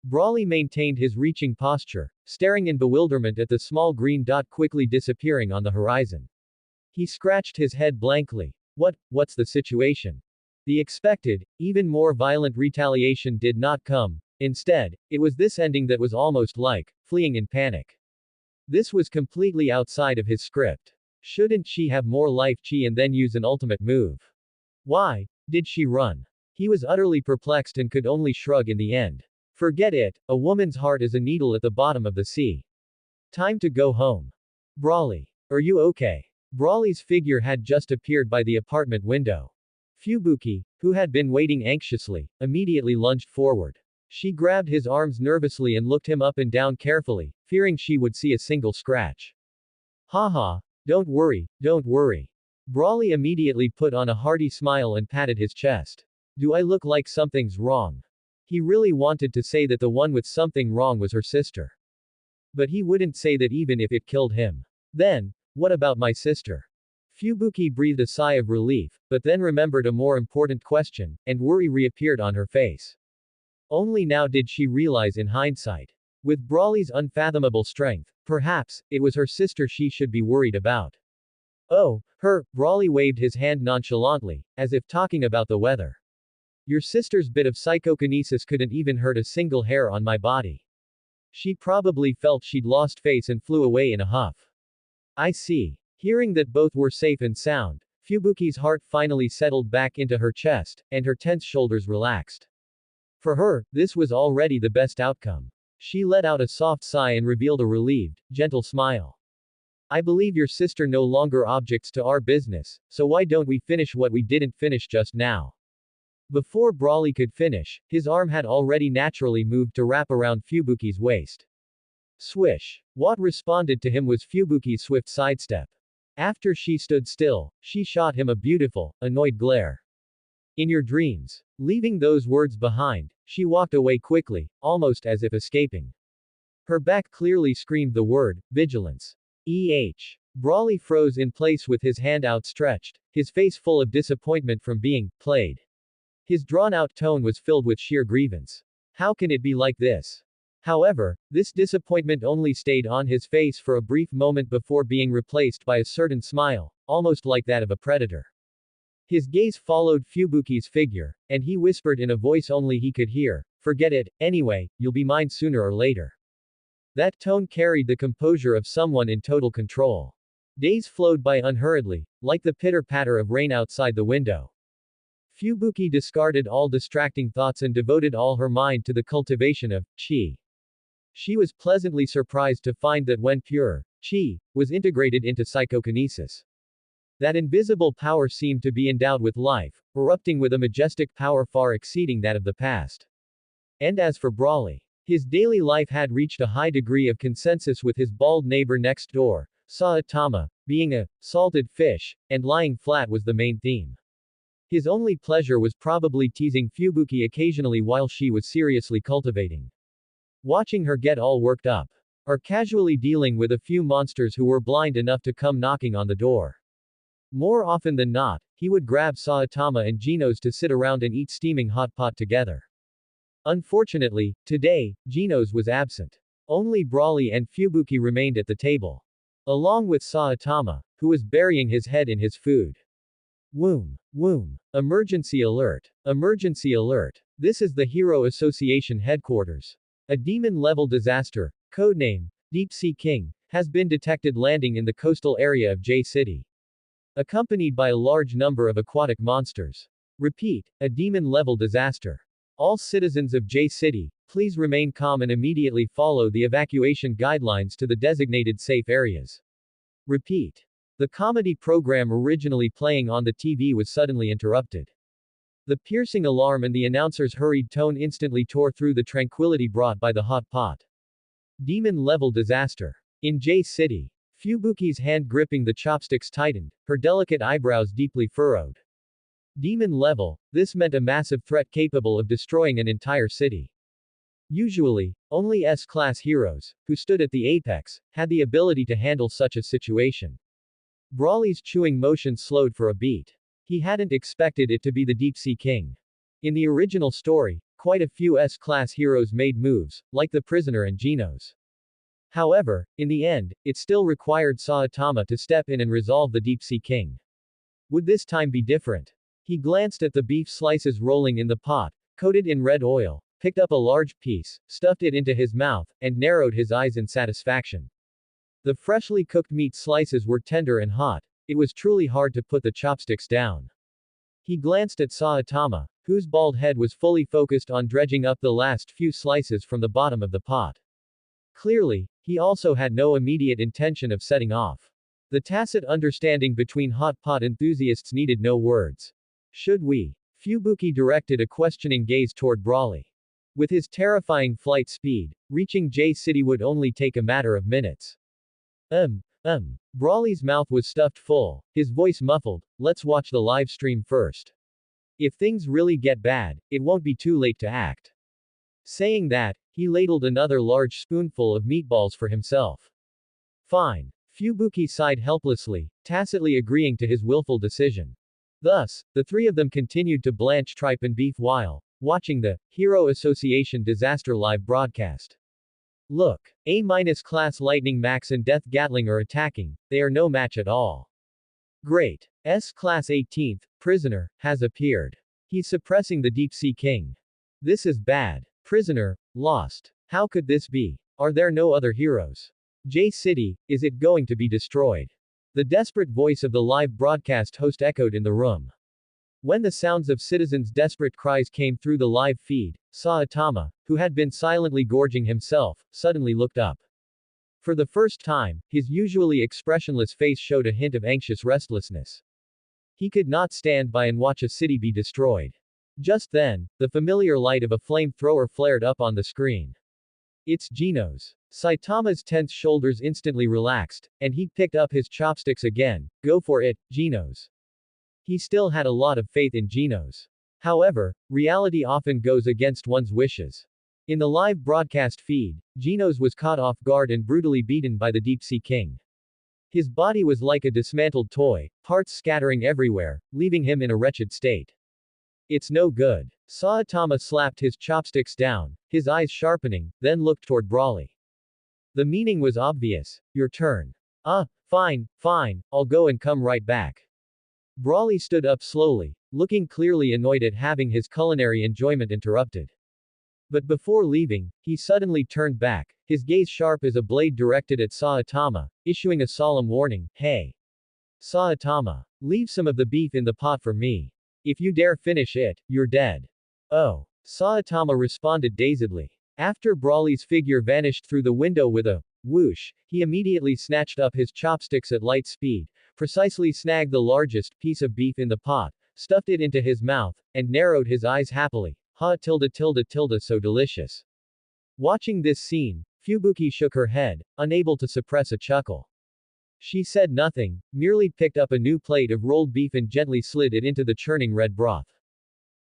Brawley maintained his reaching posture, staring in bewilderment at the small green dot quickly disappearing on the horizon. He scratched his head blankly. What's the situation? The expected, even more violent retaliation did not come. Instead, it was this ending that was almost like fleeing in panic. This was completely outside of his script. Shouldn't she have more life chi and then use an ultimate move? Why did she run? He was utterly perplexed and could only shrug in the end. Forget it, a woman's heart is a needle at the bottom of the sea. Time to go home. Brawley. Are you okay? Brawley's figure had just appeared by the apartment window. Fubuki, who had been waiting anxiously, immediately lunged forward. She grabbed his arms nervously and looked him up and down carefully, fearing she would see a single scratch. Haha, don't worry. Brawley immediately put on a hearty smile and patted his chest. Do I look like something's wrong? He really wanted to say that the one with something wrong was her sister. But he wouldn't say that even if it killed him. Then, what about my sister? Fubuki breathed a sigh of relief, but then remembered a more important question, and worry reappeared on her face. Only now did she realize in hindsight. With Brawley's unfathomable strength, perhaps, it was her sister she should be worried about. Oh, her, Brawley waved his hand nonchalantly, as if talking about the weather. Your sister's bit of psychokinesis couldn't even hurt a single hair on my body. She probably felt she'd lost face and flew away in a huff. I see. Hearing that both were safe and sound, Fubuki's heart finally settled back into her chest, and her tense shoulders relaxed. For her, this was already the best outcome. She let out a soft sigh and revealed a relieved, gentle smile. I believe your sister no longer objects to our business, so why don't we finish what we didn't finish just now? Before Brawley could finish, his arm had already naturally moved to wrap around Fubuki's waist. Swish. What responded to him was Fubuki's swift sidestep. After she stood still, she shot him a beautiful, annoyed glare. In your dreams. Leaving those words behind, she walked away quickly, almost as if escaping. Her back clearly screamed the word, vigilance. Brawley froze in place with his hand outstretched, his face full of disappointment from being played. His drawn-out tone was filled with sheer grievance. How can it be like this? However, this disappointment only stayed on his face for a brief moment before being replaced by a certain smile, almost like that of a predator. His gaze followed Fubuki's figure, and he whispered in a voice only he could hear, forget it, anyway, you'll be mine sooner or later. That tone carried the composure of someone in total control. Days flowed by unhurriedly, like the pitter-patter of rain outside the window. Fubuki discarded all distracting thoughts and devoted all her mind to the cultivation of chi. She was pleasantly surprised to find that when pure chi was integrated into psychokinesis, that invisible power seemed to be endowed with life, erupting with a majestic power far exceeding that of the past. And as for Brawley, his daily life had reached a high degree of consensus with his bald neighbor next door, Saitama, being a salted fish, and lying flat was the main theme. His only pleasure was probably teasing Fubuki occasionally while she was seriously cultivating. Watching her get all worked up. or casually dealing with a few monsters who were blind enough to come knocking on the door. More often than not, he would grab Saitama and Genos to sit around and eat steaming hot pot together. Unfortunately, today, Genos was absent. Only Brawly and Fubuki remained at the table. Along with Saitama, who was burying his head in his food. Woom. Woom. Emergency alert. Emergency alert. This is the Hero Association headquarters. A demon-level disaster, codename, Deep Sea King, has been detected landing in the coastal area of J City. Accompanied by a large number of aquatic monsters. Repeat, a demon-level disaster. All citizens of J City, please remain calm and immediately follow the evacuation guidelines to the designated safe areas. Repeat. The comedy program originally playing on the TV was suddenly interrupted. The piercing alarm and the announcer's hurried tone instantly tore through the tranquility brought by the hot pot. Demon-level disaster. In J City. Fubuki's hand gripping the chopsticks tightened, her delicate eyebrows deeply furrowed. Demon level, this meant a massive threat capable of destroying an entire city. Usually, only S-class heroes, who stood at the apex, had the ability to handle such a situation. Brawly's chewing motion slowed for a beat. He hadn't expected it to be the Deep Sea King. In the original story, quite a few S-class heroes made moves, like the Prisoner and Genos. However, in the end, it still required Saitama to step in and resolve the Deep Sea King. Would this time be different? He glanced at the beef slices rolling in the pot, coated in red oil, picked up a large piece, stuffed it into his mouth, and narrowed his eyes in satisfaction. The freshly cooked meat slices were tender and hot. It was truly hard to put the chopsticks down. He glanced at Saitama, whose bald head was fully focused on dredging up the last few slices from the bottom of the pot. Clearly, he also had no immediate intention of setting off. The tacit understanding between hot pot enthusiasts needed no words. Should we? Fubuki directed a questioning gaze toward Brawly. With his terrifying flight speed, reaching J City would only take a matter of minutes. Brawly's mouth was stuffed full, his voice muffled, let's watch the live stream first. If things really get bad, it won't be too late to act. Saying that, he ladled another large spoonful of meatballs for himself. Fine. Fubuki sighed helplessly, tacitly agreeing to his willful decision. Thus, the three of them continued to blanch tripe and beef while watching the Hero Association Disaster live broadcast. Look, A-class Lightning Max and Death Gatling are attacking, they are no match at all. Great. S-class 18th, Prisoner, has appeared. He's suppressing the Deep Sea King. This is bad. Prisoner, lost. How could this be? Are there no other heroes? J City, is it going to be destroyed? The desperate voice of the live broadcast host echoed in the room. When the sounds of citizens' desperate cries came through the live feed, Saitama, who had been silently gorging himself, suddenly looked up. For the first time, his usually expressionless face showed a hint of anxious restlessness. He could not stand by and watch a city be destroyed. Just then, the familiar light of a flamethrower flared up on the screen. It's Genos. Saitama's tense shoulders instantly relaxed, and he picked up his chopsticks again. Go for it, Genos. He still had a lot of faith in Genos. However, reality often goes against one's wishes. In the live broadcast feed, Genos was caught off guard and brutally beaten by the Deep Sea King. His body was like a dismantled toy, parts scattering everywhere, leaving him in a wretched state. It's no good. Saitama slapped his chopsticks down, his eyes sharpening, then looked toward Brawly. The meaning was obvious. Your turn. Fine, I'll go and come right back. Brawly stood up slowly, looking clearly annoyed at having his culinary enjoyment interrupted. But before leaving, he suddenly turned back, his gaze sharp as a blade directed at Saitama, issuing a solemn warning, hey. Saitama, leave some of the beef in the pot for me. If you dare finish it, you're dead. Oh. Saitama responded dazedly. After Brawly's figure vanished through the window with a whoosh, he immediately snatched up his chopsticks at light speed, precisely snagged the largest piece of beef in the pot, stuffed it into his mouth, and narrowed his eyes happily. Ha tilde so delicious. Watching this scene, Fubuki shook her head, unable to suppress a chuckle. She said nothing, merely picked up a new plate of rolled beef and gently slid it into the churning red broth.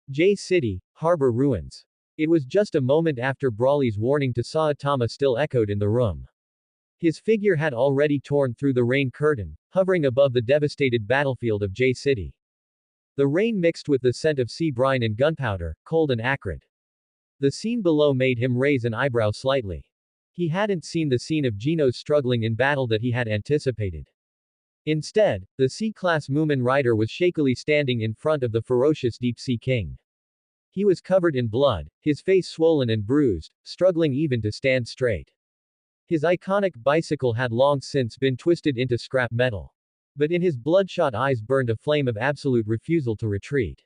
J City, Harbor Ruins. It was just a moment after Brawly's warning to Saitama still echoed in the room. His figure had already torn through the rain curtain, hovering above the devastated battlefield of J City. The rain mixed with the scent of sea brine and gunpowder, cold and acrid. The scene below made him raise an eyebrow slightly. He hadn't seen the scene of Geno's struggling in battle that he had anticipated. Instead, the C-class Moomin Rider was shakily standing in front of the ferocious deep-sea king. He was covered in blood, his face swollen and bruised, struggling even to stand straight. His iconic bicycle had long since been twisted into scrap metal. But in his bloodshot eyes burned a flame of absolute refusal to retreat.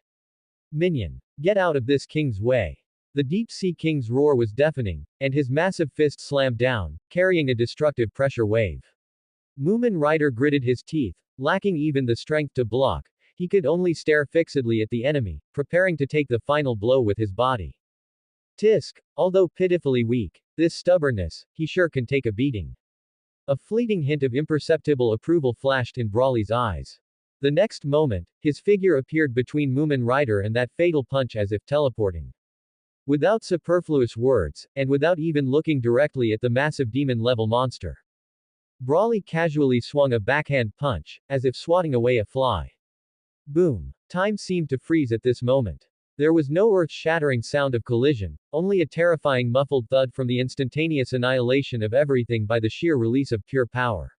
Minion! Get out of this king's way! The deep-sea king's roar was deafening, and his massive fist slammed down, carrying a destructive pressure wave. Moomin Rider gritted his teeth, lacking even the strength to block. He could only stare fixedly at the enemy, preparing to take the final blow with his body. Tisk, although pitifully weak, this stubbornness, he sure can take a beating. A fleeting hint of imperceptible approval flashed in Brawley's eyes. The next moment, his figure appeared between Moomin Rider and that fatal punch as if teleporting. Without superfluous words, and without even looking directly at the massive demon-level monster, Brawley casually swung a backhand punch, as if swatting away a fly. Boom! Time seemed to freeze at this moment. There was no earth-shattering sound of collision, only a terrifying muffled thud from the instantaneous annihilation of everything by the sheer release of pure power.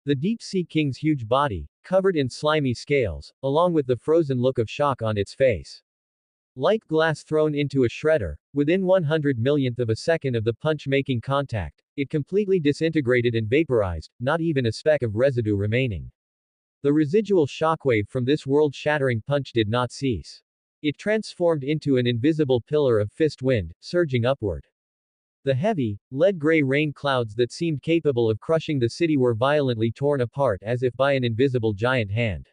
The deep-sea king's huge body, covered in slimy scales, along with the frozen look of shock on its face. Like glass thrown into a shredder, within 100 millionth of a second of the punch making contact, it completely disintegrated and vaporized, not even a speck of residue remaining. The residual shockwave from this world-shattering punch did not cease. It transformed into an invisible pillar of fist wind, surging upward. The heavy, lead-gray rain clouds that seemed capable of crushing the city were violently torn apart as if by an invisible giant hand.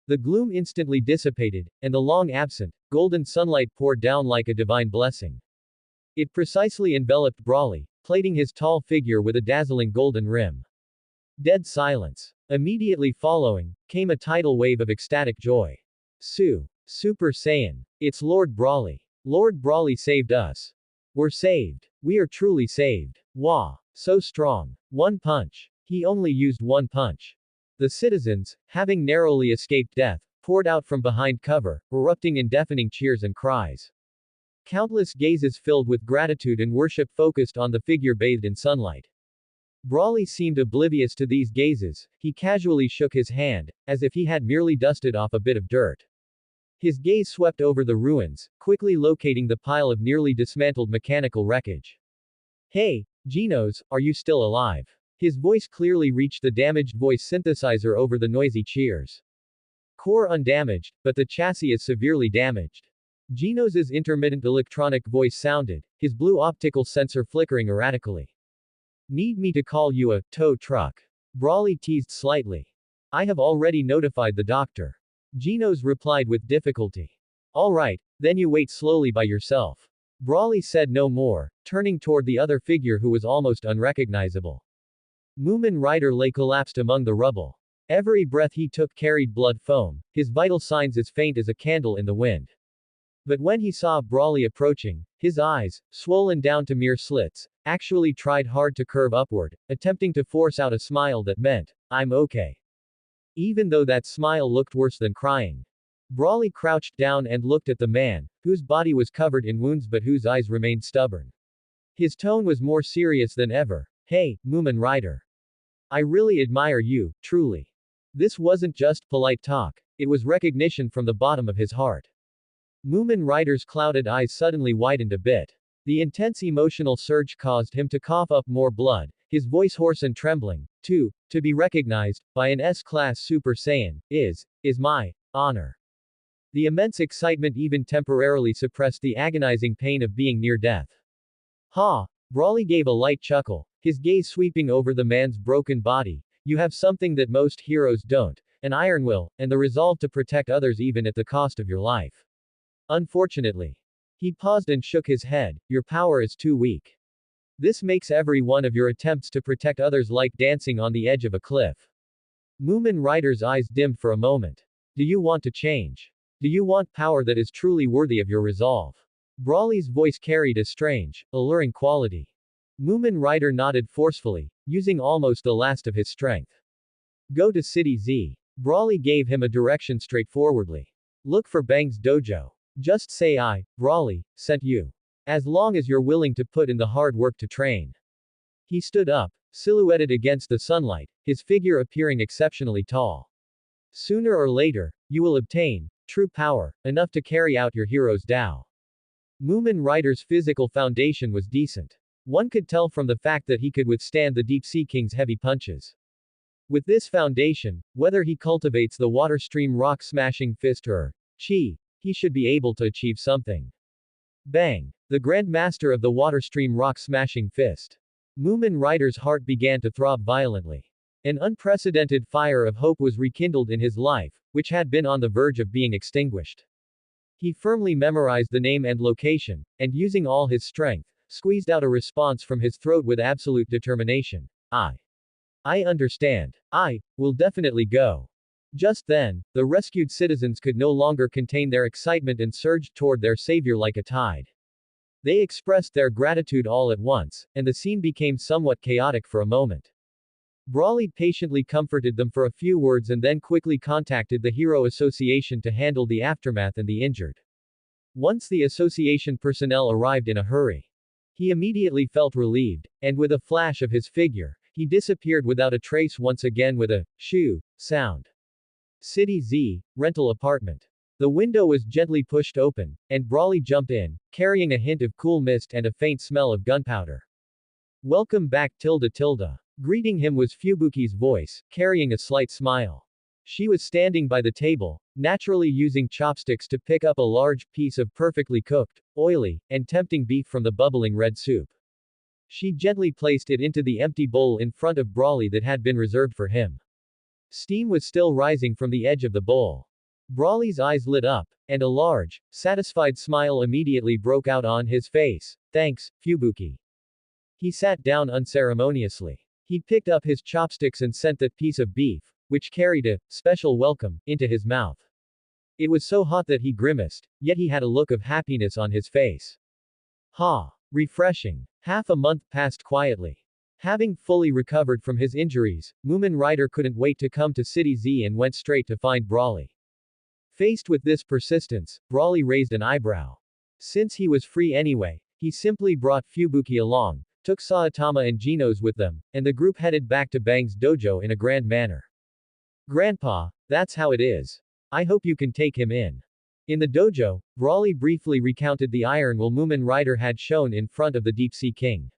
The gloom instantly dissipated, and the long-absent, golden sunlight poured down like a divine blessing. It precisely enveloped Brawley, plating his tall figure with a dazzling golden rim. Dead silence. Immediately following, came a tidal wave of ecstatic joy. Super Saiyan. It's Lord Brawley. Lord Brawley saved us. We're saved. We are truly saved. Wah! So strong. One punch. He only used one punch. The citizens, having narrowly escaped death, poured out from behind cover, erupting in deafening cheers and cries. Countless gazes filled with gratitude and worship focused on the figure bathed in sunlight. Brawley seemed oblivious to these gazes. He casually shook his hand, as if he had merely dusted off a bit of dirt. His gaze swept over the ruins, quickly locating the pile of nearly dismantled mechanical wreckage. Hey, Genos, are you still alive? His voice clearly reached the damaged voice synthesizer over the noisy cheers. Core undamaged, but the chassis is severely damaged. Genos's intermittent electronic voice sounded, his blue optical sensor flickering erratically. Need me to call you a tow truck? Brawley teased slightly. I have already notified the doctor. Genos replied with difficulty. Alright, then you wait slowly by yourself. Brawley said no more, turning toward the other figure who was almost unrecognizable. Moomin Rider lay collapsed among the rubble. Every breath he took carried blood foam, his vital signs as faint as a candle in the wind. But when he saw Brawley approaching, his eyes, swollen down to mere slits, actually tried hard to curve upward, attempting to force out a smile that meant, I'm okay. Even though that smile looked worse than crying. Brawley crouched down and looked at the man, whose body was covered in wounds but whose eyes remained stubborn. His tone was more serious than ever. Hey, Moomin Rider. I really admire you, truly. This wasn't just polite talk, it was recognition from the bottom of his heart. Moomin Rider's clouded eyes suddenly widened a bit. The intense emotional surge caused him to cough up more blood, his voice hoarse and trembling. To be recognized by an S-class Super Saiyan is my honor. The immense excitement even temporarily suppressed the agonizing pain of being near death. Ha! Brawley gave a light chuckle, his gaze sweeping over the man's broken body. You have something that most heroes don't, an iron will, and the resolve to protect others even at the cost of your life. Unfortunately. He paused and shook his head, your power is too weak. This makes every one of your attempts to protect others like dancing on the edge of a cliff. Moomin Rider's eyes dimmed for a moment. Do you want to change? Do you want power that is truly worthy of your resolve? Brawley's voice carried a strange, alluring quality. Moomin Rider nodded forcefully. using almost the last of his strength. Go to City Z. Brawley gave him a direction straightforwardly. Look for Bang's dojo. Just say Brawley, sent you. As long as you're willing to put in the hard work to train. He stood up, silhouetted against the sunlight, his figure appearing exceptionally tall. Sooner or later, you will obtain true power, enough to carry out your hero's Tao. Moomin Rider's physical foundation was decent. One could tell from the fact that he could withstand the Deep Sea King's heavy punches. With this foundation, whether he cultivates the water stream rock smashing fist or chi, he should be able to achieve something. Bang! The Grand Master of the water stream rock smashing fist. Moomin Rider's heart began to throb violently. An unprecedented fire of hope was rekindled in his life, which had been on the verge of being extinguished. He firmly memorized the name and location, and using all his strength, squeezed out a response from his throat with absolute determination. I understand. I will definitely go. Just then, the rescued citizens could no longer contain their excitement and surged toward their savior like a tide. They expressed their gratitude all at once, and the scene became somewhat chaotic for a moment. Brawley patiently comforted them for a few words and then quickly contacted the Hero Association to handle the aftermath and the injured. Once the association personnel arrived in a hurry, he immediately felt relieved, and with a flash of his figure, he disappeared without a trace once again with a shoo sound. City Z, rental apartment. The window was gently pushed open, and Brawley jumped in, carrying a hint of cool mist and a faint smell of gunpowder. Welcome back tilde. Greeting him was Fubuki's voice, carrying a slight smile. She was standing by the table, naturally using chopsticks to pick up a large piece of perfectly cooked, oily, and tempting beef from the bubbling red soup. She gently placed it into the empty bowl in front of Brawley that had been reserved for him. Steam was still rising from the edge of the bowl. Brawley's eyes lit up, and a large, satisfied smile immediately broke out on his face. Thanks, Fubuki. He sat down unceremoniously. He picked up his chopsticks and sent that piece of beef, which carried a special welcome, into his mouth. It was so hot that he grimaced, yet he had a look of happiness on his face. Refreshing. Half a month passed quietly. Having fully recovered from his injuries, Moomin Rider couldn't wait to come to City Z and went straight to find Brawley. Faced with this persistence, Brawley raised an eyebrow. Since he was free anyway, he simply brought Fubuki along, took Saitama and Genos with them, and the group headed back to Bang's dojo in a grand manner. Grandpa, that's how it is. I hope you can take him in. In the dojo, Brawley briefly recounted the iron will Moomin Rider had shown in front of the Deep Sea King.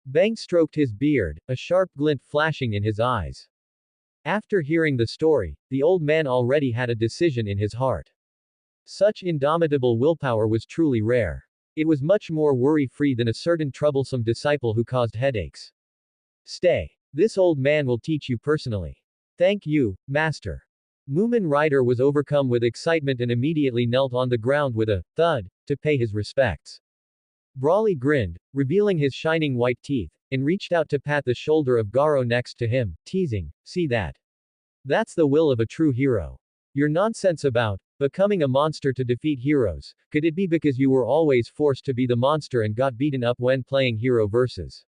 Bang stroked his beard, a sharp glint flashing in his eyes. After hearing the story, the old man already had a decision in his heart. Such indomitable willpower was truly rare. It was much more worry-free than a certain troublesome disciple who caused headaches. Stay. This old man will teach you personally. Thank you, master. Moomin Rider was overcome with excitement and immediately knelt on the ground with a thud to pay his respects. Brawley grinned, revealing his shining white teeth, and reached out to pat the shoulder of Garo next to him, teasing, see that? That's the will of a true hero. Your nonsense about becoming a monster to defeat heroes, could it be because you were always forced to be the monster and got beaten up when playing hero versus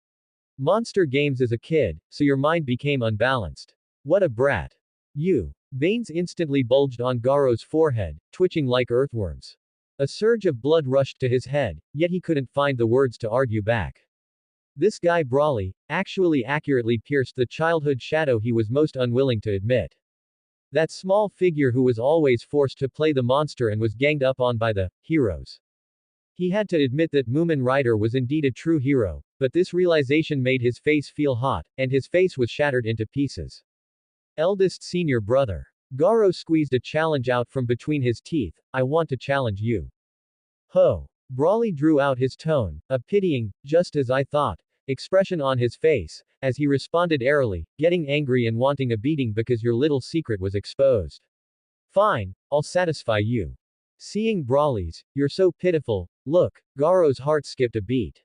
monster games as a kid, so your mind became unbalanced? What a brat. You. Veins instantly bulged on Garo's forehead, twitching like earthworms. A surge of blood rushed to his head, yet he couldn't find the words to argue back. This guy Brawley, actually accurately pierced the childhood shadow he was most unwilling to admit. That small figure who was always forced to play the monster and was ganged up on by the heroes. He had to admit that Moomin Rider was indeed a true hero, but this realization made his face feel hot, and his face was shattered into pieces. Eldest senior brother. Garo squeezed a challenge out from between his teeth. I want to challenge you. Ho! Brawley drew out his tone, a pitying, just as I thought, expression on his face, as he responded airily, getting angry and wanting a beating because your little secret was exposed. Fine, I'll satisfy you. Seeing Brawley's, you're so pitiful, look, Garo's heart skipped a beat.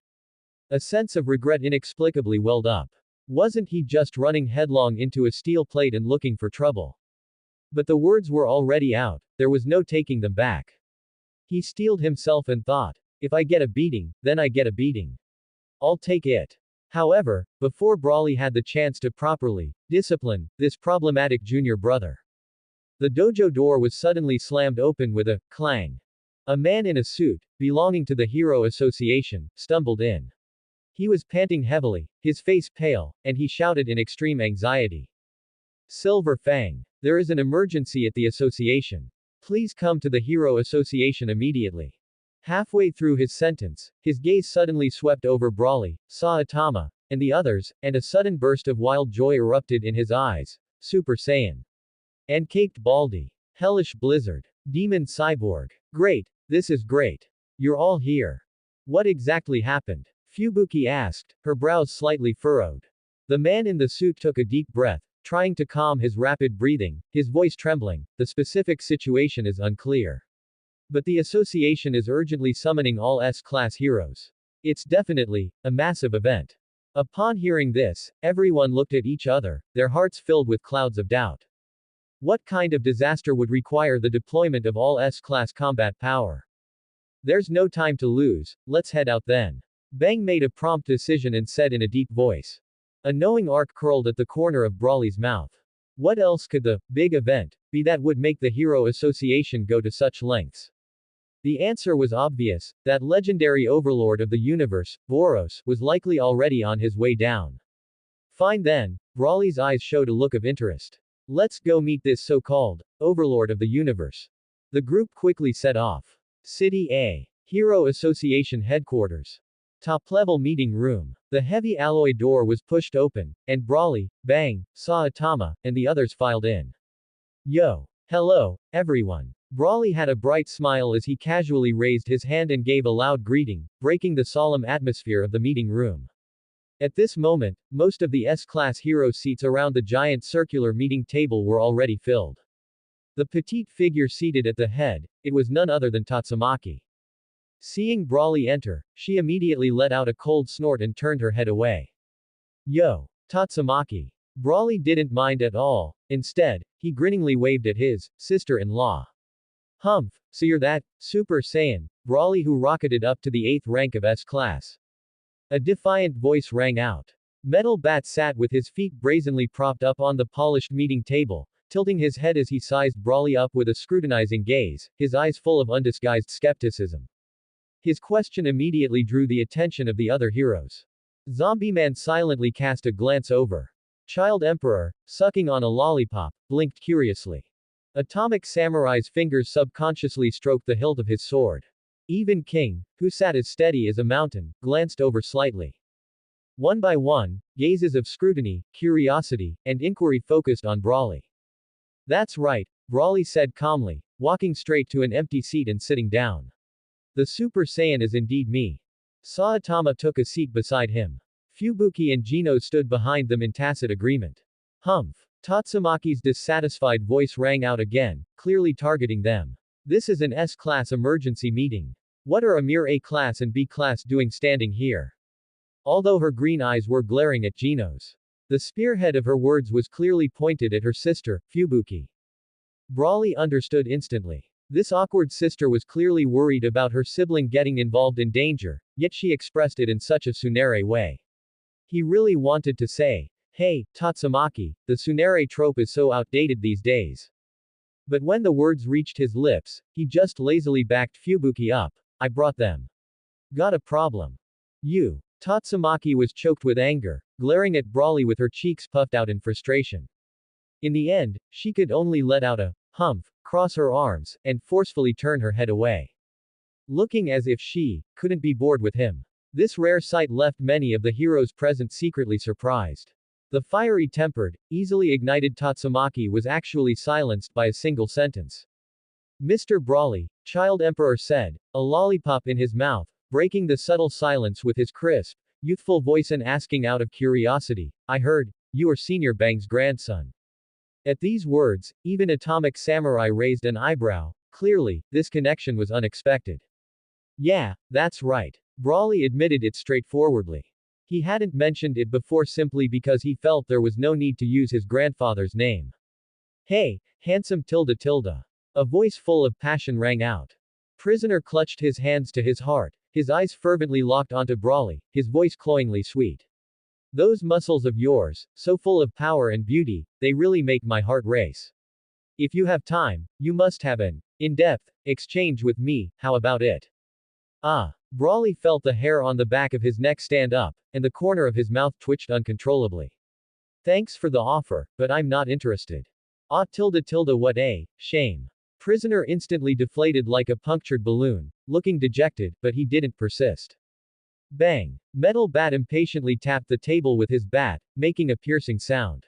A sense of regret inexplicably welled up. Wasn't he just running headlong into a steel plate and looking for trouble? But the words were already out, there was no taking them back. He steeled himself and thought, if I get a beating, then I get a beating. I'll take it. However, before Brawley had the chance to properly discipline this problematic junior brother, the dojo door was suddenly slammed open with a clang. A man in a suit, belonging to the Hero Association, stumbled in. He was panting heavily, his face pale, and he shouted in extreme anxiety. Silver Fang. There is an emergency at the association. Please come to the Hero Association immediately. Halfway through his sentence, his gaze suddenly swept over Brawley, Saitama, and the others, and a sudden burst of wild joy erupted in his eyes. Super Saiyan. And caked Baldy. Hellish Blizzard. Demon Cyborg. Great. This is great. You're all here. What exactly happened? Fubuki asked, her brows slightly furrowed. The man in the suit took a deep breath, trying to calm his rapid breathing, his voice trembling. The specific situation is unclear. But the association is urgently summoning all S-class heroes. It's definitely a massive event. Upon hearing this, everyone looked at each other, their hearts filled with clouds of doubt. What kind of disaster would require the deployment of all S-class combat power? There's no time to lose, let's head out then. Bang made a prompt decision and said in a deep voice. A knowing arc curled at the corner of Brawley's mouth. What else could the big event be that would make the Hero Association go to such lengths? The answer was obvious, that legendary overlord of the universe, Boros, was likely already on his way down. Fine then, Brawley's eyes showed a look of interest. Let's go meet this so-called overlord of the universe. The group quickly set off. City A. Hero Association Headquarters. Top-level meeting room. The heavy alloy door was pushed open, and Brawley, Bang, Saitama, and the others filed in. Yo. Hello, everyone. Brawley had a bright smile as he casually raised his hand and gave a loud greeting, breaking the solemn atmosphere of the meeting room. At this moment, most of the S-class hero seats around the giant circular meeting table were already filled. The petite figure seated at the head, it was none other than Tatsumaki. Seeing Brawley enter, she immediately let out a cold snort and turned her head away. Yo. Tatsumaki. Brawley didn't mind at all. Instead, he grinningly waved at his sister-in-law. Humph, so you're that Super Saiyan, Brawley, who rocketed up to the 8th rank of S-class. A defiant voice rang out. Metal Bat sat with his feet brazenly propped up on the polished meeting table, tilting his head as he sized Brawley up with a scrutinizing gaze, his eyes full of undisguised skepticism. His question immediately drew the attention of the other heroes. Zombie Man silently cast a glance over. Child Emperor, sucking on a lollipop, blinked curiously. Atomic Samurai's fingers subconsciously stroked the hilt of his sword. Even King, who sat as steady as a mountain, glanced over slightly. One by one, gazes of scrutiny, curiosity, and inquiry focused on Brawley. That's right, Brawley said calmly, walking straight to an empty seat and sitting down. The Super Saiyan is indeed me. Saitama took a seat beside him. Fubuki and Gino stood behind them in tacit agreement. Humph. Tatsumaki's dissatisfied voice rang out again, clearly targeting them. This is an S-class emergency meeting. What are a mere A-class and B-class doing standing here? Although her green eyes were glaring at Gino's, the spearhead of her words was clearly pointed at her sister, Fubuki. Brawley understood instantly. This awkward sister was clearly worried about her sibling getting involved in danger, yet she expressed it in such a tsundere way. He really wanted to say, hey, Tatsumaki, the tsundere trope is so outdated these days. But when the words reached his lips, he just lazily backed Fubuki up. I brought them. Got a problem. You. Tatsumaki was choked with anger, glaring at Brawley with her cheeks puffed out in frustration. In the end, she could only let out a humph, cross her arms, and forcefully turn her head away. Looking as if she couldn't be bored with him. This rare sight left many of the heroes present secretly surprised. The fiery-tempered, easily ignited Tatsumaki was actually silenced by a single sentence. Mr. Brawley, Child Emperor said, a lollipop in his mouth, breaking the subtle silence with his crisp, youthful voice and asking out of curiosity, I heard, you are Senior Bang's grandson. At these words, even Atomic Samurai raised an eyebrow. Clearly, this connection was unexpected. Yeah, that's right. Brawley admitted it straightforwardly. He hadn't mentioned it before simply because he felt there was no need to use his grandfather's name. Hey, handsome tilde tilde. A voice full of passion rang out. Prisoner clutched his hands to his heart, his eyes fervently locked onto Brawley, his voice cloyingly sweet. Those muscles of yours, so full of power and beauty, they really make my heart race. If you have time, you must have an in-depth exchange with me, how about it? Ah. Brawley felt the hair on the back of his neck stand up, and the corner of his mouth twitched uncontrollably. Thanks for the offer, but I'm not interested. Ah tilde tilde what a shame. Prisoner instantly deflated like a punctured balloon, looking dejected, but he didn't persist. Bang. Metal Bat impatiently tapped the table with his bat, making a piercing sound.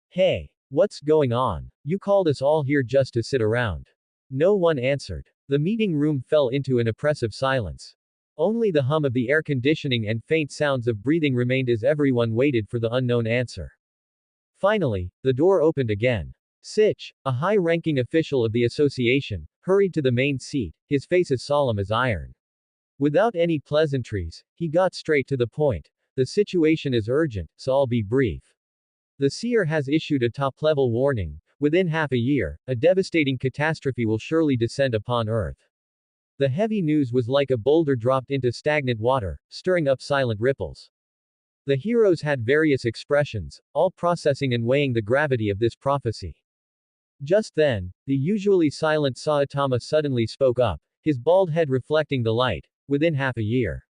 Hey. What's going on? You called us all here just to sit around. No one answered. The meeting room fell into an oppressive silence. Only the hum of the air conditioning and faint sounds of breathing remained as everyone waited for the unknown answer. Finally, the door opened again. Sitch, a high-ranking official of the association, hurried to the main seat, his face as solemn as iron. Without any pleasantries, he got straight to the point. The situation is urgent, so I'll be brief. The seer has issued a top-level warning. Within half a year, a devastating catastrophe will surely descend upon Earth. The heavy news was like a boulder dropped into stagnant water, stirring up silent ripples. The heroes had various expressions, all processing and weighing the gravity of this prophecy. Just then, the usually silent Saitama suddenly spoke up, his bald head reflecting the light. Within half a year.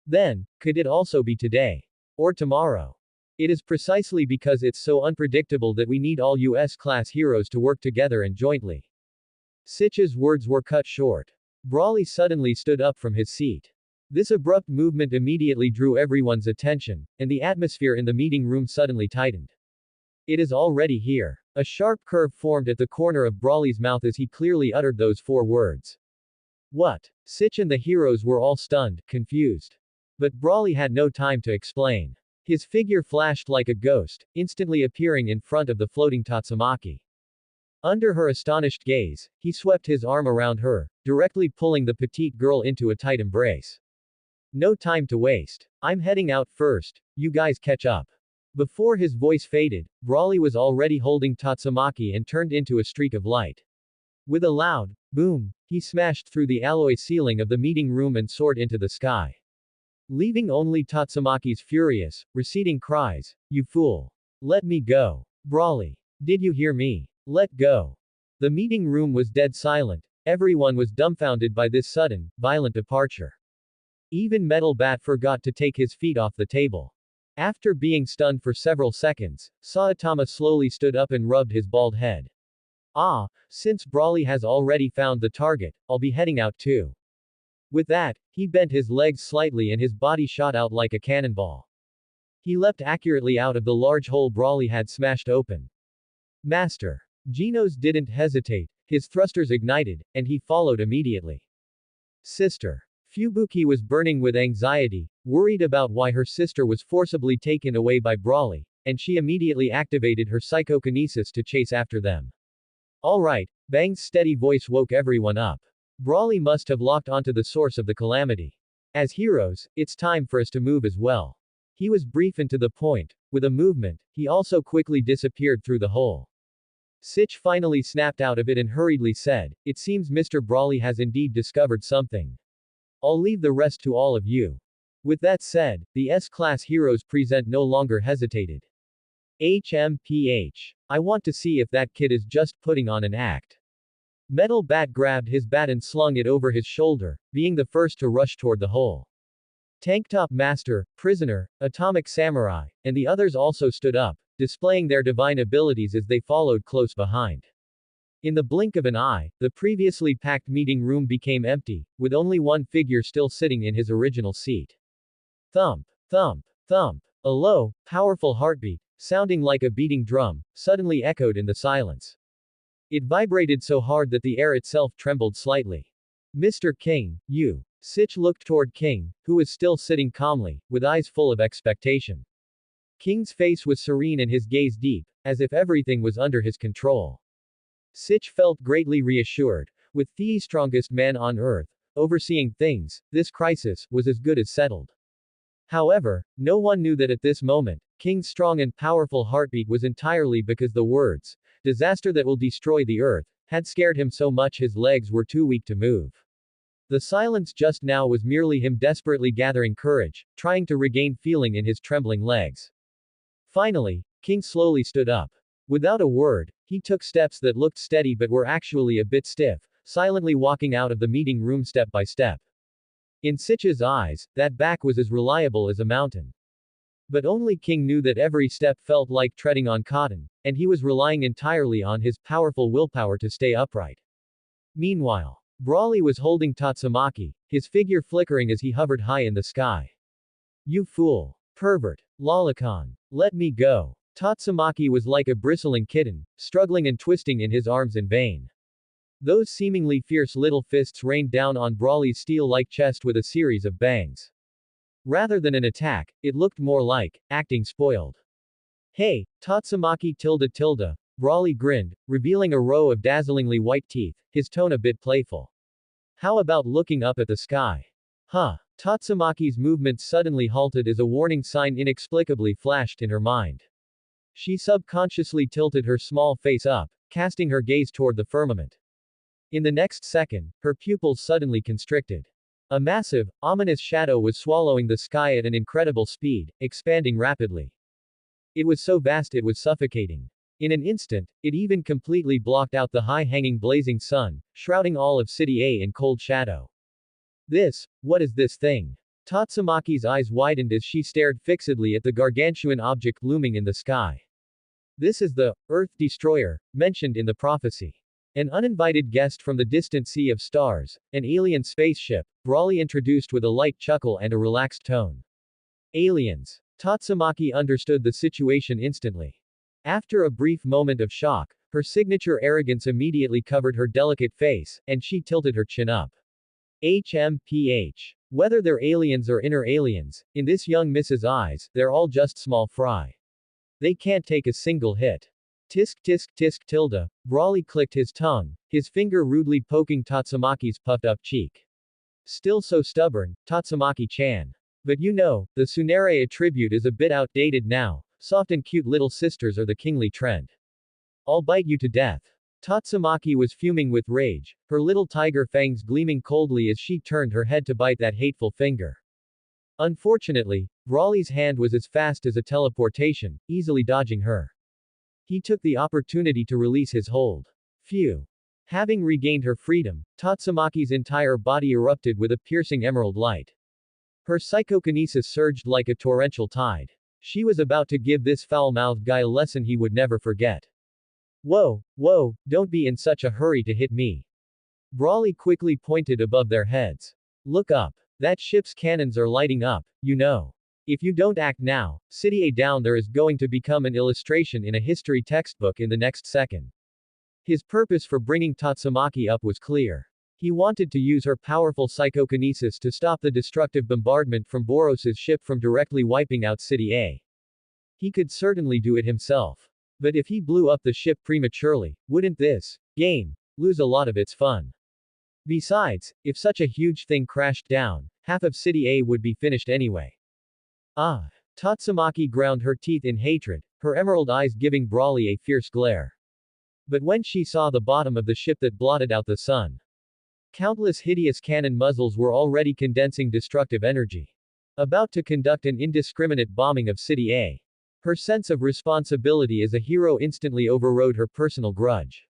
Then, could it also be today? Or tomorrow? It is precisely because it's so unpredictable that we need all US-class heroes to work together and jointly. Sitch's words were cut short. Brawley suddenly stood up from his seat. This abrupt movement immediately drew everyone's attention, and the atmosphere in the meeting room suddenly tightened. It is already here. A sharp curve formed at the corner of Brawley's mouth as he clearly uttered those 4 words. What? Sitch and the heroes were all stunned, confused. But Brawley had no time to explain. His figure flashed like a ghost, instantly appearing in front of the floating Tatsumaki. Under her astonished gaze, he swept his arm around her, directly pulling the petite girl into a tight embrace. No time to waste. I'm heading out first, you guys catch up. Before his voice faded, Brawley was already holding Tatsumaki and turned into a streak of light. With a loud boom, he smashed through the alloy ceiling of the meeting room and soared into the sky. Leaving only Tatsumaki's furious, receding cries, "You fool! Let me go! Brawley! Did you hear me? Let go!" The meeting room was dead silent. Everyone was dumbfounded by this sudden, violent departure. Even Metal Bat forgot to take his feet off the table. After being stunned for several seconds, Saitama slowly stood up and rubbed his bald head. Ah, since Brawley has already found the target, I'll be heading out too. With that, he bent his legs slightly and his body shot out like a cannonball. He leapt accurately out of the large hole Brawley had smashed open. Master. Genos didn't hesitate, his thrusters ignited, and he followed immediately. Sister. Fubuki was burning with anxiety, worried about why her sister was forcibly taken away by Brawley, and she immediately activated her psychokinesis to chase after them. Alright, Bang's steady voice woke everyone up. Brawley must have locked onto the source of the calamity. As heroes, it's time for us to move as well. He was brief and to the point. With a movement, he also quickly disappeared through the hole. Sitch finally snapped out of it and hurriedly said, "It seems Mr. Brawley has indeed discovered something. I'll leave the rest to all of you." With that said, the S-class heroes present no longer hesitated. HMPH. I want to see if that kid is just putting on an act. Metal Bat grabbed his bat and slung it over his shoulder, being the first to rush toward the hole. Tanktop Master, Prisoner, Atomic Samurai, and the others also stood up, displaying their divine abilities as they followed close behind. In the blink of an eye, the previously packed meeting room became empty, with only one figure still sitting in his original seat. Thump, thump, thump. A low, powerful heartbeat, sounding like a beating drum, suddenly echoed in the silence. It vibrated so hard that the air itself trembled slightly. Mr. King, you. Sitch looked toward King, who was still sitting calmly, with eyes full of expectation. King's face was serene and his gaze deep, as if everything was under his control. Sitch felt greatly reassured. With the strongest man on Earth, overseeing things, this crisis was as good as settled. However, no one knew that at this moment, King's strong and powerful heartbeat was entirely because the words, "disaster that will destroy the Earth," had scared him so much his legs were too weak to move. The silence just now was merely him desperately gathering courage, trying to regain feeling in his trembling legs. Finally, King slowly stood up. Without a word, he took steps that looked steady but were actually a bit stiff, silently walking out of the meeting room step by step. In Sitch's eyes, that back was as reliable as a mountain. But only King knew that every step felt like treading on cotton, and he was relying entirely on his powerful willpower to stay upright. Meanwhile, Brawley was holding Tatsumaki, his figure flickering as he hovered high in the sky. You fool! Pervert! Lolicon! Let me go! Tatsumaki was like a bristling kitten, struggling and twisting in his arms in vain. Those seemingly fierce little fists rained down on Brawley's steel-like chest with a series of bangs. Rather than an attack, it looked more like acting spoiled. Hey, Tatsumaki tilde tilde, Brawley grinned, revealing a row of dazzlingly white teeth, his tone a bit playful. How about looking up at the sky? Huh. Tatsumaki's movements suddenly halted as a warning sign inexplicably flashed in her mind. She subconsciously tilted her small face up, casting her gaze toward the firmament. In the next second, her pupils suddenly constricted. A massive, ominous shadow was swallowing the sky at an incredible speed, expanding rapidly. It was so vast it was suffocating. In an instant, it even completely blocked out the high-hanging blazing sun, shrouding all of City A in cold shadow. What is this thing? Tatsumaki's eyes widened as she stared fixedly at the gargantuan object looming in the sky. This is the Earth Destroyer, mentioned in the prophecy. An uninvited guest from the distant sea of stars, an alien spaceship, Brawley introduced with a light chuckle and a relaxed tone. Aliens. Tatsumaki understood the situation instantly. After a brief moment of shock, her signature arrogance immediately covered her delicate face, and she tilted her chin up. HMPH. Whether they're aliens or inner aliens, in this young Miss's eyes, they're all just small fry. They can't take a single hit. Tisk tisk tisk tilde, Brawley clicked his tongue, his finger rudely poking Tatsumaki's puffed-up cheek. Still so stubborn, Tatsumaki-chan. But you know, the tsundere attribute is a bit outdated now, soft and cute little sisters are the kingly trend. I'll bite you to death. Tatsumaki was fuming with rage, her little tiger fangs gleaming coldly as she turned her head to bite that hateful finger. Unfortunately, Brawley's hand was as fast as a teleportation, easily dodging her. He took the opportunity to release his hold. Phew. Having regained her freedom, Tatsumaki's entire body erupted with a piercing emerald light. Her psychokinesis surged like a torrential tide. She was about to give this foul-mouthed guy a lesson he would never forget. Whoa, don't be in such a hurry to hit me. Brawley quickly pointed above their heads. Look up. That ship's cannons are lighting up, you know. If you don't act now, City A down there is going to become an illustration in a history textbook in the next second. His purpose for bringing Tatsumaki up was clear. He wanted to use her powerful psychokinesis to stop the destructive bombardment from Boros's ship from directly wiping out City A. He could certainly do it himself. But if he blew up the ship prematurely, wouldn't this game lose a lot of its fun? Besides, if such a huge thing crashed down, half of City A would be finished anyway. Ah! Tatsumaki ground her teeth in hatred, her emerald eyes giving Brawley a fierce glare. But when she saw the bottom of the ship that blotted out the sun, countless hideous cannon muzzles were already condensing destructive energy. About to conduct an indiscriminate bombing of City A. Her sense of responsibility as a hero instantly overrode her personal grudge.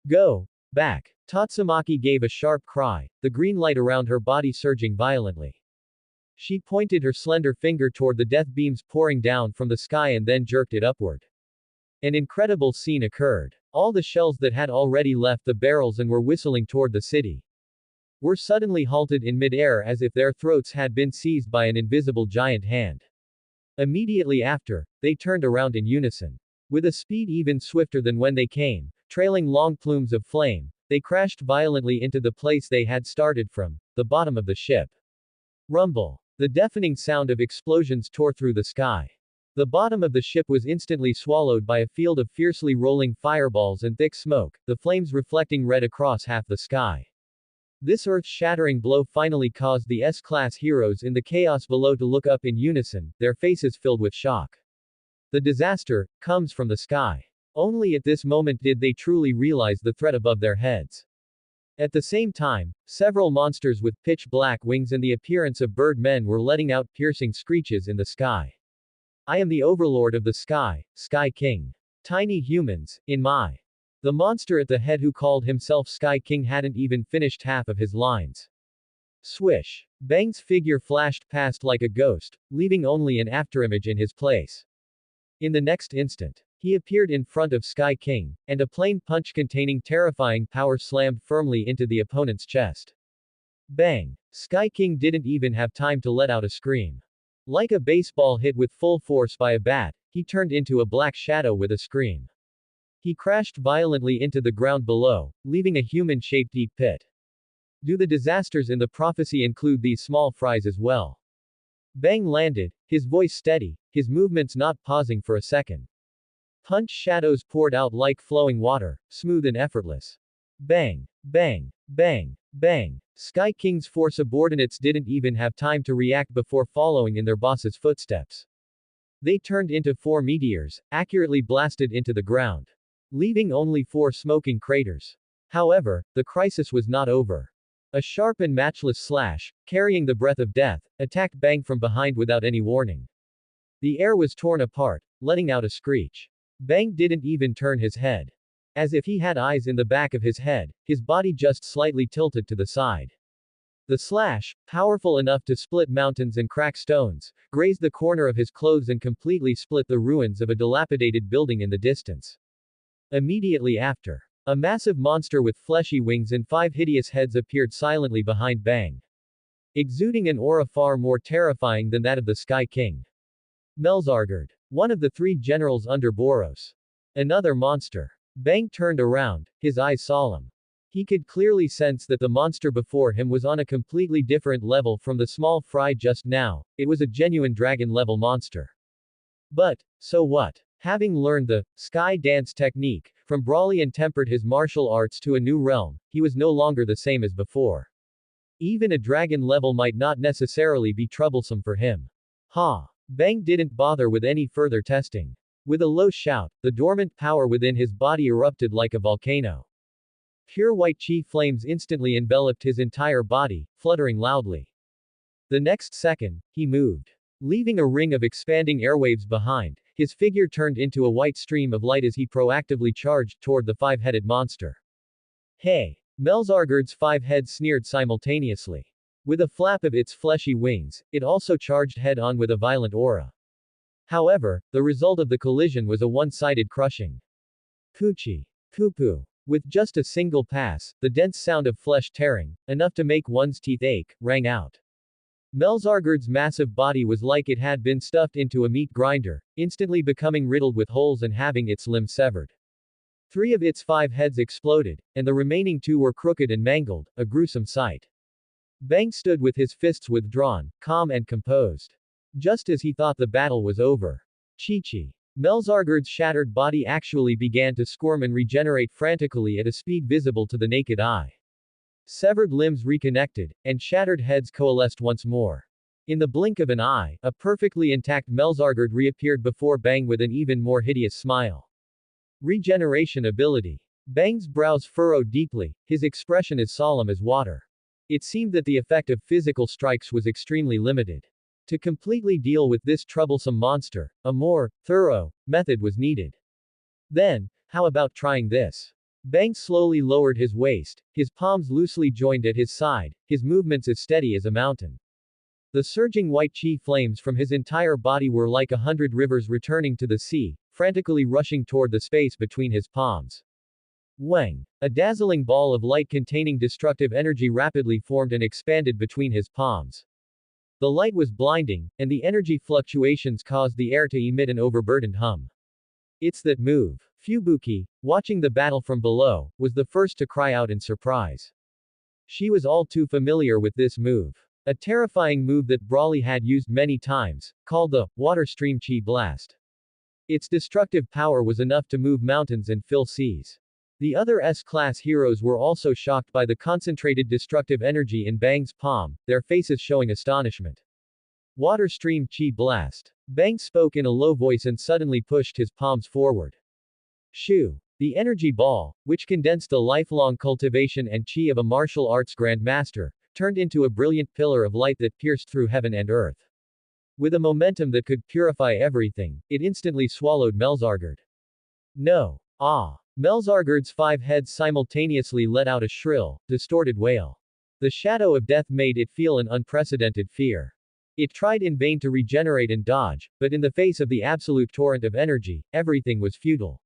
Go back. Tatsumaki gave a sharp cry, the green light around her body surging violently. She pointed her slender finger toward the death beams pouring down from the sky and then jerked it upward. An incredible scene occurred. All the shells that had already left the barrels and were whistling toward the city were suddenly halted in midair as if their throats had been seized by an invisible giant hand. Immediately after, they turned around in unison. With a speed even swifter than when they came, trailing long plumes of flame, they crashed violently into the place they had started from, the bottom of the ship. Rumble. The deafening sound of explosions tore through the sky. The bottom of the ship was instantly swallowed by a field of fiercely rolling fireballs and thick smoke, the flames reflecting red across half the sky. This earth-shattering blow finally caused the S-class heroes in the chaos below to look up in unison, their faces filled with shock. The disaster comes from the sky. Only at this moment did they truly realize the threat above their heads. At the same time, several monsters with pitch-black wings and the appearance of bird men were letting out piercing screeches in the sky. I am the overlord of the sky, Sky King. Tiny humans, in my. The monster at the head who called himself Sky King hadn't even finished half of his lines. Swish. Bang's figure flashed past like a ghost, leaving only an afterimage in his place. In the next instant, he appeared in front of Sky King, and a plain punch containing terrifying power slammed firmly into the opponent's chest. Bang! Sky King didn't even have time to let out a scream. Like a baseball hit with full force by a bat, he turned into a black shadow with a scream. He crashed violently into the ground below, leaving a human-shaped deep pit. Do the disasters in the prophecy include these small fries as well? Bang landed, his voice steady, his movements not pausing for a second. Punch shadows poured out like flowing water, smooth and effortless. Bang, bang, bang, bang. Sky King's four subordinates didn't even have time to react before following in their boss's footsteps. They turned into four meteors, accurately blasted into the ground, leaving only four smoking craters. However, the crisis was not over. A sharp and matchless slash, carrying the breath of death, attacked Bang from behind without any warning. The air was torn apart, letting out a screech. Bang didn't even turn his head. As if he had eyes in the back of his head, his body just slightly tilted to the side. The slash, powerful enough to split mountains and crack stones, grazed the corner of his clothes and completely split the ruins of a dilapidated building in the distance. Immediately after, a massive monster with fleshy wings and 5 hideous heads appeared silently behind Bang, exuding an aura far more terrifying than that of the Sky King. Melzargard, one of the 3 generals under Boros. Another monster. Bang turned around, his eyes solemn. He could clearly sense that the monster before him was on a completely different level from the small fry just now. It was a genuine dragon-level monster. But, so what? Having learned the sky dance technique from Brawley and tempered his martial arts to a new realm, he was no longer the same as before. Even a dragon level might not necessarily be troublesome for him. Ha! Bang didn't bother with any further testing. With a low shout, the dormant power within his body erupted like a volcano. Pure white chi flames instantly enveloped his entire body, fluttering loudly. The next second, he moved. Leaving a ring of expanding airwaves behind, his figure turned into a white stream of light as he proactively charged toward the 5-headed monster. Hey! Melzargard's 5 heads sneered simultaneously. With a flap of its fleshy wings, it also charged head-on with a violent aura. However, the result of the collision was a one-sided crushing. Poochie. Poo-poo. With just a single pass, the dense sound of flesh tearing, enough to make one's teeth ache, rang out. Melzargard's massive body was like it had been stuffed into a meat grinder, instantly becoming riddled with holes and having its limbs severed. 3 of its 5 heads exploded, and the remaining 2 were crooked and mangled, a gruesome sight. Bang stood with his fists withdrawn, calm and composed. Just as he thought the battle was over. Chi-chi. Melzargard's shattered body actually began to squirm and regenerate frantically at a speed visible to the naked eye. Severed limbs reconnected, and shattered heads coalesced once more. In the blink of an eye, a perfectly intact Melzargard reappeared before Bang with an even more hideous smile. Regeneration ability. Bang's brows furrowed deeply, his expression as solemn as water. It seemed that the effect of physical strikes was extremely limited. To completely deal with this troublesome monster, a more thorough method was needed. Then, how about trying this? Bang slowly lowered his waist, his palms loosely joined at his side, his movements as steady as a mountain. The surging white chi flames from his entire body were like 100 rivers returning to the sea, frantically rushing toward the space between his palms. Wang! A dazzling ball of light containing destructive energy rapidly formed and expanded between his palms. The light was blinding, and the energy fluctuations caused the air to emit an overburdened hum. It's that move. Fubuki, watching the battle from below, was the first to cry out in surprise. She was all too familiar with this move. A terrifying move that Brawley had used many times, called the Water Stream Chi Blast. Its destructive power was enough to move mountains and fill seas. The other S-class heroes were also shocked by the concentrated destructive energy in Bang's palm, their faces showing astonishment. Water Stream Chi Blast. Bang spoke in a low voice and suddenly pushed his palms forward. Shoo! The energy ball, which condensed the lifelong cultivation and chi of a martial arts grandmaster, turned into a brilliant pillar of light that pierced through heaven and earth. With a momentum that could purify everything, it instantly swallowed Melzargard. No. Ah. Melzargard's 5 heads simultaneously let out a shrill, distorted wail. The shadow of death made it feel an unprecedented fear. It tried in vain to regenerate and dodge, but in the face of the absolute torrent of energy, everything was futile.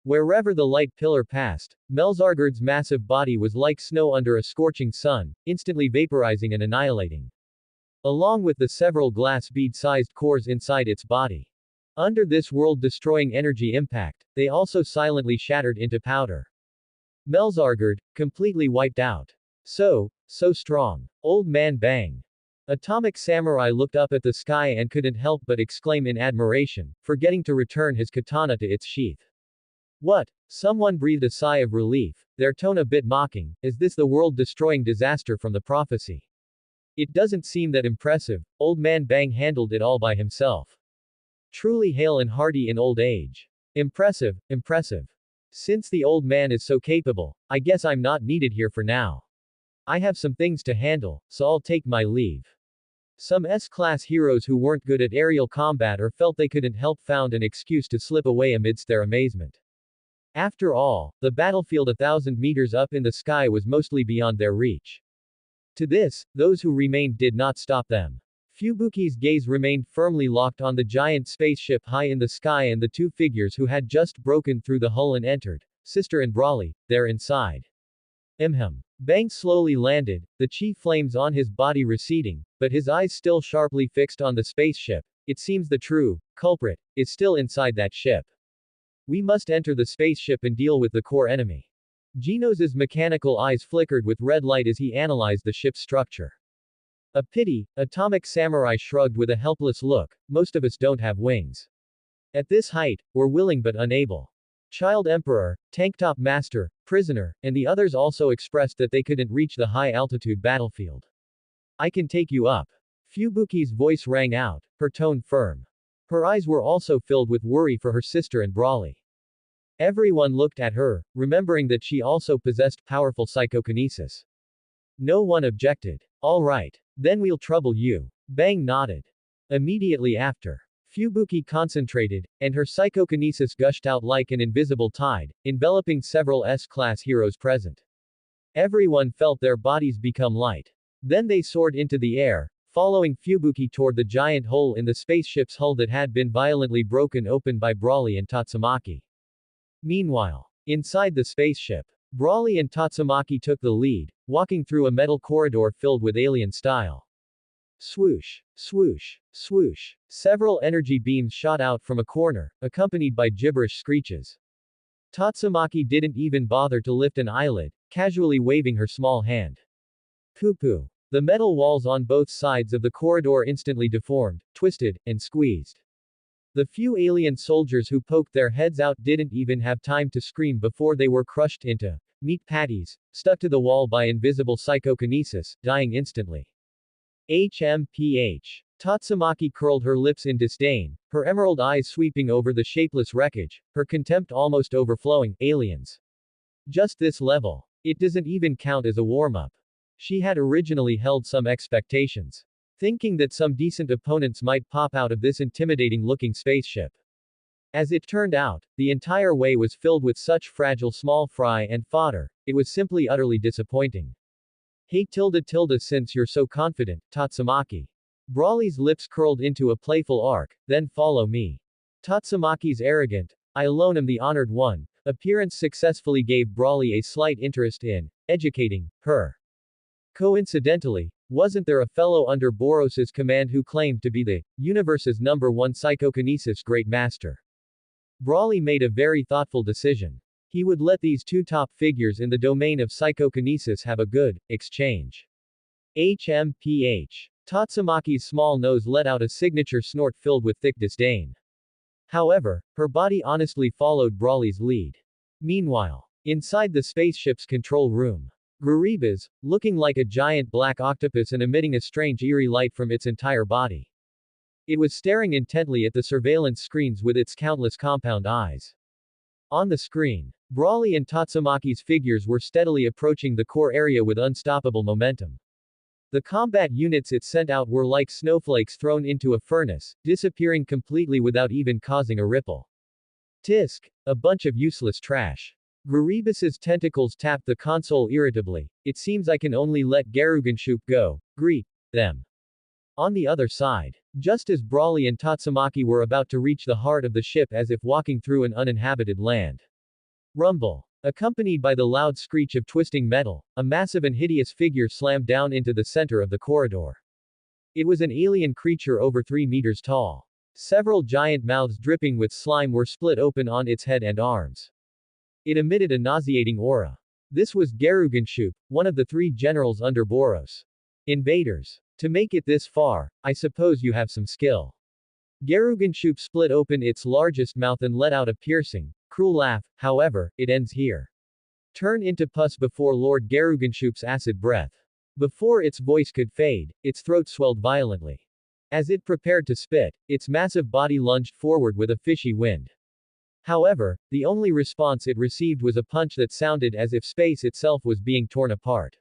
Wherever the light pillar passed, Melzargard's massive body was like snow under a scorching sun, instantly vaporizing and annihilating. Along with the several glass bead-sized cores inside its body. Under this world-destroying energy impact, they also silently shattered into powder. Melzargard, completely wiped out. So strong. Old man Bang. Atomic Samurai looked up at the sky and couldn't help but exclaim in admiration, forgetting to return his katana to its sheath. What? Someone breathed a sigh of relief, their tone a bit mocking. Is this the world-destroying disaster from the prophecy? It doesn't seem that impressive. Old man Bang handled it all by himself. Truly hale and hearty in old age. Impressive, impressive. Since the old man is so capable, I guess I'm not needed here for now. I have some things to handle, so I'll take my leave. Some S-class heroes who weren't good at aerial combat or felt they couldn't help found an excuse to slip away amidst their amazement. After all, the battlefield 1,000 meters up in the sky was mostly beyond their reach. To this, those who remained did not stop them. Fubuki's gaze remained firmly locked on the giant spaceship high in the sky and the 2 figures who had just broken through the hull and entered, Sister and Brawley, there inside. Bang slowly landed, the chi flames on his body receding, but his eyes still sharply fixed on the spaceship. It seems the true culprit is still inside that ship. We must enter the spaceship and deal with the core enemy. Genos's mechanical eyes flickered with red light as he analyzed the ship's structure. A pity, Atomic Samurai shrugged with a helpless look, most of us don't have wings. At this height, we're willing but unable. Child Emperor, Tanktop Master, Prisoner, and the others also expressed that they couldn't reach the high-altitude battlefield. I can take you up. Fubuki's voice rang out, her tone firm. Her eyes were also filled with worry for her sister and Brawley. Everyone looked at her, remembering that she also possessed powerful psychokinesis. No one objected. All right. Then we'll trouble you. Bang nodded. Immediately after, Fubuki concentrated, and her psychokinesis gushed out like an invisible tide, enveloping several S-class heroes present. Everyone felt their bodies become light. Then they soared into the air, following Fubuki toward the giant hole in the spaceship's hull that had been violently broken open by Brawley and Tatsumaki. Meanwhile, inside the spaceship, Brawley and Tatsumaki took the lead, walking through a metal corridor filled with alien style. Swoosh, swoosh, swoosh. Several energy beams shot out from a corner, accompanied by gibberish screeches. Tatsumaki didn't even bother to lift an eyelid, casually waving her small hand. Poo-poo. The metal walls on both sides of the corridor instantly deformed, twisted, and squeezed. The few alien soldiers who poked their heads out didn't even have time to scream before they were crushed into meat patties, stuck to the wall by invisible psychokinesis, dying instantly. HMPH. Tatsumaki curled her lips in disdain, her emerald eyes sweeping over the shapeless wreckage, her contempt almost overflowing. Aliens. Just this level. It doesn't even count as a warm-up. She had originally held some expectations, thinking that some decent opponents might pop out of this intimidating-looking spaceship. As it turned out, the entire way was filled with such fragile small fry and fodder, it was simply utterly disappointing. Hey since you're so confident, Tatsumaki. Brawley's lips curled into a playful arc, then follow me. Tatsumaki's arrogant, I alone am the honored one, appearance successfully gave Brawley a slight interest in educating her. Coincidentally, wasn't there a fellow under Boros's command who claimed to be the universe's #1 psychokinesis great master? Brawley made a very thoughtful decision. He would let these 2 top figures in the domain of psychokinesis have a good exchange. HMPH. Tatsumaki's small nose let out a signature snort filled with thick disdain. However, her body honestly followed Brawley's lead. Meanwhile, inside the spaceship's control room, Guribas, looking like a giant black octopus and emitting a strange eerie light from its entire body. It was staring intently at the surveillance screens with its countless compound eyes. On the screen, Brawley and Tatsumaki's figures were steadily approaching the core area with unstoppable momentum. The combat units it sent out were like snowflakes thrown into a furnace, disappearing completely without even causing a ripple. Tisk! A bunch of useless trash. Gruribus's tentacles tapped the console irritably. It seems I can only let Garuganshoop go. Greet them. On the other side, just as Brawly and Tatsumaki were about to reach the heart of the ship as if walking through an uninhabited land. Rumble. Accompanied by the loud screech of twisting metal, a massive and hideous figure slammed down into the center of the corridor. It was an alien creature over 3 meters tall. Several giant mouths dripping with slime were split open on its head and arms. It emitted a nauseating aura. This was Garuganshoop, one of the 3 generals under Boros. Invaders. To make it this far, I suppose you have some skill. Garuganshoop split open its largest mouth and let out a piercing, cruel laugh. However, it ends here. Turn into pus before Lord Garuganshoop's acid breath. Before its voice could fade, its throat swelled violently. As it prepared to spit, its massive body lunged forward with a fishy wind. However, the only response it received was a punch that sounded as if space itself was being torn apart.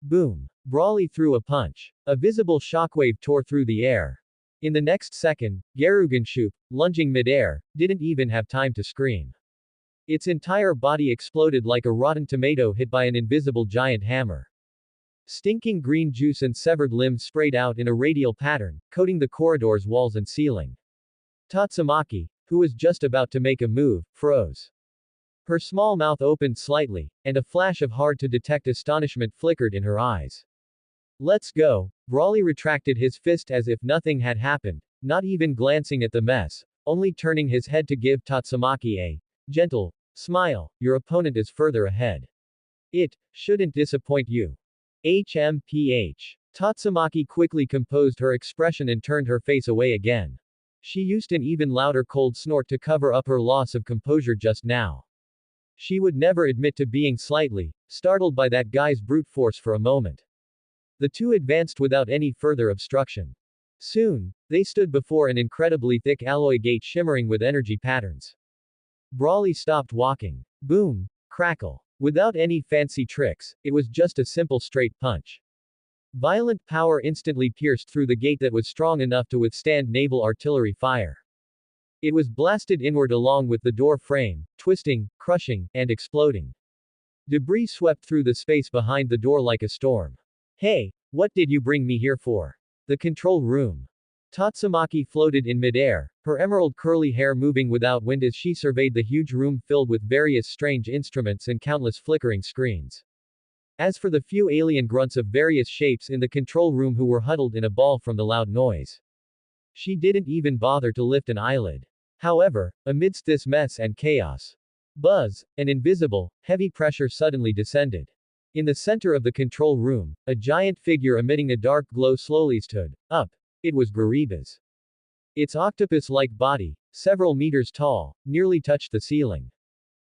Boom! Brawly threw a punch. A visible shockwave tore through the air. In the next second, Garuganshoop, lunging midair, didn't even have time to scream. Its entire body exploded like a rotten tomato hit by an invisible giant hammer. Stinking green juice and severed limbs sprayed out in a radial pattern, coating the corridor's walls and ceiling. Tatsumaki, who was just about to make a move, froze. Her small mouth opened slightly, and a flash of hard-to-detect astonishment flickered in her eyes. Let's go. Brawly retracted his fist as if nothing had happened, not even glancing at the mess, only turning his head to give Tatsumaki a gentle smile. Your opponent is further ahead. It shouldn't disappoint you. HMPH. Tatsumaki quickly composed her expression and turned her face away again. She used an even louder cold snort to cover up her loss of composure just now. She would never admit to being slightly startled by that guy's brute force for a moment. The two advanced without any further obstruction. Soon, they stood before an incredibly thick alloy gate shimmering with energy patterns. Brawly stopped walking. Boom! Crackle. Without any fancy tricks, it was just a simple straight punch. Violent power instantly pierced through the gate that was strong enough to withstand naval artillery fire. It was blasted inward along with the door frame, twisting, crushing, and exploding. Debris swept through the space behind the door like a storm. Hey, what did you bring me here for? The control room. Tatsumaki floated in midair, her emerald curly hair moving without wind as she surveyed the huge room filled with various strange instruments and countless flickering screens. As for the few alien grunts of various shapes in the control room who were huddled in a ball from the loud noise, she didn't even bother to lift an eyelid. However, amidst this mess and chaos, buzz, an invisible, heavy pressure suddenly descended. In the center of the control room, a giant figure emitting a dark glow slowly stood up. It was Gruribus. Its octopus-like body, several meters tall, nearly touched the ceiling.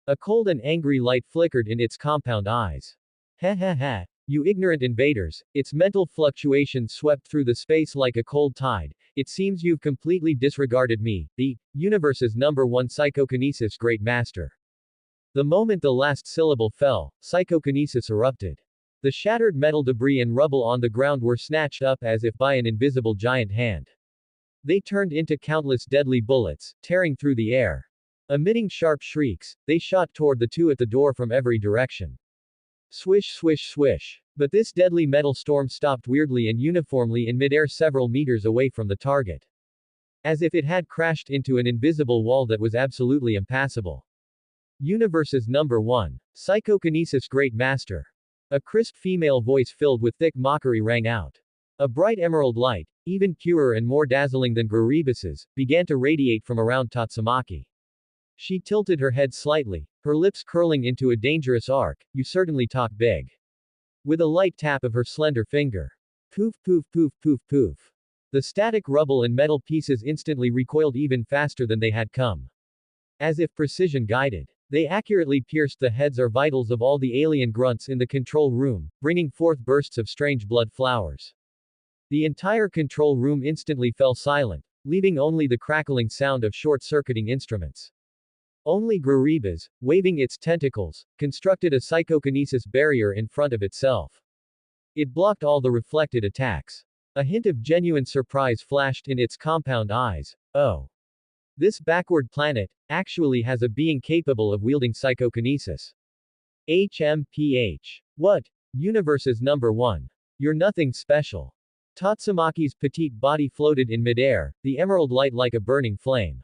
A cold and angry light flickered in its compound eyes. Ha ha ha. You ignorant invaders, its mental fluctuations swept through the space like a cold tide. It seems you've completely disregarded me, the universe's #1 psychokinesis great master. The moment the last syllable fell, psychokinesis erupted. The shattered metal debris and rubble on the ground were snatched up as if by an invisible giant hand. They turned into countless deadly bullets, tearing through the air. Emitting sharp shrieks, they shot toward the two at the door from every direction. Swish swish swish. But this deadly metal storm stopped weirdly and uniformly in midair several meters away from the target. As if it had crashed into an invisible wall that was absolutely impassable. Universe's #1. Psychokinesis Great Master. A crisp female voice filled with thick mockery rang out. A bright emerald light, even purer and more dazzling than Gruribus's, began to radiate from around Tatsumaki. She tilted her head slightly, her lips curling into a dangerous arc. You certainly talk big. With a light tap of her slender finger. Poof poof poof poof poof. The static rubble and metal pieces instantly recoiled even faster than they had come. As if precision guided, they accurately pierced the heads or vitals of all the alien grunts in the control room, bringing forth bursts of strange blood flowers. The entire control room instantly fell silent, leaving only the crackling sound of short-circuiting instruments. Only Gruribus, waving its tentacles, constructed a psychokinesis barrier in front of itself. It blocked all the reflected attacks. A hint of genuine surprise flashed in its compound eyes. Oh. This backward planet actually has a being capable of wielding psychokinesis. HMPH. What? Universe's number one. You're nothing special. Tatsumaki's petite body floated in midair, the emerald light like a burning flame.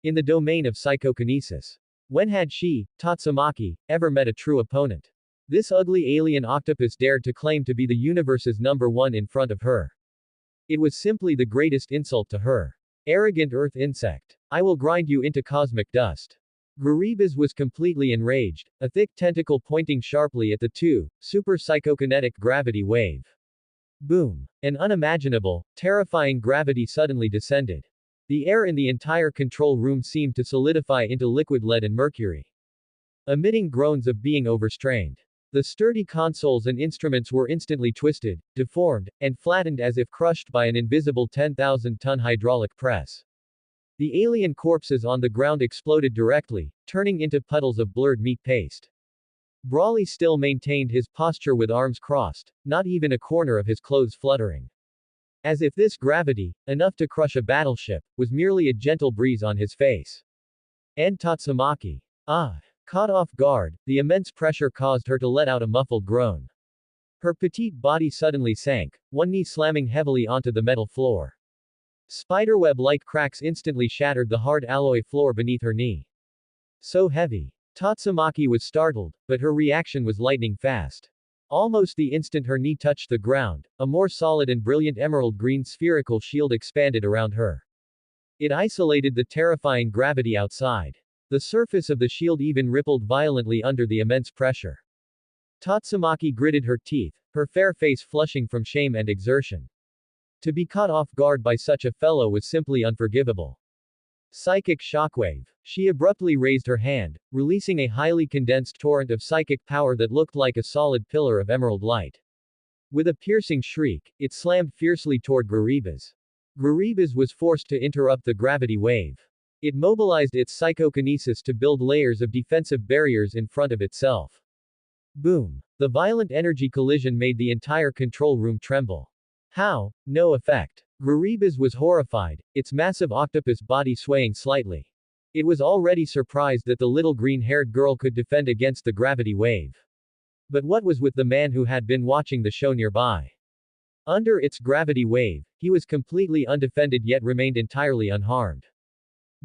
In the domain of psychokinesis. When had she, Tatsumaki, ever met a true opponent? This ugly alien octopus dared to claim to be the universe's number one in front of her. It was simply the greatest insult to her. Arrogant earth insect. I will grind you into cosmic dust. Guribas was completely enraged, a thick tentacle pointing sharply at the two, super psychokinetic gravity wave. Boom. An unimaginable, terrifying gravity suddenly descended. The air in the entire control room seemed to solidify into liquid lead and mercury. Emitting groans of being overstrained. The sturdy consoles and instruments were instantly twisted, deformed, and flattened as if crushed by an invisible 10,000-ton hydraulic press. The alien corpses on the ground exploded directly, turning into puddles of blurred meat paste. Brawley still maintained his posture with arms crossed, not even a corner of his clothes fluttering. As if this gravity, enough to crush a battleship, was merely a gentle breeze on his face. And Tatsumaki. Ah. Caught off guard, the immense pressure caused her to let out a muffled groan. Her petite body suddenly sank, one knee slamming heavily onto the metal floor. Spiderweb-like cracks instantly shattered the hard alloy floor beneath her knee. So heavy. Tatsumaki was startled, but her reaction was lightning fast. Almost the instant her knee touched the ground, a more solid and brilliant emerald green spherical shield expanded around her. It isolated the terrifying gravity outside. The surface of the shield even rippled violently under the immense pressure. Tatsumaki gritted her teeth, her fair face flushing from shame and exertion. To be caught off guard by such a fellow was simply unforgivable. Psychic shockwave. She abruptly raised her hand, releasing a highly condensed torrent of psychic power that looked like a solid pillar of emerald light. With a piercing shriek, it slammed fiercely toward Guribas. Guribas was forced to interrupt the gravity wave. It mobilized its psychokinesis to build layers of defensive barriers in front of itself. Boom. The violent energy collision made the entire control room tremble. How? No effect. Guribas was horrified, its massive octopus body swaying slightly. It was already surprised that the little green-haired girl could defend against the gravity wave. But what was with the man who had been watching the show nearby? Under its gravity wave, he was completely undefended yet remained entirely unharmed.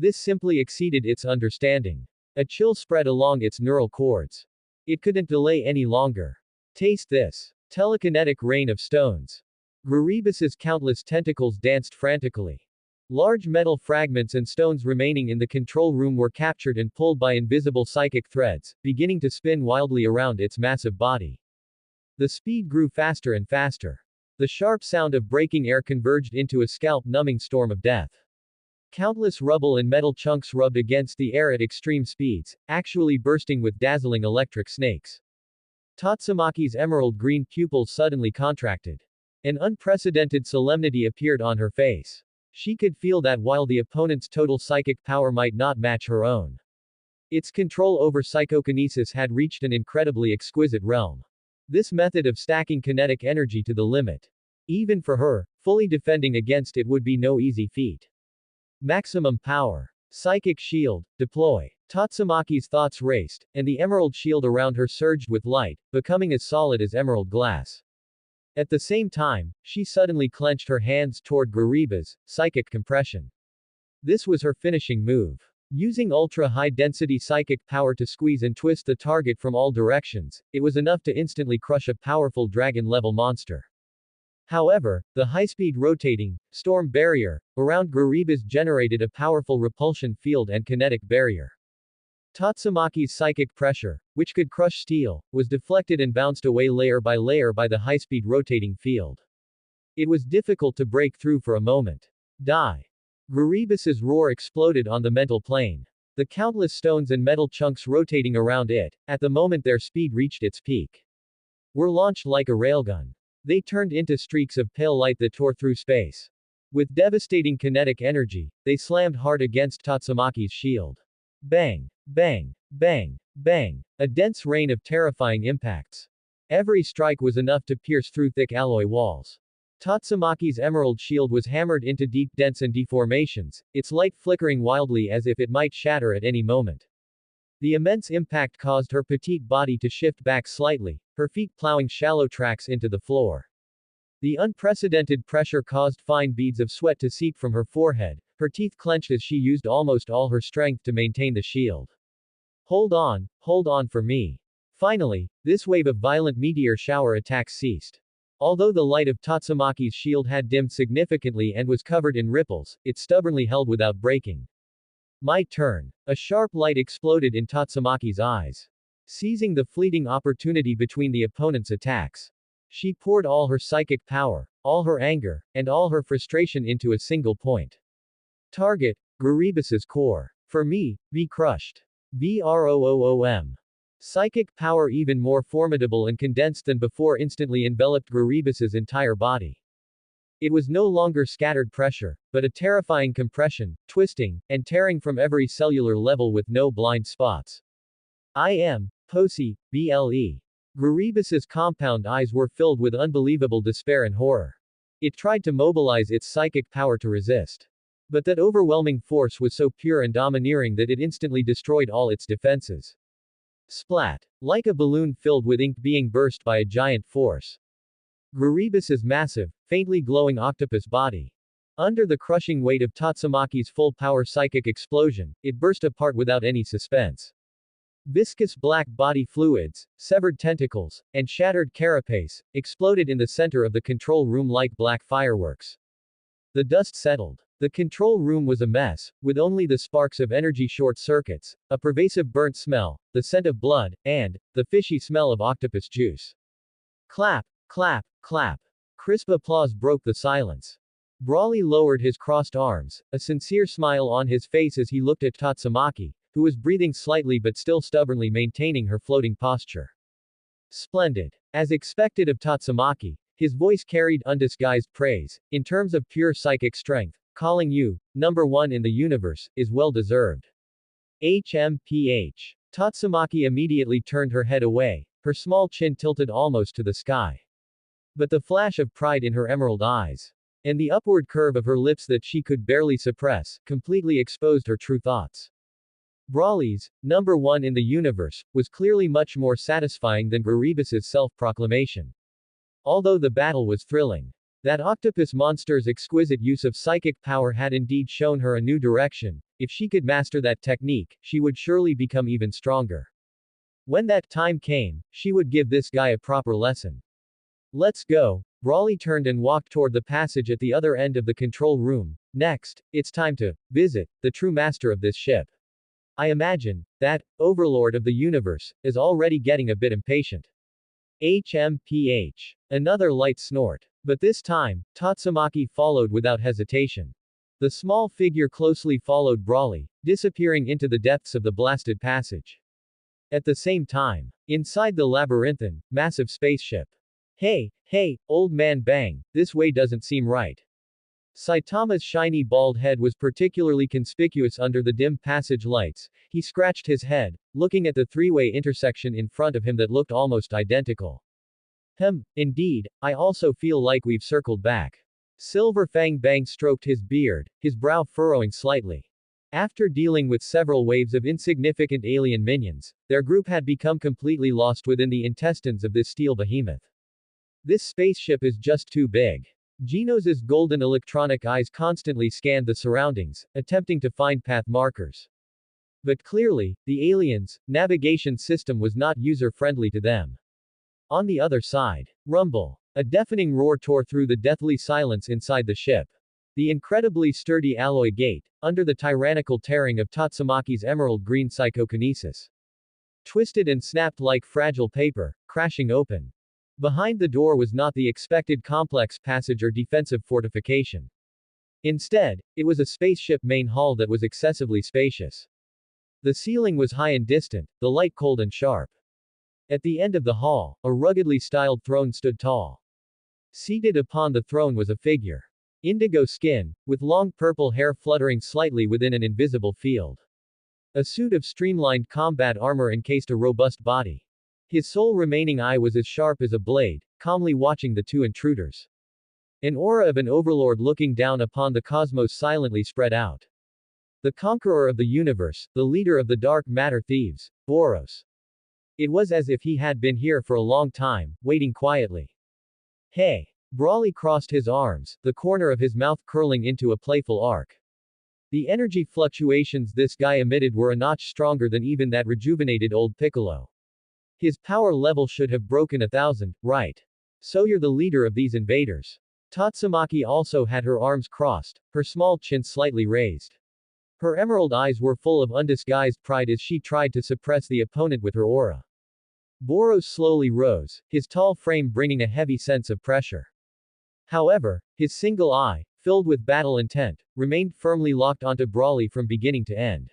This simply exceeded its understanding. A chill spread along its neural cords. It couldn't delay any longer. Taste this. Telekinetic rain of stones. Guribas's countless tentacles danced frantically. Large metal fragments and stones remaining in the control room were captured and pulled by invisible psychic threads, beginning to spin wildly around its massive body. The speed grew faster and faster. The sharp sound of breaking air converged into a scalp-numbing storm of death. Countless rubble and metal chunks rubbed against the air at extreme speeds, actually bursting with dazzling electric snakes. Tatsumaki's emerald green pupils suddenly contracted. An unprecedented solemnity appeared on her face. She could feel that while the opponent's total psychic power might not match her own, its control over psychokinesis had reached an incredibly exquisite realm. This method of stacking kinetic energy to the limit. Even for her, fully defending against it would be no easy feat. Maximum power. Psychic shield. Deploy. Tatsumaki's thoughts raced, and the emerald shield around her surged with light, becoming as solid as emerald glass. At the same time, she suddenly clenched her hands toward Guribas, psychic compression. This was her finishing move. Using ultra-high-density psychic power to squeeze and twist the target from all directions, it was enough to instantly crush a powerful dragon-level monster. However, the high-speed rotating, storm barrier, around Guribas generated a powerful repulsion field and kinetic barrier. Tatsumaki's psychic pressure, which could crush steel, was deflected and bounced away layer by the high-speed rotating field. It was difficult to break through for a moment. Die. Guribas's roar exploded on the mental plane. The countless stones and metal chunks rotating around it, at the moment their speed reached its peak, were launched like a railgun. They turned into streaks of pale light that tore through space. With devastating kinetic energy, they slammed hard against Tatsumaki's shield. Bang! Bang! Bang! Bang! A dense rain of terrifying impacts. Every strike was enough to pierce through thick alloy walls. Tatsumaki's emerald shield was hammered into deep dents and deformations, its light flickering wildly as if it might shatter at any moment. The immense impact caused her petite body to shift back slightly, her feet plowing shallow tracks into the floor. The unprecedented pressure caused fine beads of sweat to seep from her forehead, her teeth clenched as she used almost all her strength to maintain the shield. Hold on for me. Finally, this wave of violent meteor shower attacks ceased. Although the light of Tatsumaki's shield had dimmed significantly and was covered in ripples, it stubbornly held without breaking. My turn. A sharp light exploded in Tatsumaki's eyes. Seizing the fleeting opportunity between the opponent's attacks, she poured all her psychic power, all her anger, and all her frustration into a single point. Target, Guribus's core. For me, be crushed. VROOOM. Psychic power even more formidable and condensed than before instantly enveloped Guribus's entire body. It was no longer scattered pressure, but a terrifying compression, twisting, and tearing from every cellular level with no blind spots. I am, Posi, BLE. Guribus's compound eyes were filled with unbelievable despair and horror. It tried to mobilize its psychic power to resist. But that overwhelming force was so pure and domineering that it instantly destroyed all its defenses. Splat. Like a balloon filled with ink being burst by a giant force. Guribus's massive, faintly glowing octopus body. Under the crushing weight of Tatsumaki's full-power psychic explosion, it burst apart without any suspense. Viscous black body fluids, severed tentacles, and shattered carapace, exploded in the center of the control room like black fireworks. The dust settled. The control room was a mess, with only the sparks of energy short circuits, a pervasive burnt smell, the scent of blood, and the fishy smell of octopus juice. Clap, clap, clap. Crisp applause broke the silence. Brawley lowered his crossed arms, a sincere smile on his face as he looked at Tatsumaki, who was breathing slightly but still stubbornly maintaining her floating posture. Splendid. As expected of Tatsumaki, his voice carried undisguised praise. In terms of pure psychic strength, calling you number one in the universe is well deserved. HMPH. Tatsumaki immediately turned her head away, her small chin tilted almost to the sky. But the flash of pride in her emerald eyes, and the upward curve of her lips that she could barely suppress, completely exposed her true thoughts. Brawley's number one in the universe was clearly much more satisfying than Guribus's self-proclamation. Although the battle was thrilling, that octopus monster's exquisite use of psychic power had indeed shown her a new direction. If she could master that technique, she would surely become even stronger. When that time came, she would give this guy a proper lesson. Let's go. Brawley turned and walked toward the passage at the other end of the control room. Next, it's time to visit the true master of this ship. I imagine that overlord of the universe is already getting a bit impatient. HMPH. Another light snort. But this time, Tatsumaki followed without hesitation. The small figure closely followed Brawley, disappearing into the depths of the blasted passage. At the same time, inside the labyrinthine, massive spaceship. Hey, old man Bang, this way doesn't seem right. Saitama's shiny bald head was particularly conspicuous under the dim passage lights. He scratched his head, looking at the three-way intersection in front of him that looked almost identical. Indeed, I also feel like we've circled back. Silver Fang Bang stroked his beard, his brow furrowing slightly. After dealing with several waves of insignificant alien minions, their group had become completely lost within the intestines of this steel behemoth. This spaceship is just too big. Genos's golden electronic eyes constantly scanned the surroundings, attempting to find path markers. But clearly, the aliens' navigation system was not user-friendly to them. On the other side, rumble. A deafening roar tore through the deathly silence inside the ship. The incredibly sturdy alloy gate, under the tyrannical tearing of Tatsumaki's emerald green psychokinesis, twisted and snapped like fragile paper, crashing open. Behind the door was not the expected complex passage or defensive fortification. Instead, it was a spaceship main hall that was excessively spacious. The ceiling was high and distant, the light cold and sharp. At the end of the hall, a ruggedly styled throne stood tall. Seated upon the throne was a figure. Indigo skin, with long purple hair fluttering slightly within an invisible field. A suit of streamlined combat armor encased a robust body. His sole remaining eye was as sharp as a blade, calmly watching the two intruders. An aura of an overlord looking down upon the cosmos silently spread out. The conqueror of the universe, the leader of the dark matter thieves, Boros. It was as if he had been here for a long time, waiting quietly. Hey! Brawley crossed his arms, the corner of his mouth curling into a playful arc. The energy fluctuations this guy emitted were a notch stronger than even that rejuvenated old Piccolo. His power level should have broken 1,000, right? So you're the leader of these invaders. Tatsumaki also had her arms crossed, her small chin slightly raised. Her emerald eyes were full of undisguised pride as she tried to suppress the opponent with her aura. Boros slowly rose, his tall frame bringing a heavy sense of pressure. However, his single eye, filled with battle intent, remained firmly locked onto Brawley from beginning to end.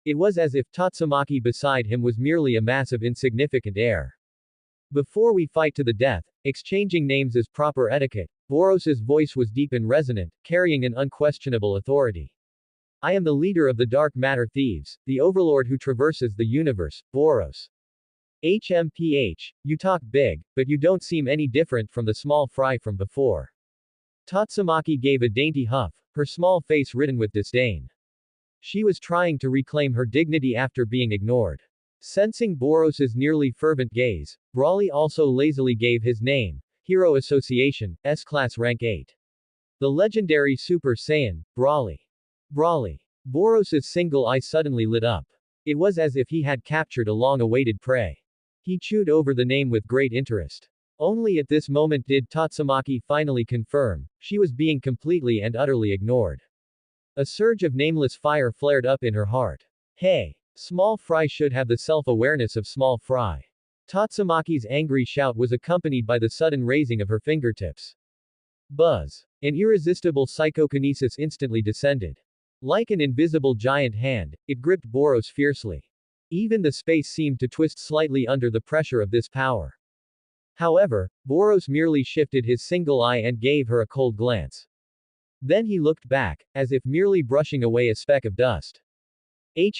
It was as if Tatsumaki beside him was merely a mass of insignificant air. Before we fight to the death, exchanging names is proper etiquette. Boros's voice was deep and resonant, carrying an unquestionable authority. I am the leader of the dark matter thieves, the overlord who traverses the universe, Boros. HMPH, you talk big, but you don't seem any different from the small fry from before. Tatsumaki gave a dainty huff, her small face written with disdain. She was trying to reclaim her dignity after being ignored. Sensing Boros's nearly fervent gaze, Brawley also lazily gave his name, Hero Association, S-Class Rank 8. The legendary Super Saiyan, Brawley. Brawley. Boros's single eye suddenly lit up. It was as if he had captured a long-awaited prey. He chewed over the name with great interest. Only at this moment did Tatsumaki finally confirm, she was being completely and utterly ignored. A surge of nameless fire flared up in her heart. Hey! Small fry should have the self-awareness of small fry. Tatsumaki's angry shout was accompanied by the sudden raising of her fingertips. Buzz. An irresistible psychokinesis instantly descended. Like an invisible giant hand, it gripped Boros fiercely. Even the space seemed to twist slightly under the pressure of this power. However, Boros merely shifted his single eye and gave her a cold glance. Then he looked back, as if merely brushing away a speck of dust.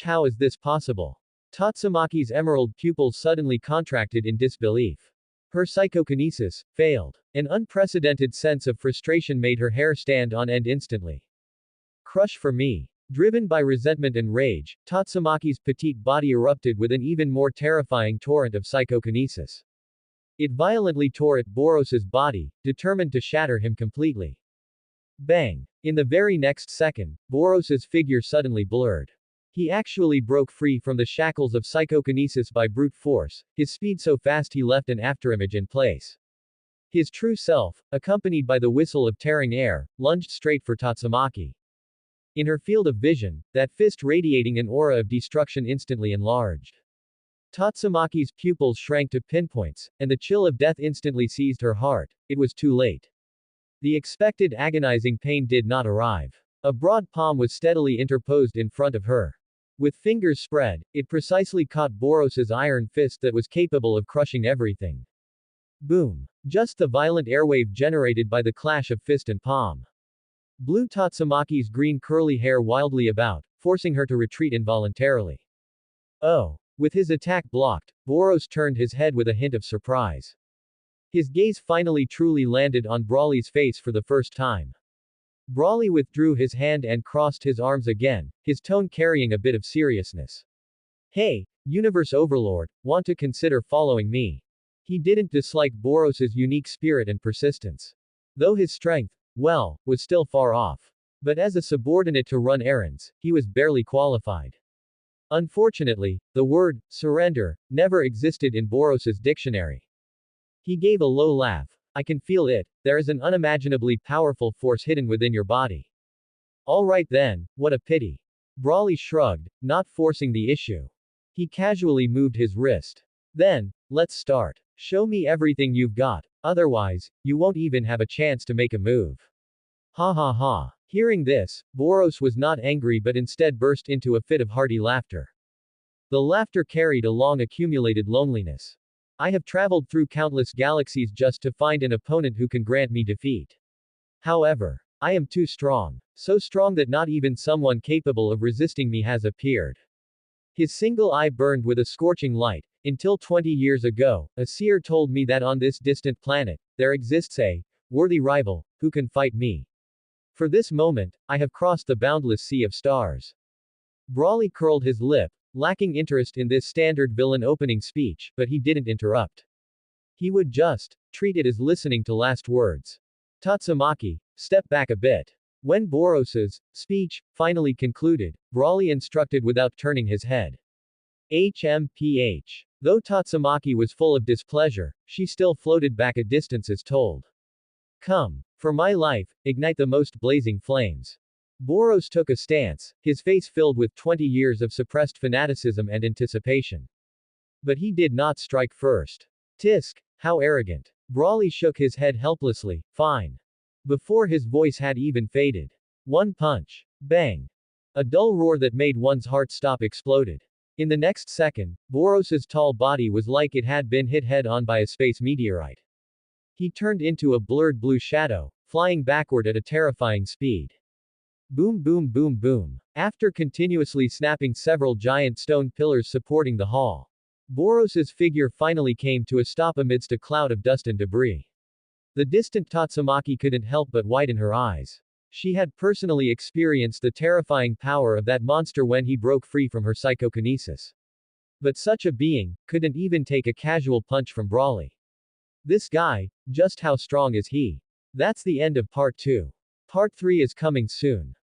How is this possible? Tatsumaki's emerald pupils suddenly contracted in disbelief. Her psychokinesis failed. An unprecedented sense of frustration made her hair stand on end instantly. Crush for me. Driven by resentment and rage, Tatsumaki's petite body erupted with an even more terrifying torrent of psychokinesis. It violently tore at Boros's body, determined to shatter him completely. Bang! In the very next second, Boros's figure suddenly blurred. He actually broke free from the shackles of psychokinesis by brute force, his speed so fast he left an afterimage in place. His true self, accompanied by the whistle of tearing air, lunged straight for Tatsumaki. In her field of vision, that fist radiating an aura of destruction instantly enlarged. Tatsumaki's pupils shrank to pinpoints, and the chill of death instantly seized her heart. It was too late. The expected agonizing pain did not arrive. A broad palm was steadily interposed in front of her. With fingers spread, it precisely caught Boros's iron fist that was capable of crushing everything. Boom! Just the violent airwave generated by the clash of fist and palm. Blew Tatsumaki's green curly hair wildly about, forcing her to retreat involuntarily. Oh! With his attack blocked, Boros turned his head with a hint of surprise. His gaze finally truly landed on Brawley's face for the first time. Brawley withdrew his hand and crossed his arms again, his tone carrying a bit of seriousness. Hey, Universe Overlord, want to consider following me? He didn't dislike Boros's unique spirit and persistence. Though his strength, well, was still far off. But as a subordinate to run errands, he was barely qualified. Unfortunately, the word, surrender, never existed in Boros's dictionary. He gave a low laugh. I can feel it, there is an unimaginably powerful force hidden within your body. Alright then, what a pity. Brawley shrugged, not forcing the issue. He casually moved his wrist. Then, let's start. Show me everything you've got, otherwise, you won't even have a chance to make a move. Ha ha ha. Hearing this, Boros was not angry but instead burst into a fit of hearty laughter. The laughter carried a long accumulated loneliness. I have traveled through countless galaxies just to find an opponent who can grant me defeat. However, I am too strong. So strong that not even someone capable of resisting me has appeared. His single eye burned with a scorching light, Until 20 years ago, a seer told me that on this distant planet, there exists a worthy rival who can fight me. For this moment, I have crossed the boundless sea of stars. Brawley curled his lip, lacking interest in this standard villain opening speech, but he didn't interrupt. He would just treat it as listening to last words. Tatsumaki, step back a bit. When Boros's speech finally concluded, Brawley instructed without turning his head. HMPH. Though Tatsumaki was full of displeasure, she still floated back a distance as told. Come. For my life, ignite the most blazing flames. Boros took a stance, his face filled with 20 years of suppressed fanaticism and anticipation. But he did not strike first. Tisk, how arrogant. Brawley shook his head helplessly, fine. Before his voice had even faded. One punch. Bang. A dull roar that made one's heart stop exploded. In the next second, Boros's tall body was like it had been hit head-on by a space meteorite. He turned into a blurred blue shadow, flying backward at a terrifying speed. Boom boom boom boom. After continuously snapping several giant stone pillars supporting the hall, Boros's figure finally came to a stop amidst a cloud of dust and debris. The distant Tatsumaki couldn't help but widen her eyes. She had personally experienced the terrifying power of that monster when he broke free from her psychokinesis. But such a being couldn't even take a casual punch from Brawley. This guy, just how strong is he? That's the end of part 2. Part 3 is coming soon.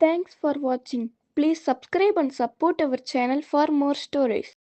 Thanks for watching. Please subscribe and support our channel for more stories.